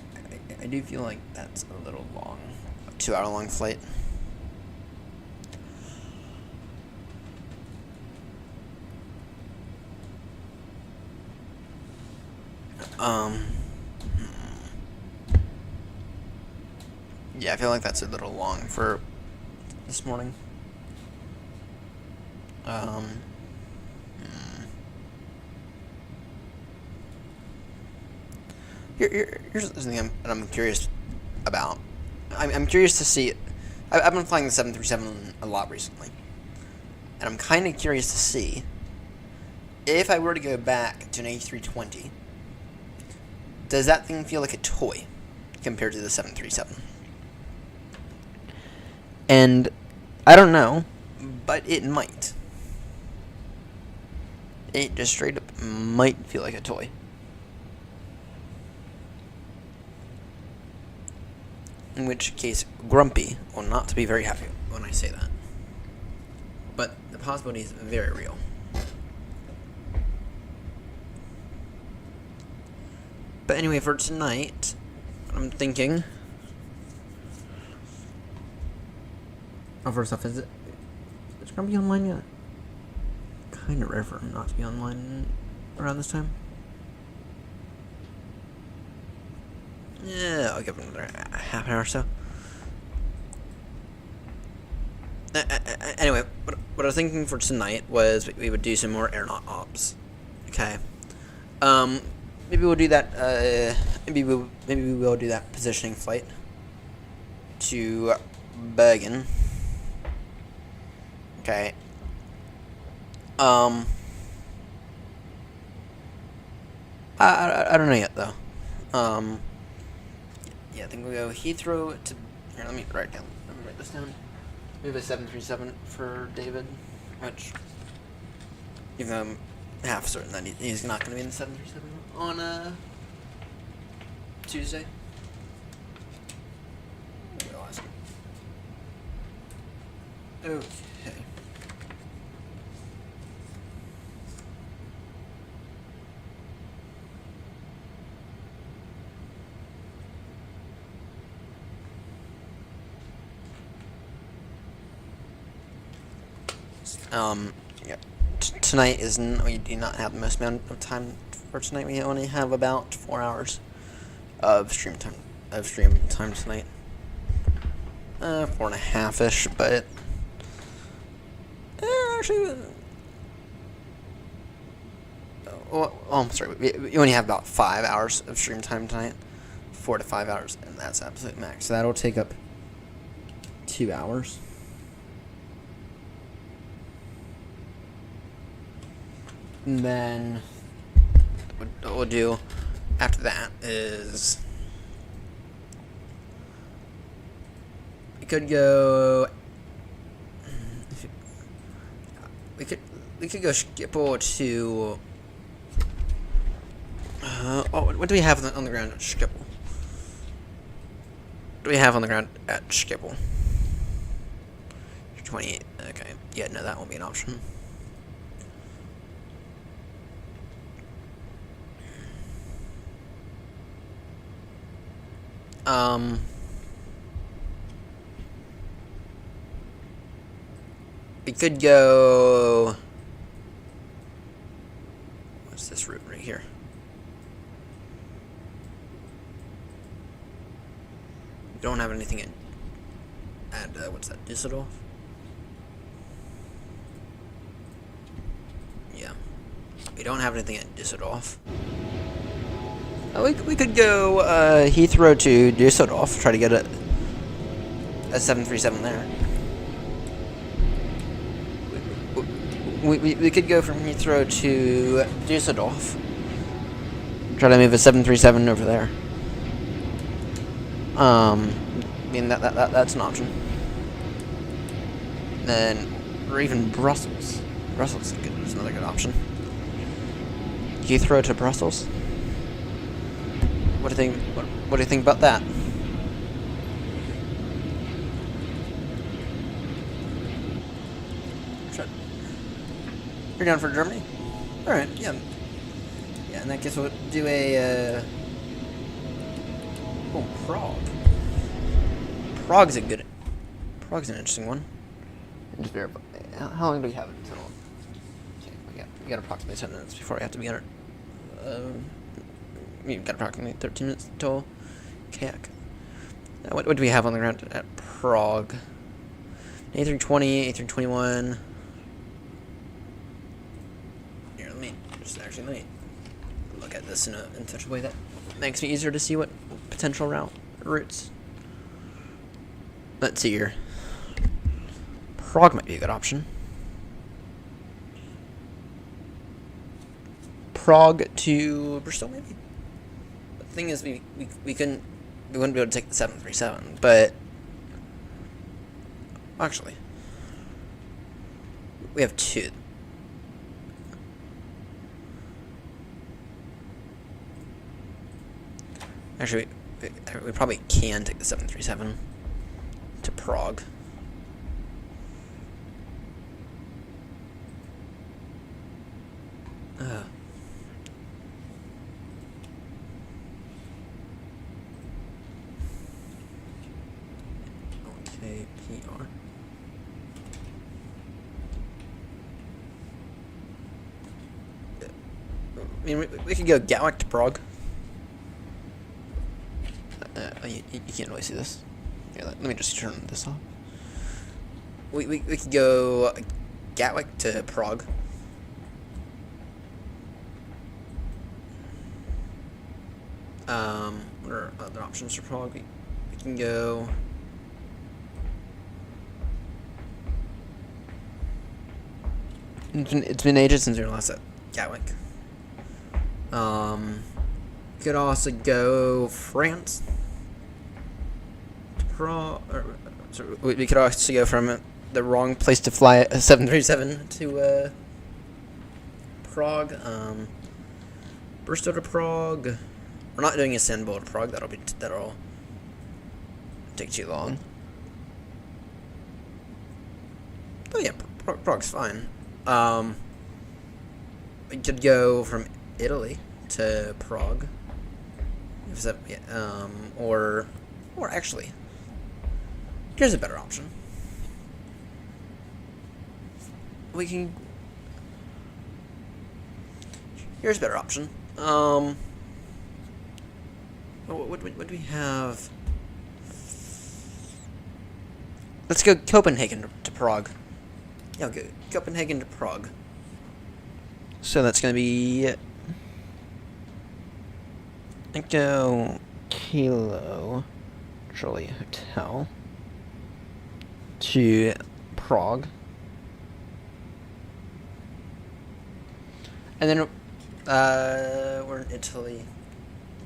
I do feel like that's a little long. A 2-hour long flight. Yeah, I feel like that's a little long for this morning. Here's something I'm curious about. I'm curious to see. I've been flying the 737 a lot recently, and I'm kind of curious to see if I were to go back to an A320. Does that thing feel like a toy compared to the 737? And I don't know, but it might. It just straight up might feel like a toy. In which case, Grumpy will not be very happy when I say that. But the possibility is very real. But anyway, for tonight, I'm thinking. Oh, first off, is Grumpy online yet? Kind of rare for him not to be online around this time. Yeah, I'll give him another half an hour or so. Anyway, what I was thinking for tonight was we would do some more aeronaut ops. Okay. Maybe we'll do that. Maybe we will do that positioning flight to Bergen. Okay. I don't know yet though. Yeah, I think we'll go Heathrow to. Here, let me write this down. We have a 737 for David, which even I'm half certain that he's not going to be in the 737 on Tuesday. Okay. Yeah. Tonight we do not have the most amount of time for tonight. We only have about 4 hours of stream time tonight. 4.5-ish, but actually, I'm sorry. We only have about 5 hours of stream time tonight. 4 to 5 hours, and that's absolute max. So that'll take up 2 hours. And then what we'll do after that is we could go. we could go Schiphol to. What do we have on the ground at Schiphol? What do we have on the ground at Schiphol? 28. Okay. Yeah, no, that won't be an option. We could go. What's this route right here? We don't have anything at what's that? Düsseldorf. Yeah, we don't have anything at Düsseldorf. We could go Heathrow to Düsseldorf. Try to get a 737 there. We could go from Heathrow to Düsseldorf. Try to move a 737 over there. I mean that's an option. Then, or even Brussels. Brussels is another good option. Heathrow to Brussels. What do you think? What do you think about that? You're down for Germany? Alright, yeah. Yeah, in that case we'll do a, Oh, Prague. Prague's an interesting one. Just verify. How long do we have until? Okay, we got approximately 10 minutes before we have to be on it. We've got approximately 13 minutes until Kayak. What do we have on the ground at Prague? A320, A321. Here, let me look at this in such a way that makes me easier to see what potential routes. Let's see here. Prague might be a good option. Prague to Bristol, maybe. The thing is, we wouldn't be able to take the 737, but actually, we have two. Actually, we probably can take the 737 to Prague. Okay, PR. I mean, we could go Gatwick to Prague. You can't really see this. Here, let me just turn this off. We could go Gatwick to Prague. What are other options for Prague? We can go. It's been ages since we were last at Gatwick. We could also go France to Prague. We could also go from the wrong place to fly a 737 to Prague. Bristol to Prague. We're not doing Istanbul to Prague. That'll take too long. Oh yeah, Prague's fine. We could go from Italy to Prague. Or actually, here's a better option. Here's a better option. What do we have? Let's go Copenhagen to Prague. Yeah, okay, Copenhagen to Prague. So that's gonna be Echo Kilo Charlie Hotel to Prague, and then we're in Italy.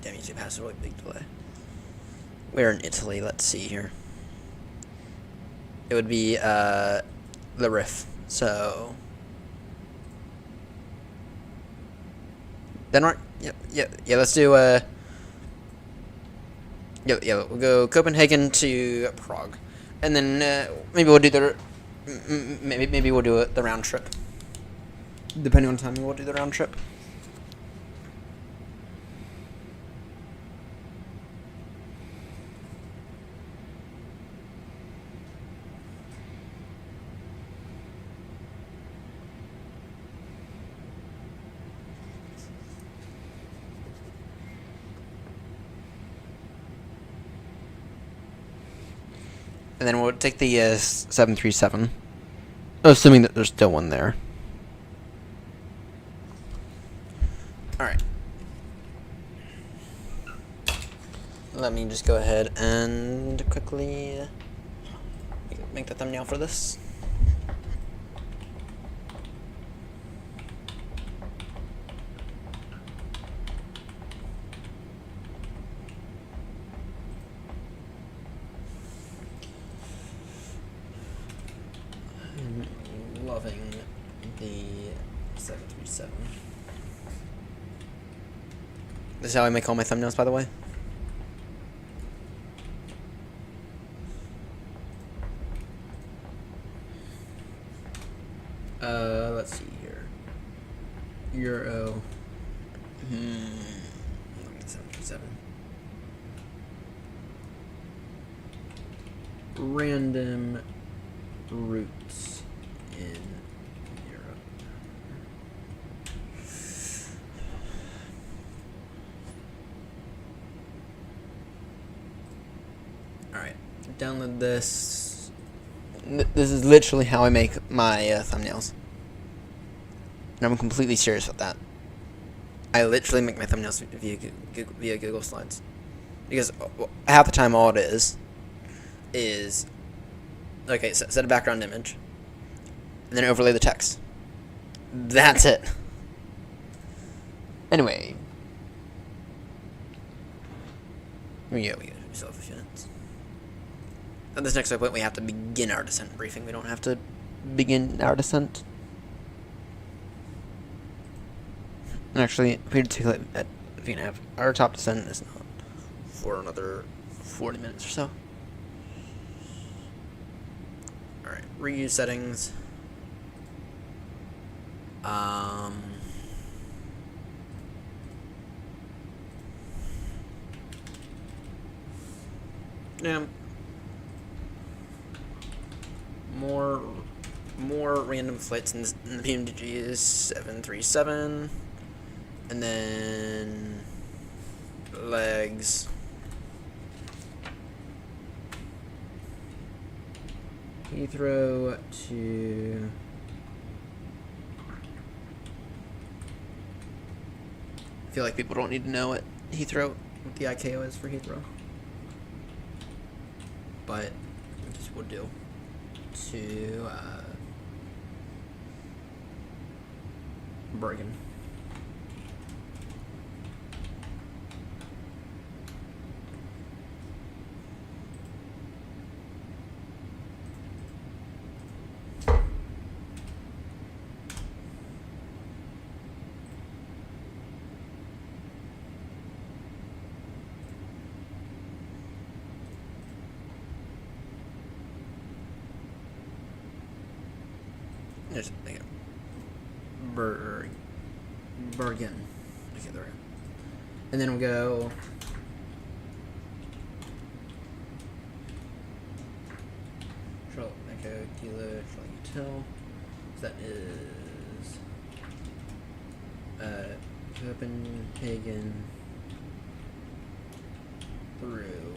Damn, you see, passed a really big delay. We're in Italy. Let's see here. It would be the Riff. So Denmark? Yeah, let's do, we'll go Copenhagen to Prague. And then, maybe we'll do maybe we'll do the round trip. Depending on timing, we'll do the round trip. And then we'll take the 737, assuming that there's still one there. Alright. Let me just go ahead and quickly make the thumbnail for this. Loving the 737. This is how I make all my thumbnails, by the way. Let's see here. Euro. 737. Random routes in Europe. Alright, download this. This is literally how I make my thumbnails. And I'm completely serious with that. I literally make my thumbnails via Google Slides. Because half the time all it is okay, set a background image, and then overlay the text. That's it. Anyway. Yeah, we still have a few minutes. At this next point, we have to begin our descent briefing. We don't have to begin our descent. Actually, if we take like at our top descent is not for another 40 minutes or so. Alright, reuse settings. Yeah. More random flights in the PMDG is 737. And then legs. Heathrow to I feel like people don't need to know what Heathrow, what the ICAO is for Heathrow. But this will do. To Bergen. There's like Bergen. Okay, there we go. And then we'll go Charlotte Echo Kilo Charlotte Util. So that is Copenhagen through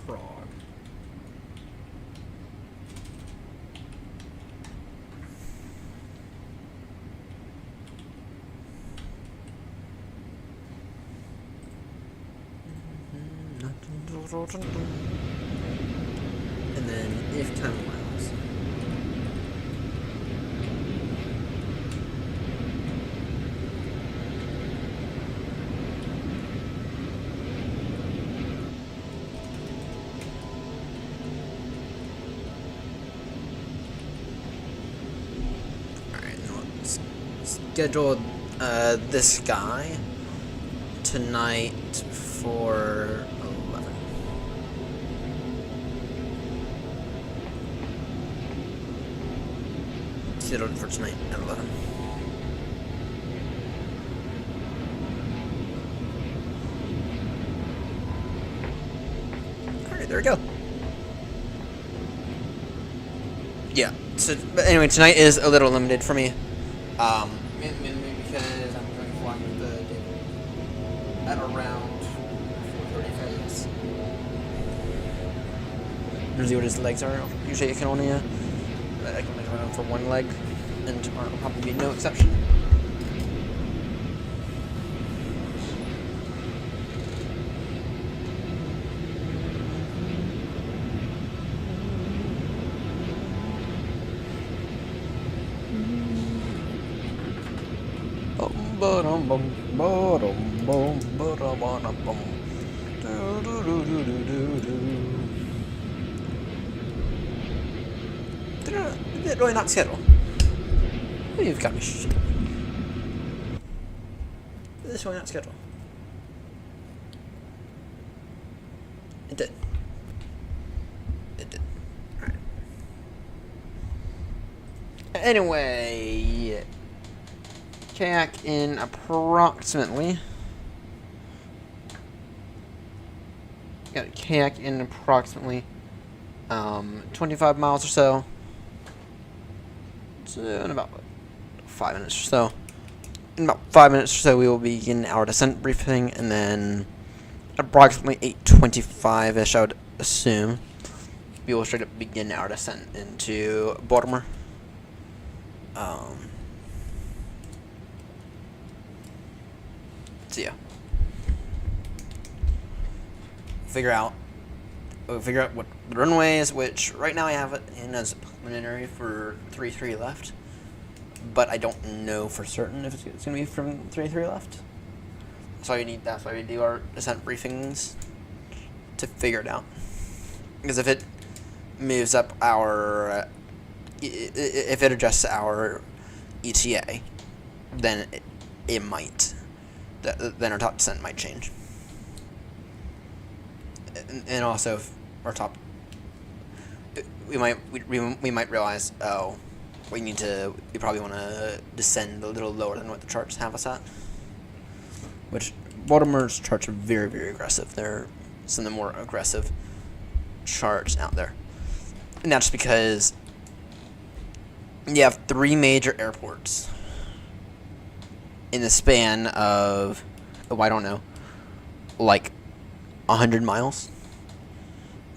Prague. And then, if time allows, alright, scheduled this guy tonight for 11. Scheduled for tonight at 11. Alright, there we go. Yeah, so, but anyway, tonight is a little limited for me. Mainly because I'm going to fly with the at around 4:35. Usually what his legs are. Usually I can only run him for one leg, and tomorrow will probably be no exception. Did it really not schedule? Oh, you've got me shit. Did this really not schedule? It did. It did. Alright. Anyway, kayak in approximately. Got a kayak in approximately 25 miles or so. So in about 5 minutes or so. In about 5 minutes or so, we will begin our descent briefing, and then approximately 8:25ish, I would assume, we will straight up begin our descent into Baltimore. So yeah, we'll figure out what the runway is, which right now I have it in as a preliminary for 3-3 left, but I don't know for certain if it's going to be from 3-3 left. That's why we do our descent briefings, to figure it out. Because if it moves up our, if it adjusts our ETA, then it might, then our top descent might change. And also, if our top, we might realize, oh, we probably want to descend a little lower than what the charts have us at. Which Baltimore's charts are very, very aggressive. They're some of the more aggressive charts out there, and that's because you have 3 major airports in the span of, oh, I don't know, like 100 miles.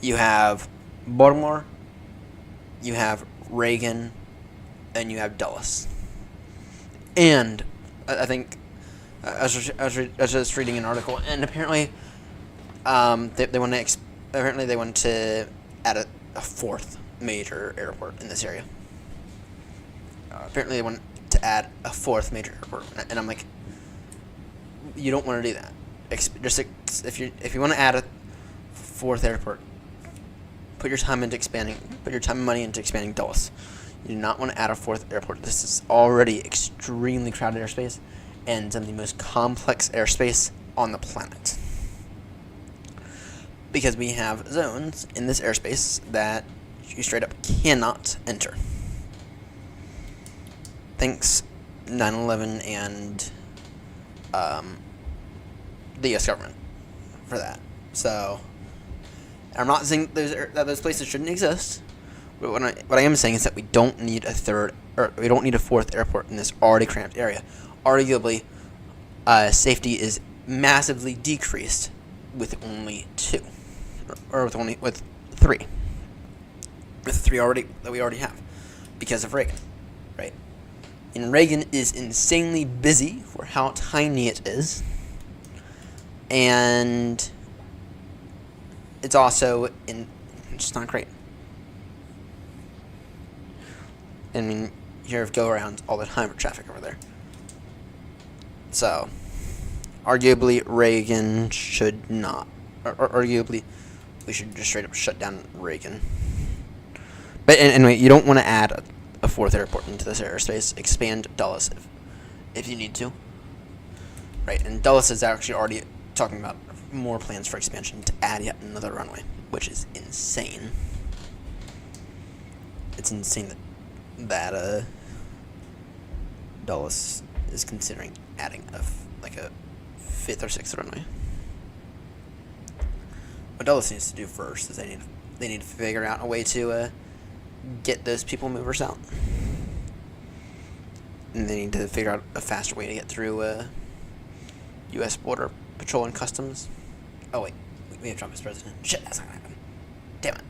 You have Baltimore, you have Reagan, and you have Dulles. And I think I was just reading an article, and apparently they want to add a 4th major airport in this area. Apparently they want to add a 4th major airport, and I'm like, you don't want to do that. If you want to add a 4th airport, put your time and money into expanding Dulles. You do not want to add a 4th airport. This is already extremely crowded airspace, and some of the most complex airspace on the planet. Because we have zones in this airspace that you straight up cannot enter. Thanks 9/11 and the U.S. government for that. So, I'm not saying that those places shouldn't exist, but what I am saying is that we don't need a 4th airport in this already cramped area. Arguably, safety is massively decreased with only 2, or with 3, with 3 that we already have because of Reagan, right? And Reagan is insanely busy for how tiny it is, and it's also just not great. I mean, you hear of go-arounds all the time for traffic over there. So, arguably, Reagan should not, or arguably, we should just straight up shut down Reagan. But anyway, you don't want to add a 4th airport into this airspace. Expand Dulles if you need to. Right, and Dulles is actually already talking about more plans for expansion to add yet another runway, which is insane. It's insane that Dulles is considering adding a fifth or sixth runway. What Dulles needs to do first is they need to figure out a way to get those people movers out, and they need to figure out a faster way to get through U.S. Border Patrol and Customs. Oh wait, we have Trump as president. Shit, that's not gonna happen. Damn it.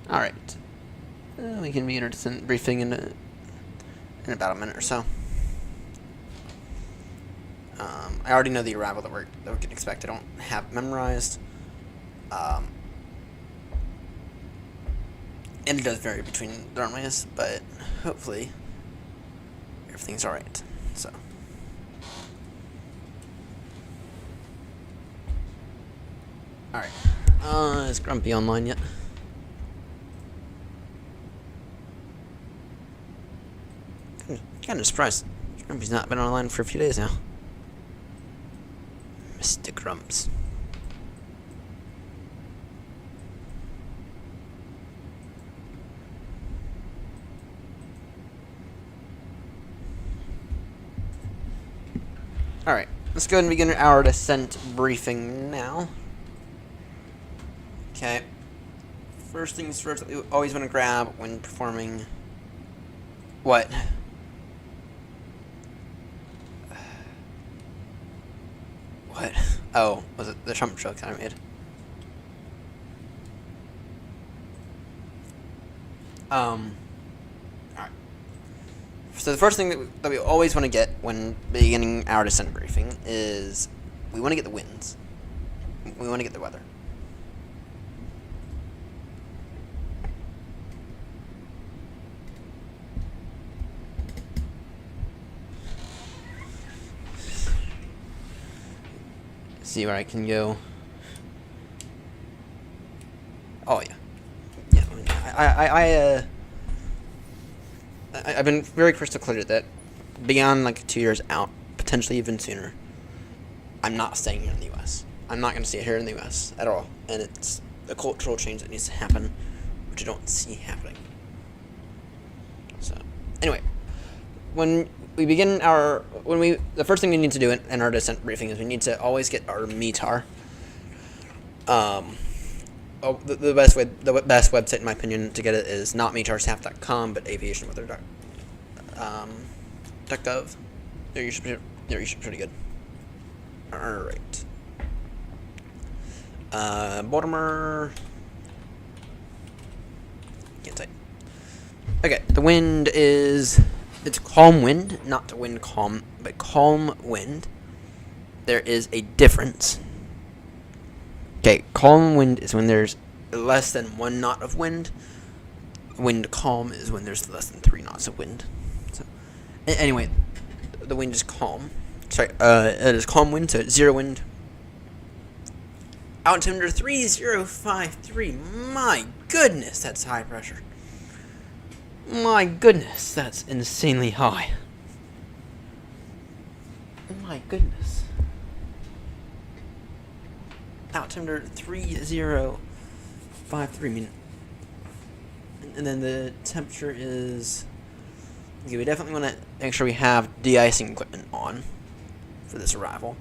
All right, we can be in a descent briefing in about a minute or so. I already know the arrival that we can expect. I don't have it memorized. And it does vary between the runways, but hopefully everything's alright. So. Alright. Is Grumpy online yet? Kind of surprised. Grumpy's not been online for a few days now. Mr. Grumps. Alright, let's go ahead and begin our descent briefing now. Okay. First things first that we always want to grab when performing... What? What? Oh, was it the Trump joke that I made? Alright. So the first thing that we always want to get when beginning our descent briefing is we want to get the winds. We want to get the weather. See where I can go. Oh yeah, yeah. I've been very crystal clear that beyond like 2 years out, potentially even sooner, I'm not staying here in the U.S. I'm not going to stay here in the U.S. at all, and it's a cultural change that needs to happen, which I don't see happening. So, anyway, when we begin the first thing we need to do in our descent briefing is we need to always get our METAR. The best website in my opinion to get it is not METARSAF.com, but aviationweather.gov. They're usually pretty good. All right. Baltimore. Can't say. Okay, the wind is. It's calm wind, not wind calm, but calm wind. There is a difference. Okay, calm wind is when there's less than 1 knot of wind. Wind calm is when there's less than 3 knots of wind. So, anyway, the wind is calm. Sorry, it is calm wind, so it's 0 wind. Altimeter 3053. My goodness, that's high pressure. My goodness, that's insanely high. My goodness. Altimeter 3053. I mean, and then the temperature is. Okay, we definitely want to make sure we have de-icing equipment on for this arrival.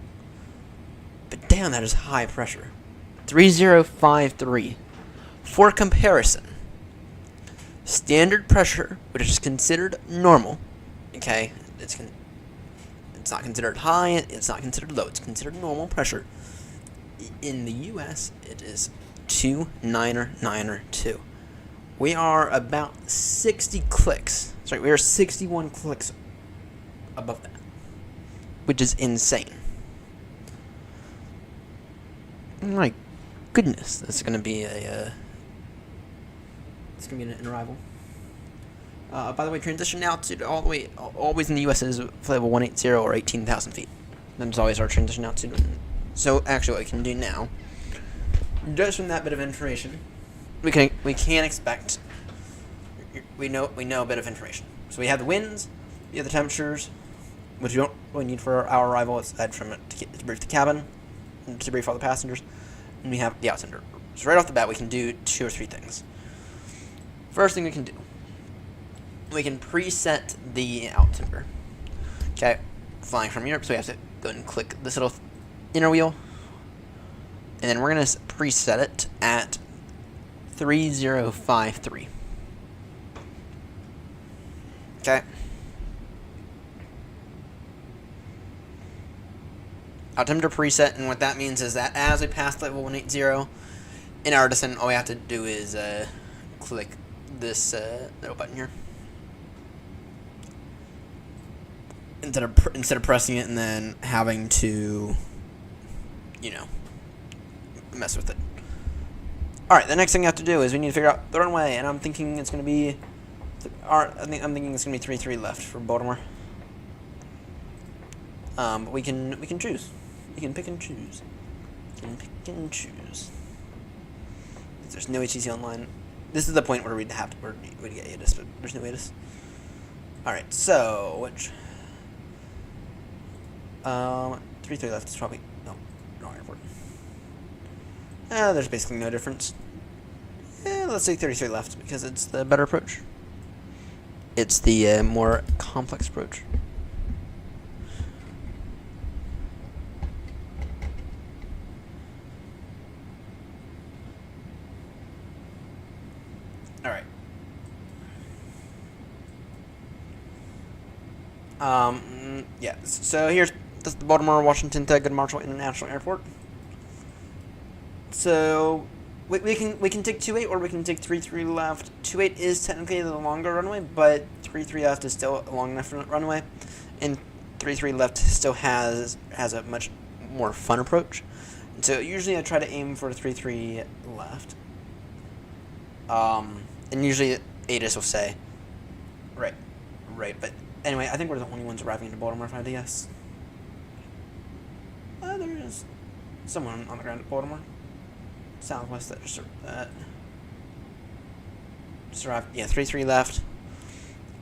But damn, that is high pressure. 3053. For comparison, standard pressure, which is considered normal, okay, it's not considered high, it's not considered low, it's considered normal pressure. In the U.S., it is 2992. We are about 60 clicks. Sorry, we are 61 clicks above that, which is insane. My goodness, that's gonna be an arrival. By the way, transition altitude always in the U.S. is level 180 or 18,000 feet. That's always our transition altitude. So actually, what we can do now, just from that bit of information, we can expect. We know a bit of information. So we have the winds, Yeah, the temperatures, which you don't really need for our arrival. It's aside from it to brief the cabin, and to brief all the passengers. And we have the outsider. So right off the bat, we can do 2 or 3 things. First thing we can do, we can preset the altimeter. Okay, flying from Europe, so we have to go and click this little inner wheel. And then we're going to preset it at 3053. Okay. Altimeter preset, and what that means is that as we pass level 180 in our descent, all we have to do is click this little button here. Instead of pressing it and then having to, you know, mess with it. All right, the next thing we have to do is we need to figure out the runway, and I'm thinking it's going to be, I'm thinking it's going to be 33 left for Baltimore. But we can choose. We can pick and choose. We can pick and choose. There's no HTC online. This is the point where we'd get ATIS, but there's no ATIS. All right, so which 33 left is probably no airport. There's basically no difference. Let's say 33 left because it's the better approach. It's the more complex approach. All right. Yeah. So here's the Baltimore Washington Thurgood Marshall International Airport. So we can take 28 or we can take 33 left. 28 is technically the longer runway, but 33 left is still a long enough runway, and 33 left still has a much more fun approach. And so usually I try to aim for 33 left. And usually ATIS will say, right. But anyway, I think we're the only ones arriving into Baltimore, if I had to guess. There is someone on the ground at Baltimore. Southwest that just arrived. Yeah, 33 left.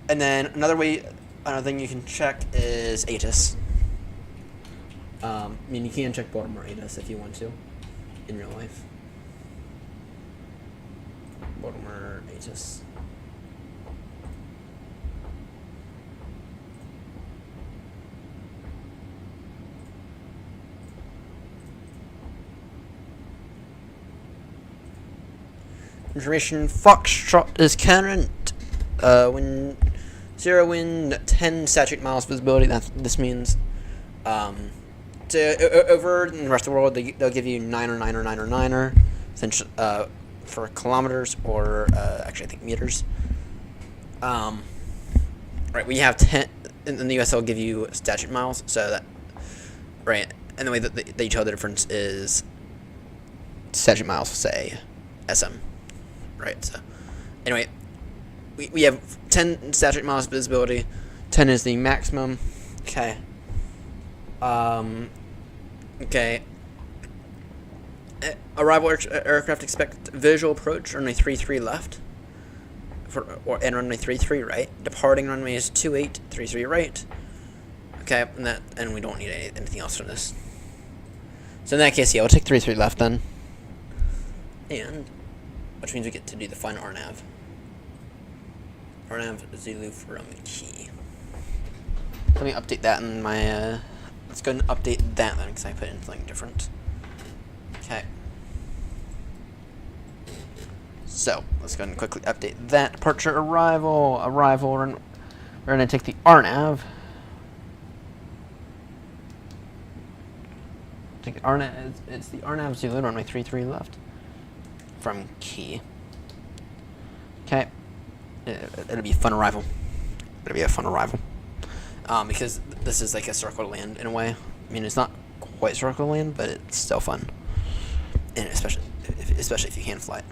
And then another thing you can check is ATIS. I mean, you can check Baltimore ATIS if you want to in real life. Baltimore ATIS. Information: Foxtrot is current. When 0 wind, 10 statute miles visibility. This means over in the rest of the world they'll give you 9 or 9 or 9 or 9er, essentially for kilometers or actually I think meters. Right, we have 10 in the US. They'll give you statute miles, so that right, and the way that they tell the difference is statute miles will say SM. Right, so anyway, we have 10 statute miles visibility. 10 is the maximum. Okay. Okay. Arrival aircraft expect visual approach, runway 33 left. And runway 33 right. Departing runway is 28, 33 right. Okay, and we don't need anything else from this. So in that case, yeah, we'll take 33 left then. And which means we get to do the fun RNAV. RNAV Zulu from key. Let me update that in my, let's go and update that then, because I put in something different. Okay. So, let's go ahead and quickly update that. Departure, arrival, we're going to take the RNAV. Take the RNAV, it's the RNAV Zulu, runway 33 left. From key. Okay. It'll be a fun arrival. It'll be a fun arrival. Because this is like a circle to land in a way. I mean, it's not quite circle to land, but it's still fun. And especially if you can fly it.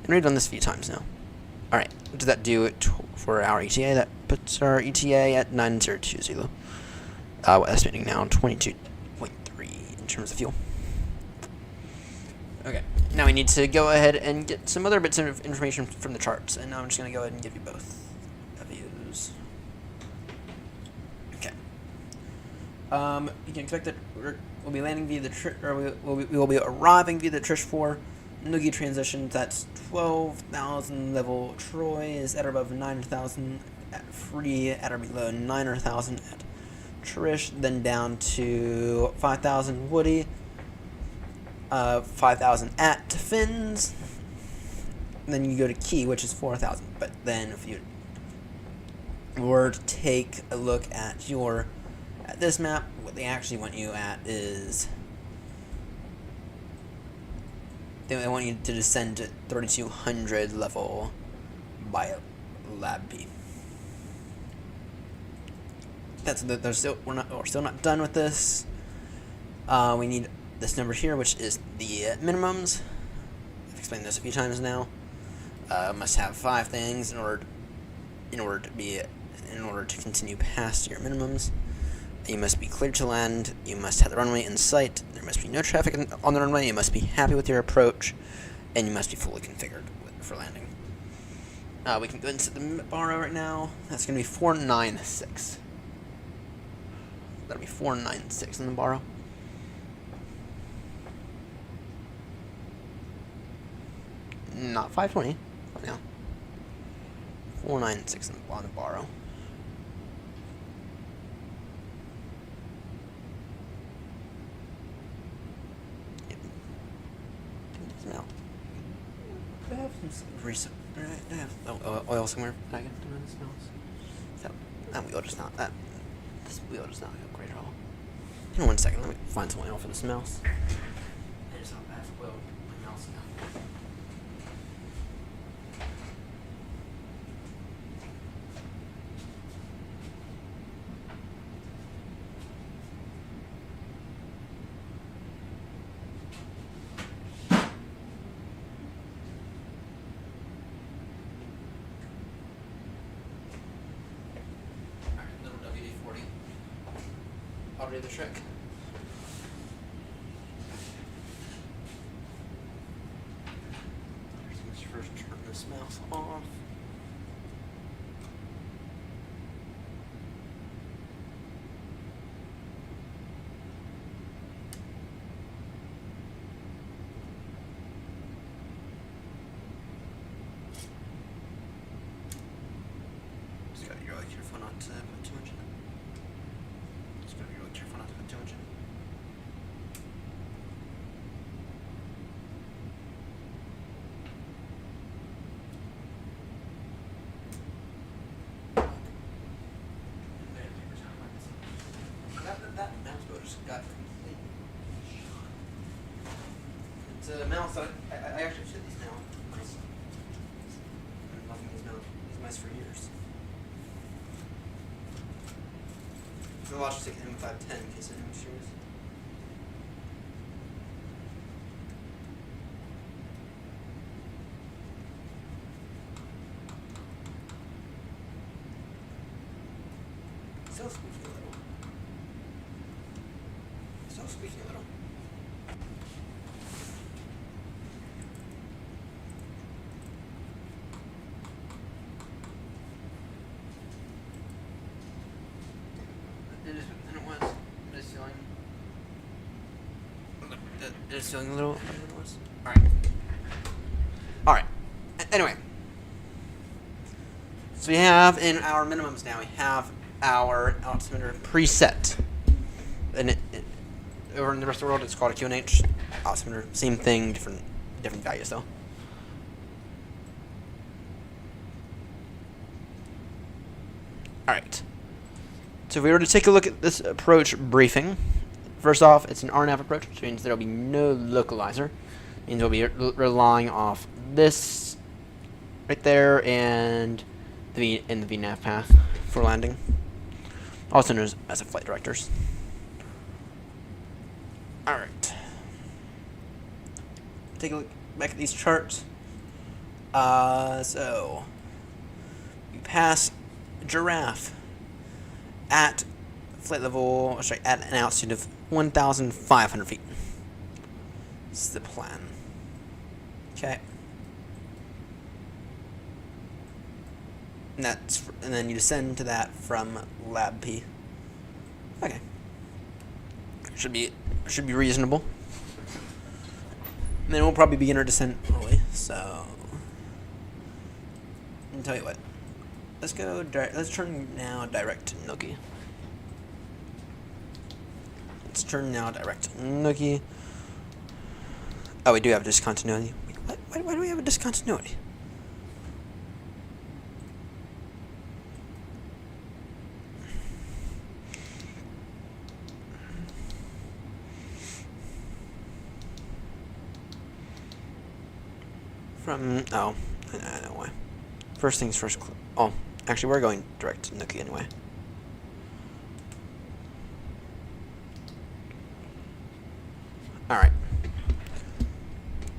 And we've done this a few times now. Alright, what does that do for our ETA? That puts our ETA at 902 Zulu. We're estimating now 22.3 in terms of fuel. Okay, now we need to go ahead and get some other bits of information from the charts, and now I'm just going to go ahead and give you both views. You can expect that we'll be landing via we will be arriving via the Trish 4 Noogie transition. That's 12,000 level Troy is at or above 9,000 at Free, at or below 9,000 at Trish, then down to 5,000 Woody, 5,000 at Fins, and then you go to Key, which is 4,000. But then if you were to take a look at this map, what they actually want you at is they want you to descend to 3,200 level by Lab P. We're still not done with this. We need this number here, which is the minimums. I've explained this a few times now. Must have 5 things in order to continue past your minimums. You must be cleared to land. You must have the runway in sight. There must be no traffic on the runway. You must be happy with your approach, and you must be fully configured for landing. We can go ahead and set the borrow right now. That's going to be 496. That'll be 496 in the borrow. Not 520. But yeah. 496 on the borrow. Now, do I have some recent? Do I have oil somewhere that I can do this now? That wheel does not. This wheel does not look great at all. Hang on 1 second. Let me find some oil for this mouse. I just have oil on my mouse now. I'll do the trick. Let's first turn this mouse off. Just gotta be really careful not to put too much in it. Just gotta be really careful not to put too much in. That mouse boat just got completely shot. It's a mouse that I actually fit these now. Mice. I've been loving these mice for years. The Logitech M510 in case anyone's curious. Still squeaking a little. Still squeaking a little. It is feeling a little worse. Alright. Anyway. So we have in our minimums now, we have our altimeter preset. And over in the rest of the world, it's called a QNH altimeter. Same thing, different values though. Alright. So if we were to take a look at this approach briefing, first off, it's an RNAV approach, which means there will be no localizer. It means we'll be relying off this right there and the VNAV path for landing, also known as a flight directors. All right. Take a look back at these charts. So we pass Giraffe at flight level, sorry, at an altitude of 1,500 feet. This is the plan. Okay. And then you descend to that from Lab P. Okay. Should be reasonable. And then we'll probably begin our descent early. So, I'll tell you what. Let's go. Let's turn now direct to Nookie. Let's turn now direct to Nookie. Oh, we do have discontinuity. Why do we have a discontinuity? Oh, I know why. First things first. Oh, actually, we're going direct to Nookie anyway. Alright.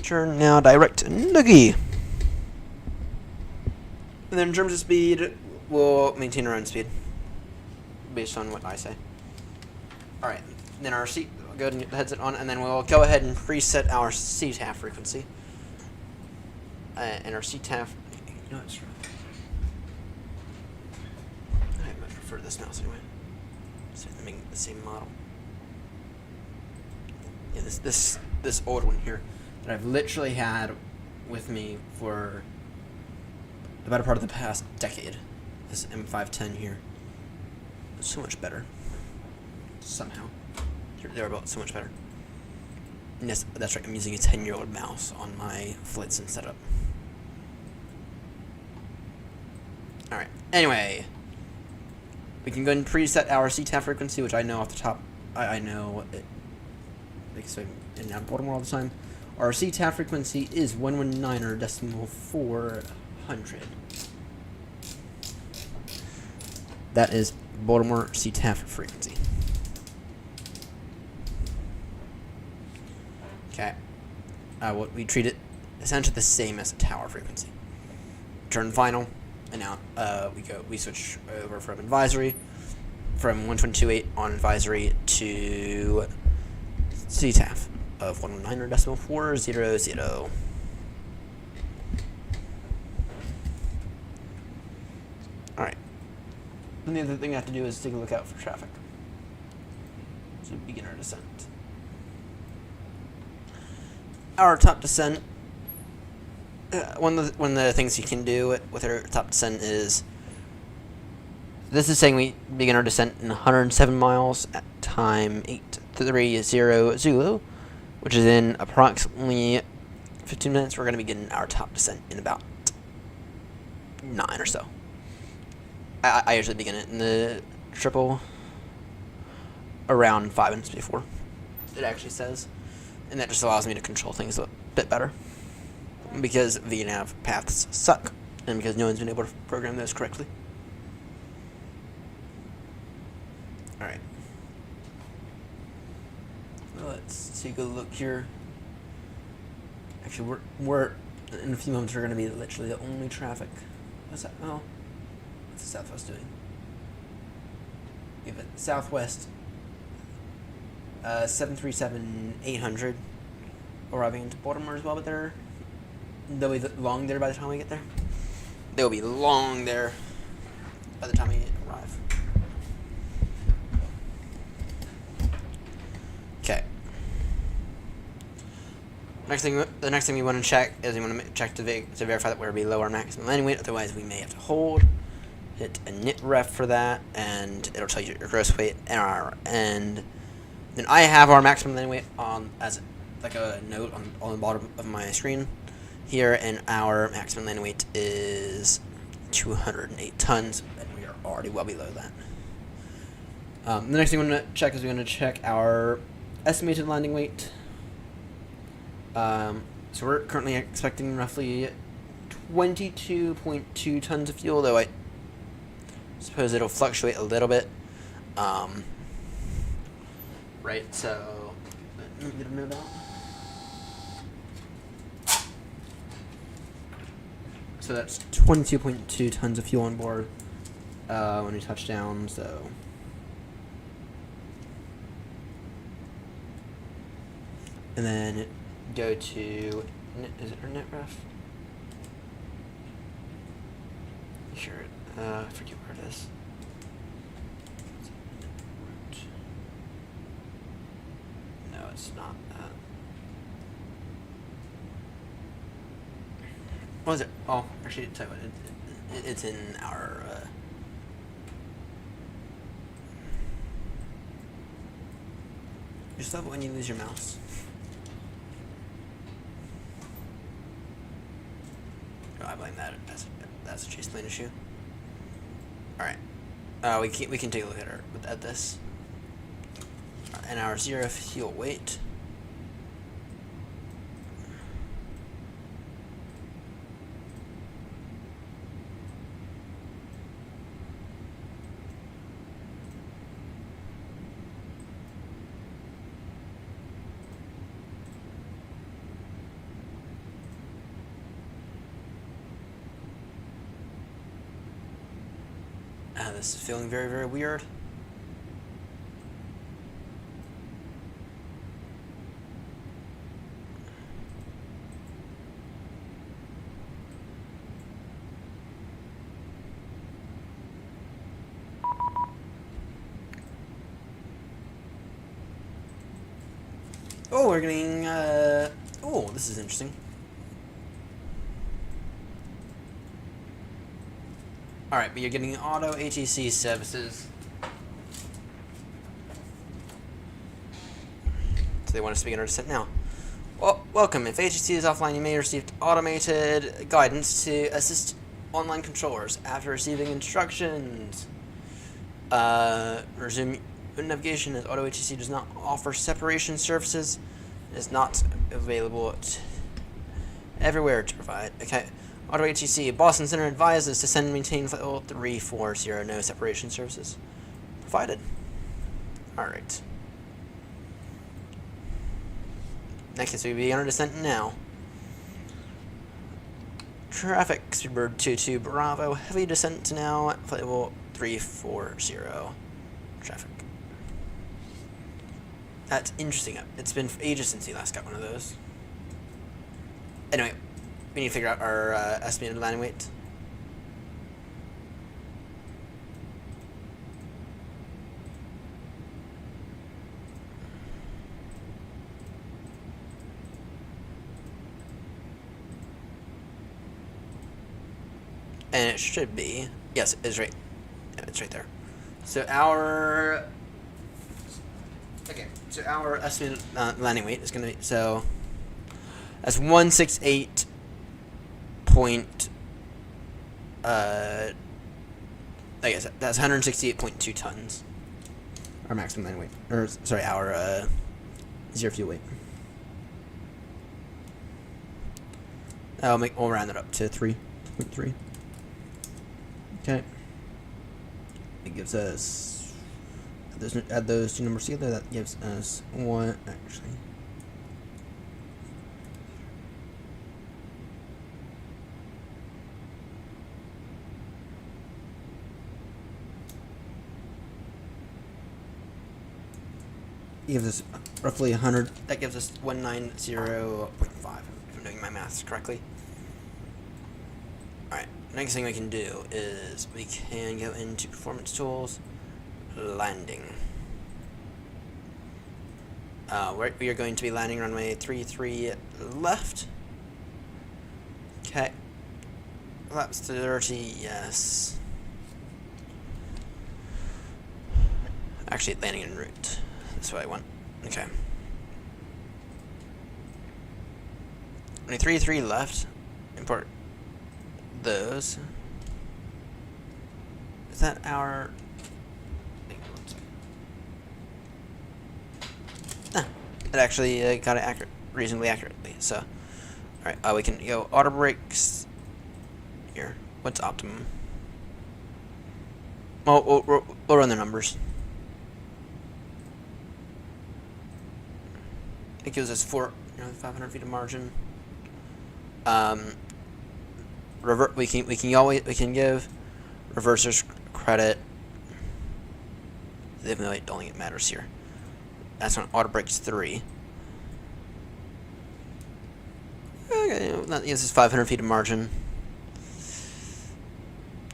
Turn now direct to Nookie. And then in terms of speed, we'll maintain our own speed. Based on what I say. Alright. Then our seat, we'll go ahead and get the headset on, and then we'll go ahead and preset our CTAF frequency. And our CTAF, you know what's wrong? I much prefer this mouse anyway. So I'm making the same model. Yeah, this old one here that I've literally had with me for the better part of the past decade. This M510 here. It's so much better. Somehow, they're both so much better. And yes, that's right. I'm using a 10-year-old mouse on my Flitzen setup. Alright, anyway, we can go and preset our CTAF frequency, which I know off the top, I know it, because I'm in and out of Baltimore all the time. Our CTAF frequency is 119.400. That is Baltimore CTAF frequency. Okay, we treat it essentially the same as a tower frequency. Turn final. And now we switch over from advisory, from 122.8 on advisory to CTAF of 119.400. Alright. And the other thing I have to do is take a look out for traffic. So begin our descent. Our top descent. One of the things you can do with our top descent is, this is saying we begin our descent in 107 miles at time 830 Zulu, which is in approximately 15 minutes. We're going to begin our top descent in about 9 or so. I usually begin it in the triple around 5 minutes before it actually says, and that just allows me to control things a bit better. Because VNAV paths suck, and because no one's been able to program those correctly. Alright. Let's take a look here. Actually, we're in a few moments we're going to be literally the only traffic. What's that? Oh, what's the Southwest doing? We have a Southwest 737-800 arriving into Baltimore as well, but they'll be long there by the time we get there. They'll be long there by the time we arrive. Okay. The next thing we want to check is we want to check to verify that we're below our maximum landing weight. Otherwise, we may have to hold. Hit a init ref for that, and it'll tell you your gross weight and then I have our maximum landing weight on as like a note on the bottom of my screen here, and our maximum landing weight is 208 tons, and we are already well below that. The next thing we want to check is we want to check our estimated landing weight. So we're currently expecting roughly 22.2 tons of fuel, though I suppose it'll fluctuate a little bit. Right, so let me get a minute out. So that's 22.2 tons of fuel on board when we touch down, so. And then go to, is it our net ref? Sure, I forget where it is. it's not. What is it? Oh, actually, tell you what, it's in our. You just love it when you lose your mouse. Oh, I blame that. That's a chase plane issue. All right. We can take a look at this. An hour 0 fuel weight. This is feeling very, very weird. Oh, we're getting, oh, this is interesting. Alright, but you're getting auto ATC services. So they want us to begin our descent now. Well, welcome. If ATC is offline, you may receive automated guidance to assist online controllers after receiving instructions. Resume navigation as auto ATC does not offer separation services. It is not available everywhere to provide. Okay. Auto ATC, Boston Center advises to send and maintain flight level 340, no separation services provided. Alright. Next, we begin our descent now. Traffic, Speedbird 22 Bravo, heavy descent now, flight level 340. Traffic. That's interesting. It's been ages since you last got one of those. Anyway. We need to figure out our estimated landing weight. And it should be, yes, it's right. Yeah, it's right there. So our estimated landing weight is going to be, so that's 168. I guess that's 168.2 tons. Our maximum landing weight, or sorry, our 0 fuel weight. We'll round it up to 3.3. Okay. It gives us, add those two numbers together. That gives us one actually. Gives us roughly 100. That gives us 190.5. If I'm doing my maths correctly. Alright, next thing we can do is we can go into performance tools, landing. We are going to be landing runway 33 left. Okay. Laps 30, yes. Actually, landing en route. That's what I want. Okay. Only 3 left. Import those. Is that our? It actually got it reasonably accurately. So, all right. We can go auto brakes. Here. What's optimum? Well, we'll run the numbers. It gives us 500 feet of margin. We can give reversers credit. Even though I don't think it matters here. That's on auto brakes 3. Okay, that gives us 500 feet of margin.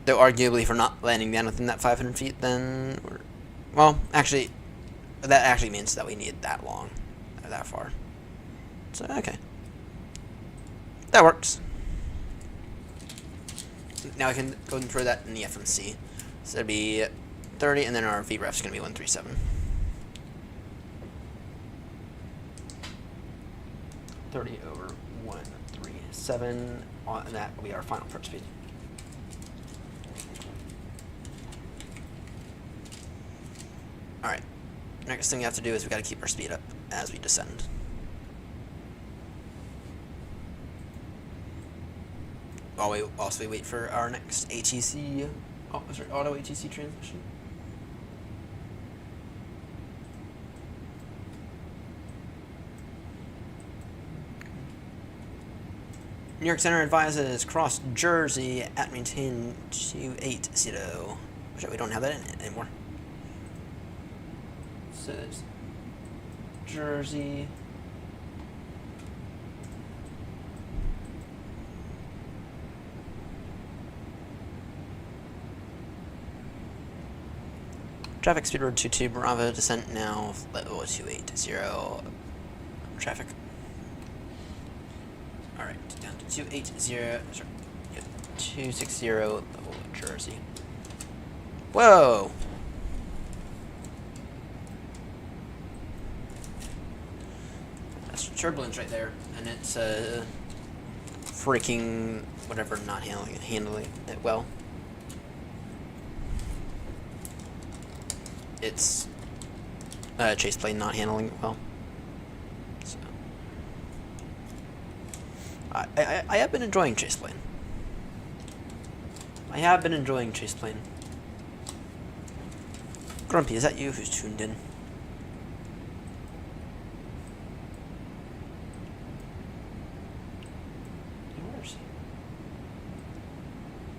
Though arguably, if we're not landing down within that 500 feet, then well, actually, that actually means that we need that long. that far. So, okay. That works. Now I can go and throw that in the FMC. So it'd be 30, and then our VREF's going to be 137. 30 over 137, and that will be our final approach speed. Alright, next thing we have to do is we got to keep our speed up as we descend. Whilst we wait for our next ATC, auto ATC transmission. New York Center advises cross Jersey at maintain 280. Which we don't have that in anymore. So it's Jersey. Traffic Speedbird 22 Bravo, descent now, level 280. Traffic. Alright, down to 280, sorry, yeah, 260, level Jersey. Whoa! That's turbulence right there, and it's, freaking, whatever, not handling it well. It's chase plane not handling it well. So I have been enjoying chase plane. I have been enjoying chase plane. Grumpy, is that you who's tuned in? Where is he?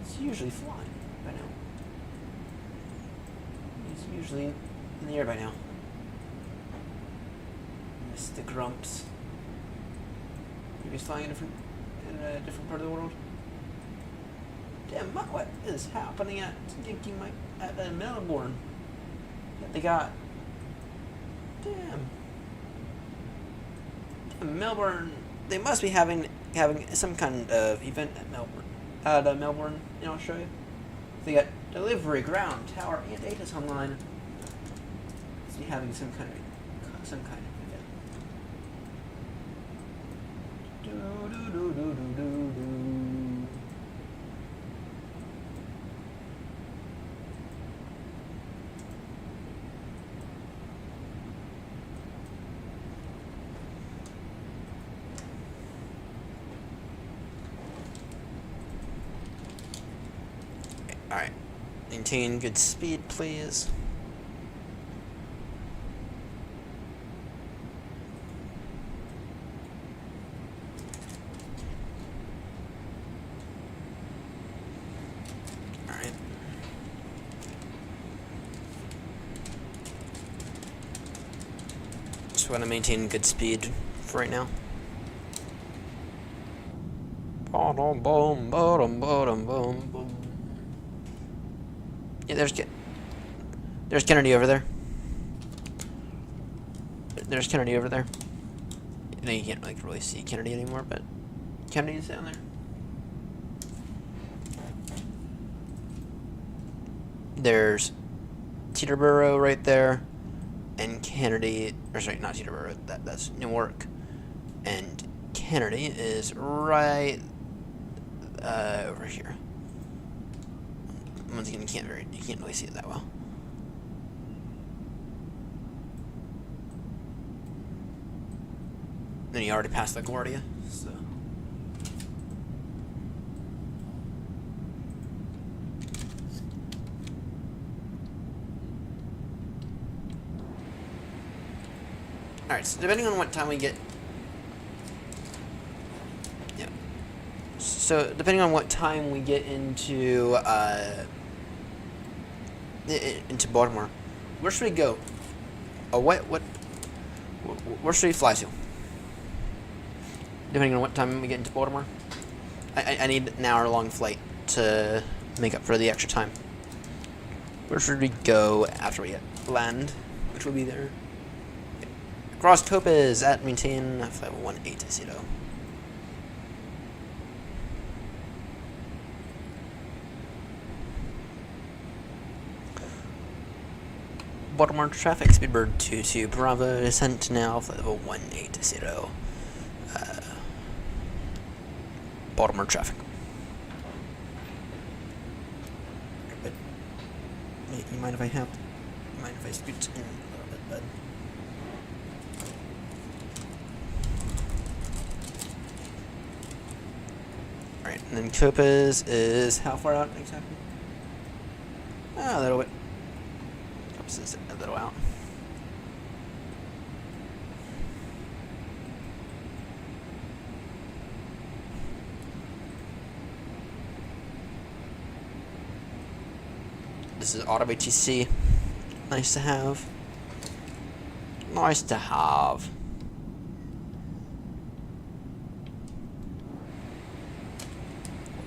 He's usually flying by now. He's usually in the air by now. Mr. Grumps. Maybe he's flying in a different part of the world. Damn, what is happening at Melbourne? They got. Damn, Melbourne. They must be having some kind of event at Melbourne in Australia. They got delivery, ground, tower, and data's online. Must be having some kind of event. Alright. Maintain good speed, please. Alright. Just want to maintain good speed for right now. Boom, boom, boom, boom, boom, boom. Yeah, there's Kennedy over there. There's Kennedy over there. I know you can't like really see Kennedy anymore, but Kennedy's down there. There's Teterboro right there, and Kennedy. Or sorry, not Teterboro. That's Newark, and Kennedy is right over here. Once again, you can't really see it that well. Then you already passed LaGuardia, so. Alright, so depending on what time we get. Yeah. So depending on what time we get into Baltimore, where should we go? Where should we fly to? Depending on what time we get into Baltimore, I need an hour-long flight to make up for the extra time. Where should we go after we land? Which will be there Cross Copes at maintain 5180. Baltimore traffic, Speedbird 22 Bravo, descent now, flight level 180. Baltimore traffic. But, you mind if I have? You mind if I scoot in a little bit, bud? Alright, and then Copes is how far out exactly? Oh, a little bit. Copes is a little out. This is Auto ATC. Nice to have. Nice to have.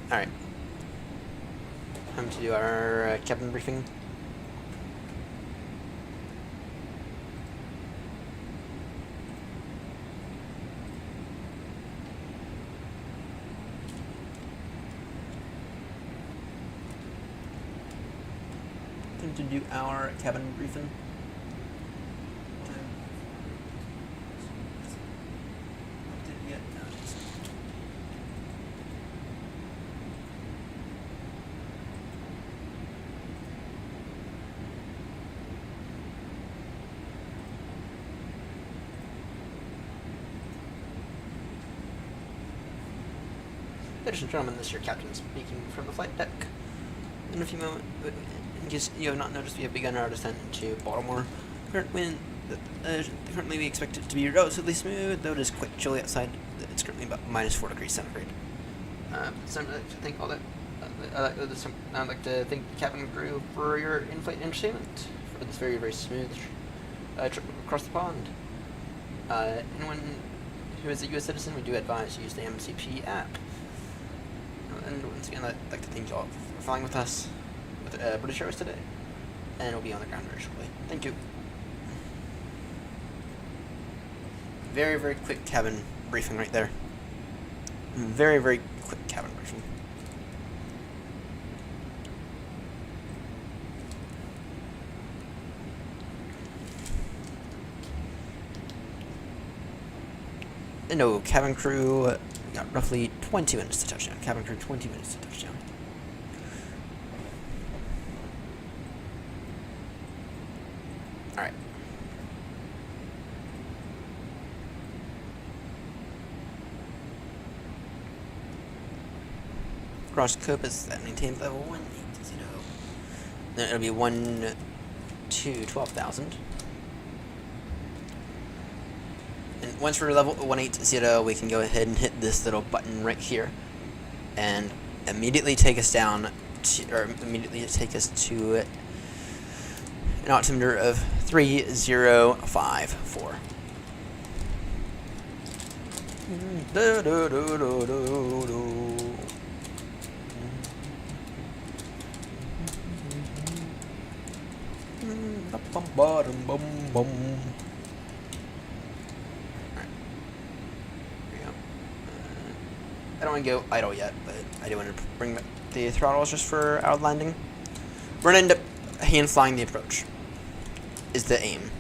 Alright. Time to do our cabin briefing. Time to do our cabin briefing. Ladies and gentlemen, this is your captain speaking from the flight deck. In a few moments, in case you have not noticed, we have begun our descent to Baltimore. Currently, we expect it to be relatively smooth, though it is quite chilly outside. It's currently about -4 degrees centigrade. So I'd like to thank all that. I'd like to thank the cabin crew for your in-flight entertainment for this very, very smooth trip across the pond. Anyone who is a U.S. citizen, we do advise to use the MCP app. And once again, I'd like to thank you all for flying with us with British Airways today. And we'll be on the ground very shortly. Thank you. Very, very quick cabin briefing right there. Very, very quick cabin briefing. No, cabin crew got roughly 20 minutes to touchdown. Cabin crew 20 minutes to touchdown. Alright. Cross Copes that maintains level 180. Then it'll be 1 to 12,000. And once we're level 180, we can go ahead and hit this little button right here, and immediately take us down, immediately take us to an altimeter of 3054. I don't want to go idle yet, but I do want to bring back the throttles just for out landing. We're going to end up hand flying the approach, is the aim.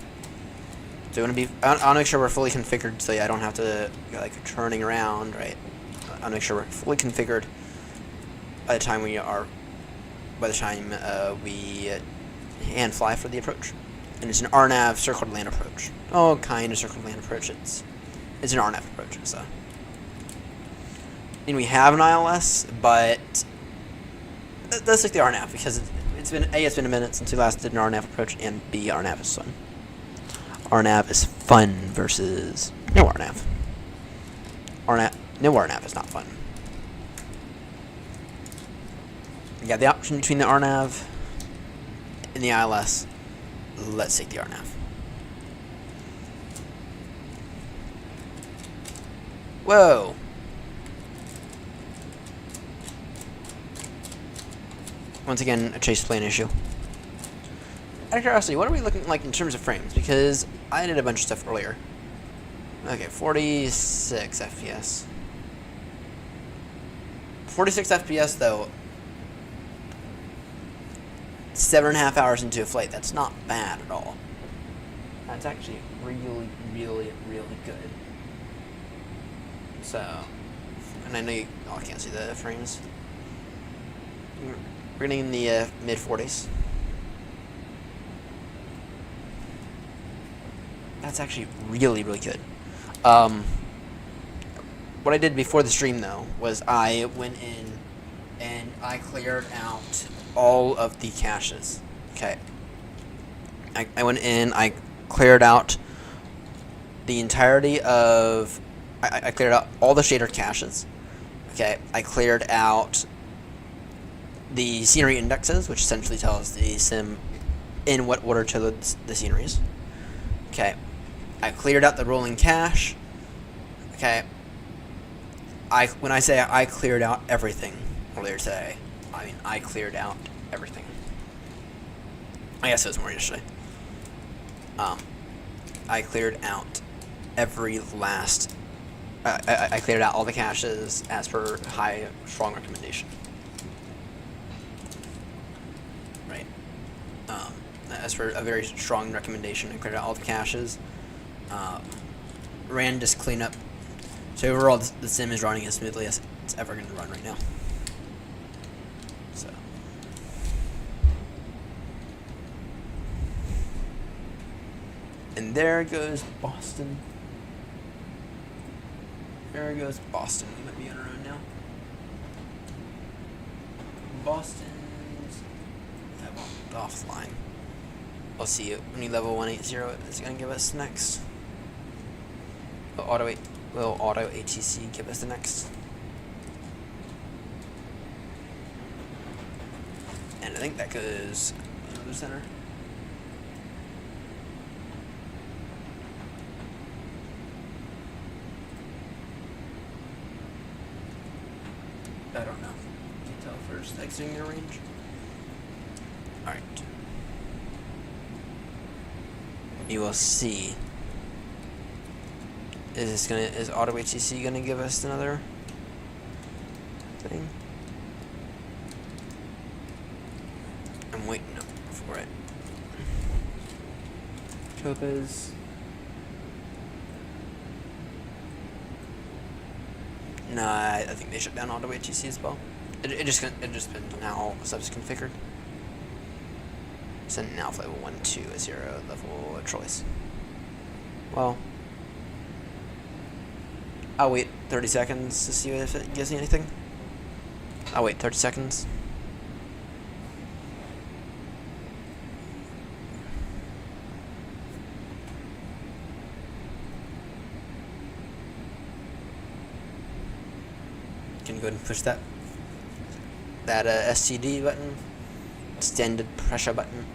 So I want to make sure we're fully configured so I don't have to go like turning around, right? I want to make sure we're fully configured by the time we hand fly for the approach. And it's an RNAV circled land approach. Oh, kind of circled land approach. It's an RNAV approach, so. And we have an ILS, but let's take the RNAV because it's been a minute since we last did an RNAV approach, and B, RNAV is fun. RNAV is fun versus no RNAV. No RNAV is not fun. You got the option between the RNAV and the ILS. Let's take the RNAV. Whoa. Once again, a chase plane issue. Out of curiosity, what are we looking like in terms of frames? Because I did a bunch of stuff earlier. Okay, 46 FPS. 46 FPS though. 7.5 hours into a flight. That's not bad at all. That's actually really, really, really good. So, and I know you all can't see the frames. We're getting in the mid 40s. That's actually really, really good. What I did before the stream though was I went in and I cleared out all of the caches. Okay. I went in, I cleared out the entirety of... I cleared out all the shader caches. Okay. I cleared out the scenery indexes, which essentially tells the sim in what order to load the sceneries. Okay. I cleared out the rolling cache. Okay. When I say I cleared out everything earlier today, I mean I cleared out everything. I guess it was more yesterday. I cleared out every last... I cleared out all the caches as per strong recommendation. Right. As for a very strong recommendation, I cleared out all the caches. Ran disk cleanup. So overall, the sim is running as smoothly as it's ever going to run right now. So. And there goes Boston. There goes Boston. We might be on our own now. Boston's offline. We'll see when level 180 is going to give us next. Will auto ATC give us the next? And I think that goes to the center. I don't know. Can't tell first exiting your range. Alright. You will see. Is auto HCC gonna give us another thing? I'm waiting for it. Topaz. No, I think they shut down auto HCC as well. It just depends on how sub's configured. So now level 1, 2 is 0 level choice. Well, I'll wait 30 seconds to see if it gives me anything. I'll wait 30 seconds. Can you go ahead and push that STD button, extended pressure button.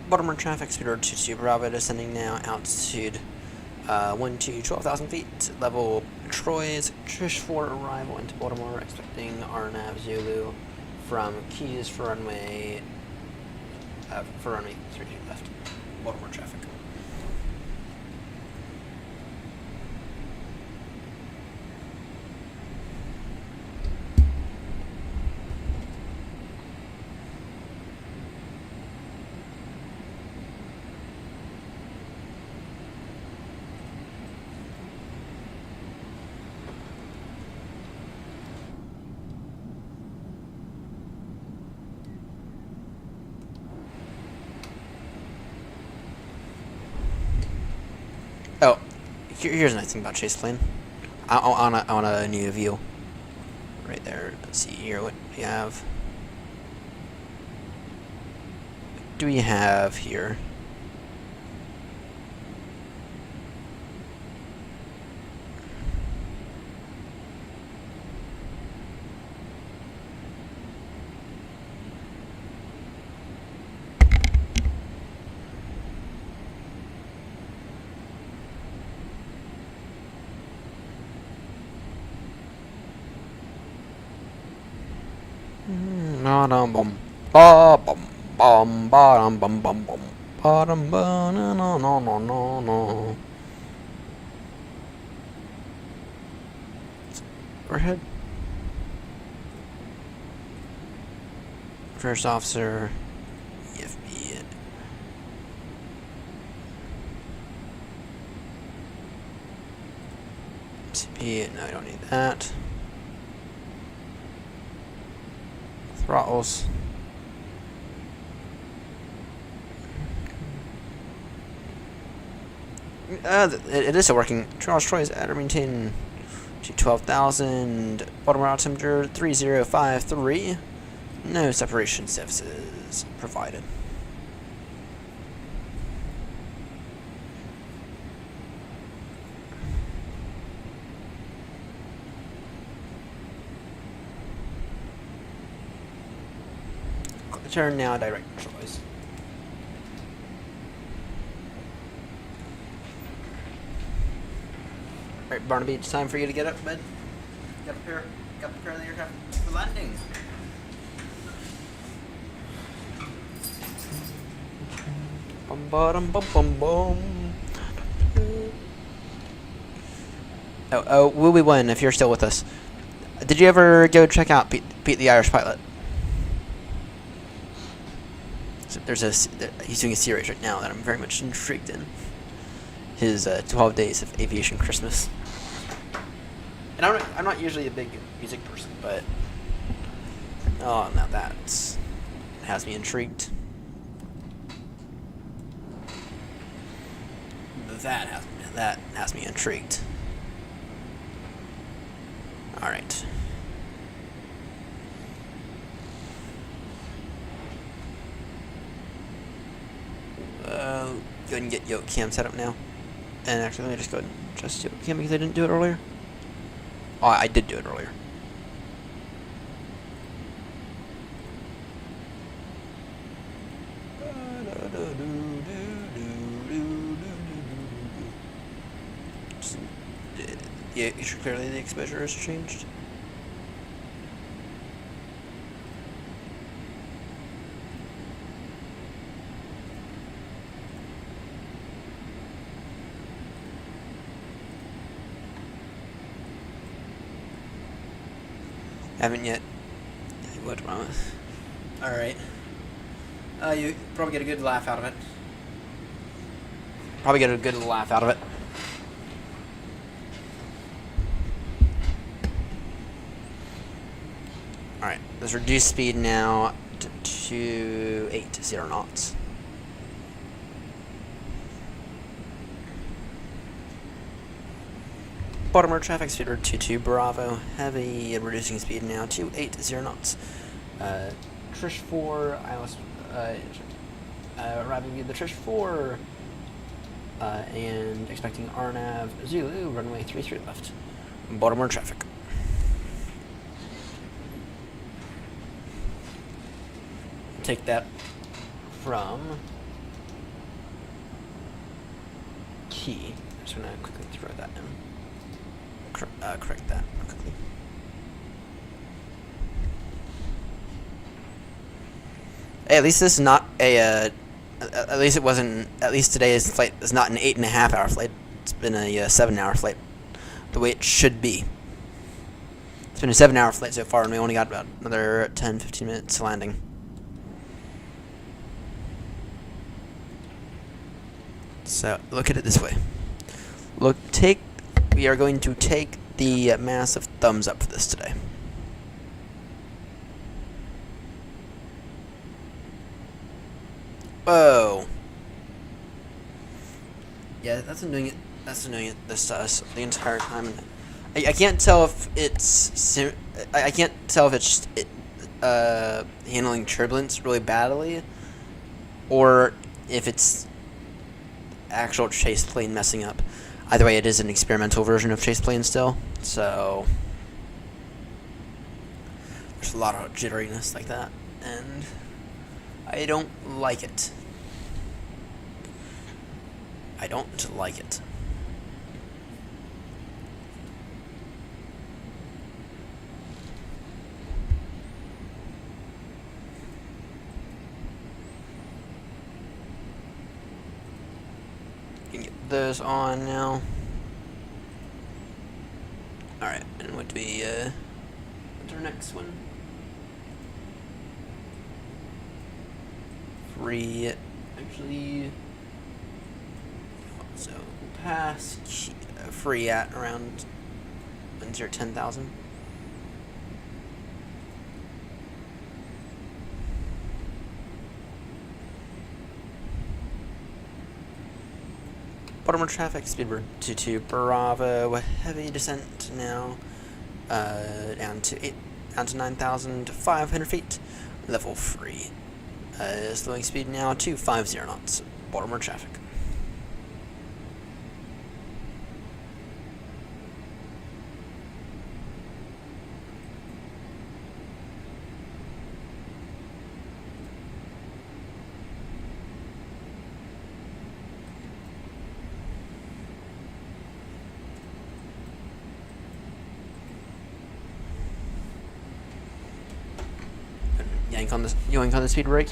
Baltimore traffic, Speedbird 22 Bravo, descending now, altitude 12,000 feet, level Troy's, Trish for arrival into Baltimore, expecting RNAV Zulu from Keys for runway 32 left, Baltimore traffic. Oh, here's a nice thing about Chase Plane. On a new view. Right there. Let's see here what we have. What do we have here? Ba-dum bum. Ba-bum bum. Ba-dum bum bum bum. Ba-dum ba na na na na na na. Overhead. First officer. EFB. CP. No, I don't need that. Throttles. It is working. Charles Troy's at maintain to 12,000. Baltimore altimeter 3053. No separation services provided. Turn now, direct choice. Alright, Barnaby, it's time for you to get up, bud. Got prepare the aircraft for landing. Bum bum bum bum bum. Oh, Wooey One, if you're still with us. Did you ever go check out Pete the Irish Pilot? He's doing a series right now that I'm very much intrigued in. His 12 Days of Aviation Christmas. And I'm not usually a big music person, but oh, now that has me intrigued. That has me intrigued. All right. Go ahead and get yoke cam set up now. And actually, let me just go ahead and adjust yoke cam because I didn't do it earlier. Oh, I did do it earlier. Yeah, clearly the exposure has changed. Haven't yet. What promise? Alright. You probably get a good laugh out of it. Alright, let's reduce speed now to 80 knots. Baltimore traffic speed 22 Bravo. Heavy, reducing speed now to 80 knots. Trish 4, I was arriving at the Trish 4 and expecting RNAV Zulu, runway 33 left. Baltimore traffic. Take that from key. I'm just gonna quickly throw that in. Correct that quickly. Hey, at least this is not a. At least it wasn't. At least today's flight is not an 8.5 hour flight. It's been a 7-hour flight, the way it should be. It's been a 7-hour flight so far, and we only got about another 10-15 minutes to landing. So look at it this way. We are going to take the massive thumbs up for this today. Whoa. Yeah, that's annoying. This does the entire time. I can't tell if it's I can't tell if it's just handling turbulence really badly, or if it's actual chase plane messing up. Either way, it is an experimental version of chase plane still, so there's a lot of jitteriness like that, and I don't like it. I don't like it. can get those on now. Alright, and what do we, what's our next one? Free, actually, so we'll pass free at around 10,000. Baltimore traffic, Speedbird 22 Bravo, heavy descent now, down to 9,500 feet, level 3. Slowing speed now to 50 knots. Baltimore traffic. Yank on the speed brake.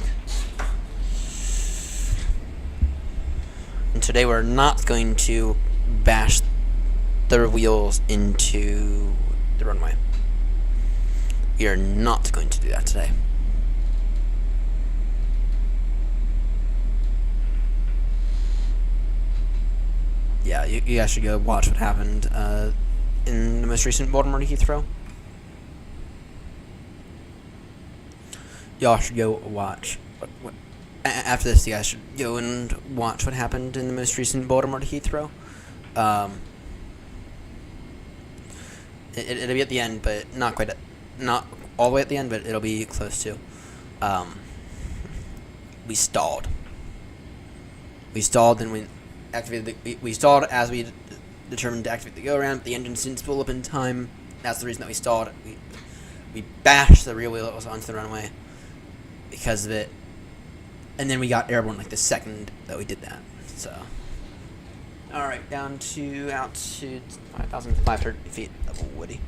And today we're not going to bash the wheels into the runway. We are not going to do that today. Yeah, you guys should go watch what happened in the most recent Baltimore to Heathrow. Y'all should go watch what after this. You guys should go and watch what happened in the most recent Baltimore to Heathrow. It'll be at the end, but not quite, not all the way at the end, but it'll be close to. We stalled. We stalled, and we activated. We stalled as we determined to activate the go around. But the engine didn't spool up in time. That's the reason that we stalled. We bashed the rear wheels onto the runway because of it, and then we got airborne like the second that we did that. So, all right, down to altitude 5,500 feet level woody.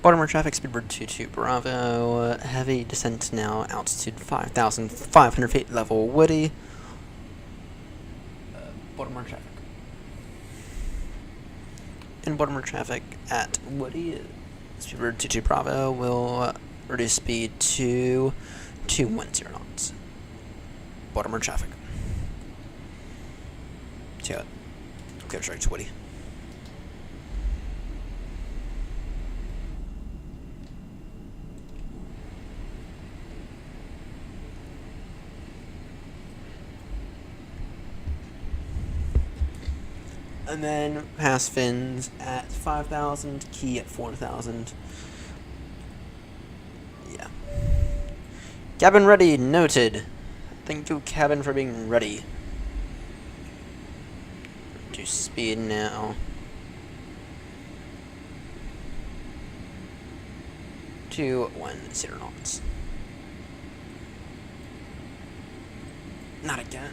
Baltimore traffic, Speedbird 22 Bravo, heavy descent now, altitude 5,500 feet, level woody. Baltimore traffic. In Baltimore traffic at Woody, Speedbird 22 Bravo will reduce speed to 210 knots. Baltimore traffic. So, go straight to Woody. And then pass fins at 5,000, key at 4,000. Yeah. Cabin ready, noted. Thank you, cabin, for being ready. To speed now. 210 knots. Not again.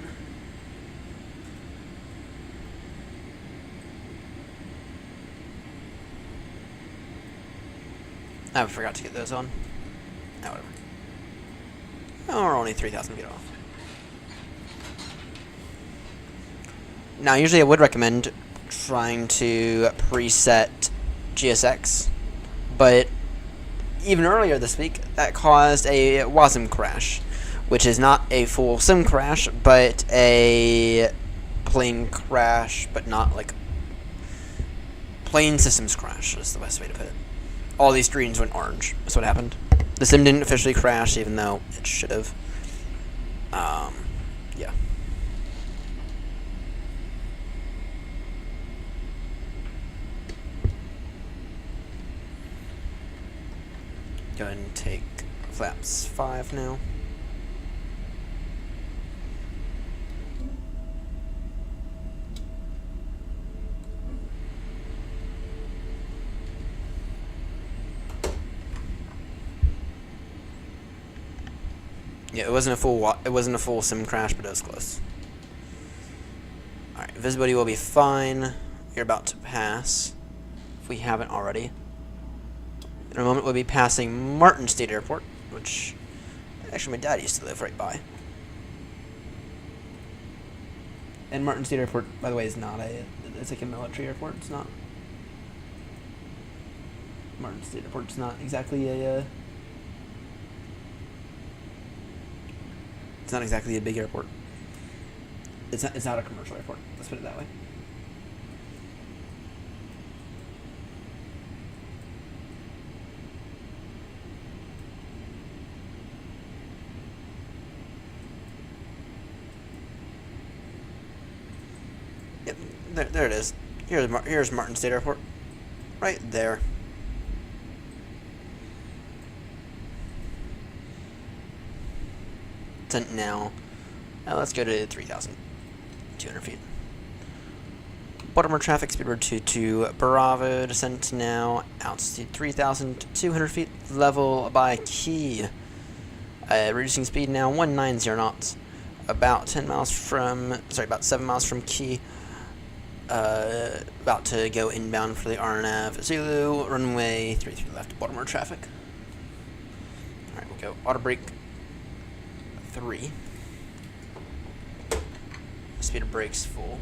I forgot to get those on. Oh, whatever. Oh, we're only 3,000 feet off. Now, usually I would recommend trying to preset GSX, but even earlier this week, that caused a WASM crash, which is not a full sim crash, but a plane crash, but not like plane systems crash is the best way to put it. All these screens went orange. That's what happened. The sim didn't officially crash, even though it should have. Yeah. Go ahead and take flaps 5 now. Yeah, it wasn't a full sim crash, but it was close. All right, visibility will be fine. you're about to pass, if we haven't already. In a moment, we'll be passing Martin State Airport, which actually my dad used to live right by. And Martin State Airport, by the way, is not it's like a military airport. It's not. Martin State Airport's not exactly a. It's not exactly a big airport. It's not a commercial airport. Let's put it that way. Yep, there it is. Here's Martin State Airport, right there. Descent now. Let's go to 3,200 feet. Baltimore traffic, Speedbird 22 Bravo, descent now, altitude 3,200 feet, level by key. Reducing speed now, 190 knots, about 7 miles from key. About to go inbound for the RNAV Zulu, runway 33 left, Baltimore traffic. Alright, we'll go auto brake 3. Speed of brakes full.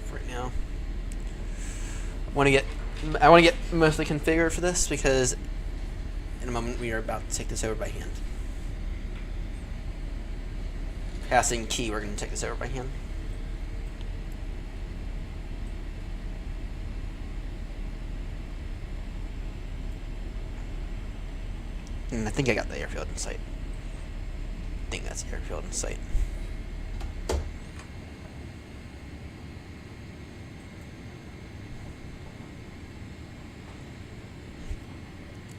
For right now. I want to get mostly configured for this because in a moment we are about to take this over by hand. Passing key, we're going to take this over by hand. And I think I got the airfield in sight. I think that's the airfield in sight.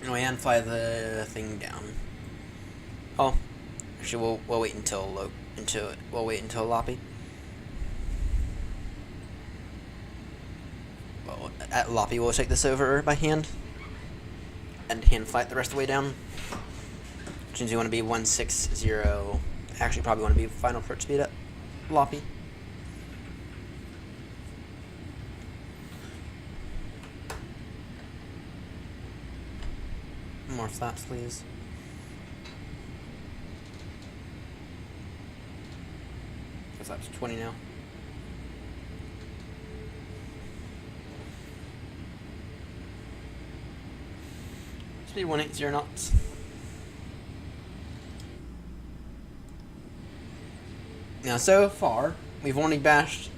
Anyway, and fly the thing down. Oh, actually, we'll wait until Loppy. Well, at Loppy, we'll take this over by hand and hand flight the rest of the way down. Which means we want to be 160. Actually, probably want to be final approach speed at Loppy. More flaps, please. Flaps 20 now. Speed 180 knots. Now, so far, we've only bashed.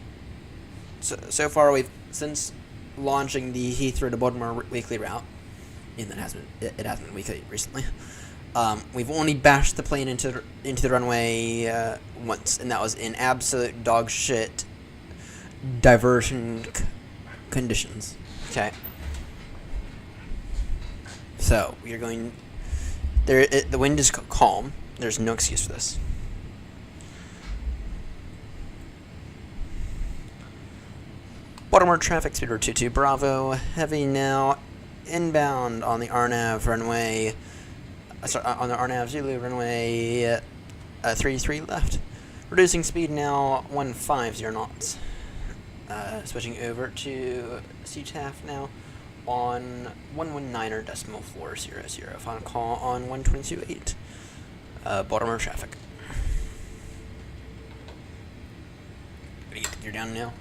So far, since launching the Heathrow to Baltimore weekly route, and it hasn't been weekly recently. We've only bashed the plane into the runway once, and that was in absolute dog shit diversion conditions. Okay. So we are going. The wind is calm. There's no excuse for this. Baltimore traffic, Speedbird 22 Bravo, heavy now, inbound on the RNAV runway, on the RNAV Zulu runway 33 left. Reducing speed now, 150 knots. Switching over to CTAF now on 119.400. Final call on 122.8. Baltimore traffic. Gonna get the gear down now.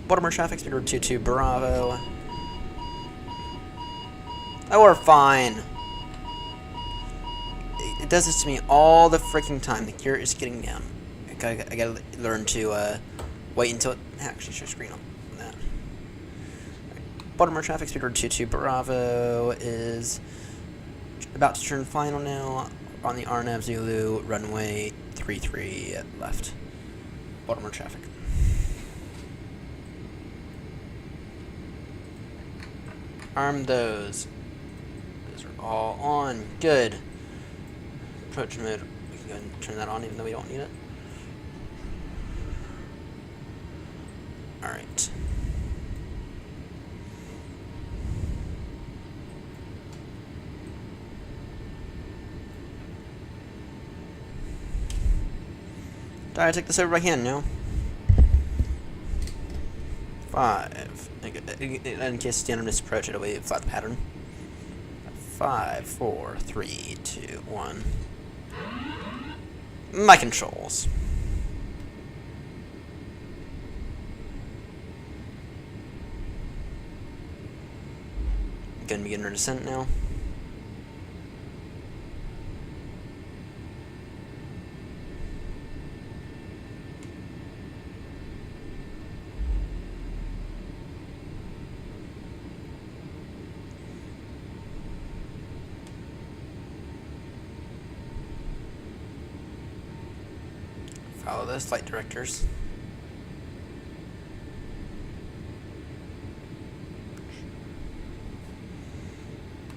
Baltimore traffic, Speedbird 22 Bravo. Oh, we're fine. It does this to me all the freaking time. The gear is getting down. I gotta learn to wait until it actually shows screen on that. Baltimore traffic, Speedbird 22 Bravo is about to turn final now on the RNAV Zulu runway 33 left. Baltimore traffic. Arm those. Those are all on. Good. Approach mode. We can go ahead and turn that on even though we don't need it. Alright. I take this over by hand now. 5. In case stand on this approach, it'll be flat pattern. 5, 4, 3, 2, 1. My controls. Gonna begin our descent now. Follow those flight directors.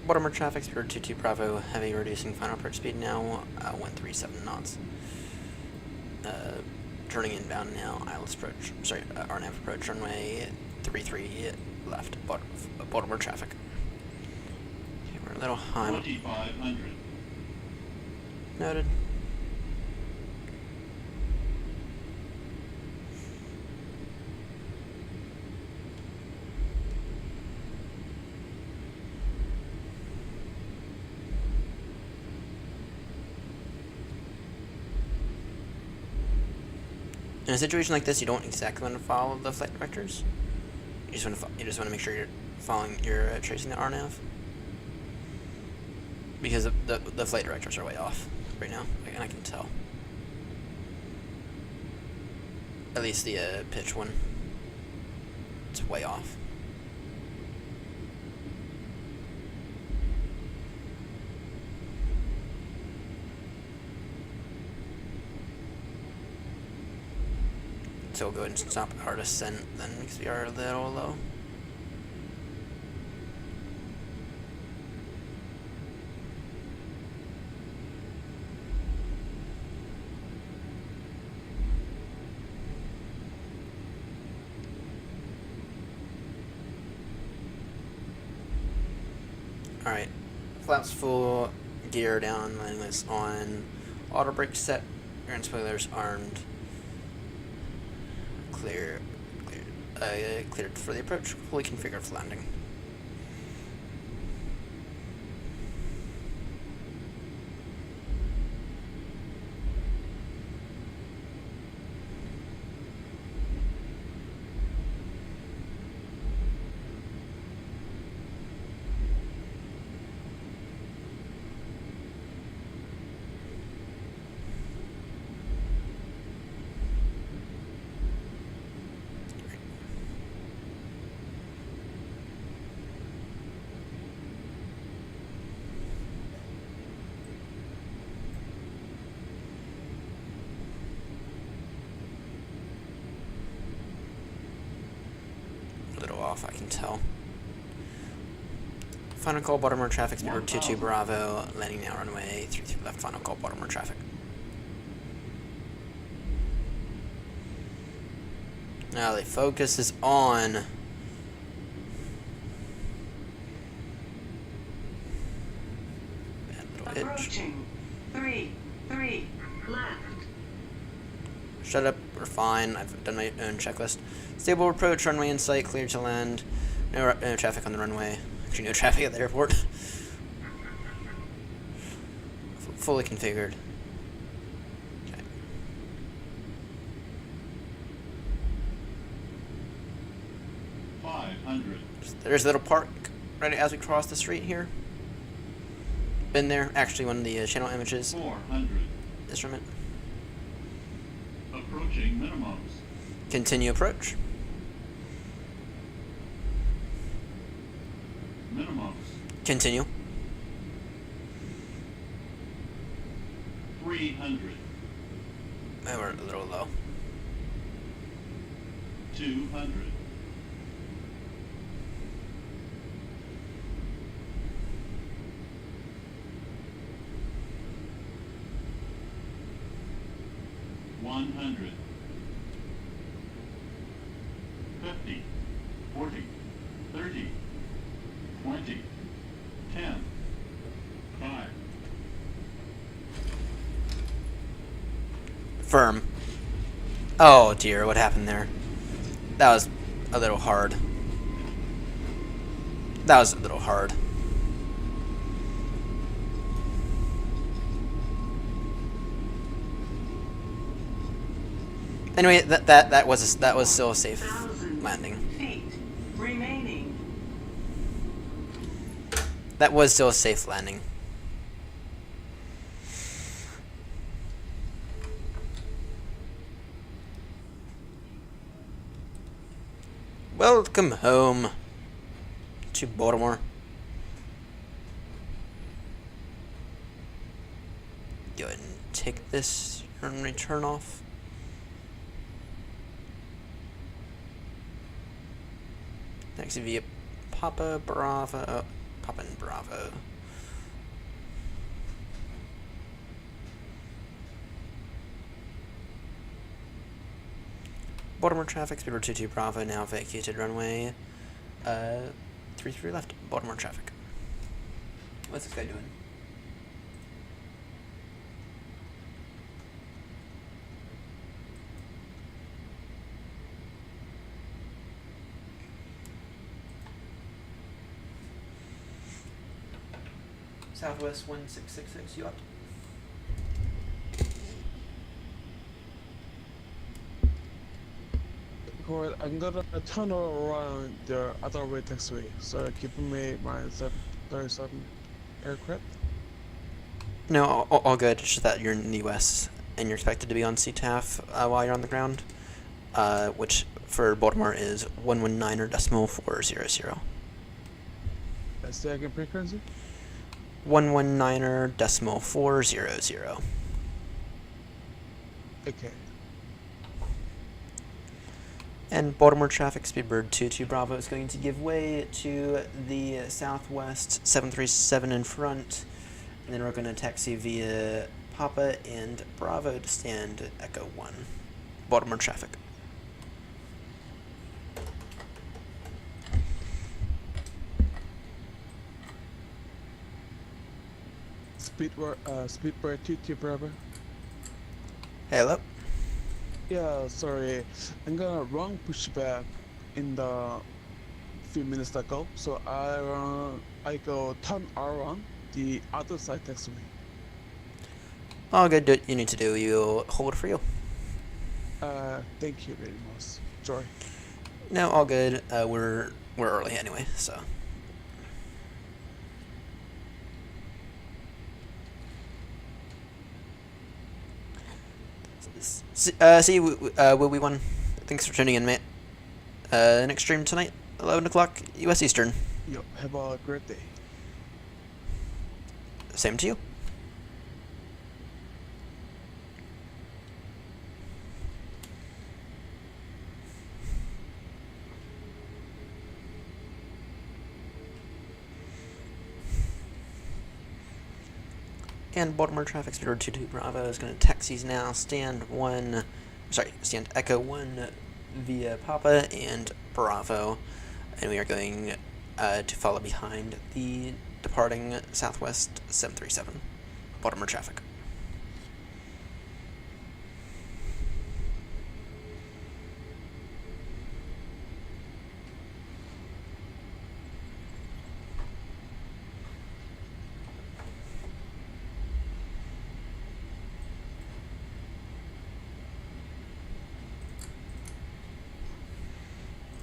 Baltimore traffic, Speedbird 22 Bravo, heavy, reducing final approach speed now, 137 knots. Turning inbound now, ILS approach, sorry, RNAV approach, runway 33 left, Baltimore traffic. Okay, we're a little high. 2500. Noted. In a situation like this, you don't exactly want to follow the flight directors. You just want to make sure you're tracing the RNAV, because the flight directors are way off right now, and I can tell. At least the pitch one, it's way off. So we'll go ahead and stop our descent then, because we are a little low. Alright, flaps full, gear down, landing this on, auto brake set, rear end spoilers armed. Cleared for the approach, fully configured for landing. Off, I can tell. Final call, Baltimore traffic, Speedbird 22 Bravo, landing now, runway 33 left, final call, Baltimore traffic. Now the focus is on that little hitch. Approaching. 3 left. Shut up, we're fine. I've done my own checklist. Stable approach, runway in sight, clear to land. No traffic on the runway. Actually, no traffic at the airport. Fully configured. Okay. There's a little park right as we cross the street here. Been there. Actually, one of the channel images 400. is from it. Approaching minimums. Continue approach. Minimums. Continue. 300. We're a little low. 200. 100. 50. 40. 30. 20. 10. 5. Firm. Oh dear, what happened there? That was a little hard. That was a little hard. Anyway, that was still a safe 1,000 landing. feet remaining. That was still a safe landing. Welcome home to Baltimore. Go ahead and take this and return off. Next via Papa Bravo. Papa and Bravo. Baltimore traffic, Speedbird 22 Bravo, now vacated runway 33 left. Baltimore traffic. What's this guy doing? Southwest 1666, you up? I'm gonna turn around the other way taxiway, so give me my 737 aircraft. No, all good. It's just that you're in the U.S. and you're expected to be on CTAF while you're on the ground, which for Baltimore is 119.400. That's the second frequency. 119.400. Okay. And Baltimore traffic, Speedbird 22 Bravo is going to give way to the Southwest 737 in front. And then we're going to taxi via Papa and Bravo to stand Echo 1. Baltimore traffic. Speedbird 22 Bravo. Hello. Yeah, sorry. I'm gonna wrong pushback in the few minutes ago, so I go turn around the other side taxiway. All good. Do what you need to do. You'll hold for you. Thank you very much. Sorry. No, all good. We're early anyway, so. See you, will we won. Thanks for tuning in, mate. Next stream tonight, 11 o'clock U.S. Eastern. Yo, have a great day. Same to you. And Baltimore traffic, Speedbird 22 Bravo is going to taxis now. Stand Echo 1 via Papa and Bravo. And we are going to follow behind the departing Southwest 737. Baltimore traffic.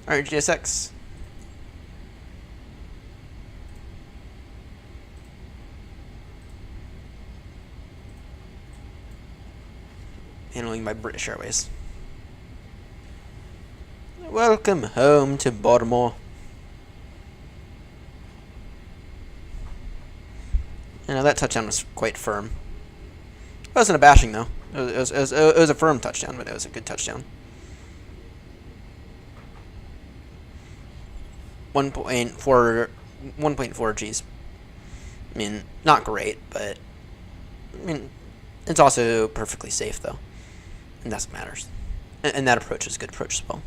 Alright, GSX. Handling by British Airways. Welcome home to Baltimore. You know, that touchdown was quite firm. It wasn't a bashing, though. It was a firm touchdown, but it was a good touchdown. 1.4 Gs. I mean, not great, but I mean, it's also perfectly safe though, and that's what matters. And that approach is a good approach as well.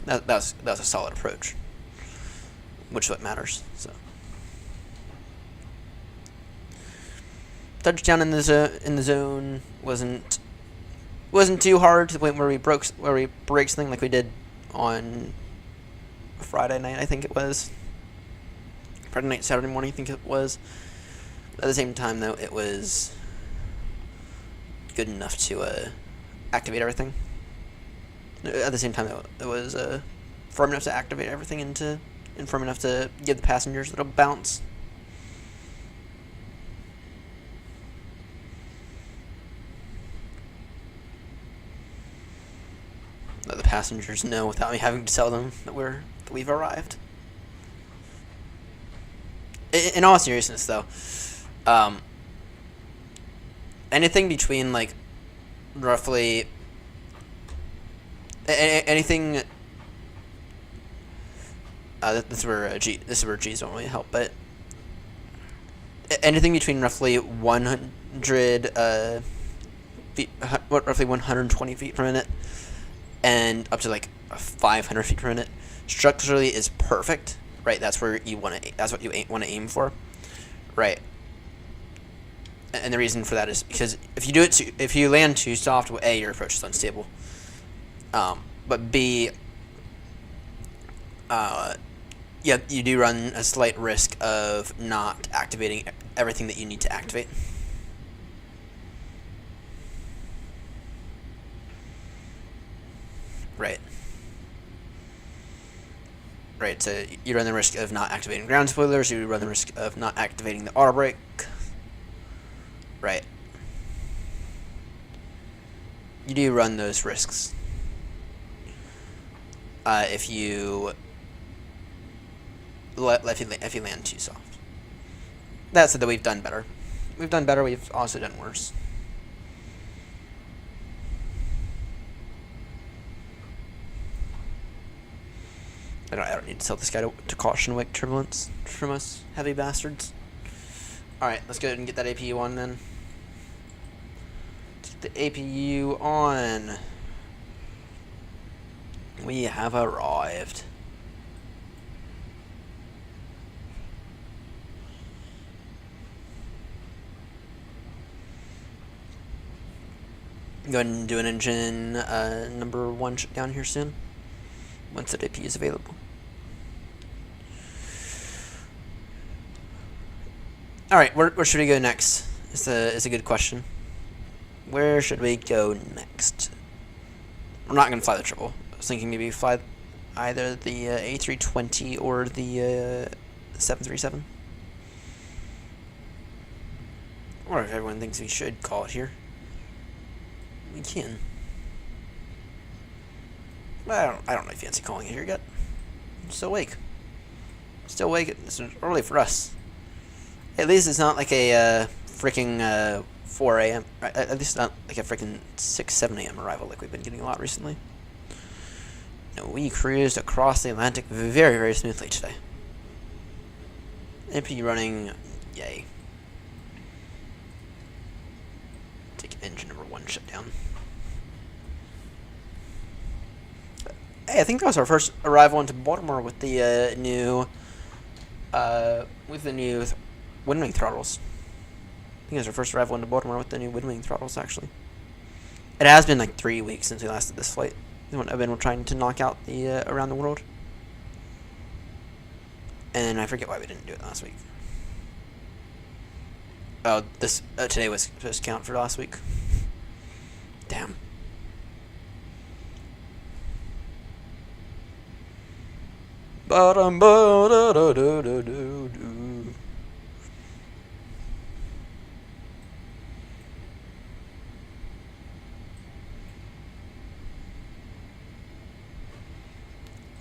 That was a solid approach, which is what matters. So, touchdown in the zone wasn't wasn't too hard to the point where we break something like we did on Friday night, I think it was. Friday night, Saturday morning, I think it was. At the same time, though, it was good enough to activate everything. At the same time, though, it was firm enough to activate everything and firm enough to give the passengers a little bounce. Let the passengers know without me having to tell them that we've arrived. In all seriousness, though, anything between like roughly anything. This is where G's don't really help, but anything between roughly 100 feet, roughly 120 feet per minute, and up to like 500 feet per minute, structurally is perfect. Right, that's where you want to. That's what you want to aim for, right? And the reason for that is because if you land too soft, well, A, your approach is unstable. But B, yeah, you do run a slight risk of not activating everything that you need to activate. Right. Right, so you run the risk of not activating ground spoilers, you run the risk of not activating the auto brake. Right. You do run those risks. If you land too soft. That said, that we've done better. We've also done worse. I don't need to tell this guy to caution awake turbulence from us heavy bastards. Alright, let's go ahead and get that APU on then. Let's get the APU on. We have arrived. Go ahead and do an engine number 1 shutdown here soon, once the APU is available. Alright, where should we go next? It's a good question. Where should we go next? We're not going to fly the triple. I was thinking maybe fly either the A320 or the 737. Or if everyone thinks we should call it here, we can. But I don't really fancy calling it here yet. I'm still awake. It's early for us. At least it's not like a freaking 4 a.m. At least not like a freaking 6, 7 a.m. arrival like we've been getting a lot recently. No, we cruised across the Atlantic very, very smoothly today. APU running, yay. Take engine number 1 shutdown. Hey, I think that was our first arrival into Baltimore with the new wind wing throttles. I think it was our first arrival into Baltimore with the new wind wing throttles, actually. It has been like 3 weeks since we last did this flight. I've been trying to knock out the around the world. And I forget why we didn't do it last week. Oh, this today was supposed to count for last week. Damn.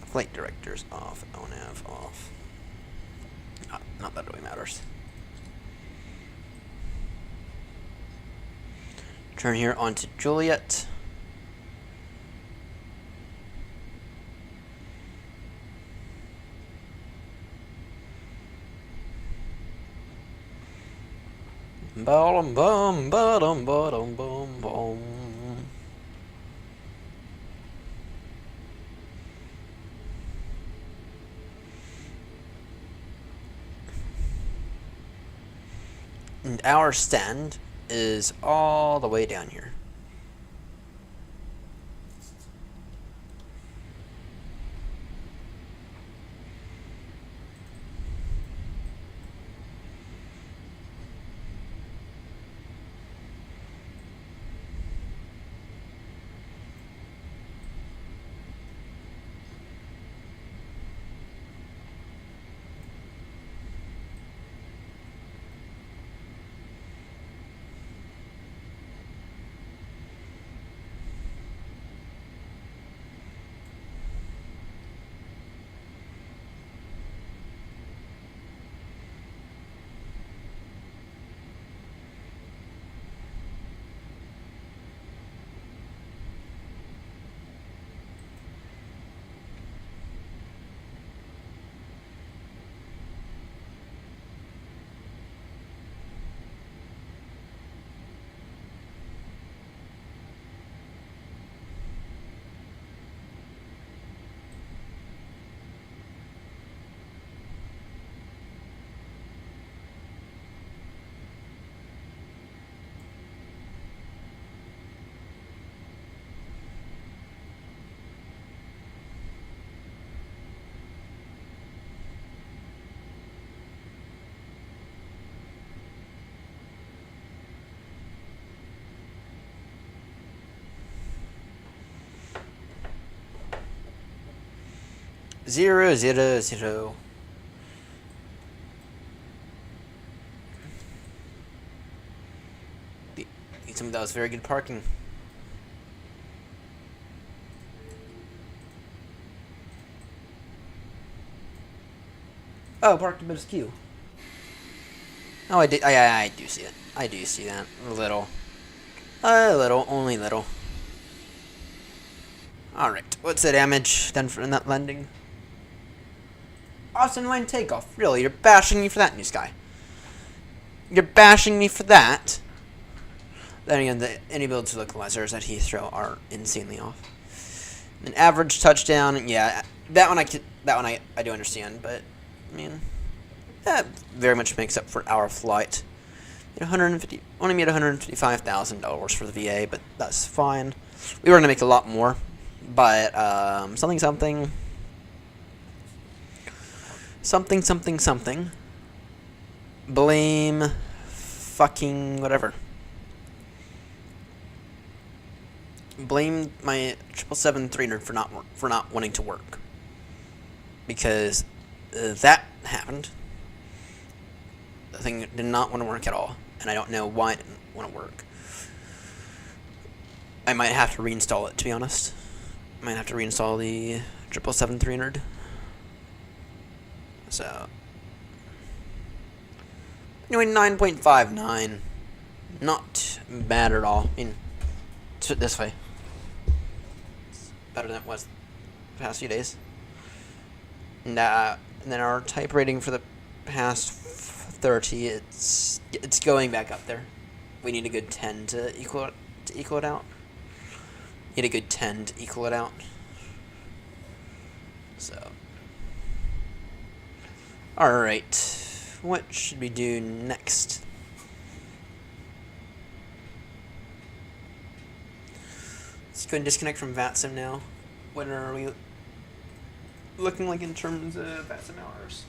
Flight directors off, ONAV off. Not that it really matters. Turn here onto Juliet. Bum bum bum bum bum bum. And our stand is all the way down here. 000. Some of that was very good parking. Oh, parked a bit askew. Oh, I do see it. I do see that. A little, only little. Alright, what's the damage done for in that landing? Austin line takeoff. Really, you're bashing me for that, New Sky? You're bashing me for that? Then again, any build to localizers at Heathrow are insanely off. An average touchdown, yeah, that one I do understand, but I mean, that very much makes up for our flight. Only made $155,000 for the VA, but that's fine. We were gonna make a lot more, but something. Blame fucking whatever. Blame my 777-300 for not wanting to work, because that happened. The thing did not want to work at all, and I don't know why it didn't want to work. I might have to reinstall it, to be honest. I might have to reinstall the 777-300. So anyway, 9.59, not bad at all. I mean, let's put it this way. Better than it was the past few days. And then our type rating for the past 30, it's going back up there. We need a good 10 to equal it out. Need a good 10 to equal it out. So, all right, what should we do next? Let's go and disconnect from VATSIM now. What are we looking like in terms of VATSIM hours?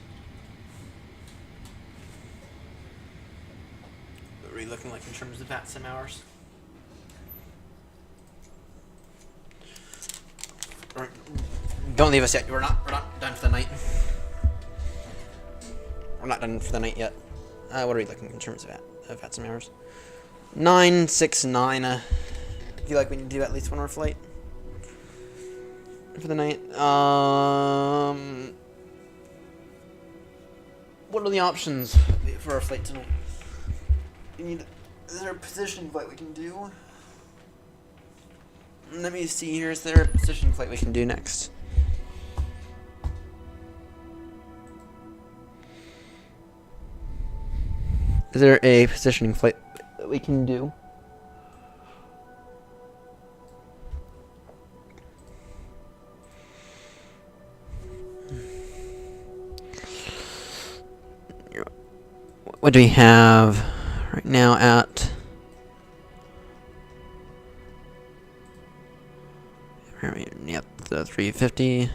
What are we looking like in terms of VATSIM hours? Don't leave us yet. We're not done for the night. We're not done for the night yet. What are we looking in terms of VATSIM hours? 969. I feel like we need to do at least one more flight for the night. What are the options for our flight tonight? Is there a positioning flight we can do? Let me see here. Is there a positioning flight we can do next? Is there a positioning flight that we can do? What do we have right now at? Yep, the 350.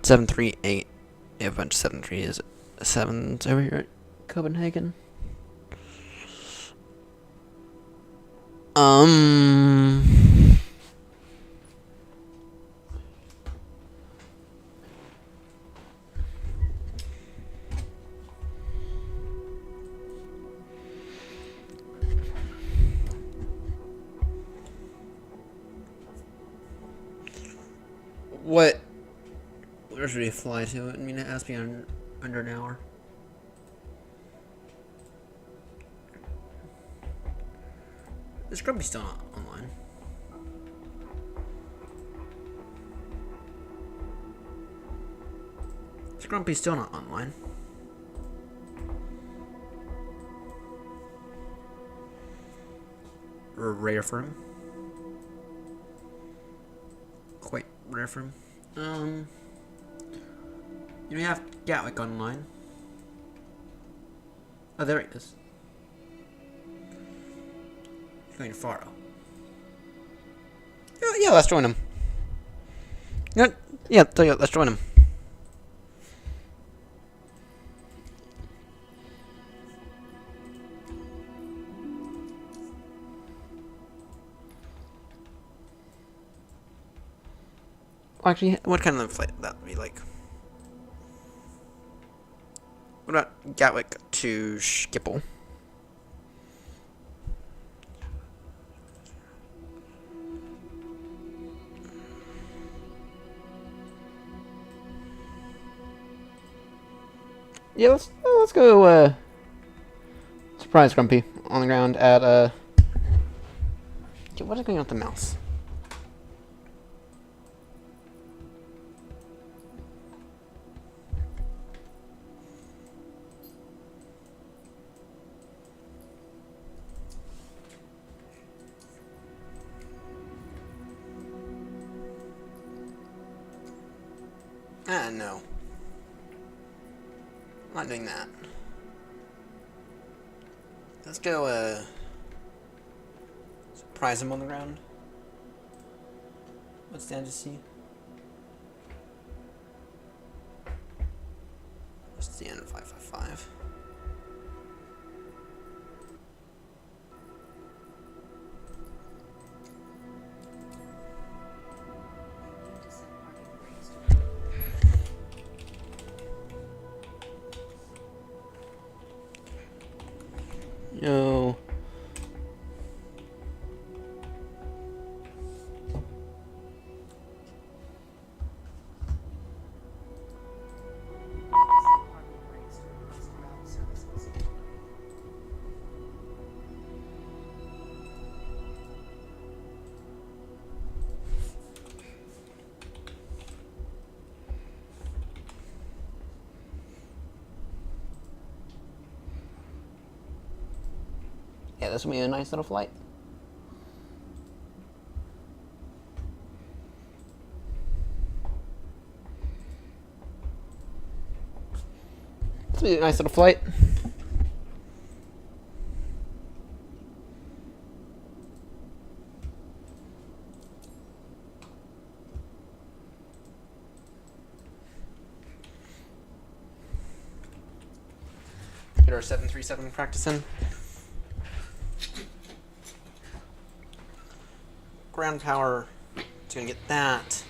738. We have a bunch of 737s over here at Copenhagen. Where should we fly to? I mean, it has to be under an hour. Is Grumpy still not online? Is Grumpy still not online? Rare for him. Quite rare for him. We have Gatwick online. Oh, there he is. Going to Faro. Yeah, let's join him. Yeah, let's join him. Actually, what kind of flight would that be like? What about Gatwick to Schiphol? Yeah, let's go. Surprise Grumpy on the ground at what is going on with the mouse? No. I'm not doing that. Let's go, surprise him on the ground. What's down to see? What's the end of 555? No. Yeah, this will be a nice little flight. This will be a nice little flight. Get our 737 practicing. Ground power, it's gonna get that.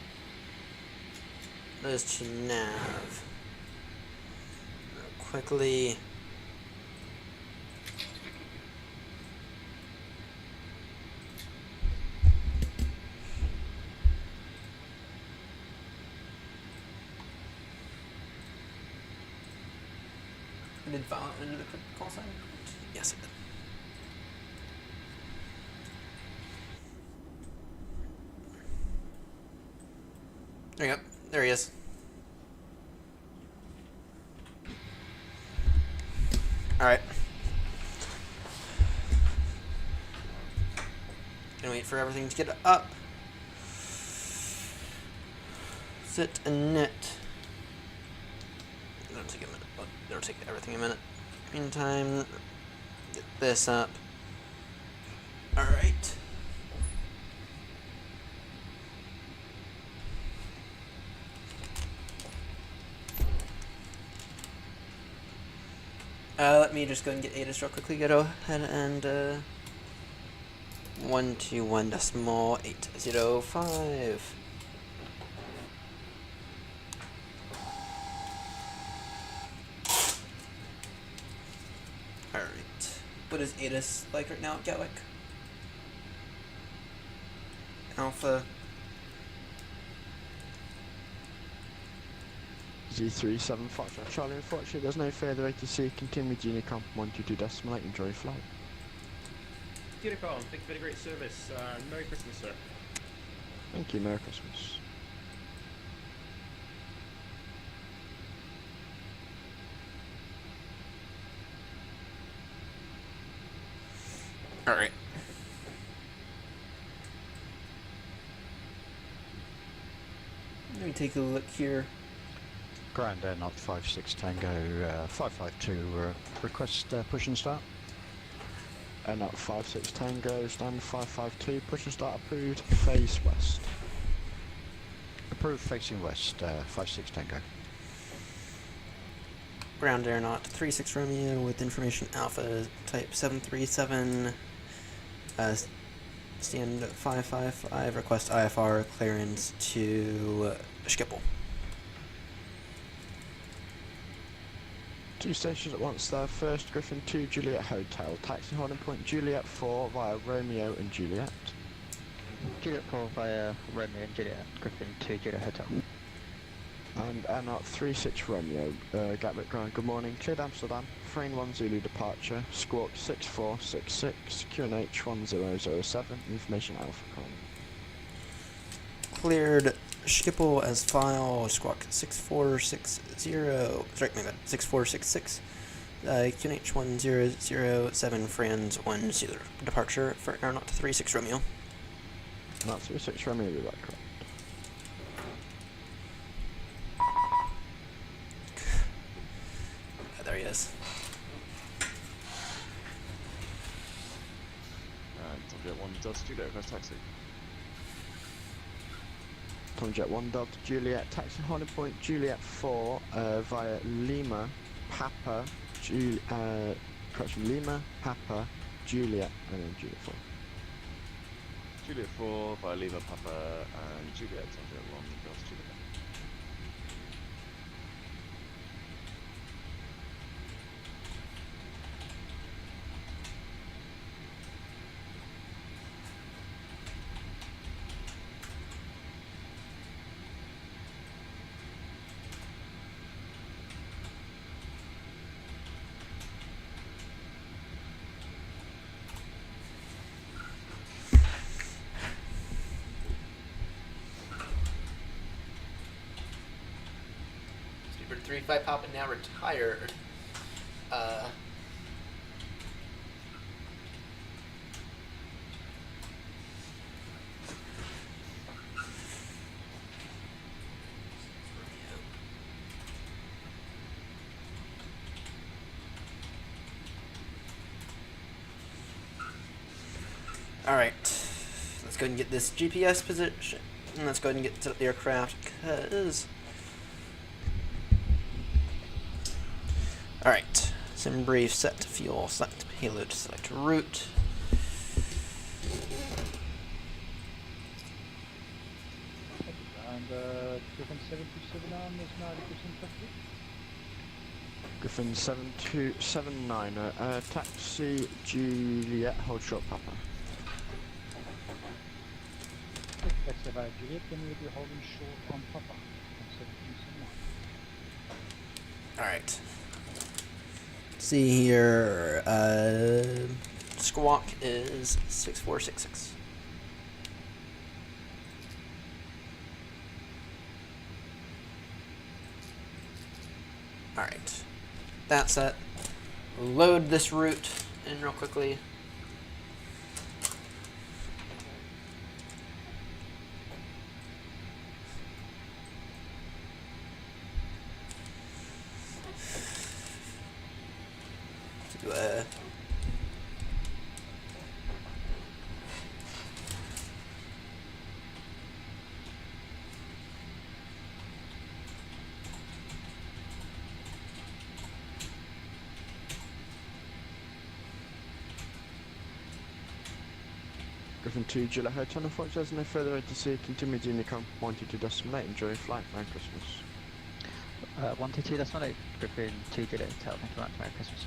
Those to nav. Quickly. Did Val enter the call sign? Yes, it did. There you go. There he is. Alright. Gonna wait for everything to get up. Sit and knit. It'll take a minute. It'll take everything a minute. Meantime, get this up. Alright. Let me just go and get ATIS real quickly. Go ahead and 121.805. Alright. What is ATIS like right now at Gatwick? Alpha. Z37 Foxtrot Charlie, unfortunately there's no further ATC, continue with Unicom 122.8, enjoy flight. Unicom, thank you for the great service, Merry Christmas sir. Thank you, Merry Christmas. Alright. Let me take a look here. Ground Air Not 56 Tango 552 request push and start. Air Not 56 Tango stand 552 push and start approved, face west. Approved facing west 56 Tango. Ground Aeronaut 36 Romeo with information Alpha type 737 stand 555, request IFR clearance to Schiphol. 2 stations at once there. First, Griffin 2, Juliet Hotel. Taxi holding point Juliet 4 via Romeo and Juliet. Juliet 4 via Romeo and Juliet. Griffin 2, Juliet Hotel. And Airnaut 36 Romeo, Gatwick Ground, good morning. Cleared Amsterdam, Frame 1 Zulu departure, Squawk 6466, QNH 1007, information Alpha Com. Cleared Schiphol as file, Squawk 6460, sorry, my bad, 6466, QNH 1007, Franz 10, departure for Airnaut 36 Romeo. Airnaut 36 Romeo, be right correct. There he is. Tomjet 1 Delta Juliet, request taxi. Tomjet 1 Delta Juliet, taxi holding point Juliet 4 via Lima, Papa, Lima, Papa, Juliet, and then Juliet 4. Juliet 4 via Lima, Papa, and Juliet, Tomjet 1 Delta Juliet. Speedbird 35 Papa now retired. Alright, let's go ahead and get this GPS position. And let's go ahead and get to the aircraft, because... Alright, sim brief, set to fuel, select payload, select route. And Griffin 727 arm is 90% complete. Griffin 7279, taxi Juliet, hold short Papa. Taxi via Juliet, then we'll be holding short on Papa on 1779. Alright. See here, Squawk is 6466. Alright. That's set. Load this route in real quickly. Griffin 2 Juliet Hotel, unfortunately there's no further ATC, continue to Unicom, 122 decimal 8, enjoy your flight, Merry Christmas. 122 decimal 8, Griffin 2 Juliet Hotel, thank you very much, Merry Christmas.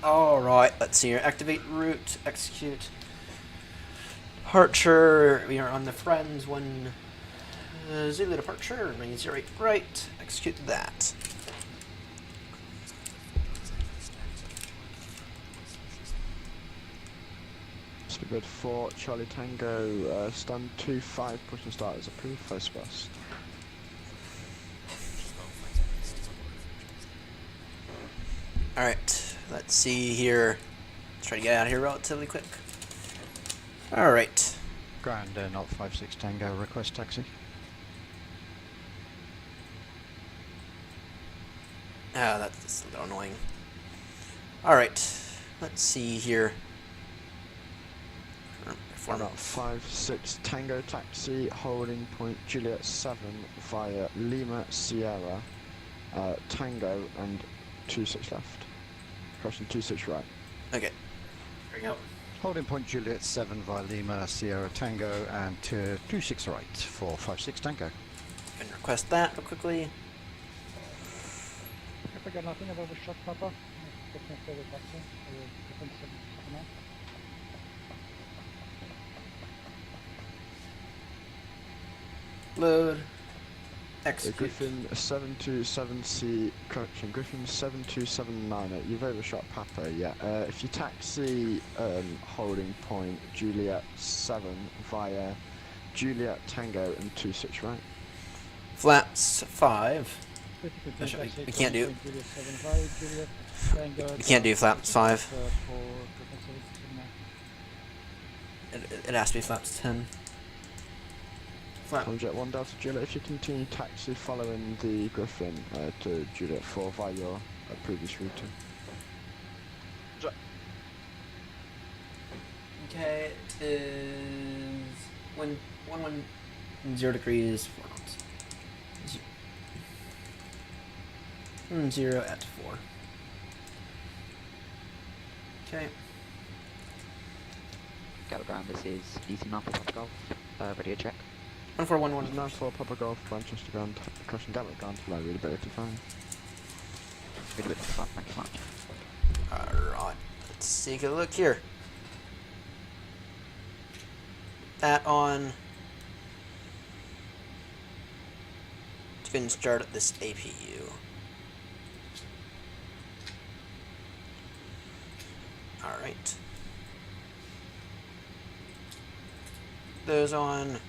Alright, let's see here. Activate route, execute. Departure, we are on the Friends 1 Zulu departure, running 08 right, execute that. Speedbird 4 Charlie Tango, stand 2-5, push and start is approved, first west. Alright, let's see here. Let's try to get out of here relatively quick. Alright. Ground Airnaut 56 Tango, request taxi. Ah, that's a little annoying. Alright, let's see here. uniform. About 5-6 Tango taxi, holding point Juliet 7 via Lima Sierra, Tango and 26 left. Crossing 26 right. Okay. There we go. Holding point Juliet 7 via Lima Sierra Tango and 26 right for 5-6 Tango. Can request that real quickly. If I got nothing, I've overshot Papa. Get me a further taxi. I will defend 779. Load. The Execute. Griffin 727C, correction, Griffin 72798, you've overshot Papa, yeah. If you taxi holding point Juliet 7 via Juliet Tango and 26 right. Flaps 5. We can't do. We can't do flaps 5. It has to be flaps 10. Jet 1 Delta Juliet, if you continue taxi following the Griffin to Juliet 4 via your previous route. Okay, it is 110 degrees 4 knots. 0 at 4. Okay. Gather ground, this is Easy Alpha Papa Golf. Ready to check. 1411. 94 Papa Golf, Manchester ground, crossing Gatwick ground, low readability 5. Readability 5, thank you much. Alright, let's take a look here. That on. Let's go and start up this APU. Alright. Those on.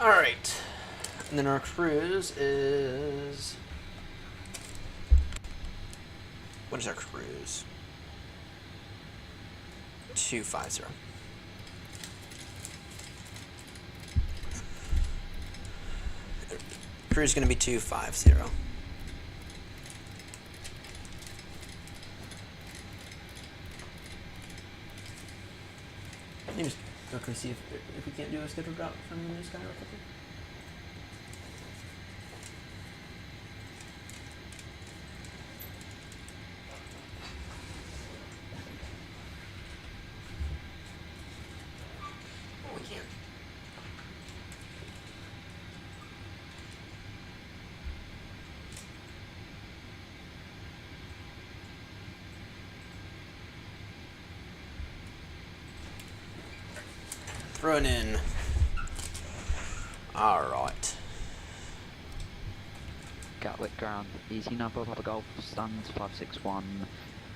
Alright. And then our cruise is... What is our cruise? 250. Cruise is going to be 250. Let me just quickly see if we can't do a schedule drop from this guy real quickly. We can't. Thrown in. Alright. Gatwick ground, Easy Alpha Papa Golf, stands 561,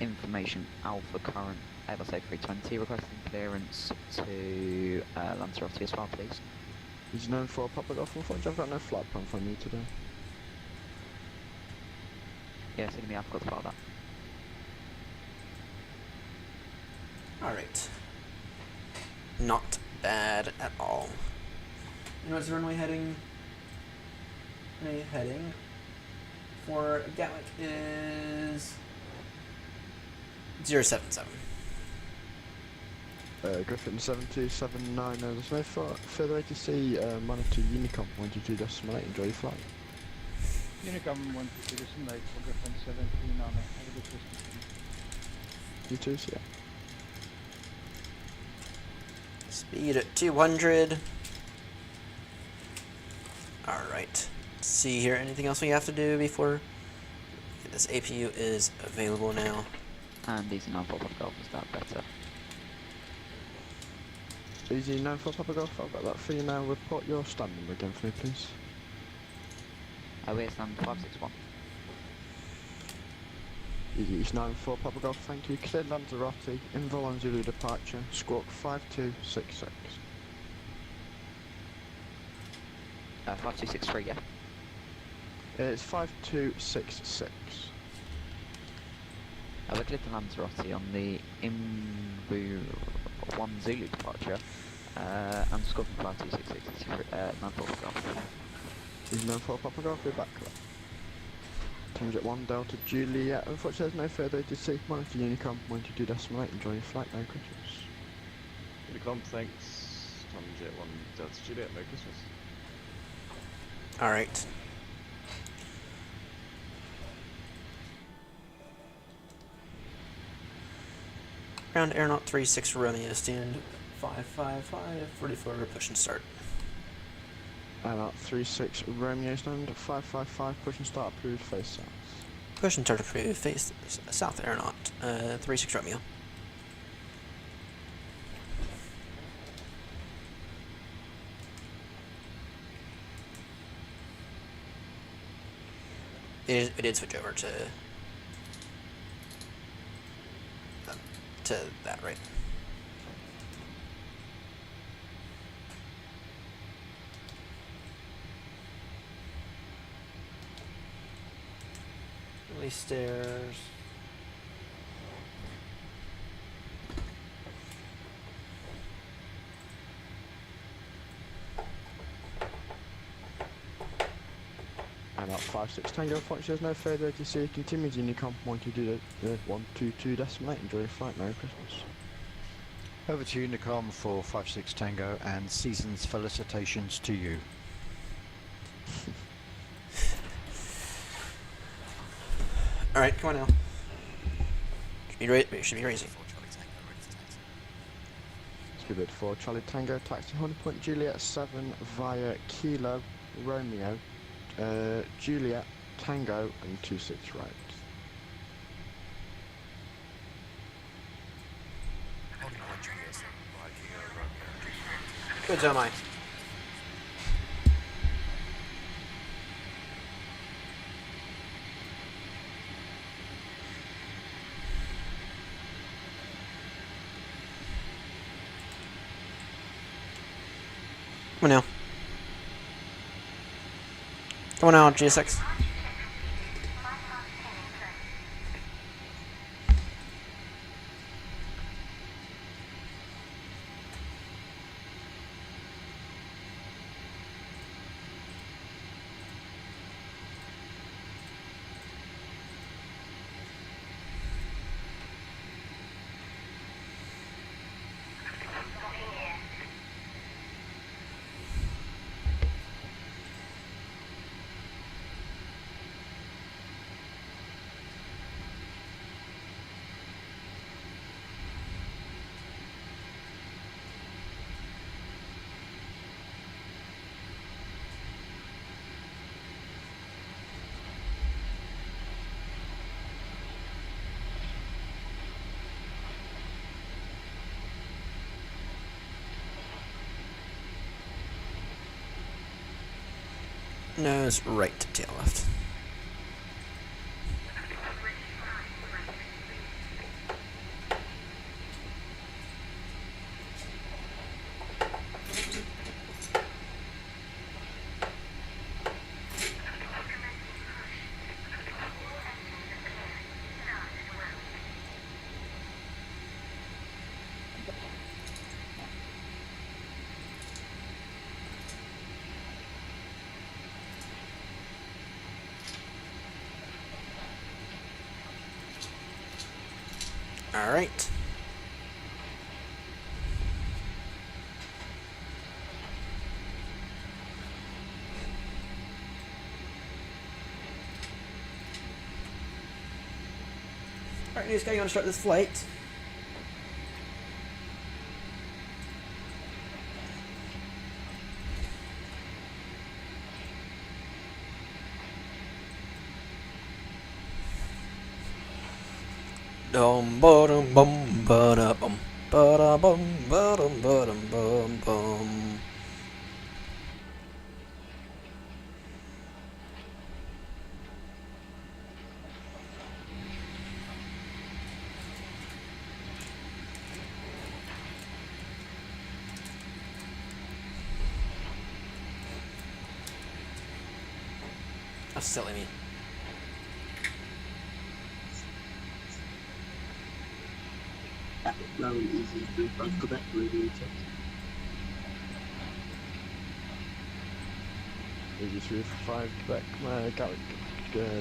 information Alpha current, LSA 320, requesting clearance to Lanzarote as well, please. Is known for Papa Golf, unfortunately I've got no flight plan for me today. Yeah, it's going to be Alpha Golf about that. Alright. Not bad at all. And what's the runway heading? Runway heading for Gatwick is 077. Griffin 7279, there's no further ATC, monitor Unicom 122.8, enjoy your flight. Unicom 122.8 for Griffin 739, have a good Christmas. You too, yeah. Speed at 200. Alright. See here, anything else we have to do before this APU is available now? And Easy Alpha Papa Golf is that better. Easy 94 Papa Golf, I've got that for you now. Report your stand number again for me, please. We're stand 561. Easy 94 Papa Golf, thank you. Clear Lanzarote, Invo on Zulu departure, squawk 5266. 5263, yeah. It's 5266. We're clear to Lanzarote on the Invo 1 Zulu departure, and squawk 5266, 94 Golf. Easy 94 Papa Golf, we're back. Times at 1 Delta Juliet. Unfortunately, there's no further ATC. Monitor Unicom, 122.8. Enjoy your flight, Merry Christmas. Unicom, thanks. Tom Jet 1 Delta Juliet, Merry Christmas. Alright. Ground Aeronaut 36 Romeo, stand 555, 44, push and start. Aeronaut 36 Romeo, stand 555, push and start, approved, face south. Push and start approved, face south Aeronaut 36 Romeo. It did switch over to that, right? Release stairs. Aeronaut 56 Tango, unfortunately, there's no further ATC. Continues Unicom, 122.8. Enjoy your flight, Merry Christmas. Over to Unicom for 56 Tango and season's felicitations to you. Alright, come on now. Should be raising. Speedbird 4 Charlie Tango, taxi 100 point Juliet 7 via Kilo Romeo, Juliet Tango and 26 right. Good job, Mike. Come on now. Come on now, GSX. Nose right, tail left. All right. All right, news guy, you want to start this flight? Dum bum bum ba bum ba bum bum bum. That's silly me. Low and easy to front Quebec radio check. Easy 345 Quebec, Gatwick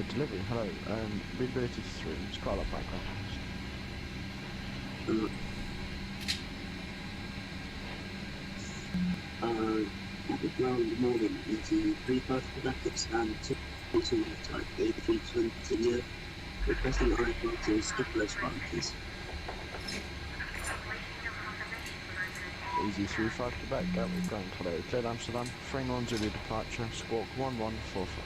delivery. Hello. Readability 3. It's quite a lot of background. At the ground morning, ET 35 Quebec, and 2 type A320 requesting icon to Skipless one, please. Easy 35 Quebec, Gatwick ground. Hello. Cleared Amsterdam. Frame 1 Zulu departure. Squawk 1145.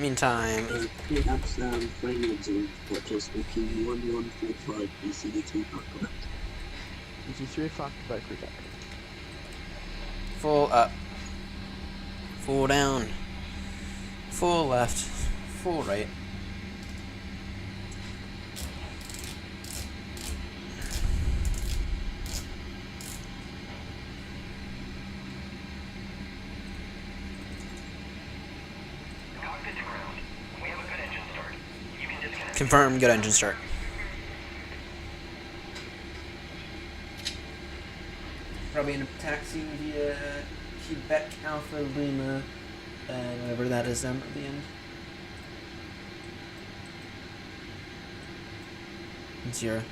Meantime, Cleared Amsterdam, frame 1 Zulu departure, squawking 1145, ECD 35 Quebec. Easy 35 Quebec, Quebec. full up, full down, full left, full right. Cockpit to ground. We have a good engine start. You can disconnect. Confirm, good engine start. Probably end up taxiing via Quebec Alpha Lima, whatever that is down at the end. 0.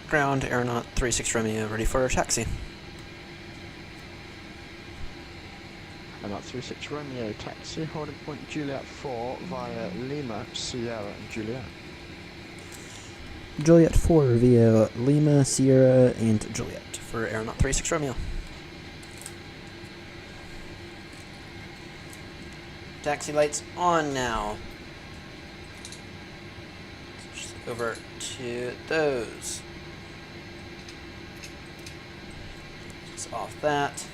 Ground, Aeronaut 36 Romeo, ready for taxi. Aeronaut 36 Romeo, taxi, holding point Juliet 4 via Lima, Sierra and Juliet. Juliet 4 via Lima, Sierra, and Juliet for Aeronaut 36 Romeo. Taxi lights on now. Just over to those. Just off that.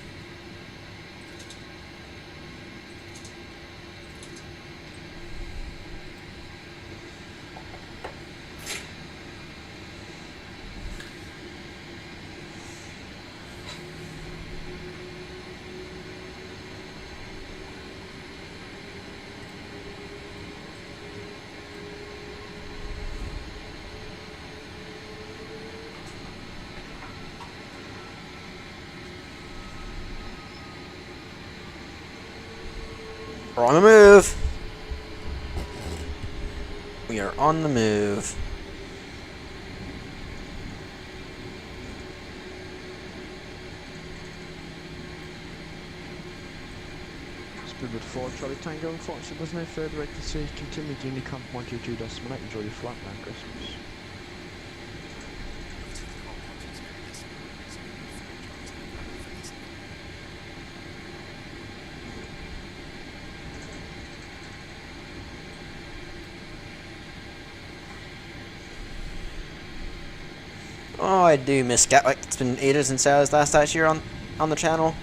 We're on the move. We are on the move. Speedbird 4, Charlie Tango, unfortunately there's no third rate to see. Continue Unicom 122.8. Enjoy your flight, Merry Christmas. Oh, I do miss Gatwick. It's been ages since I was last year on the channel.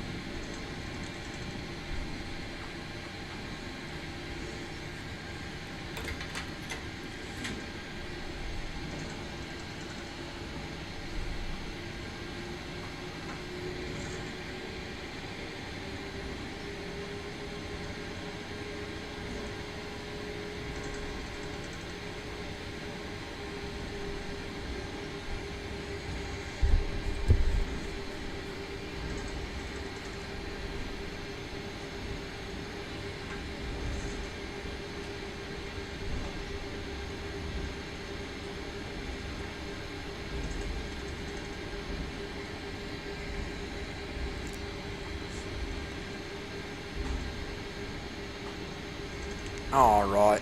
All right.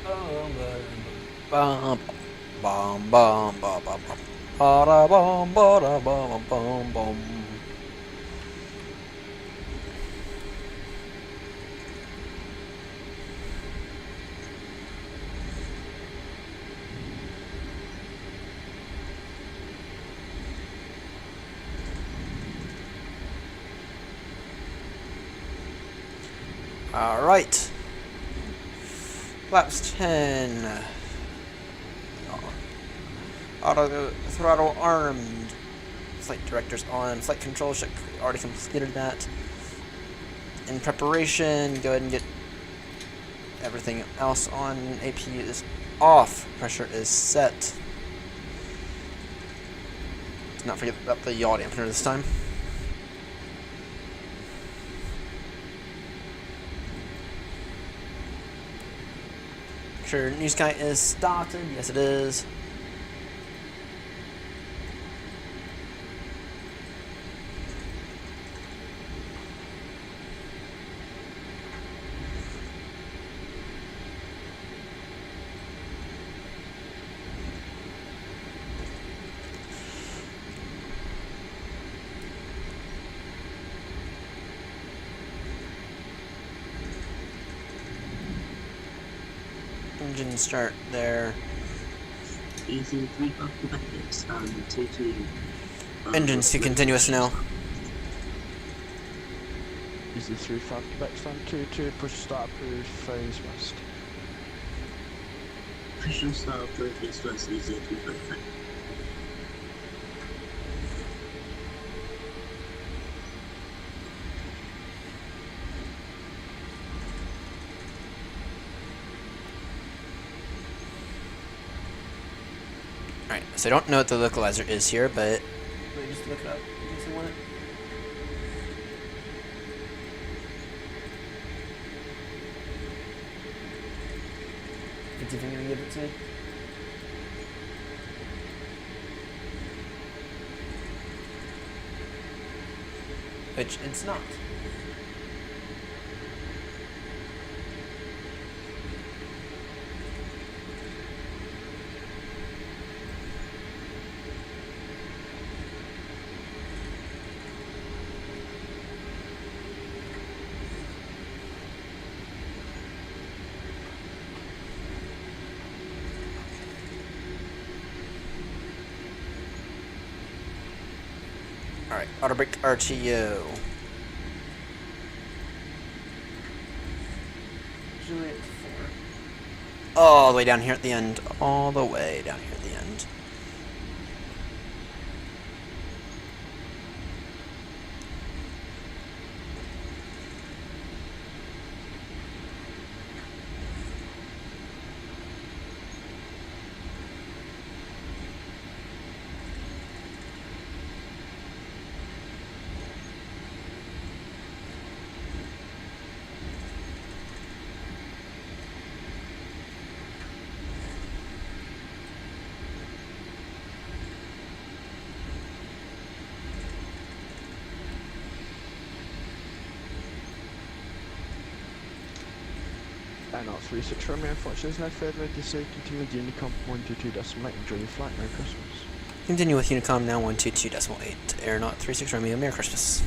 Bum bum bum bum bum bum bada bum bada bum bum bum. Alright. Flaps 10. Auto throttle armed. Flight director's on. Flight control should already completed that. In preparation, go ahead and get everything else on. APU is off. Pressure is set. Do not forget about the yaw dampener this time. Make sure New Sky is started. Yes, it is. Engine start there. Easy 3 off the buckets and 2 to... Engines to continuous now. Easy 3-5 Quebec stand 2-2, push start approved, phase west. Push and start approved, east west, easy 3-5. Alright, so I don't know what the localizer is here, but... Let me just look it up in case I want it. Is he gonna give it to me? Which it's not. Alright, auto brake RTO. Juliet 4. All the way down here at the end. All the way down here at the end. Not 36 Romeo, unfortunately there's no further ADC, continue with Unicom 122.8, enjoy your flight, Merry Christmas. Continue with Unicom now 122.8. Aeronaut 36 Romeo, Merry Christmas.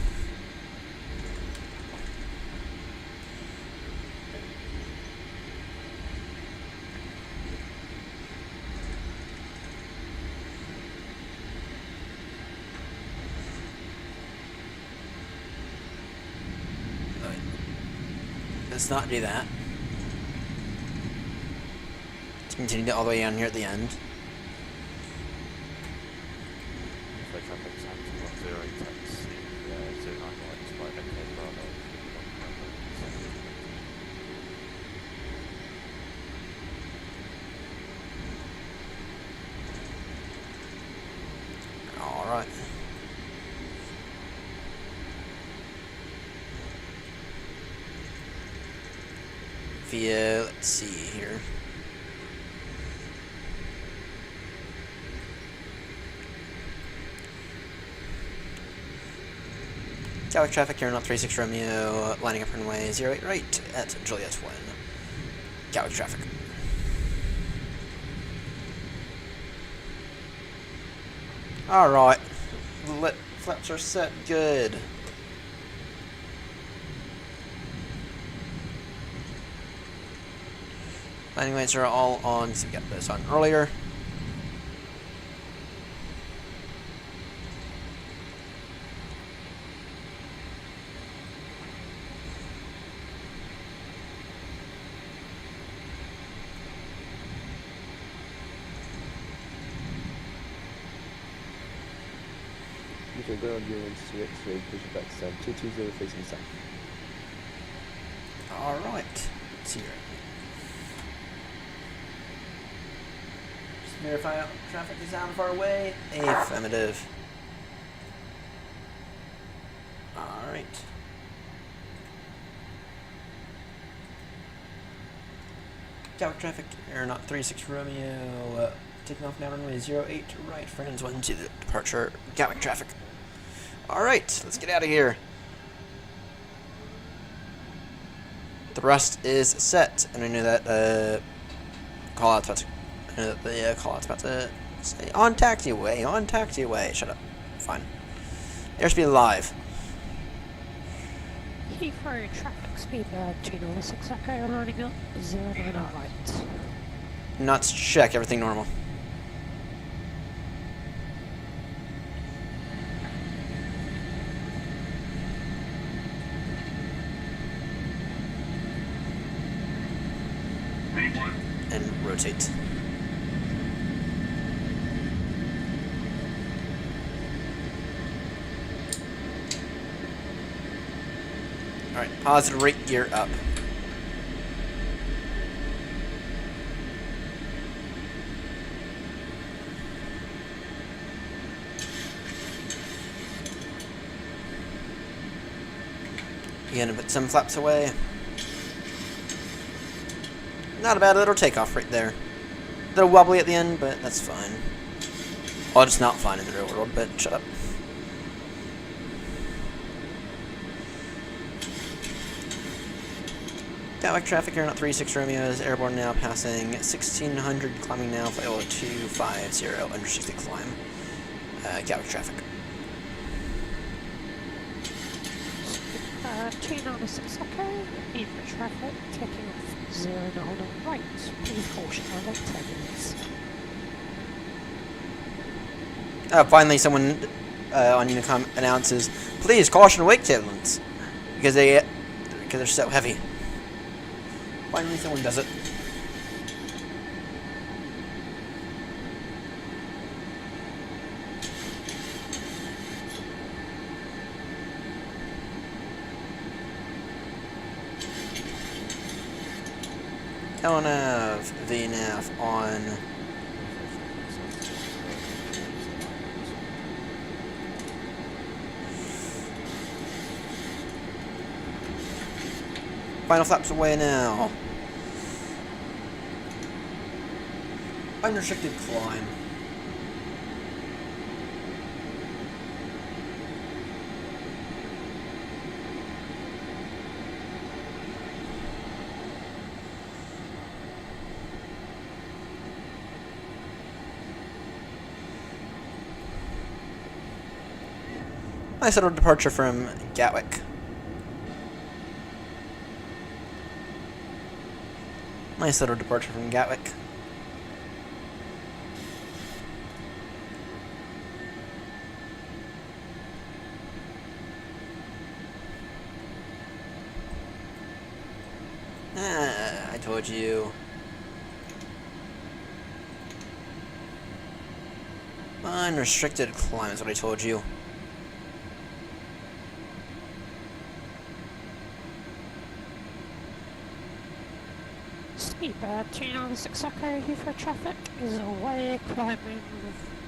Let's not do that. Let's continue all the way down here at the end. Alright. Via, let's see here. Gallic traffic, Aeronaut 36 Romeo, lining up runway 08 right at Juliet 1. Gallic traffic. Alright. Flaps are set good. Landing lights are all on, so we got those on earlier. Heathrow ground, you're into to X-ray, push it back to stand 220 facing south. Alright. Let's see here. Just verify traffic is out far away. Affirmative. Alright. Gatwick traffic, aeronaut 36 Romeo, taking off now runway 08 to right, friends 1 to the departure, Gatwick traffic. Alright, let's get out of here. The rust is set, and I knew that, call-out's about to, I knew that the call-out's about to say, on taxiway, shut up, fine. Airspeed live. Heathrow traffic Speedbird 206 Echo lining up 09 right. Nuts check, everything normal. And rotate. Alright, positive rate gear up. You're gonna put some flaps away. Not a bad little takeoff right there. A little wobbly at the end, but that's fine. Well, it's not fine in the real world, but shut up. Gatwick traffic, aeronaut 36 Romeo is airborne now, passing 1600, climbing now, flight 0250, under 60 climb. Gatwick traffic. 296 Echo, in traffic, taking off 09 right. Please caution my late turbulence. Finally, someone on Unicom announces, "Please caution wake turbulence," because they're so heavy. Finally, someone does it. LNAV, VNAV on. Final flaps away now. Unrestricted climb. Nice little departure from Gatwick. Nice little departure from Gatwick. I told you. Unrestricted climb is what I told you. Speedbird 296 Echo, Heathrow traffic is away, climbing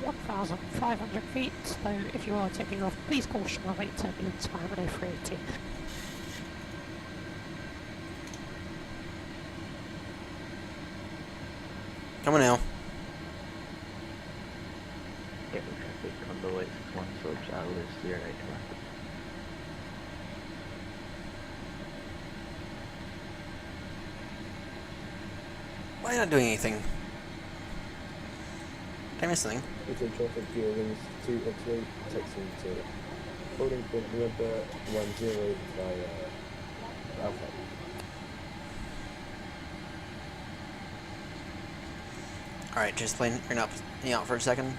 1,500 feet, so if you are taking off, please caution my late turbulence parameter 380. Come on now. Gatwick traffic on the way 61 slopes Atlas 09 left. Why are you not doing anything? Did I miss something? Heathrow traffic, gear wings 2 X-ray, taxiing to holding point November 10 by Alpha. Alright, just playing me out for a second.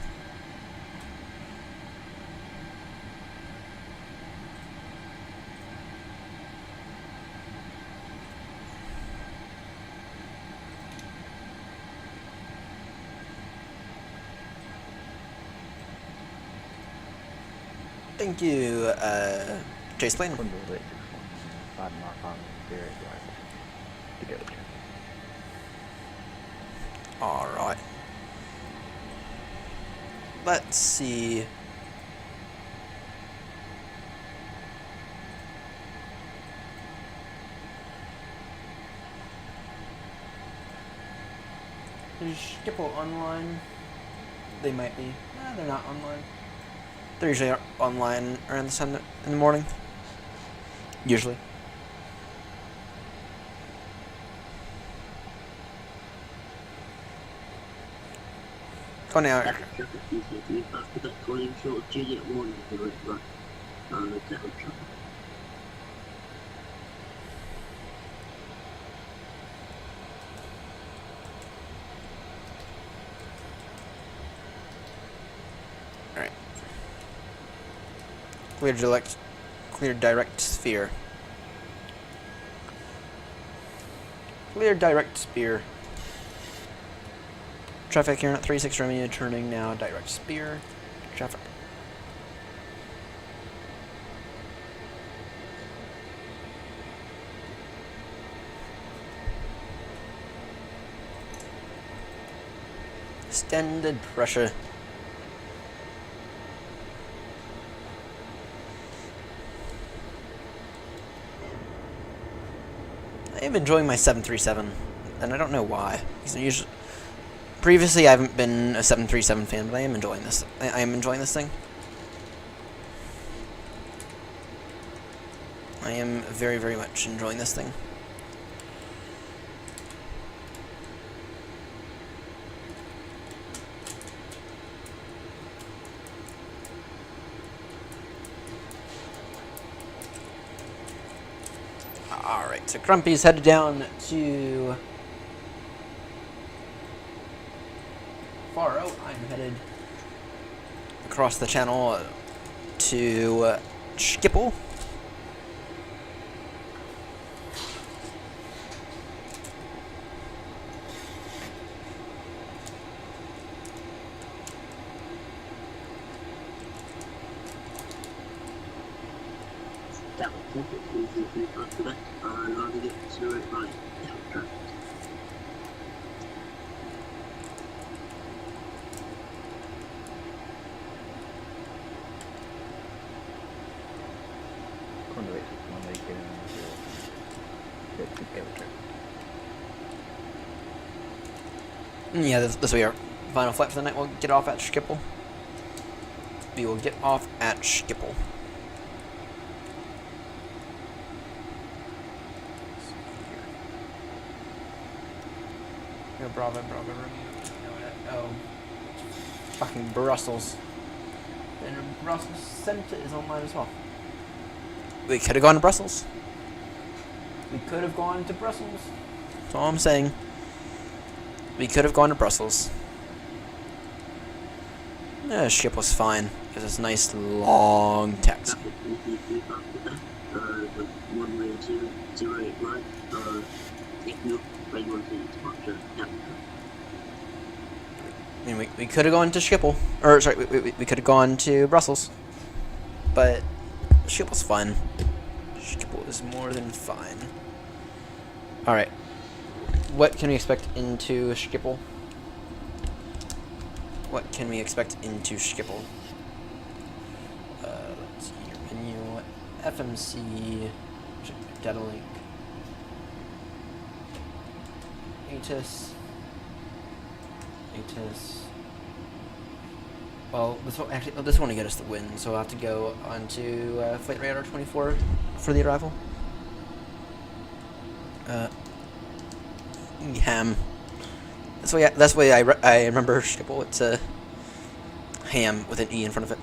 Thank you, Chase Plane. Condor 861, 5 Mark on direct right to go to traffic. Alright. Let's see. Is Skipple online? They might be. They're not online. They're usually online around this time in the morning. Usually. Go now. Traffic usually after that calling short of Juliet 1 to the right, down traffic. Alright. Clear direct sphere. Clear direct sphere. Traffic here at 36 Romeo, turning now direct spear. Traffic. Extended pressure. I am enjoying my 737, and I don't know why. Previously, I haven't been a 737 fan, but I am enjoying this. I am enjoying this thing. I am very, very much enjoying this thing. Alright, so Grumpy's headed down to Faro. I'm headed across the channel to Schiphol. That was traffic usually after that, loading it to it right, down traffic. Condor 861, they get in to go to traffic. Yeah, this will be our final flight for the night. We'll get off at Schiphol. We will get off at Schiphol. Go Bravo, Bravo, oh. Fucking Brussels. And Brussels Centre is online as well. We could have gone to Brussels. We could have gone to Brussels. That's all I'm saying. We could have gone to Brussels. The ship was fine. It was a nice long taxi. I mean, we could have gone to Schiphol. Or, sorry, we could have gone to Brussels. But Schiphol's fine. Schiphol is more than fine. Alright. What can we expect into Schiphol? What can we expect into Schiphol? Let's see your menu. FMC. Data link. ATIS. Well, this one will get us the win, so I'll have to go on to Flight Radar 24 for the arrival. Ham. That's the way I remember Schiphol. It's a ham with an E in front of it.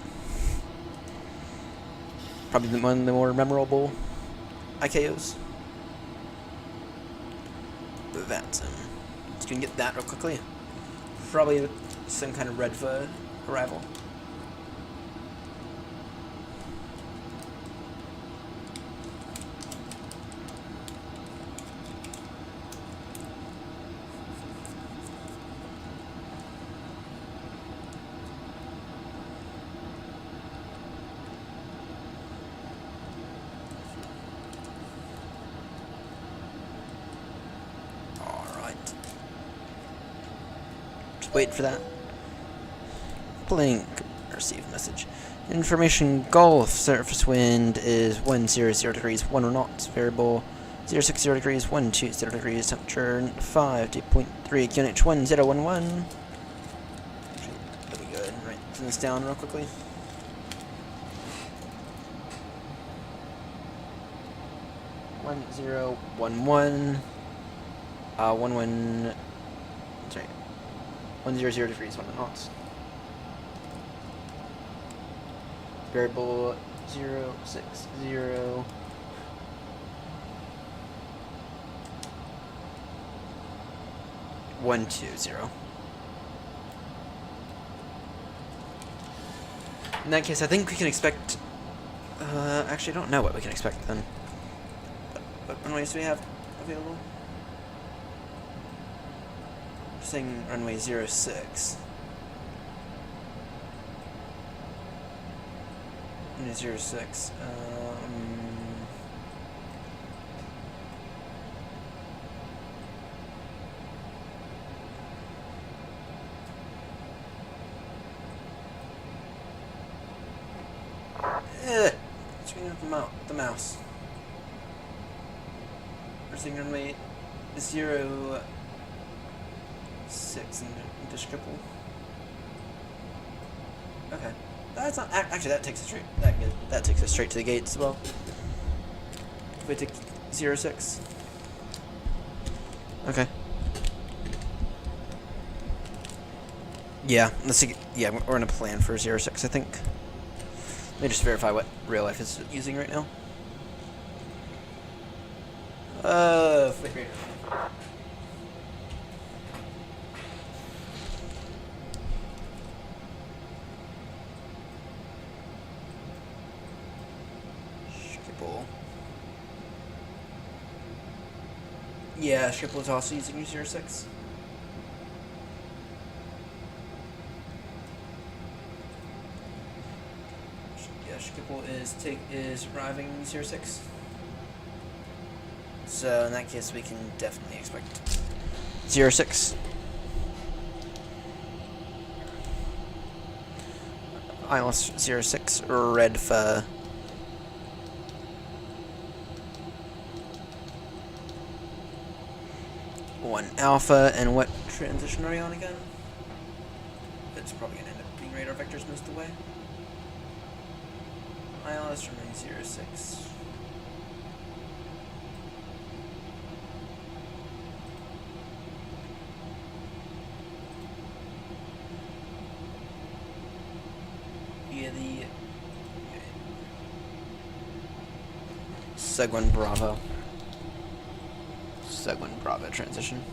Probably one of the more memorable IKOs. That's Just gonna get that real quickly. Probably some kind of Redva arrival. Just wait for that. Blink. Receive message. Information Gulf. Surface wind is 100 degrees, 1 knots. Variable 060 degrees, 120 degrees. Temperature 5.3. QNH 1011. Let me go ahead and write this down real quickly. One 100 degrees, 1 knots. Variable 060 120. In that case, I think we can expect. Actually, I don't know what we can expect then. What runways do we have available? We're saying runway 06. Runway 06. Screen up the mouse. We're saying runway 06 into triple. Okay, that's not actually that takes us straight. That takes us straight to the gates as well. If we take 06. Okay. Yeah, let's see. Yeah, we're in a plan for 06, I think. Let me just verify what real life is using right now. Flight radar. Schiphol. Yeah, Schiphol is also using 06. Schiphol is arriving 06. So in that case, we can definitely expect 06. ILS 06 red for 1 alpha. And what transition are you on again? It's probably gonna end up being radar vectors most of the way. ILS remains 06. Via the Seg1 Bravo. Seg1 Bravo transition.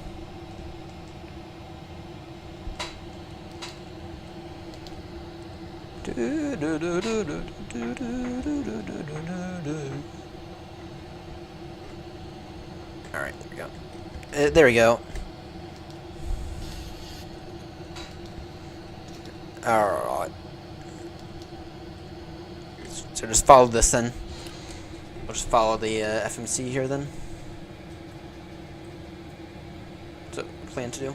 Alright, there we go. There we go. Alright. So just follow this then. We'll just follow the FMC here then. That's what we plan to do.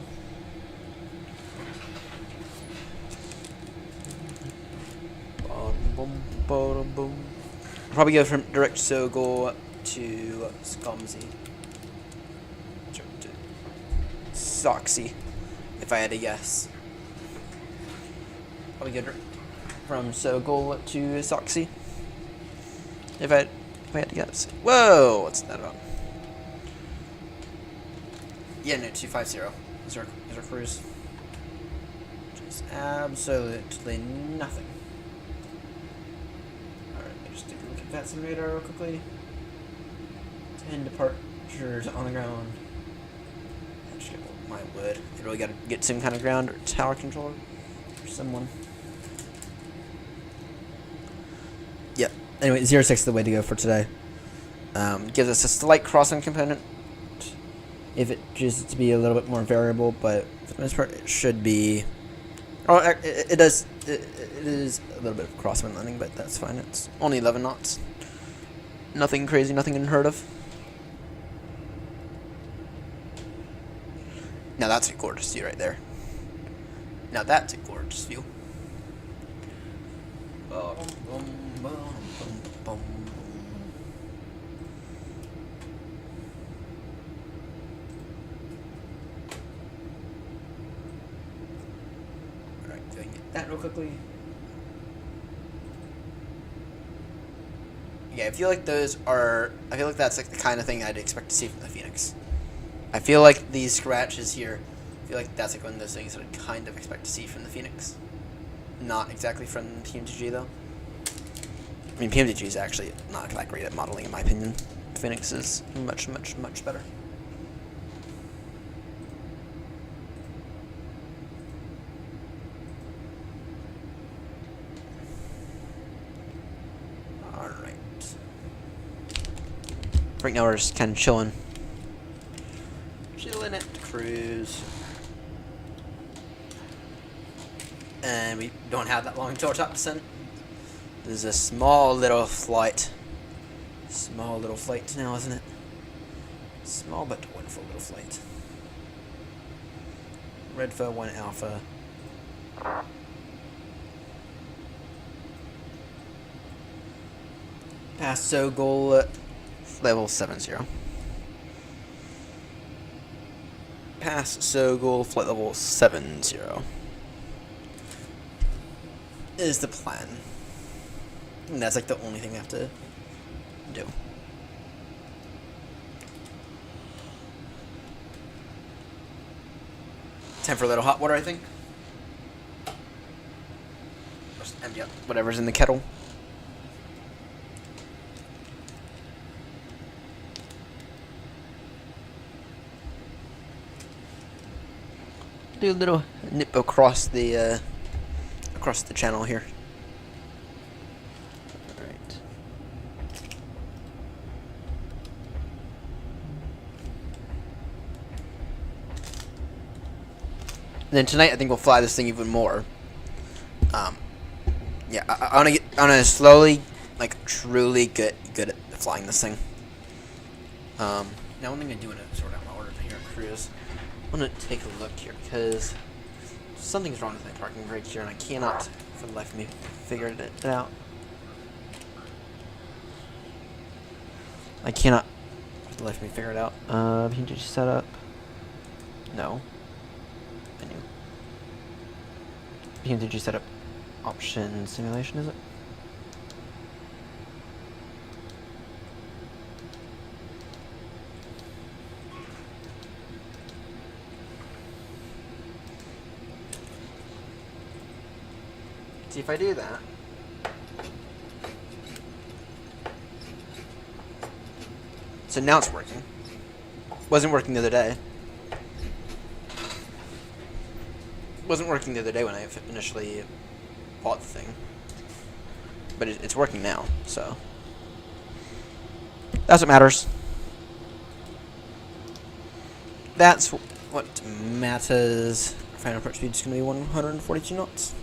Boom. Probably go from direct Sogol to Skomsey. To Soxy, if I had to guess. Probably go from Sogol to Soxy. If I had to guess. Whoa, what's that about? Yeah, no, 250 is our cruise. Just absolutely nothing. Just take a look at that sim radar real quickly. 10 departures on the ground. My word. You really gotta get some kind of ground or tower controller or someone. Yep. Anyway, 06 is the way to go for today. Gives us a slight crossing component if it chooses to be a little bit more variable, but for the most part it should be. Oh, it does. It is a little bit of crosswind landing, but that's fine. It's only 11 knots. Nothing crazy, nothing unheard of. Now that's a gorgeous view right there. Now that's a gorgeous view. Alright, go and get that real quickly. Yeah, I feel like that's like the kind of thing I'd expect to see from the Phoenix. I feel like these scratches here, I feel like that's like one of those things that I'd kind of expect to see from the Phoenix. Not exactly from PMDG though. I mean, PMDG is actually not that great at modeling in my opinion. Phoenix is much, much, much better. Right now we're just kind of chilling. Chilling at the cruise. And we don't have that long until our top descent. This is a small little flight. Small little flight now, isn't it? Small but wonderful little flight. Redfur 1 Alpha. Pass goal level 70. Pass Sogol flight level 70 is the plan. And that's like the only thing we have to do. Time for a little hot water, I think. Just empty up whatever's in the kettle. Do a little nip across the channel here. All right. And then tonight, I think we'll fly this thing even more. Yeah, I wanna slowly, like, truly get good at flying this thing. Now one thing I do want to sort out my order here at cruise. I'm going to take a look here because something's wrong with my parking brake here and I cannot for the life of me figure it out. I cannot for the life of me figure it out. PMDG setup. No. Menu. PMDG setup option simulation, is it? See if I do that. So now it's working. Wasn't working the other day. Wasn't working the other day when I initially bought the thing. But it's working now, so. That's what matters. That's what matters. Final approach speed is going to be 142 knots.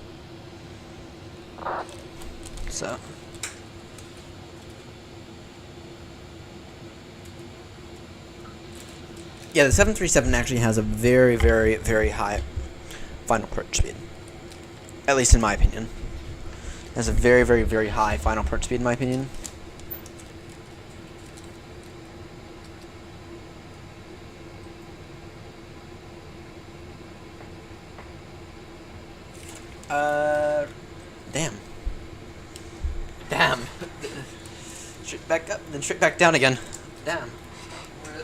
So. Yeah, the 737 actually has a very, very, very high final approach speed. At least in my opinion. It has a very, very, very high final approach speed in my opinion. Damn. Damn. Straight back up, then straight back down again. Damn. We're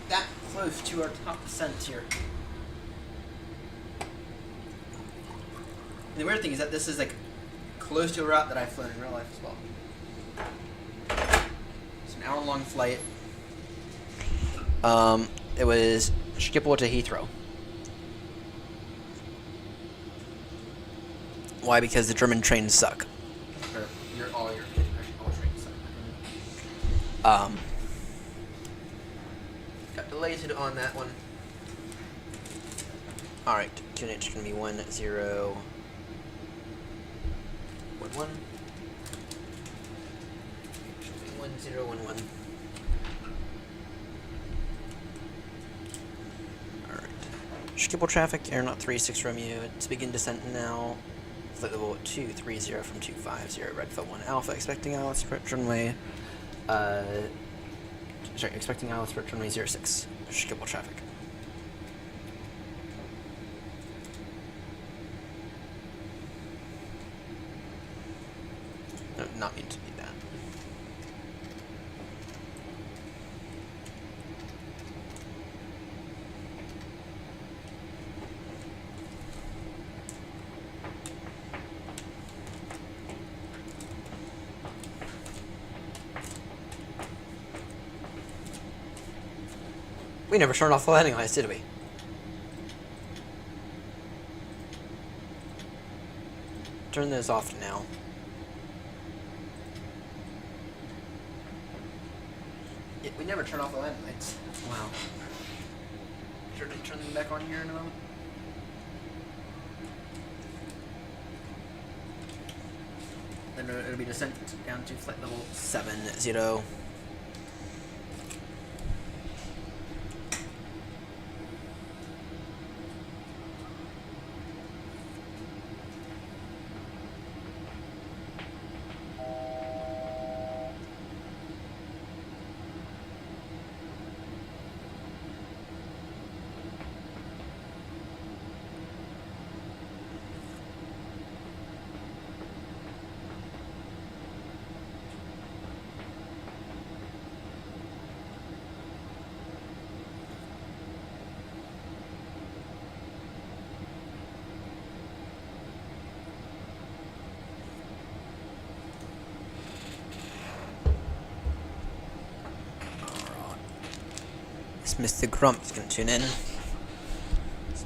that close to our top descent here. And the weird thing is that this is like close to a route that I've flown in real life as well. It's an hour-long flight. It was Schiphol to Heathrow. Why? Because the German trains suck. Or all trains suck. Got delayed on that one. Alright, QNH is going to be 1011. 1011. Alright. Schiphol traffic, aeronaut 36 Romeo, it's begin descent now. Flight level 230 from 250, Redfield 1 Alpha, expecting ILS approach runway, expecting ILS approach runway 06, Schiphol traffic. No, not mean to be that. We never turned off the landing lights, did we? Turn those off now. Yeah, we never turn off the landing lights. Wow. Sure to turn them back on here in a moment. Then it'll be descent down to flight level 70. Mr. Grump's gonna tune in.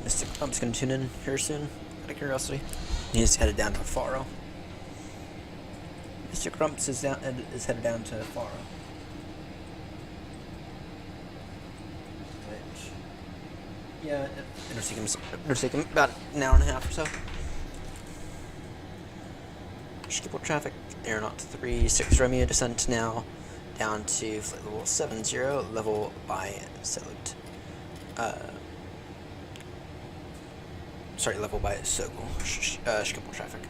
Mr. Grump's gonna tune in here soon, out of curiosity. He's headed down to Faro. Mr. Grumps is headed down to Faro. Which, yeah, it'll take him about an hour and a half or so. Schiphol traffic, aeronaut 36 Romeo, descent now. Down to flight level 70, level by salute. Level by Sokol. Schiphol traffic.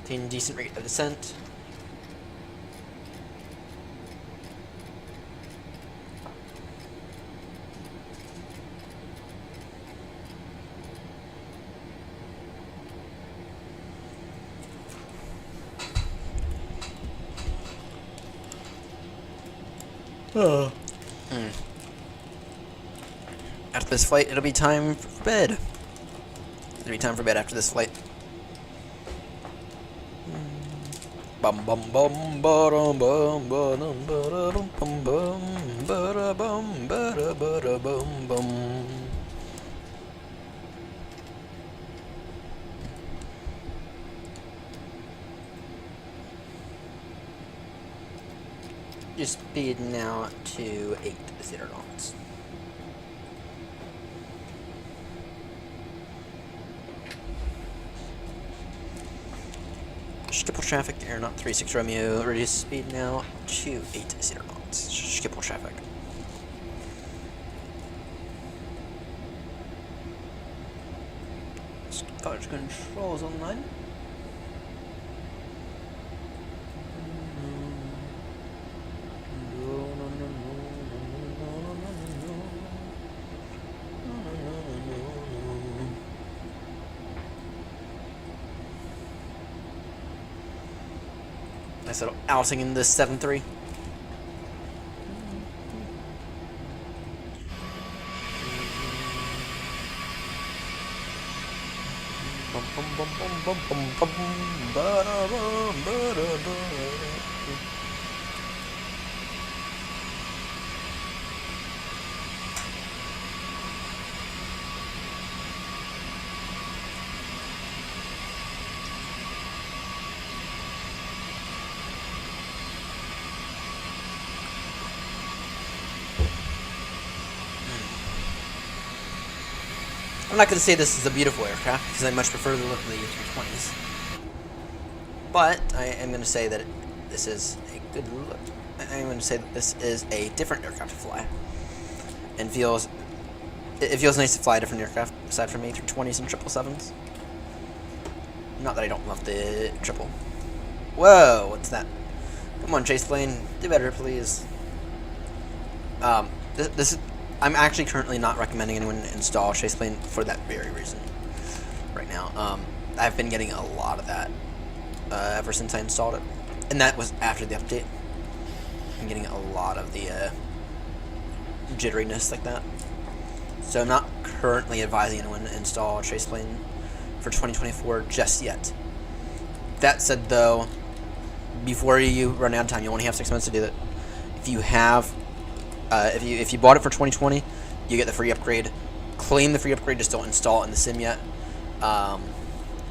Obtain decent rate of descent. After this flight, it'll be time for bed. It'll be time for bed after this flight. Bum bum bum ba-dum bum ba-dum ba-da-dum bum bum ba-da-bum ba-da-ba-da-bum bum. Your speed now to 80 knots. Schiphol traffic, aeronaut 36 Romeo, reduce speed now to 80 knots. Schiphol traffic. College controls online. Nice little outing in this 7-3. I'm not going to say this is a beautiful aircraft, because I much prefer the look of the A320s. But I am going to say that this is a good look. I am going to say that this is a different aircraft to fly. and it feels nice to fly a different aircraft aside from A320s and 777s. Not that I don't love the triple. Whoa, what's that? Come on, chase plane, do better, please. This is, I'm actually currently not recommending anyone install chase plane for that very reason. Right now, I've been getting a lot of that ever since I installed it, and that was after the update. I'm getting a lot of the jitteriness like that. So I'm not currently advising anyone to install chase plane for 2024 just yet. That said, though, before you run out of time, you only have 6 months to do that. If you have, if you bought it for 2020, you get the free upgrade. Claim the free upgrade, just don't install it in the sim yet.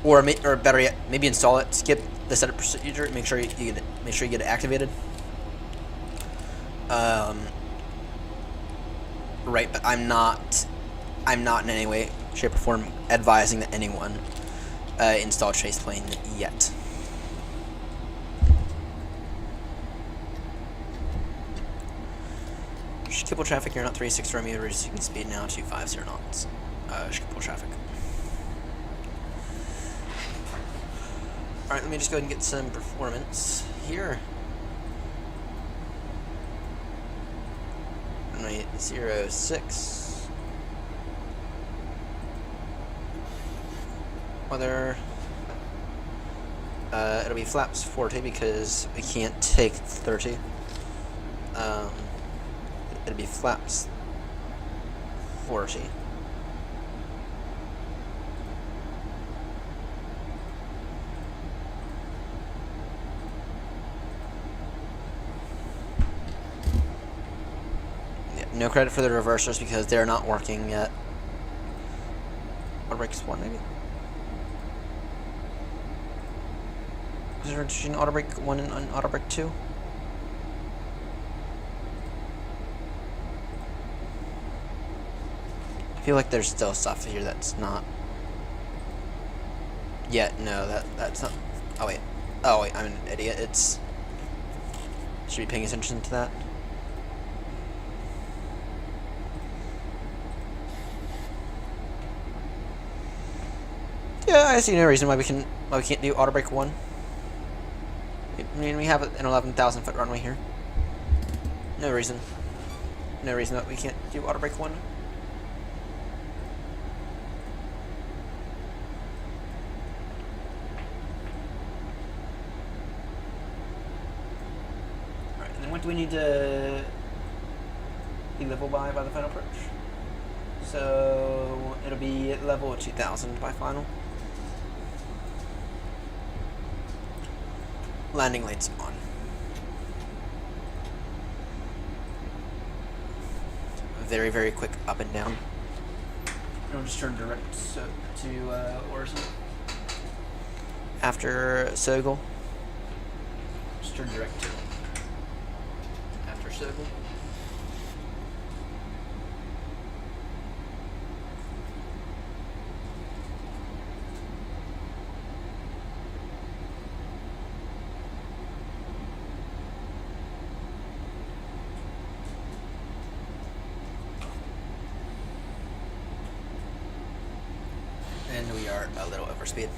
Or better yet, maybe install it, skip the setup procedure, make sure you get it activated. Right, but I'm not in any way, shape, or form advising that anyone install chase plane yet. Schiphol traffic, you're not 36 Romeo, reducing speed now to 50 knots. Schiphol traffic. Alright, let me just go ahead and get some performance here. 906. Weather. It'll be flaps 40 because we can't take 30. It'll be flaps 40. No credit for the reversers because they're not working yet. Auto brakes 1 maybe? Is there an auto brake 1 and auto brake 2? I feel like there's still stuff here that's not yet. No, that's not. Oh wait, I'm an idiot. It's should be paying attention to that. Yeah, I see no reason why we can't do auto brake 1. I mean, we have an 11,000 foot runway here. No reason that we can't do auto brake 1. Alright, and then what do we need to be level by the final approach? So it'll be at level 2000 by final. Landing lights on. Very, very quick up and down. It'll just turn direct to Orson. After Sogol. Just turn direct to after Sogol. And we are a little over speed.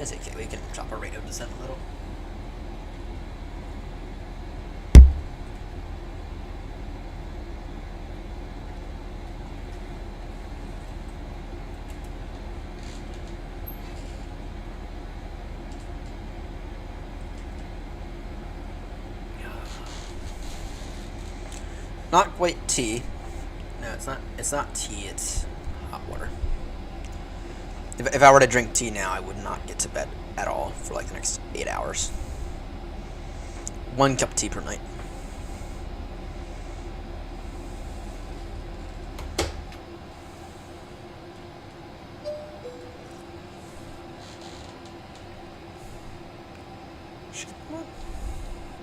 It's okay, we can drop our rate of descent a little. Not quite tea. No, it's not tea, it's hot water. If I were to drink tea now, I would not get to bed at all for like the next 8 hours. 1 cup of tea per night.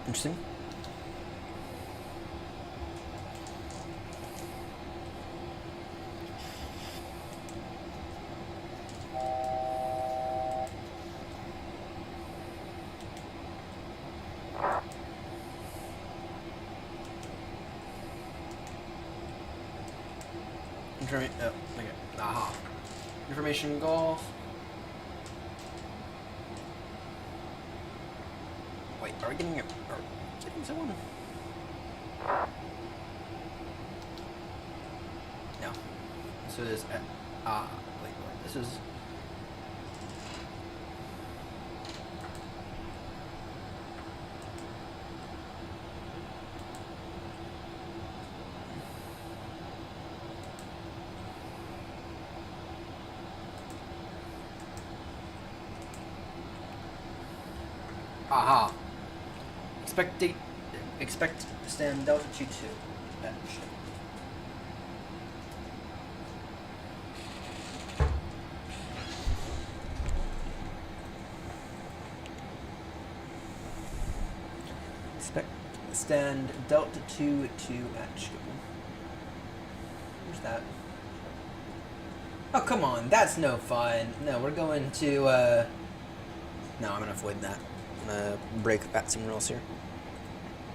Interesting. Oh, okay. Aha. Information golf. Wait, are we getting someone? No. This is wait, this is aha. Expect stand Delta 22. Expect stand Delta 22 at school. Where's that? Oh, come on, that's no fun. No, we're going to, no, I'm gonna avoid that. I'm gonna break back some rules here.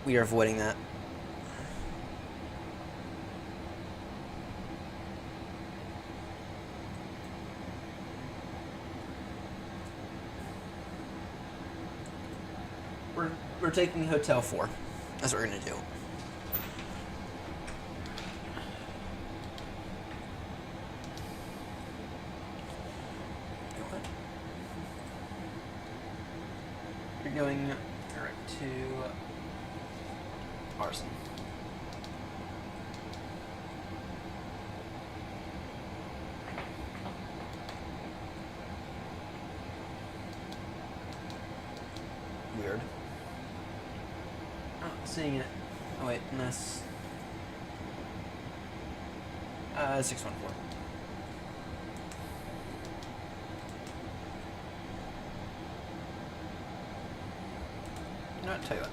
We are avoiding that. We're taking Hotel 4. That's what we're gonna do. You're going direct to Arson. Weird. Not seeing it. Oh wait, and that's 614. You know what, tell you what.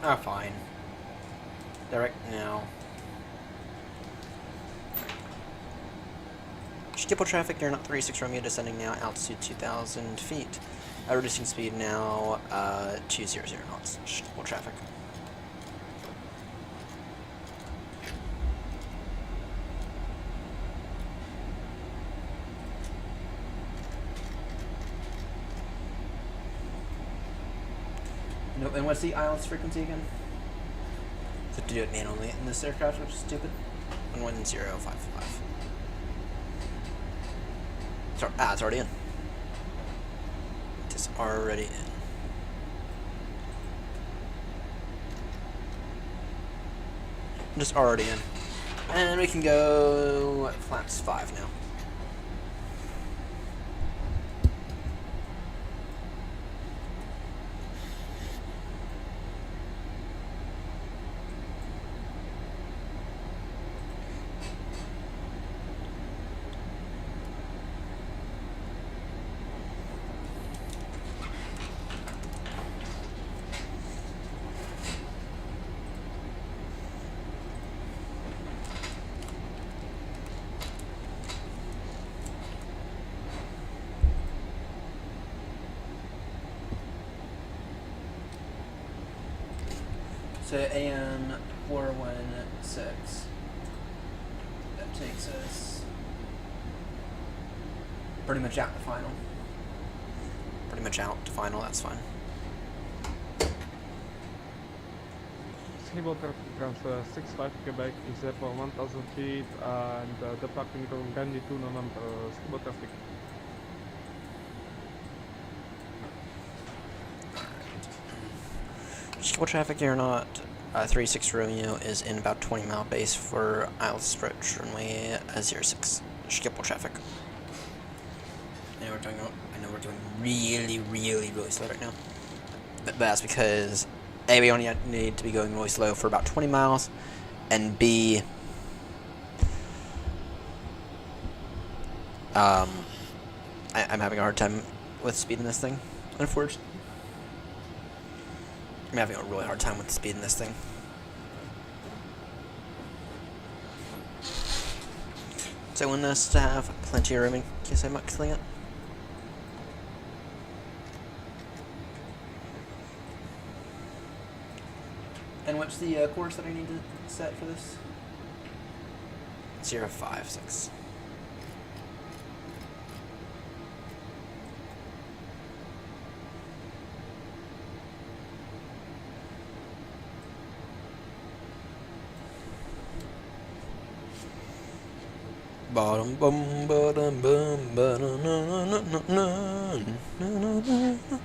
Ah, fine. Direct now. Skipple traffic, you're not 36 Romeo, descending now, altitude 2,000 feet. Reducing speed now, 200 knots. Skipple traffic. No, and what's the IELTS frequency again? So to do it manually in this aircraft, which is stupid. 11055. So, it's already in. It's already in. Just already in. And we can go flaps 5 now. So AM 416. That takes us pretty much out to final. Pretty much out to final, that's fine. Stable traffic transfer 65 Quebec is there for 1000 feet and departing from Gandhi to November. Stable traffic. Stable traffic, you're not 36 Romeo is in about 20-mile base for ILS approach runway 06. Schiphol traffic. I know we're doing really slow right now. But that's because A, we only need to be going really slow for about 20 miles, and B, I'm having a hard time with speeding this thing, unfortunately. I'm having a really hard time with speeding this thing. So I want us to have plenty of room in case I muck something up. And what's the course that I need to set for this? 056. Bottom bum bottom bum ba na na na na na na na.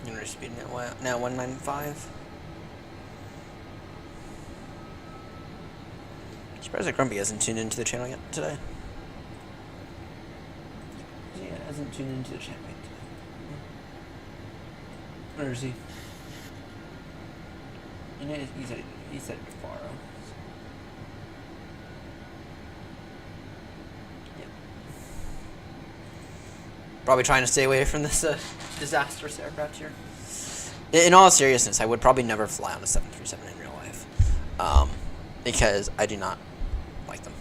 Unit speed now 195. Surprised that Grumpy hasn't tuned into the channel yet today. Yeah, hasn't tuned into the channel yet today. Where is he? You know, he said Faro. Yep. Probably trying to stay away from this disastrous aircraft here. In all seriousness, I would probably never fly on a 737 in real life, because I do not like them.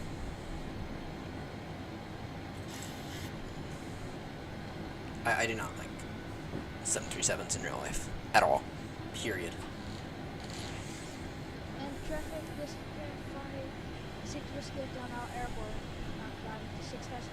I do not like 737s in real life at all. Period. And traffic this flight 6 Whiskey Donald Airport, climbing to 6,000 feet.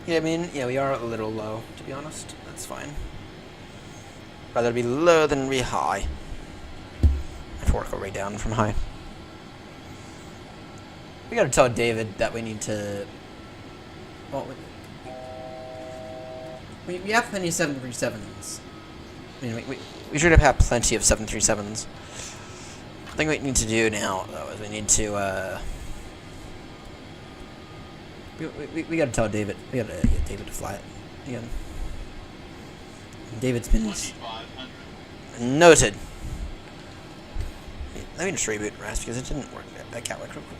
Yeah, I mean, yeah, we are a little low, to be honest. That's fine. Rather be low than be high. I have to work our way down from high. We gotta tell David that we need to... Well, we have plenty of 737s. I mean, we should have had plenty of 737s. I think what we need to do now, though, is we need to, We gotta tell David. We gotta get David to fly it again. David's been noted. Let me just reboot rest because it didn't work at Gatwick real quick.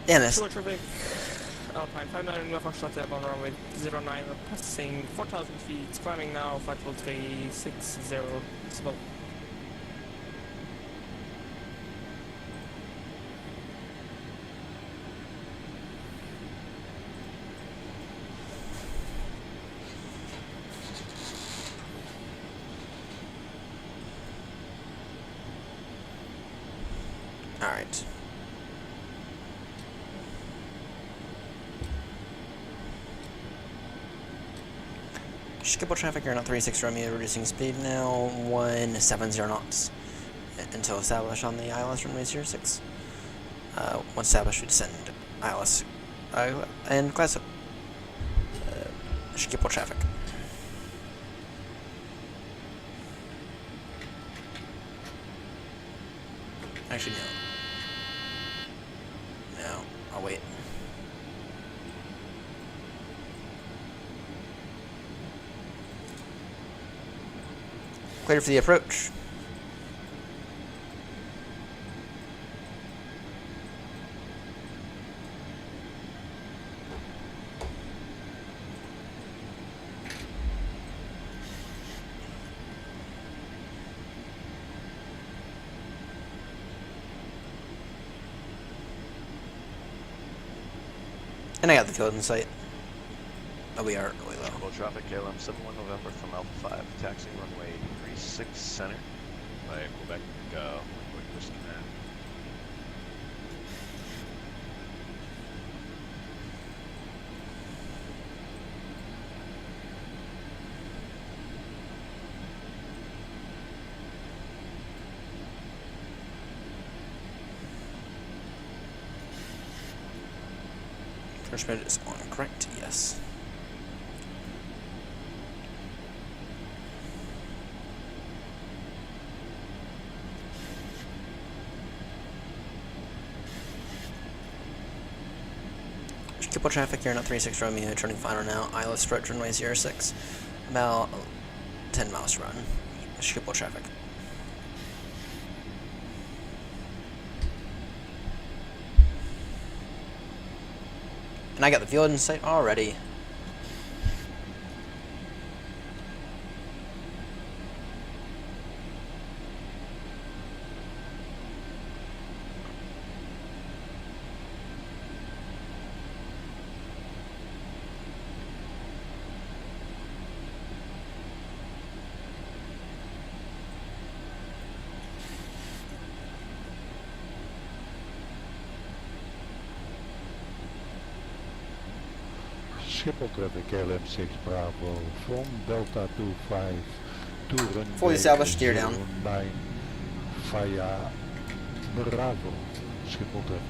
Damn this. Short traffic, Alpine 59, Norfolk Startup on runway 09, passing 4,000 feet, climbing now, flight level 360, slow. Alright. Schiphol traffic, you're not 36 Romeo, reducing speed now, 170 knots until established on the ILS runway 06. Once established, we descend ILS and class up Schiphol traffic. Actually, no. I'll wait. Clear for the approach. And I got the field in sight. Oh, we are way low. Low traffic, KLM 71 November from Alpha 5, taxiing runway 36 center by Quebec, West Command. First minute is on, correct? Yes. Triple traffic here, not 36 Romeo, turning final now. ILS approach runway 06. About 10 miles to run. Triple traffic. And I got the field in sight already. Schiphol traffic KLM 6 Bravo from Delta 25 to runway Fully established, steer down. 09 via Bravo. Schiphol traffic.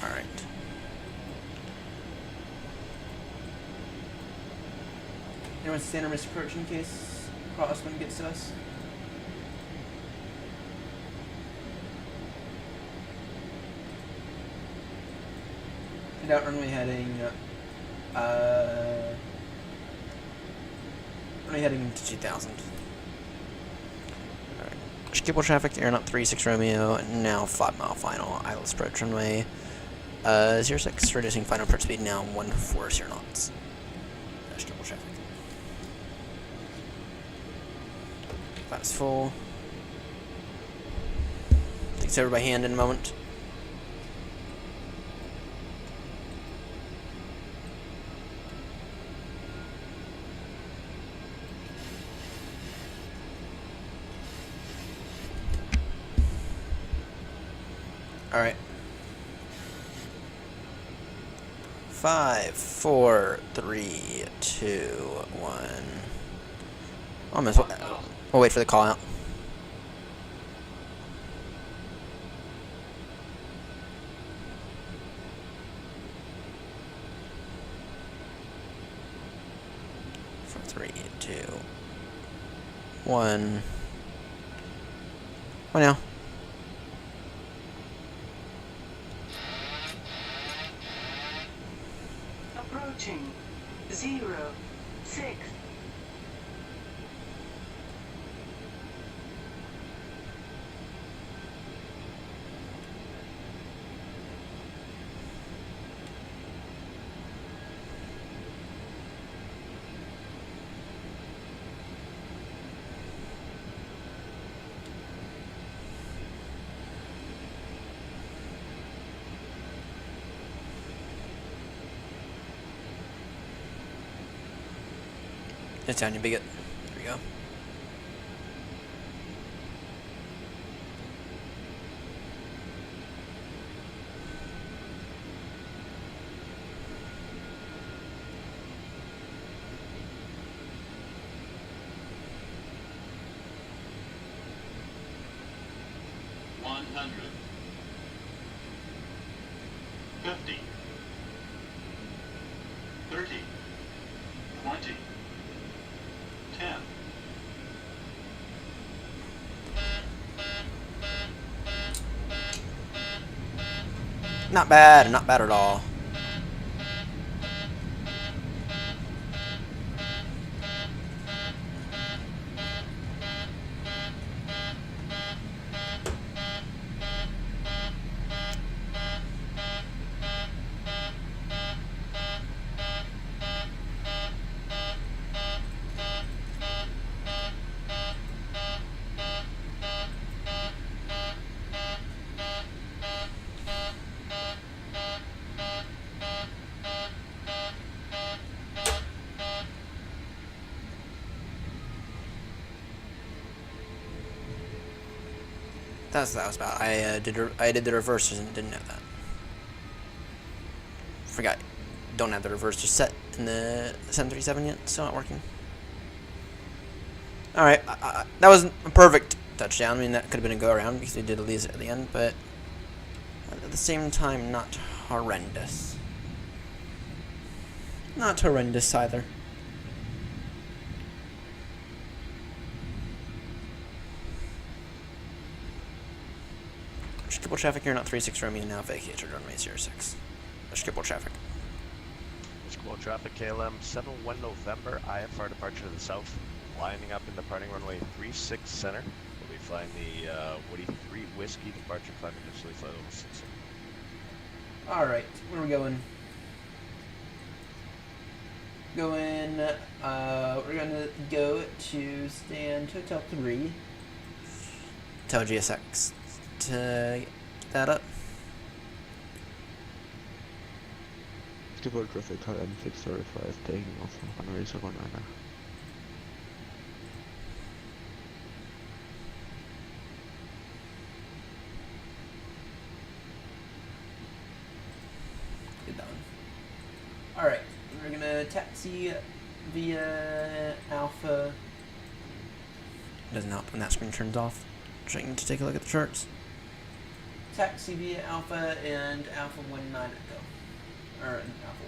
Alright. Anyone stand or miss approach in case crosswind gets to us? Head out runway heading to 2000. Alright. Triple traffic, air not 36 Romeo, now 5 mile final. ILS approach runway 06, reducing final approach speed now 140 knots. That's triple traffic. That is full. Takes over by hand in a moment. Alright. 5, 4, 3, 2, 1. Almost. We'll wait for the call out. For 3, 2, 1. What now? Approaching 06. It's down, you big it. There we go. $100. 50. 30. 20. Not bad, not bad at all. That's what that was about. I did the reversers and didn't know that. Forgot. Don't have the reversers set in the 737 yet. Still not working. All right, that was a perfect touchdown. I mean, that could have been a go around because they did lose it at the end, but at the same time, not horrendous. Not horrendous either. Triple traffic here, not 36 Romeo, now vacated runway 06. Triple traffic. Triple traffic KLM 71 November, IFR departure to the south, lining up and departing runway 36 center. We'll be flying the Woody 3 Whiskey departure, climbing initially flight level 6. Alright, where are we going? We're gonna go to stand Hotel 3. Tell GSX to get that up. Speedbird traffic KLM 635 taking off on runway 09. Good done. Alright, we're gonna taxi via Alpha. Doesn't help when that screen turns off. Trying to take a look at the charts. Taxi via Alpha and Alpha 19 at go. Or Alpha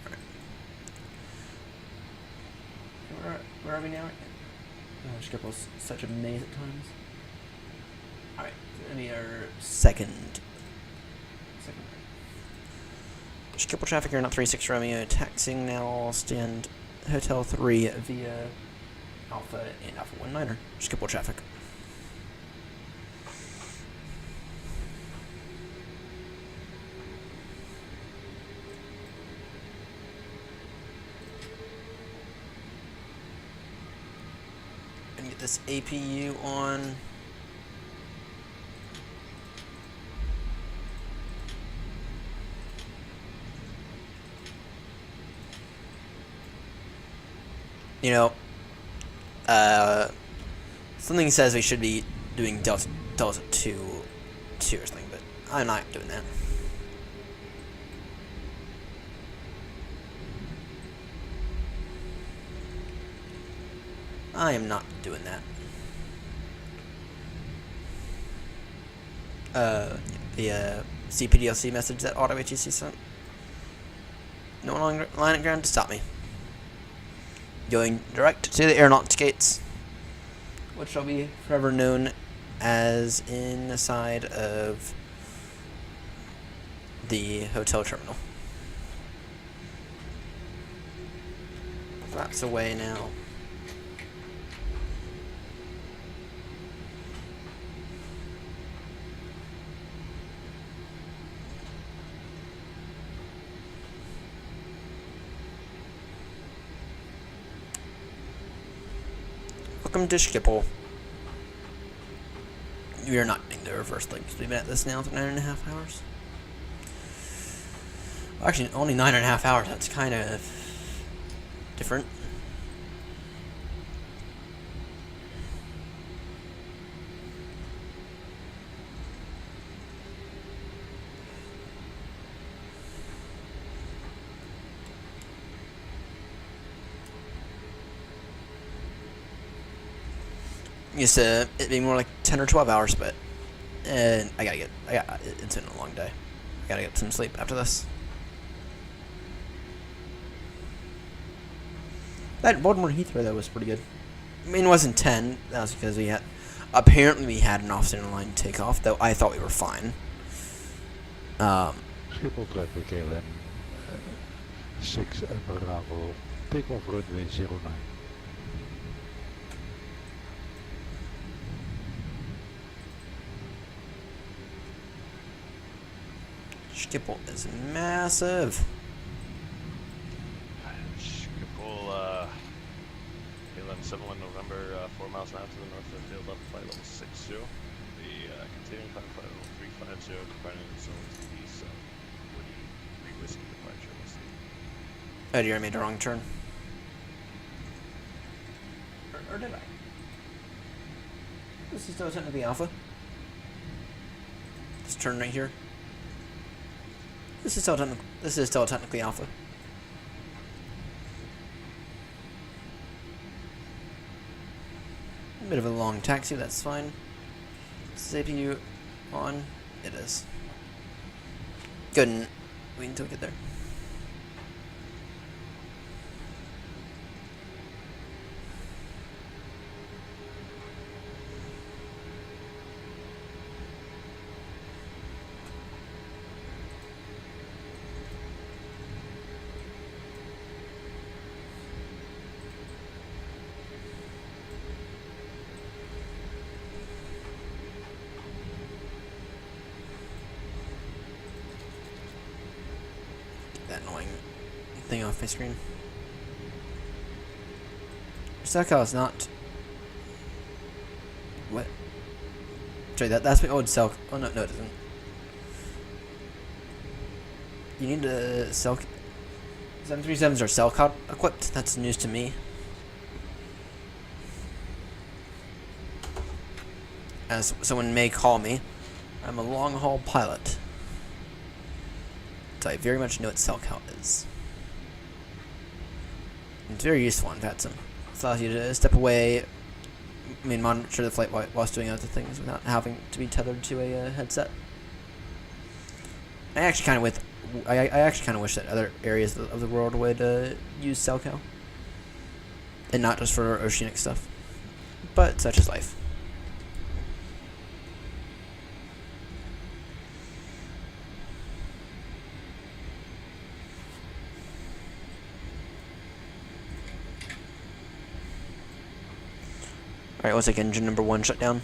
19. Alright. Where are we now? Oh, Skipper's such a maze at times. Alright, let me our second. Skipper traffic here, not 36 Romeo. Taxiing now, stand Hotel 3 via Alpha and Alpha 19er. Skipper traffic. Get this APU on. You know, something says we should be doing Delta 2 or something, but I'm not doing that. I am not doing that. The CPDLC message that Auto ATC sent. No longer line at ground to stop me. Going direct to the aeronautics gates, which shall be forever known as inside of the hotel terminal. Flaps away now. Welcome to Schiphol. We are not doing the reverse leg because we've been at this now for 9.5 hours. Actually, only 9.5 hours. That's kind of different. Used to it being more like 10 or 12 hours, but it's been a long day. I gotta get some sleep after this. That Baltimore Heathrow though was pretty good. I mean, it wasn't 10. That was because we had an off-center line takeoff, though I thought we were fine. Schiphol traffic KLM 6 Bravo, takeoff runway 09. Schiphol is massive. Schiphol, KLM 71 November, 4 miles an hour to the north of field level, flight level 60. The continuing climb flight level 350, departing zone to the east of Woody 3 Whiskey departure. Oh dear, I made a wrong turn. Or did I? This is still technically Alpha. This turn right here. This is still technically Alpha. A bit of a long taxi, that's fine. CPU on. It is. Good. Wait until we get there. That annoying thing off my screen. Saka is not. What? Sorry, that's my old cell. Oh no, it doesn't. You need to cell. 737s are cell card equipped. That's news to me. As someone may call me, I'm a long haul pilot. So I very much know what cell count is. It's very useful in VATSIM. It allows you to step away, monitor the flight whilst doing other things without having to be tethered to a headset. I actually kind of wish that other areas of the world would use Cellcal, and not just for oceanic stuff. But such is life. Alright, looks like engine number 1 shut down.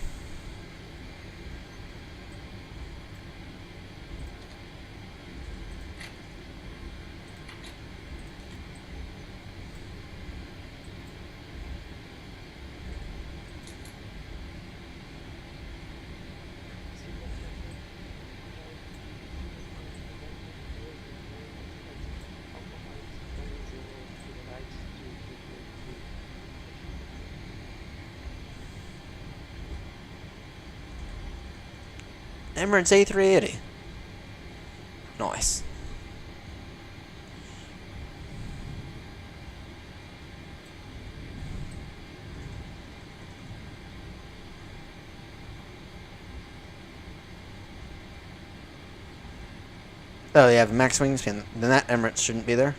Emirates A380. Nice. Oh, they have max wingspan. Then that Emirates shouldn't be there.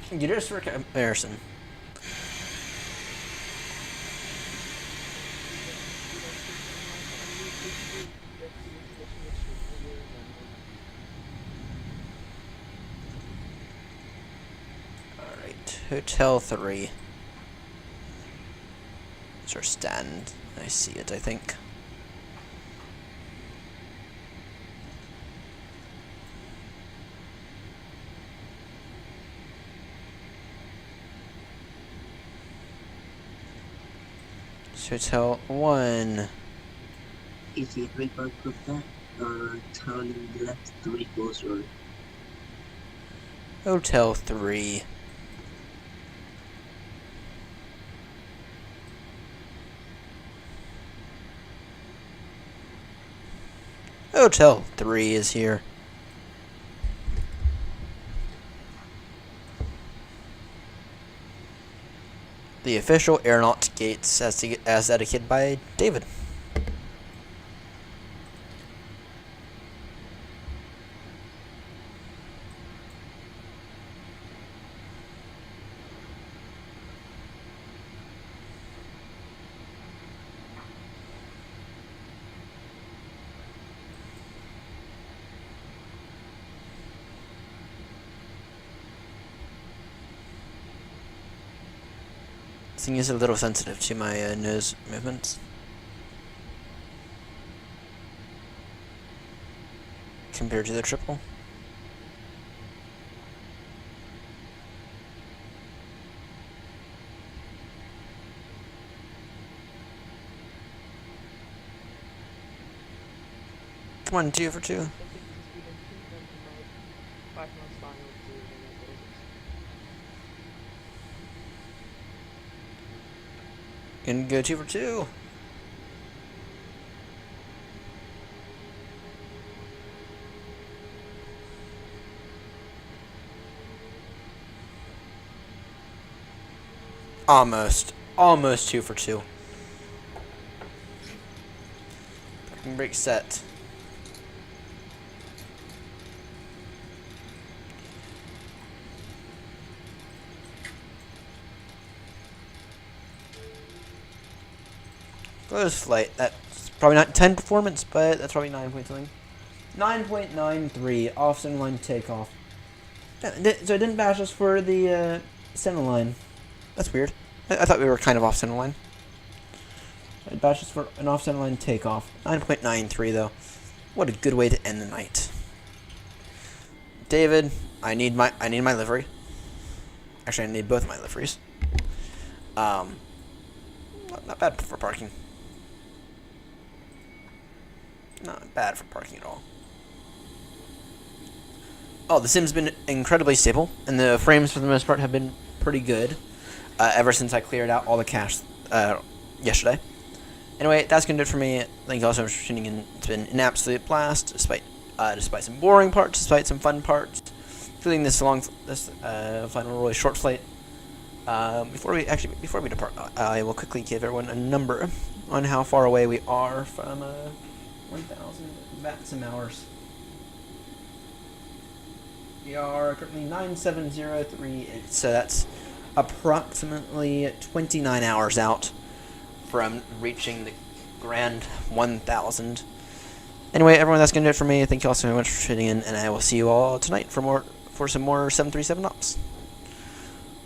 Computer's for comparison. Alright, Hotel 3. It's our stand. I see it, I think. Hotel 1. Easy 3 5 there. Turning left 3 course road. Hotel 3. Hotel 3 is here. The official aeronaut gates as dedicated by David. thing is a little sensitive to my nose movements. Compared to the triple. Come on, 2 for 2. Gonna go 2 for 2. Almost 2 for 2. Parking brake set. Close flight. That's probably not 10 performance, but that's probably 9 point something. 9.93 off center line takeoff. So it didn't bash us for the center line. That's weird. I thought we were kind of off center line. It bashed us for an off center line takeoff. 9.93 though. What a good way to end the night. David, I need my livery. Actually, I need both of my liveries. Not bad for parking. Not bad for parking at all. Oh, the sim's been incredibly stable, and the frames for the most part have been pretty good ever since I cleared out all the cache yesterday. Anyway, that's gonna do it for me. Thank you all so much for tuning in. It's been an absolute blast, despite some boring parts, despite some fun parts. Including this final really short flight. Before we depart, I will quickly give everyone a number on how far away we are from 1,000 maximum hours. We are currently 97038, so that's approximately 29 hours out from reaching the grand 1,000. Anyway, everyone, that's going to do it for me. Thank you all so much for tuning in, and I will see you all tonight for some more 737 ops.